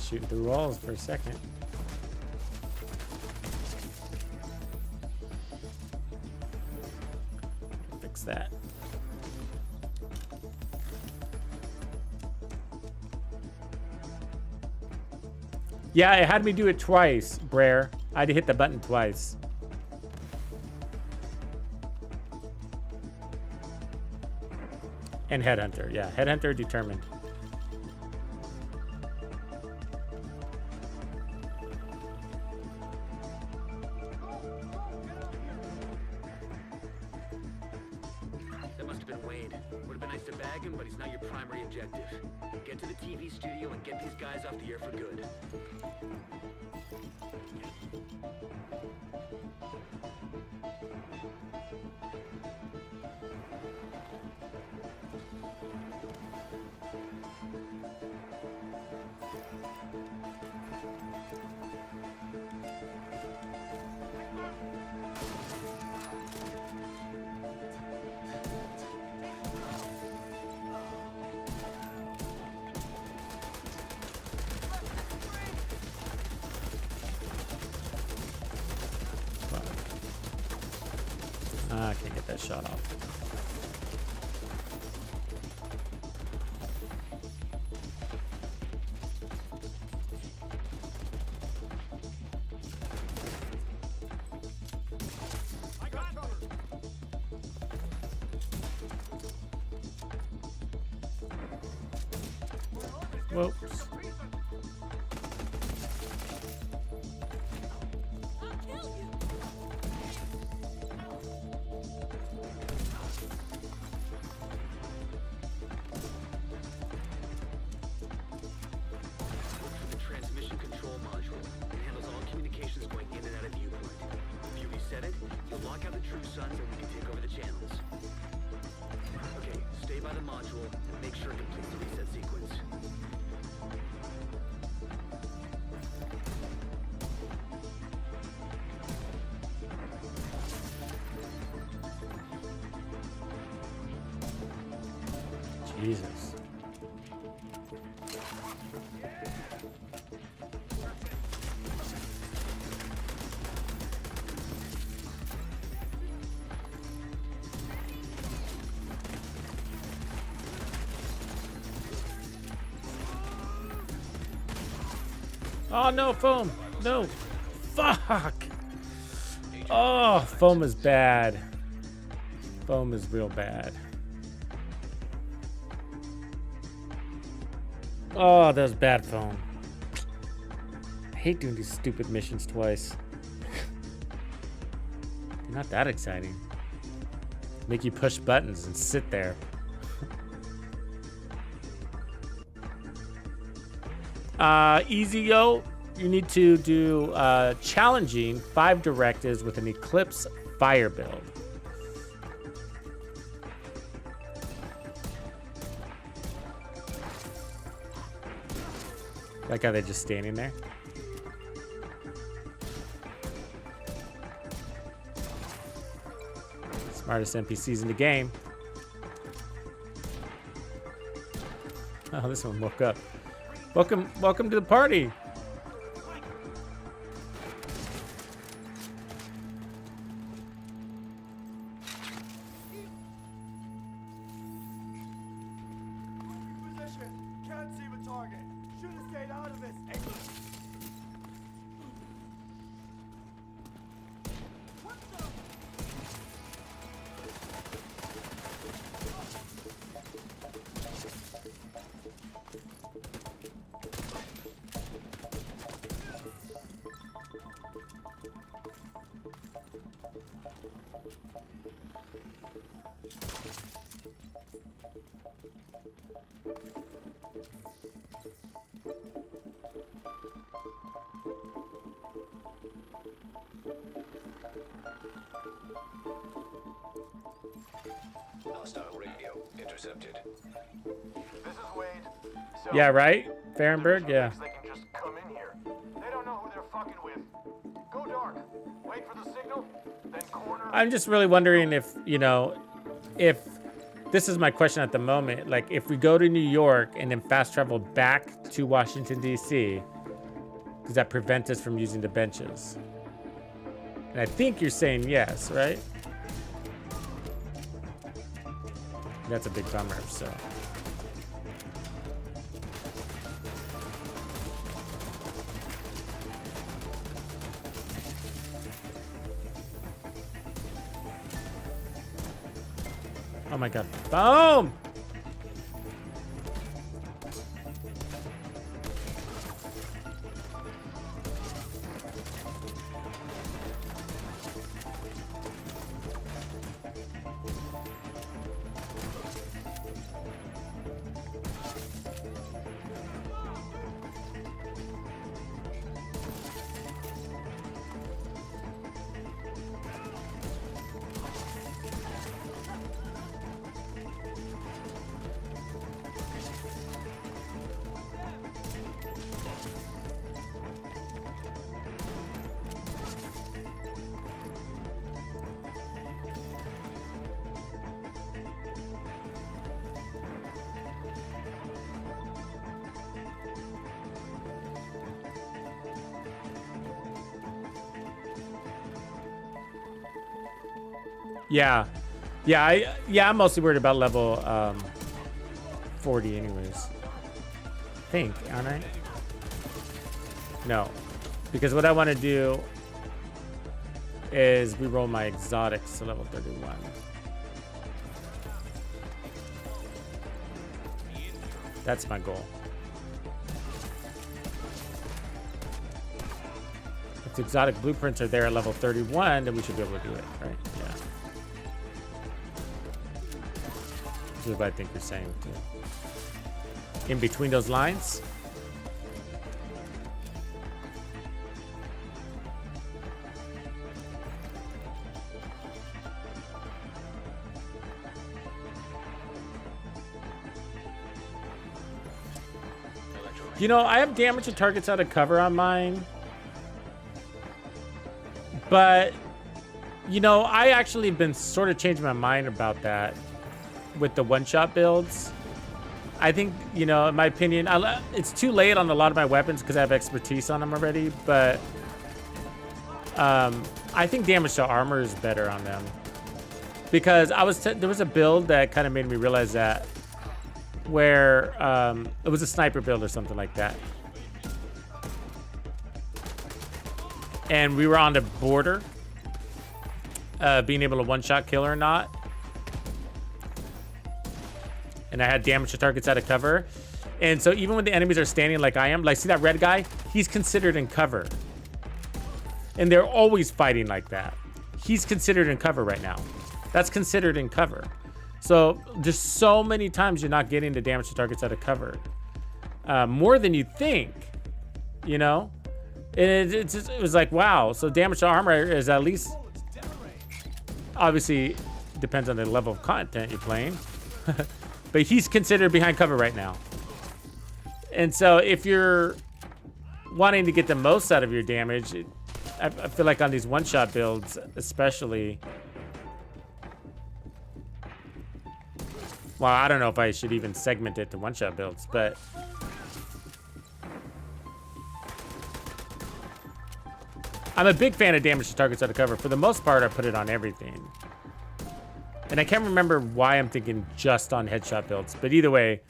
shooting through walls for a second. Fix that. Yeah, it had me do it twice, Brer. I had to hit the button twice. And Headhunter, yeah. Headhunter determined. That must have been Wade. Would have been nice to bag him, but he's not your primary objective. Get to the TV studio and get these guys off the air for good. I can't get that shot off. Whoops. The transmission control module. It handles all communications going in and out of viewpoint. If you reset it, you'll lock out the true suns and we can take over the channels. Okay, stay by the module and make sure it completes the reset sequence. Jesus. Oh no, foam! No! Fuck! Oh, foam is bad. Foam is real bad. Oh, that was bad foam. I hate doing these stupid missions twice. They're not that exciting. Make you push buttons and sit there. Easy, yo. You need to do challenging 5 directives with an Eclipse fire build. Like how they're just standing there. Smartest NPCs in the game. Oh, this one woke up. Welcome to the party. Position. Can't see the target. Should have stayed out of this. What the? Hostile radio intercepted. This is Wade. So, Yeah, right? Fahrenberg, yeah. They can just come in here. They don't know who they're fucking with. Go dark. Wait for the signal, then corner. I'm just really wondering if, you know, if this is my question at the moment. Like, if we go to New York and then fast travel back to Washington, D.C., does that prevent us from using the benches? And I think you're saying yes, right? That's a big bummer, so. Oh my God, boom! Yeah. I'm mostly worried about level 40 anyways. I think, aren't I? No. Because what I want to do is re-roll my exotics to level 31. That's my goal. If the exotic blueprints are there at level 31, then we should be able to do it, right? Yeah. This is what I think you're saying too. In between those lines. You know, I have damage to targets out of cover on mine. But, you know, I actually have been sort of changing my mind about that with the one-shot builds. I think, you know, in my opinion, it's too late on a lot of my weapons because I have expertise on them already. But I think damage to armor is better on them. Because there was a build that kind of made me realize that, where it was a sniper build or something like that. And we were on the border, being able to one-shot kill or not. And I had damage to targets out of cover. And so even when the enemies are standing like I am, like see that red guy? He's considered in cover. And they're always fighting like that. He's considered in cover right now. That's considered in cover. So just so many times you're not getting the damage to targets out of cover. More than you think, you know? And it was like, wow. So damage to armor is at least, obviously, depends on the level of content you're playing. But he's considered behind cover right now. And so if you're wanting to get the most out of your damage, I feel like on these one-shot builds, especially. Well, I don't know if I should even segment it to one-shot builds, but I'm a big fan of damage to targets out of cover. For the most part, I put it on everything. And I can't remember why I'm thinking just on headshot builds, but either way,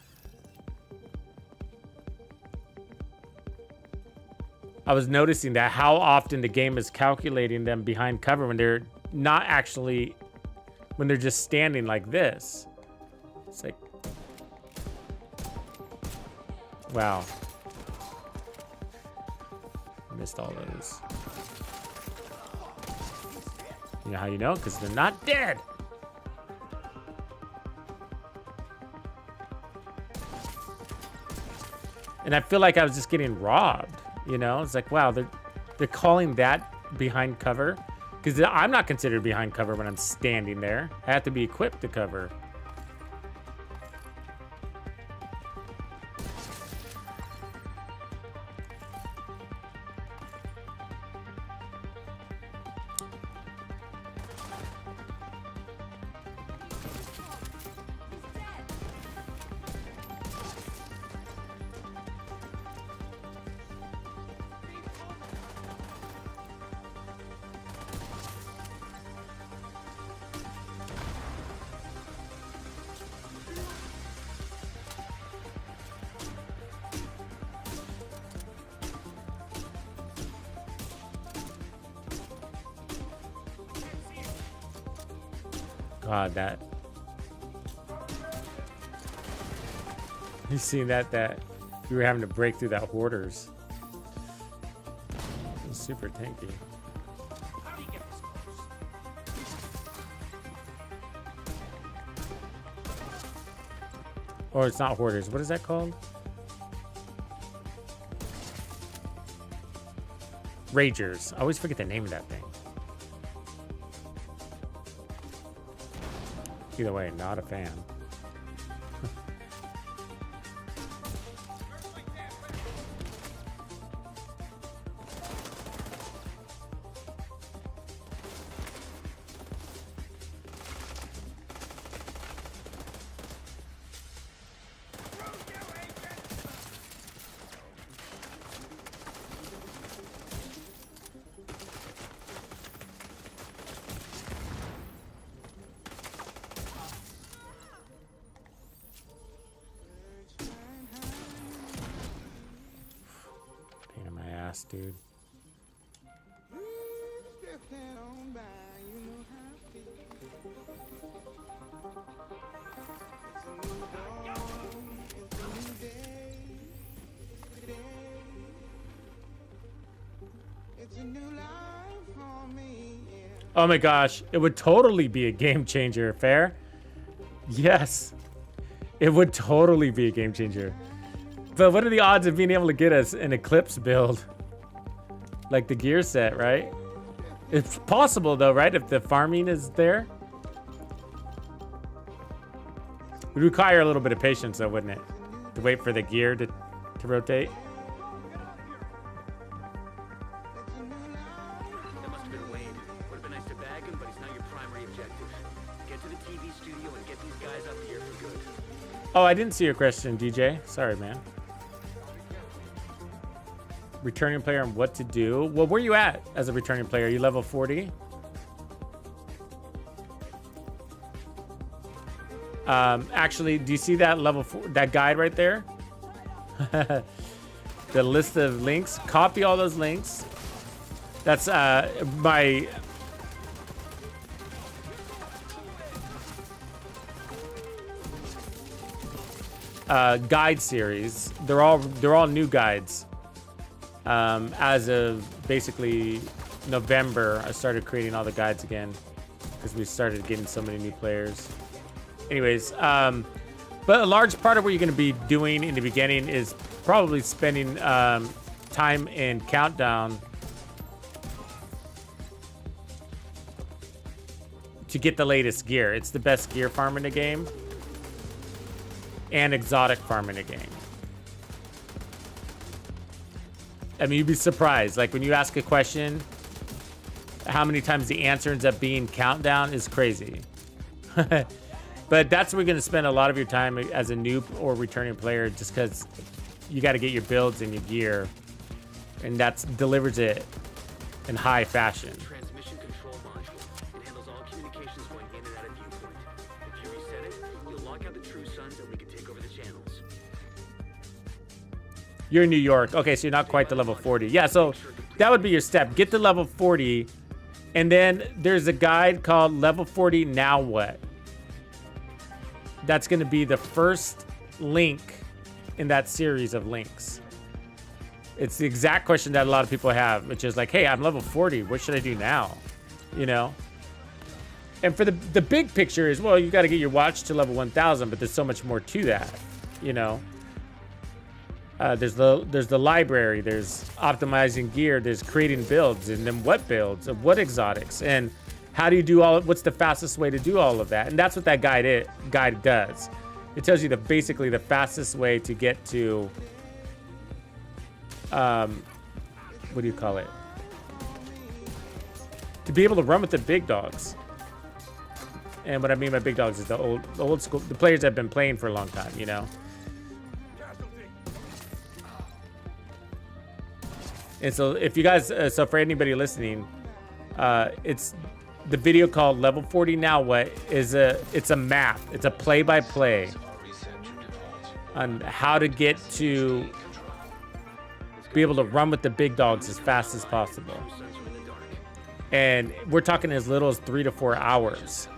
I was noticing that how often the game is calculating them behind cover when they're not actually, when they're just standing like this. It's like, wow. Missed all those. You know how you know? Because they're not dead. And I feel like I was just getting robbed, you know? It's like, wow, they're calling that behind cover. Because I'm not considered behind cover when I'm standing there. I have to be equipped to cover. God, that. You seen that we were having to break through that hoarders. It was super tanky. Or it's not hoarders. What is that called? Ragers. I always forget the name of that thing. Either way, not a fan. Pain in my ass, dude. Oh my gosh, it would totally be a game changer, fair? Yes. It would totally be a game changer. But what are the odds of being able to get us an Eclipse build? Like the gear set, right? It's possible though, right? If the farming is there. It would require a little bit of patience though, wouldn't it? To wait for the gear to rotate. That must have been Wade. Would have been nice to bag him, but he's not your primary objective. Get to the TV studio and get these guys up here for good. Oh, I didn't see your question, DJ. Sorry, man. Returning player and what to do. Well, where are you at as a returning player? Are you level 40? Actually, do you see that level 4, that guide right there? The list of links. Copy all those links. That's my guide series. They're all new guides. As of basically November, I started creating all the guides again because we started getting so many new players. Anyways, but a large part of what you're going to be doing in the beginning is probably spending time in Countdown to get the latest gear. It's the best gear farm in the game and exotic farm in the game. I mean, you'd be surprised. Like when you ask a question, how many times the answer ends up being Countdown is crazy. But that's where you're going to spend a lot of your time as a noob or returning player, just because you got to get your builds and your gear, and that delivers it in high fashion. Transmission control module. It handles all communications going in and out of viewpoint. If you reset it, you'll lock out the True Suns and we can take over the channels. You're in New York. Okay, so you're not quite to level 40. Yeah, so that would be your step. Get to level 40, and then there's a guide called Level 40 Now What? That's going to be the first link in that series of links. It's the exact question that a lot of people have, which is like, hey, I'm level 40. What should I do now? You know? And for the big picture is, well, you got to get your watch to level 1000, but there's so much more to that, you know? There's the library, there's optimizing gear, there's creating builds, and then what builds, and what exotics, and how do you do what's the fastest way to do all of that? And that's what that guide does. It tells you basically the fastest way to get to, what do you call it? To be able to run with the big dogs. And what I mean by big dogs is the old school, the players that have been playing for a long time, you know? And so if you guys, so for anybody listening, it's the video called Level 40 Now What is it's a map. It's a play-by-play on how to get to be able to run with the big dogs as fast as possible. And we're talking as little as 3 to 4 hours.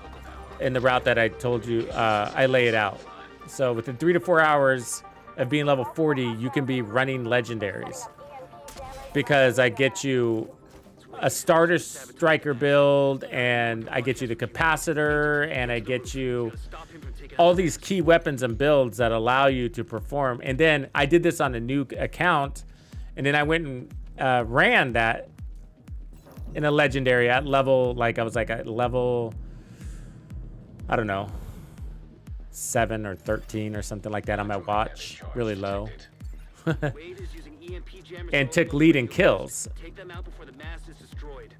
in the route that I told you, I lay it out. So within 3 to 4 hours of being level 40, you can be running legendaries. Because I get you a starter striker build, and I get you the capacitor, and I get you all these key weapons and builds that allow you to perform. And then I did this on a new account, and then I went and ran that in a legendary at level, like I was like at level, I don't know, 7 or 13 or something like that on my watch, really low. And took lead in kills. Take them out before the mass is destroyed.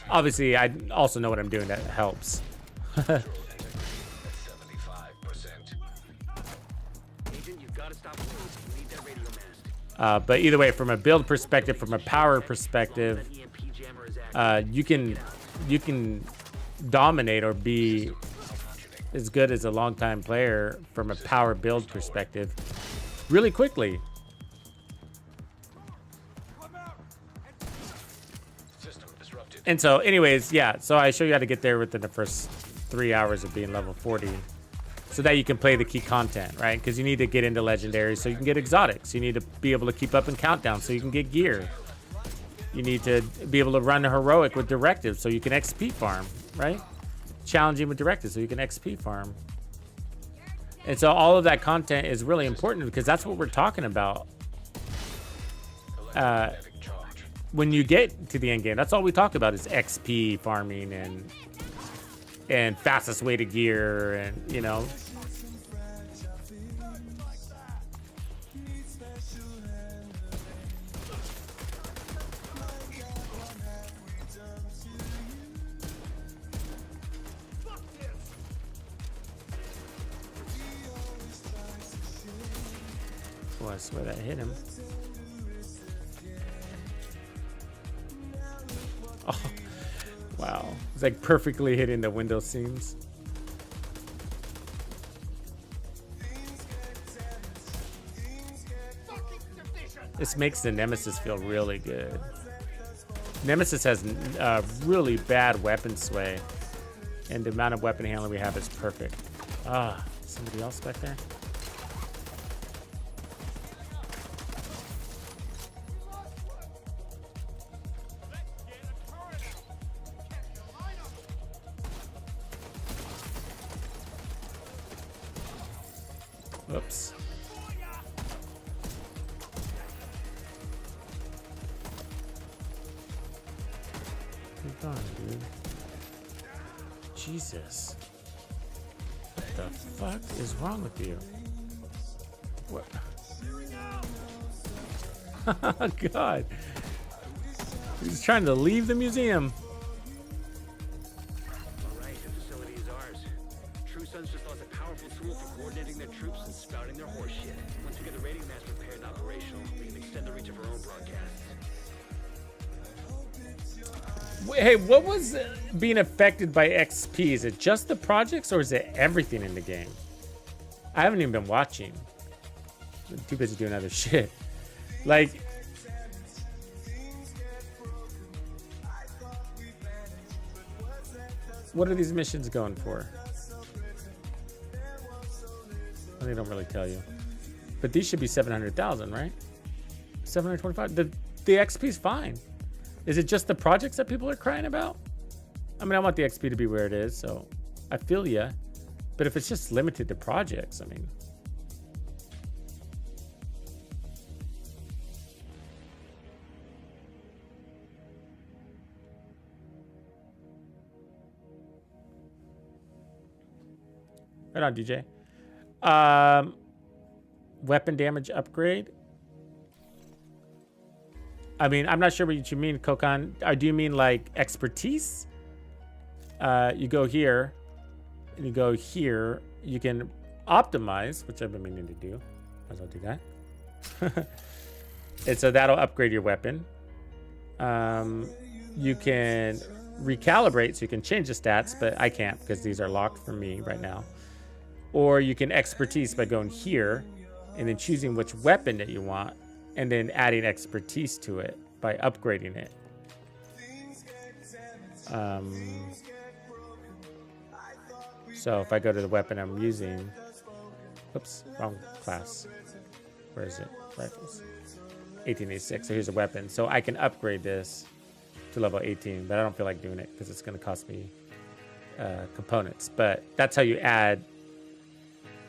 Obviously, I also know what I'm doing that helps. Agent, you've got to stop moving. You need that radio mast. But either way, from a build perspective, from a power perspective, you can dominate or be as good as a longtime player from a power build perspective really quickly. And so anyways, yeah, so I show you how to get there within the first 3 hours of being level 40 so that you can play the key content, right? Because you need to get into legendaries so you can get exotics. You need to be able to keep up in countdown so you can get gear. You need to be able to run a heroic with directives so you can XP farm, right? Challenging with directives so you can XP farm. And so all of that content is really important because that's what we're talking about. When you get to the end game, that's all we talk about is XP farming and fastest way to gear, and you know. Oh, I swear that hit him. Oh, wow. It's like perfectly hitting the window seams. This makes the Nemesis feel really good. Nemesis has really bad weapon sway, and the amount of weapon handling we have is perfect. Ah, somebody else back there? Oops. Keep going, dude. Jesus. What the fuck is wrong with you? What? Oh, God. He's trying to leave the museum. All right, the facility is ours. True Sons just lost a powerful tool for coordinating their troops and spouting their horse shit. Once we get the radio mast repaired and operational, we can extend the reach of our own broadcasts. Wait, hey, what was being affected by XP? Is it just the projects or is it everything in the game? I haven't even been watching. I'm too busy doing other shit. Like, what are these missions going for? They don't really tell you. But these should be 700,000, right? 725. The XP's fine. Is it just the projects that people are crying about? I mean, I want the XP to be where it is, so I feel ya. But if it's just limited to projects, I mean. Right on, DJ. Weapon damage upgrade. I mean, I'm not sure what you mean, Kokon. Do you mean like expertise? You go here, and you go here. You can optimize, which I've been meaning to do. Might as well do that. And so that'll upgrade your weapon. You can recalibrate, so you can change the stats, but I can't because these are locked for me right now. Or you can expertise by going here and then choosing which weapon that you want and then adding expertise to it by upgrading it. So if I go to the weapon I'm using, oops, wrong class. Where is it? Rifles. 1886. So here's a weapon. So I can upgrade this to level 18, but I don't feel like doing it because it's going to cost me components. But that's how you add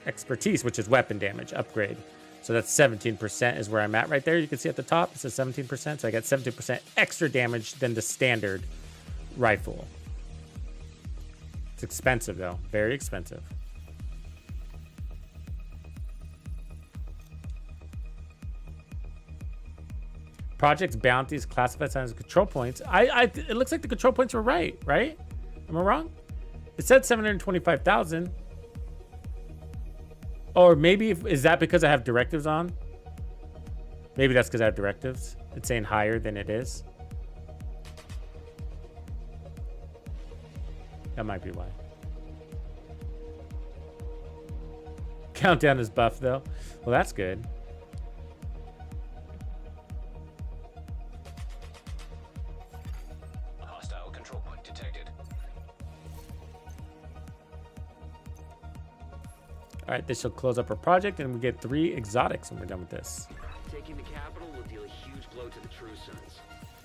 expertise, which is weapon damage upgrade. So that's 17% is where I'm at right there. You can see at the top, it says 17%. So I got 17% extra damage than the standard rifle. It's expensive though, very expensive. Projects, bounties, classified signs, control points. It looks like the control points were right? Am I wrong? It said 725,000. Or maybe, is that because I have directives on? Maybe that's because I have directives. It's saying higher than it is. That might be why. Countdown is buff though. Well, that's good. Hostile control point detected. All right, this will close up our project and we get 3 exotics when we're done with this. Taking the capital will deal a huge blow to the True Sons.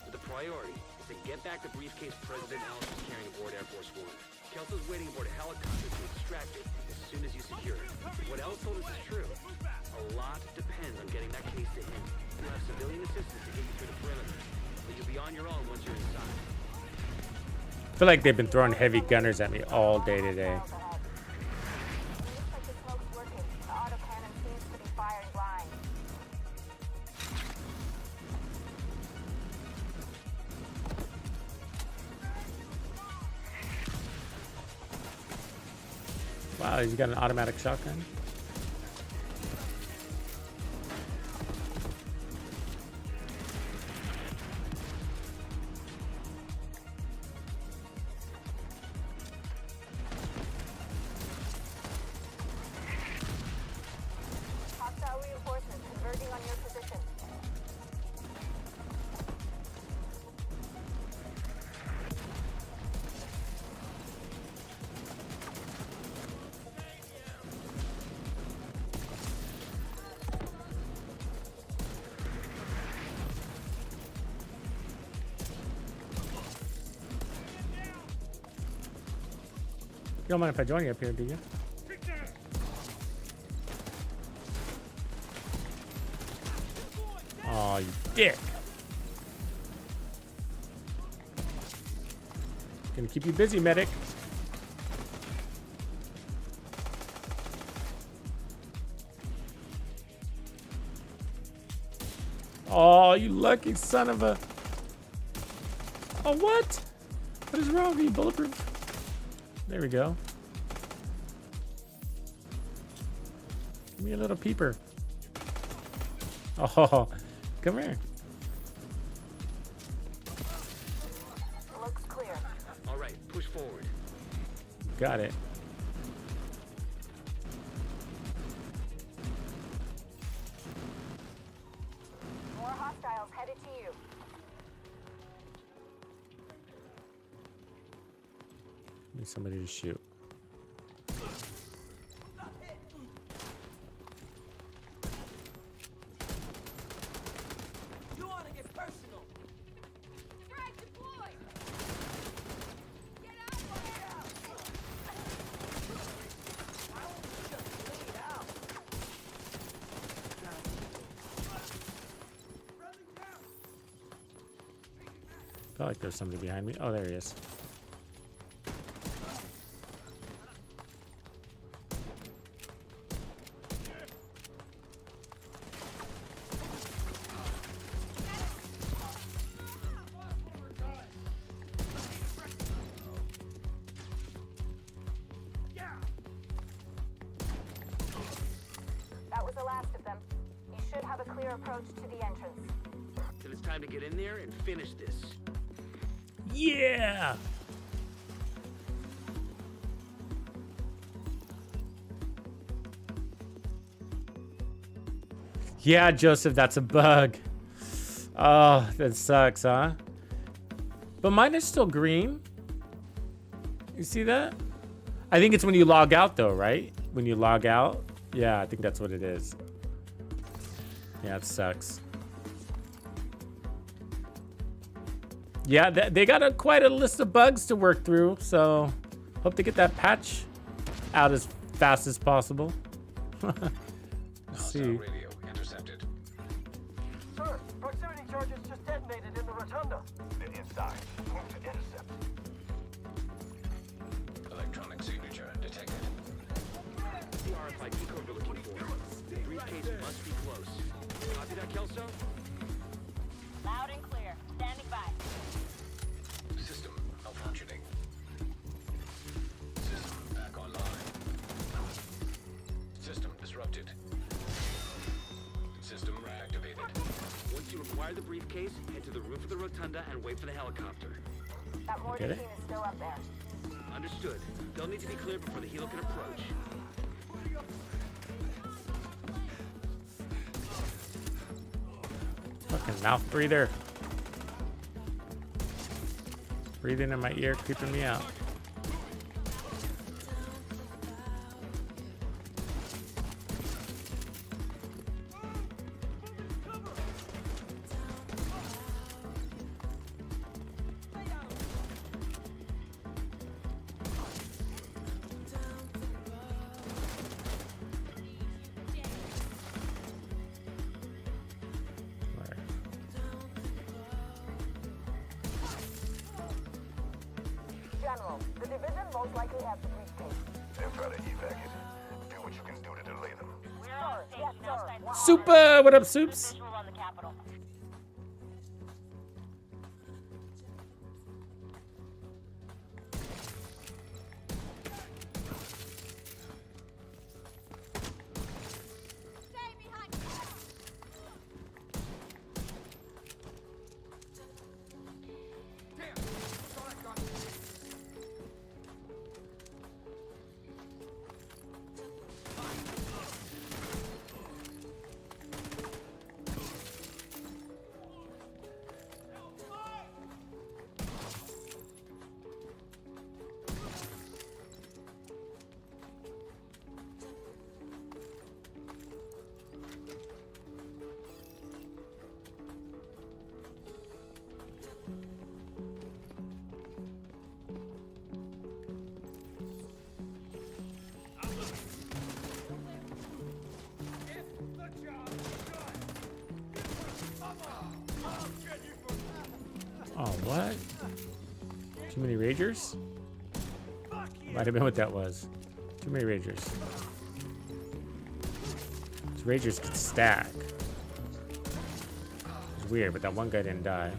But the priority is to get back the briefcase President Ellis was carrying aboard Air Force One. Kelso's waiting aboard a helicopter to extract it as soon as you secure it. If what Ellis told us is true, a lot depends on getting that case to him. You'll have civilian assistance to get you through the perimeter, but you'll be on your own once you're inside. I feel like they've been throwing heavy gunners at me all day today. Looks like the smoke's working. The autocannon seems to be firing blind. Wow, he's got an automatic shotgun. Hostile reinforcements converging on your position. You don't mind if I join you up here, do you? Oh, you dick. Gonna keep you busy, medic. Oh, you lucky son of a... Oh, what? What is wrong? Are you bulletproof? There we go. Give me a little peeper. Oh, come here. Looks clear. All right, push forward. Got it. More hostiles headed to you. Need somebody to shoot. You want to get personal? Drag deploy! Get out of here! Felt like there's somebody behind me. Oh, there he is. That was the last of them. You should have a clear approach to the entrance. Then it's time to get in there and finish this. Yeah! Yeah, Joseph, that's a bug. Oh, that sucks, huh? But mine is still green. You see that? I think it's when you log out though, right? When you log out. Yeah, I think that's what it is. Yeah, it sucks. Yeah, they got quite a list of bugs to work through, so hope to get that patch out as fast as possible. Let's see. Radio intercepted. Sir, proximity charges just detonated in the rotunda. They're inside. Move to intercept. Electronic signature detected. The RFID code we're looking for. The briefcase must be close. Copy that, Kelso? Loud and clear. Standing by. System malfunctioning. System back online. System disrupted. System reactivated. Once you acquire the briefcase, head to the roof of the rotunda and wait for the helicopter. That Get mortar it? team is still up there. Understood. They'll need to be cleared before the helo can approach. Fucking mouth breather. Breathing in my ear, creeping me out. General, the division most likely has the briefcase. They'll try to evac it. Do what you can do to delay them. We're on station outside. Super, what up, Soups? Visual on the Capitol. Oh, what? Too many Ragers? Might have been what that was. Too many Ragers. These Ragers can stack. It's weird, but that one guy didn't die.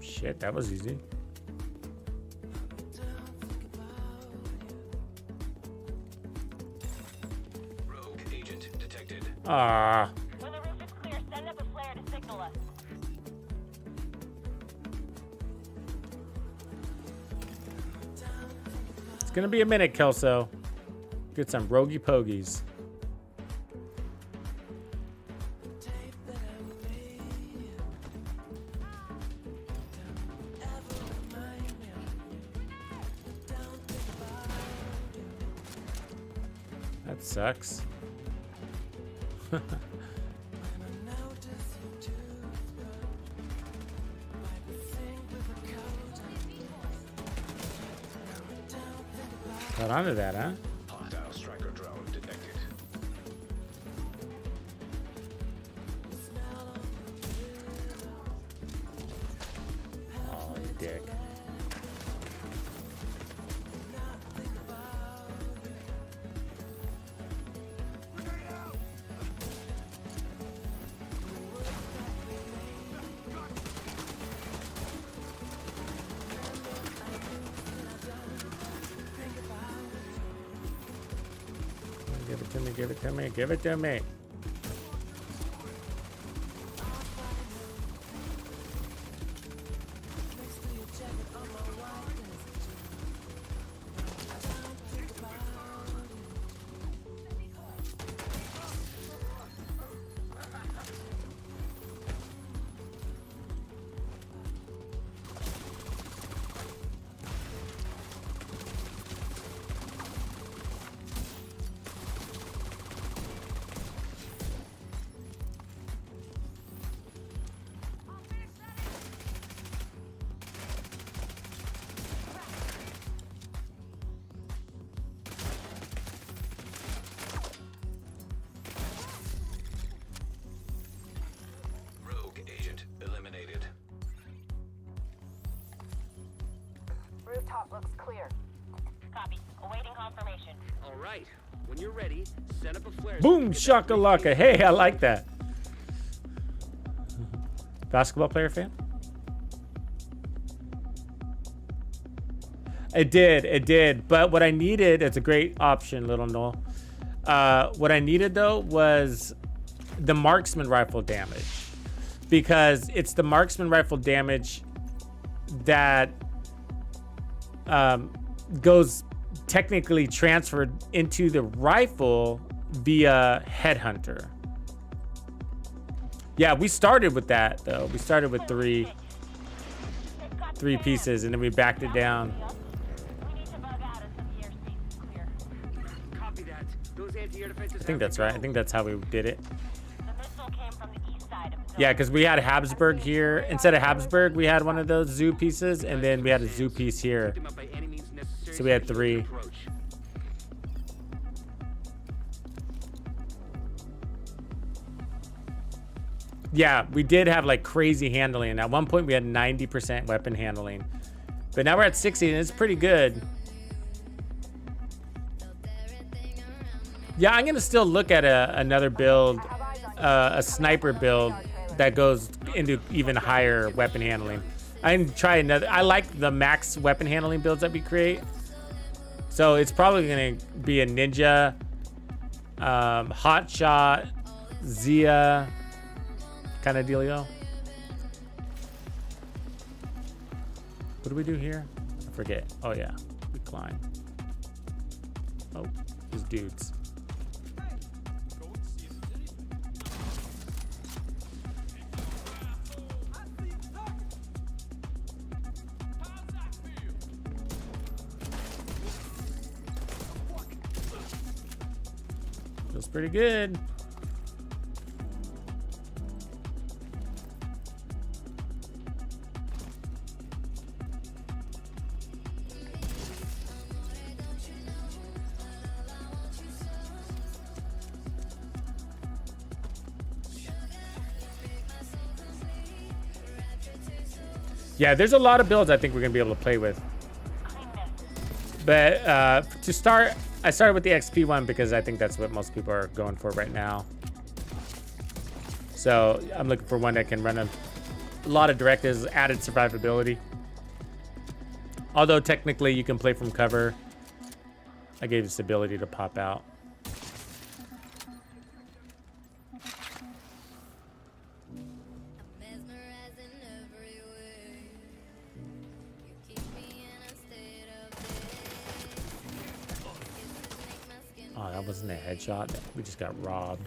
Shit, that was easy. Rogue agent detected. Ah, When the roof is clear, send up a flare to signal us. it's gonna be a minute, Kelso. Get some roguey pogies. That sucks. Got onto that, huh? Hostile striker drone detected. Oh, you dick. Give it to me, give it to me, give it to me. Looks clear. Copy. Awaiting confirmation. All right. When you're ready, set up a flare. Boom, shakalaka. Hey, I like that. Basketball player fan? It did. But what I needed, it's a great option, little Noel. What I needed though was the marksman rifle damage, because it's the marksman rifle damage that goes technically transferred into the rifle via headhunter. Yeah, we started with that though. We started with three pieces and then we backed it down. We need to bug out until the airspace is clear. Copy that. Those anti-air defenses. I think that's right. I think that's how we did it. The missile came from the east side of the Yeah, because we had Habsburg here. Instead of Habsburg, we had one of those zoo pieces, and then we had a zoo piece here. So we had 3. Yeah, we did have like crazy handling. At one point, we had 90% weapon handling. But now we're at 60, and it's pretty good. Yeah, I'm going to still look at another build, a sniper build that goes into even higher weapon handling. I can try another. I like the max weapon handling builds that we create. So it's probably going to be a ninja, hot shot, Zia kind of dealio. What do we do here? I forget. Oh yeah, we climb. Oh, these dudes. Feels pretty good. Yeah, there's a lot of builds I think we're gonna be able to play with. But to start, I started with the XP one because I think that's what most people are going for right now. So I'm looking for one that can run a lot of directives, added survivability. Although technically you can play from cover. I gave this ability to pop out. Oh, that wasn't a headshot. We just got robbed.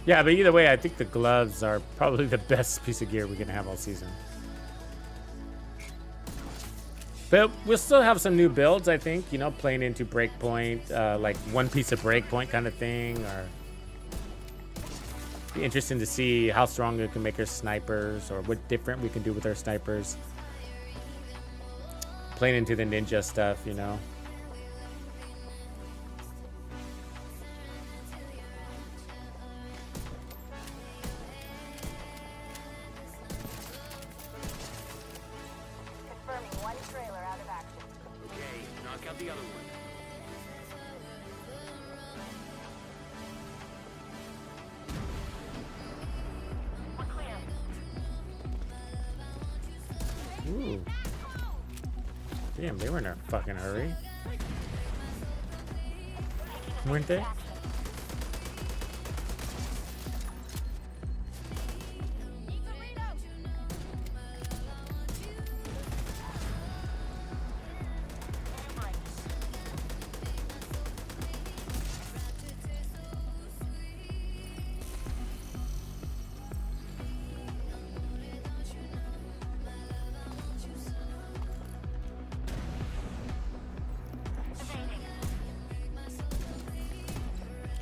Yeah, but either way, I think the gloves are probably the best piece of gear we can have all season. But we'll still have some new builds, I think, you know, playing into Breakpoint, like one piece of Breakpoint kind of thing, or be interesting to see how strong we can make our snipers, or what different we can do with our snipers. Playing into the ninja stuff, you know. Ooh. Damn, they were in a fucking hurry. Weren't they?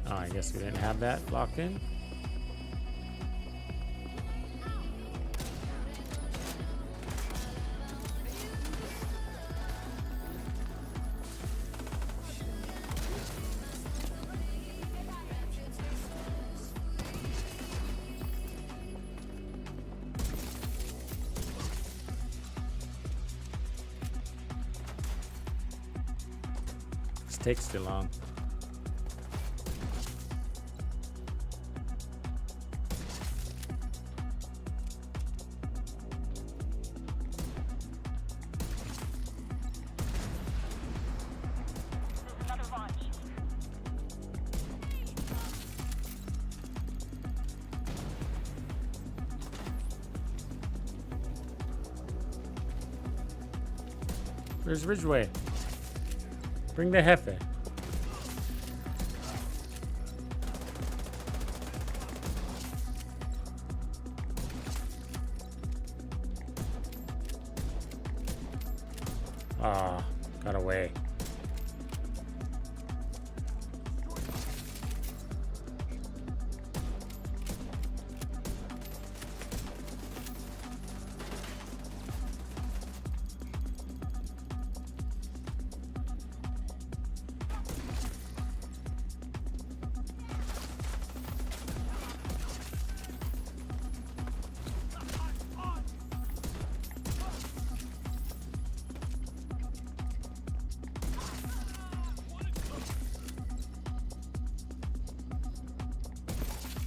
Oh, I guess we didn't have that locked in. This takes too long. Another launch. Where's Ridgeway? Bring the Hefe. Ah, got away.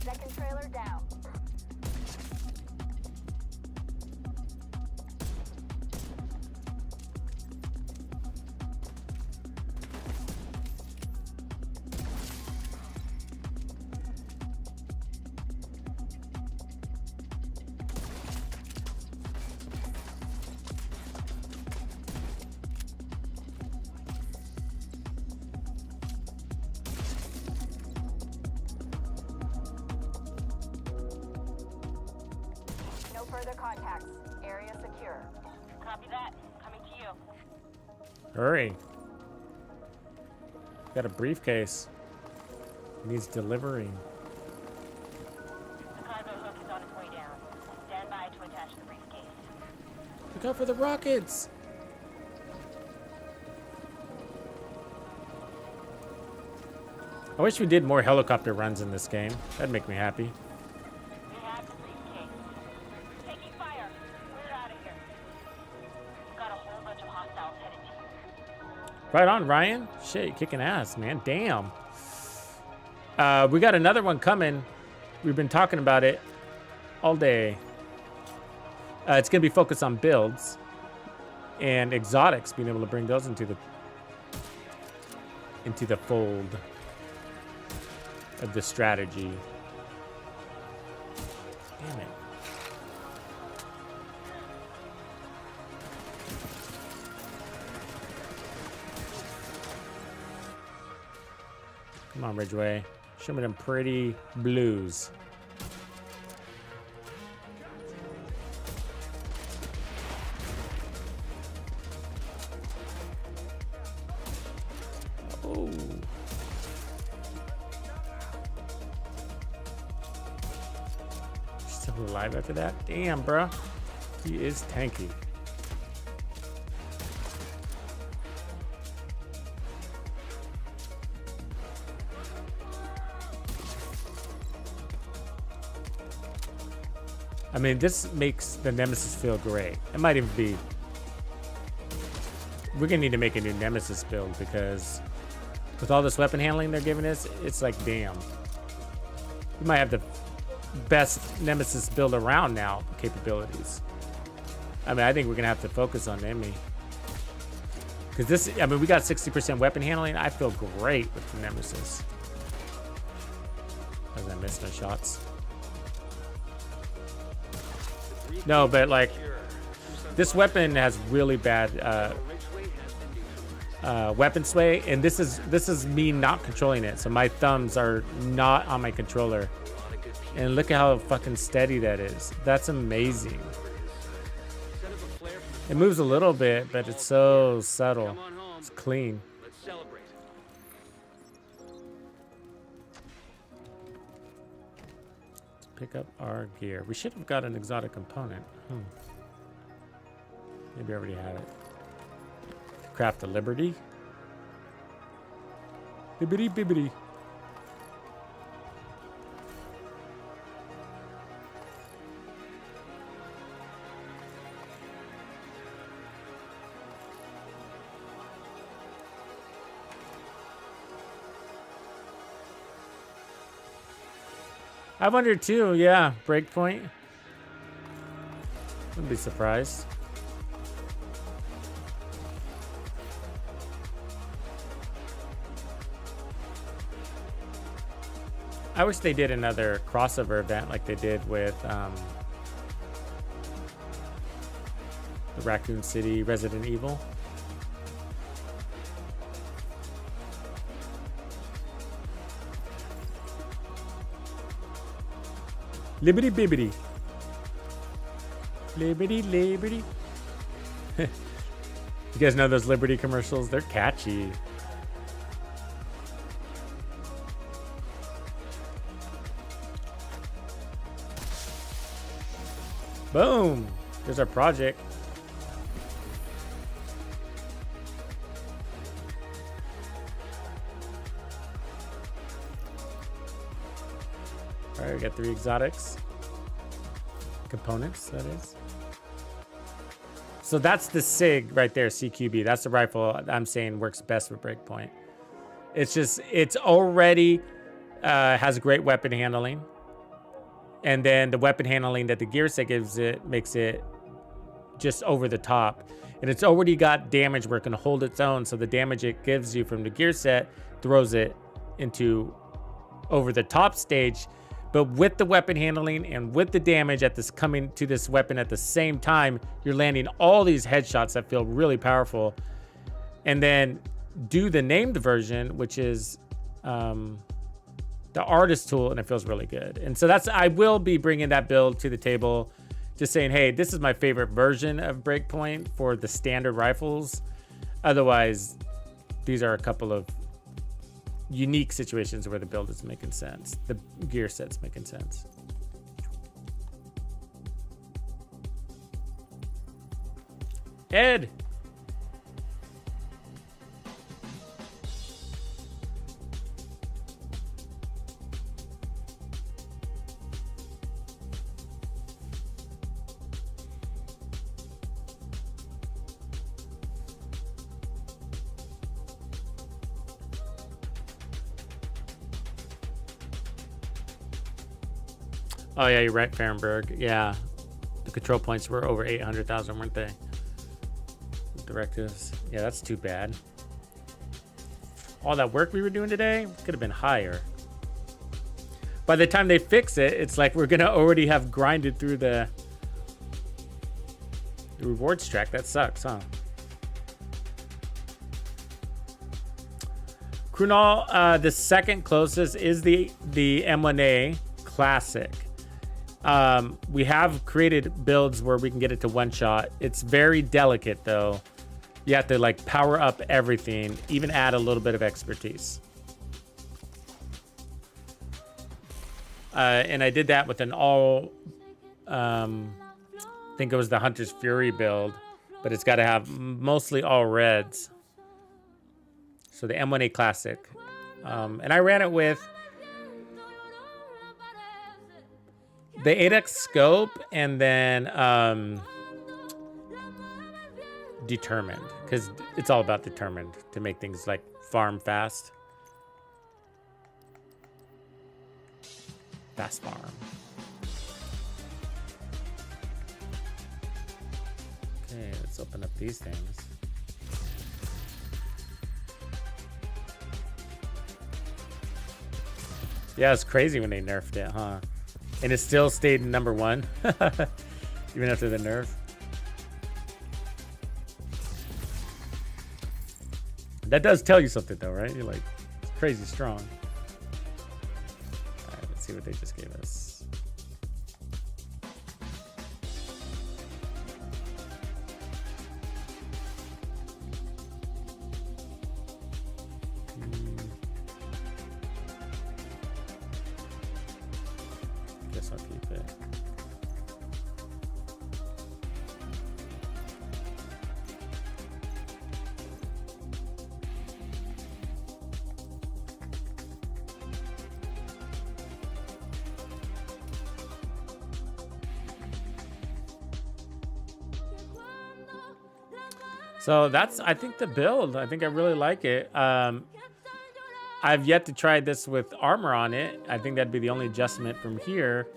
Second trailer down. No further contacts. Area secure. Copy that. Coming to you. Hurry. Got a briefcase. Needs delivering. The cargo hook is on its way down. Stand by to attach the briefcase. Look out for the rockets. I wish we did more helicopter runs in this game. That'd make me happy. We have the briefcase. Taking fire. We're out of here. We've got a whole bunch of hostiles headed to you. Right on, Ryan. Shit, you're kicking ass, man. Damn. We got another one coming. We've been talking about it all day. It's going to be focused on builds and exotics, being able to bring those into the fold of the strategy. Damn it. Come on, Ridgeway. Show me them pretty blues. Oh. Still alive after that? Damn, bruh. He is tanky. I mean, this makes the Nemesis feel great. It might even be... We're gonna need to make a new Nemesis build because with all this weapon handling they're giving us, it's like, damn. We might have the best Nemesis build around now, capabilities. I mean, I think we're gonna have to focus on Emmy. Because this, I mean, we got 60% weapon handling. I feel great with the Nemesis. As I missed my shots. No, but like, this weapon has really bad weapon sway, and this is me not controlling it. So my thumbs are not on my controller, and look at how fucking steady that is. That's amazing. It moves a little bit, but it's so subtle. It's clean. Let's celebrate. pick up our gear. We should have got an exotic component. Maybe I already have it. Craft a Liberty. Bibbity bibbity. I wonder too, yeah, breakpoint. Wouldn't be surprised. I wish they did another crossover event like they did with the Raccoon City Resident Evil. Liberty bibbity. Liberty, liberty. You guys know those Liberty commercials? They're catchy. Boom. There's our project. All right, we got 3 exotics. Components, that is. So that's the SIG right there, CQB. That's the rifle I'm saying works best with breakpoint. It's just, it's already has great weapon handling. And then the weapon handling that the gear set gives it makes it just over the top. And it's already got damage where it can hold its own. So the damage it gives you from the gear set throws it into over the top stage. But with the weapon handling and with the damage at this coming to this weapon at the same time, you're landing all these headshots that feel really powerful. And then do the named version, which is the artist tool, and it feels really good. And so that's, I will be bringing that build to the table, just saying, hey, this is my favorite version of breakpoint for the standard rifles. Otherwise, these are a couple of unique situations where the build is making sense. The gear set's making sense. Ed. Oh yeah, you're right, Fahrenberg. Yeah, the control points were over 800,000, weren't they? Directives. Yeah, that's too bad. All that work we were doing today could have been higher. By the time they fix it, it's like we're gonna already have grinded through the rewards track. That sucks, huh? Krunal, the second closest is the M1A Classic. We have created builds where we can get it to one shot. It's very delicate though. You have to like power up everything, even add a little bit of expertise. And I did that with an all, I think it was the Hunter's Fury build, but it's got to have mostly all reds. So the M1A Classic. And I ran it with the 8x scope and then determined, because it's all about determined to make things like farm fast. Fast farm. Okay, let's open up these things. Yeah, it's crazy when they nerfed it, huh? And it still stayed number 1, even after the nerf. That does tell you something though, right? You're like, it's crazy strong. All right, let's see what they just gave us. Guess I'll keep. So that's, I think, the build. I think I really like it. I've yet to try this with armor on it. I think that'd be the only adjustment from here.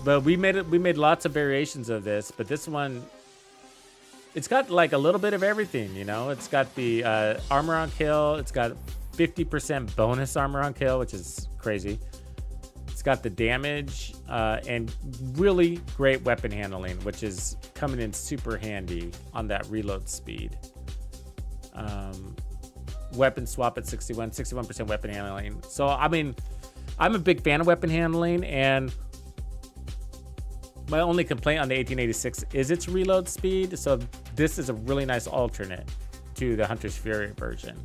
But we made lots of variations of this, but this one, it's got like a little bit of everything, you know? It's got the armor on kill. It's got 50% bonus armor on kill, which is crazy. It's got the damage and really great weapon handling, which is coming in super handy on that reload speed. Weapon swap at 61% weapon handling. So, I mean, I'm a big fan of weapon handling, and my only complaint on the 1886 is its reload speed. So this is a really nice alternate to the Hunter's Fury version.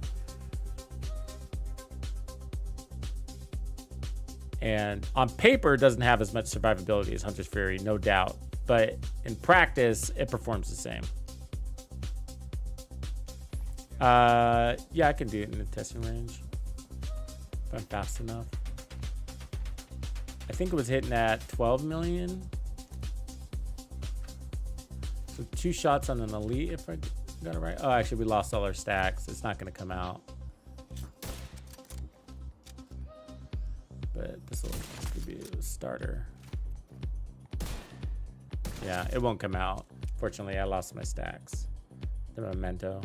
And on paper, it doesn't have as much survivability as Hunter's Fury, no doubt. But in practice, it performs the same. Yeah, I can do it in the testing range if I'm fast enough. I think it was hitting at 12 million. So 2 shots on an elite, if I got it right. Oh, actually, we lost all our stacks. It's not going to come out. But this could be a starter. Yeah, it won't come out. Fortunately, I lost my stacks. The memento.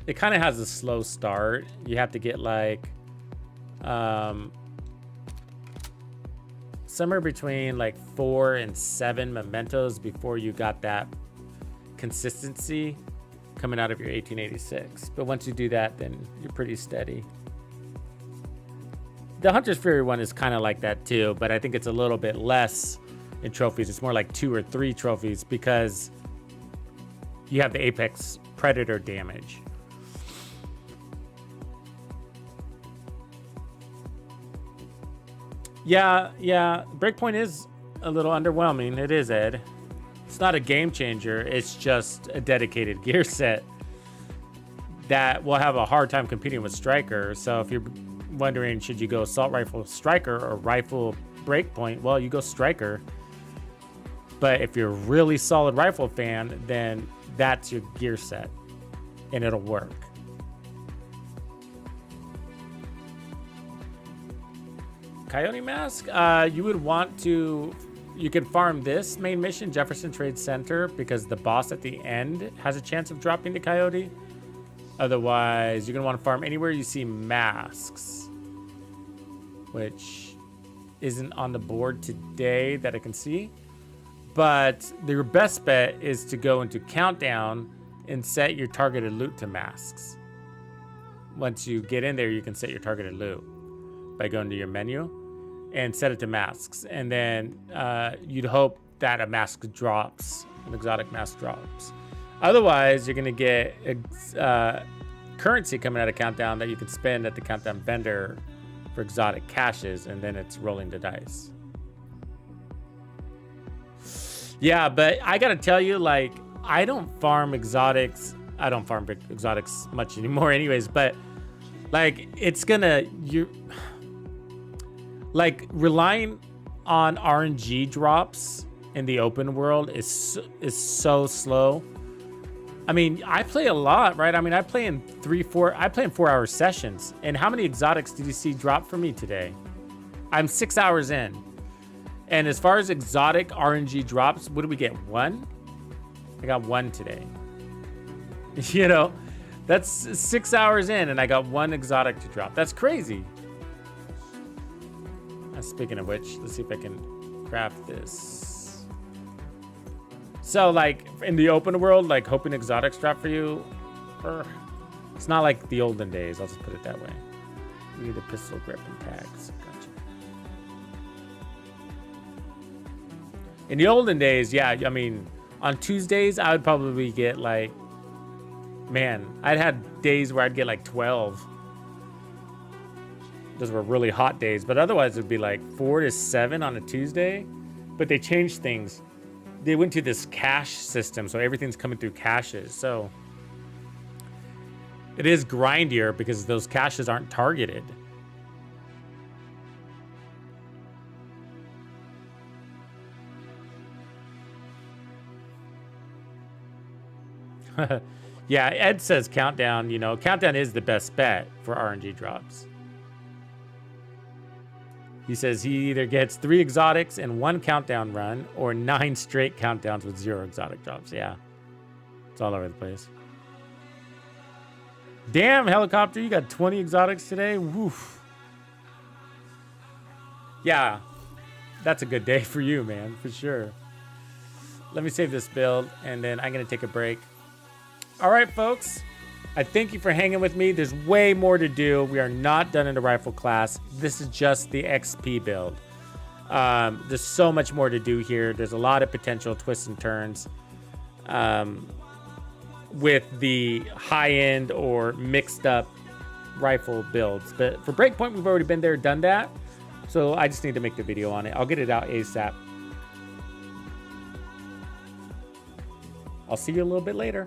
It kind of has a slow start. You have to get like somewhere between like 4 and 7 mementos before you got that consistency coming out of your 1886. But once you do that, then you're pretty steady. The Hunter's Fury one is kind of like that too, but I think it's a little bit less in trophies. It's more like 2 or 3 trophies because you have the Apex Predator damage. Yeah, Breakpoint is a little underwhelming. It is, Ed. It's not a game changer. It's just a dedicated gear set that will have a hard time competing with Striker. So if you're wondering, should you go Assault Rifle Striker or Rifle Breakpoint? Well, you go Striker. But if you're a really solid rifle fan, then that's your gear set, and it'll work. Coyote Mask, you would want to, you can farm this main mission, Jefferson Trade Center, because the boss at the end has a chance of dropping the Coyote. Otherwise, you're going to want to farm anywhere you see masks, which isn't on the board today that I can see. But your best bet is to go into Countdown and set your targeted loot to masks. Once you get in there, you can set your targeted loot by going to your menu and set it to masks. And then you'd hope that a mask drops, an exotic mask drops. Otherwise, you're gonna get currency coming out of Countdown that you can spend at the Countdown vendor for exotic caches, and then it's rolling the dice. Yeah, but I gotta tell you, like, I don't farm exotics. I don't farm exotics much anymore anyways, but like, it's gonna, like, relying on RNG drops in the open world is so slow. I mean, I play a lot, right? I mean, I play in 4-hour sessions. And how many exotics did you see drop for me today? I'm 6 hours in. And as far as exotic RNG drops, what did we get? 1? I got 1 today. You know, that's 6 hours in and I got 1 exotic to drop. That's crazy. Speaking of which, let's see if I can craft this. So, like, in the open world, like, hoping exotics drop for you, it's not like the olden days. I'll just put it that way. We need a pistol grip and tags. Gotcha. In the olden days, yeah, I mean, on Tuesdays, I would probably get, like, man, I'd had days where I'd get, like, 12. Those were really hot days, but otherwise it would be like 4 to 7 on a Tuesday. But they changed things. They went to this cache system, so everything's coming through caches. So it is grindier because those caches aren't targeted. Yeah, Ed says Countdown, you know, Countdown is the best bet for RNG drops. He says he either gets 3 exotics in 1 countdown run or 9 straight countdowns with 0 exotic drops. Yeah. It's all over the place. Damn, Helicopter, you got 20 exotics today? Woof. Yeah. That's a good day for you, man, for sure. Let me save this build, and then I'm going to take a break. All right, folks. I thank you for hanging with me. There's way more to do. We are not done in the rifle class. This is just the XP build. There's so much more to do here. There's a lot of potential twists and turns with the high-end or mixed-up rifle builds. But for Breakpoint, we've already been there, done that. So I just need to make the video on it. I'll get it out ASAP. I'll see you a little bit later.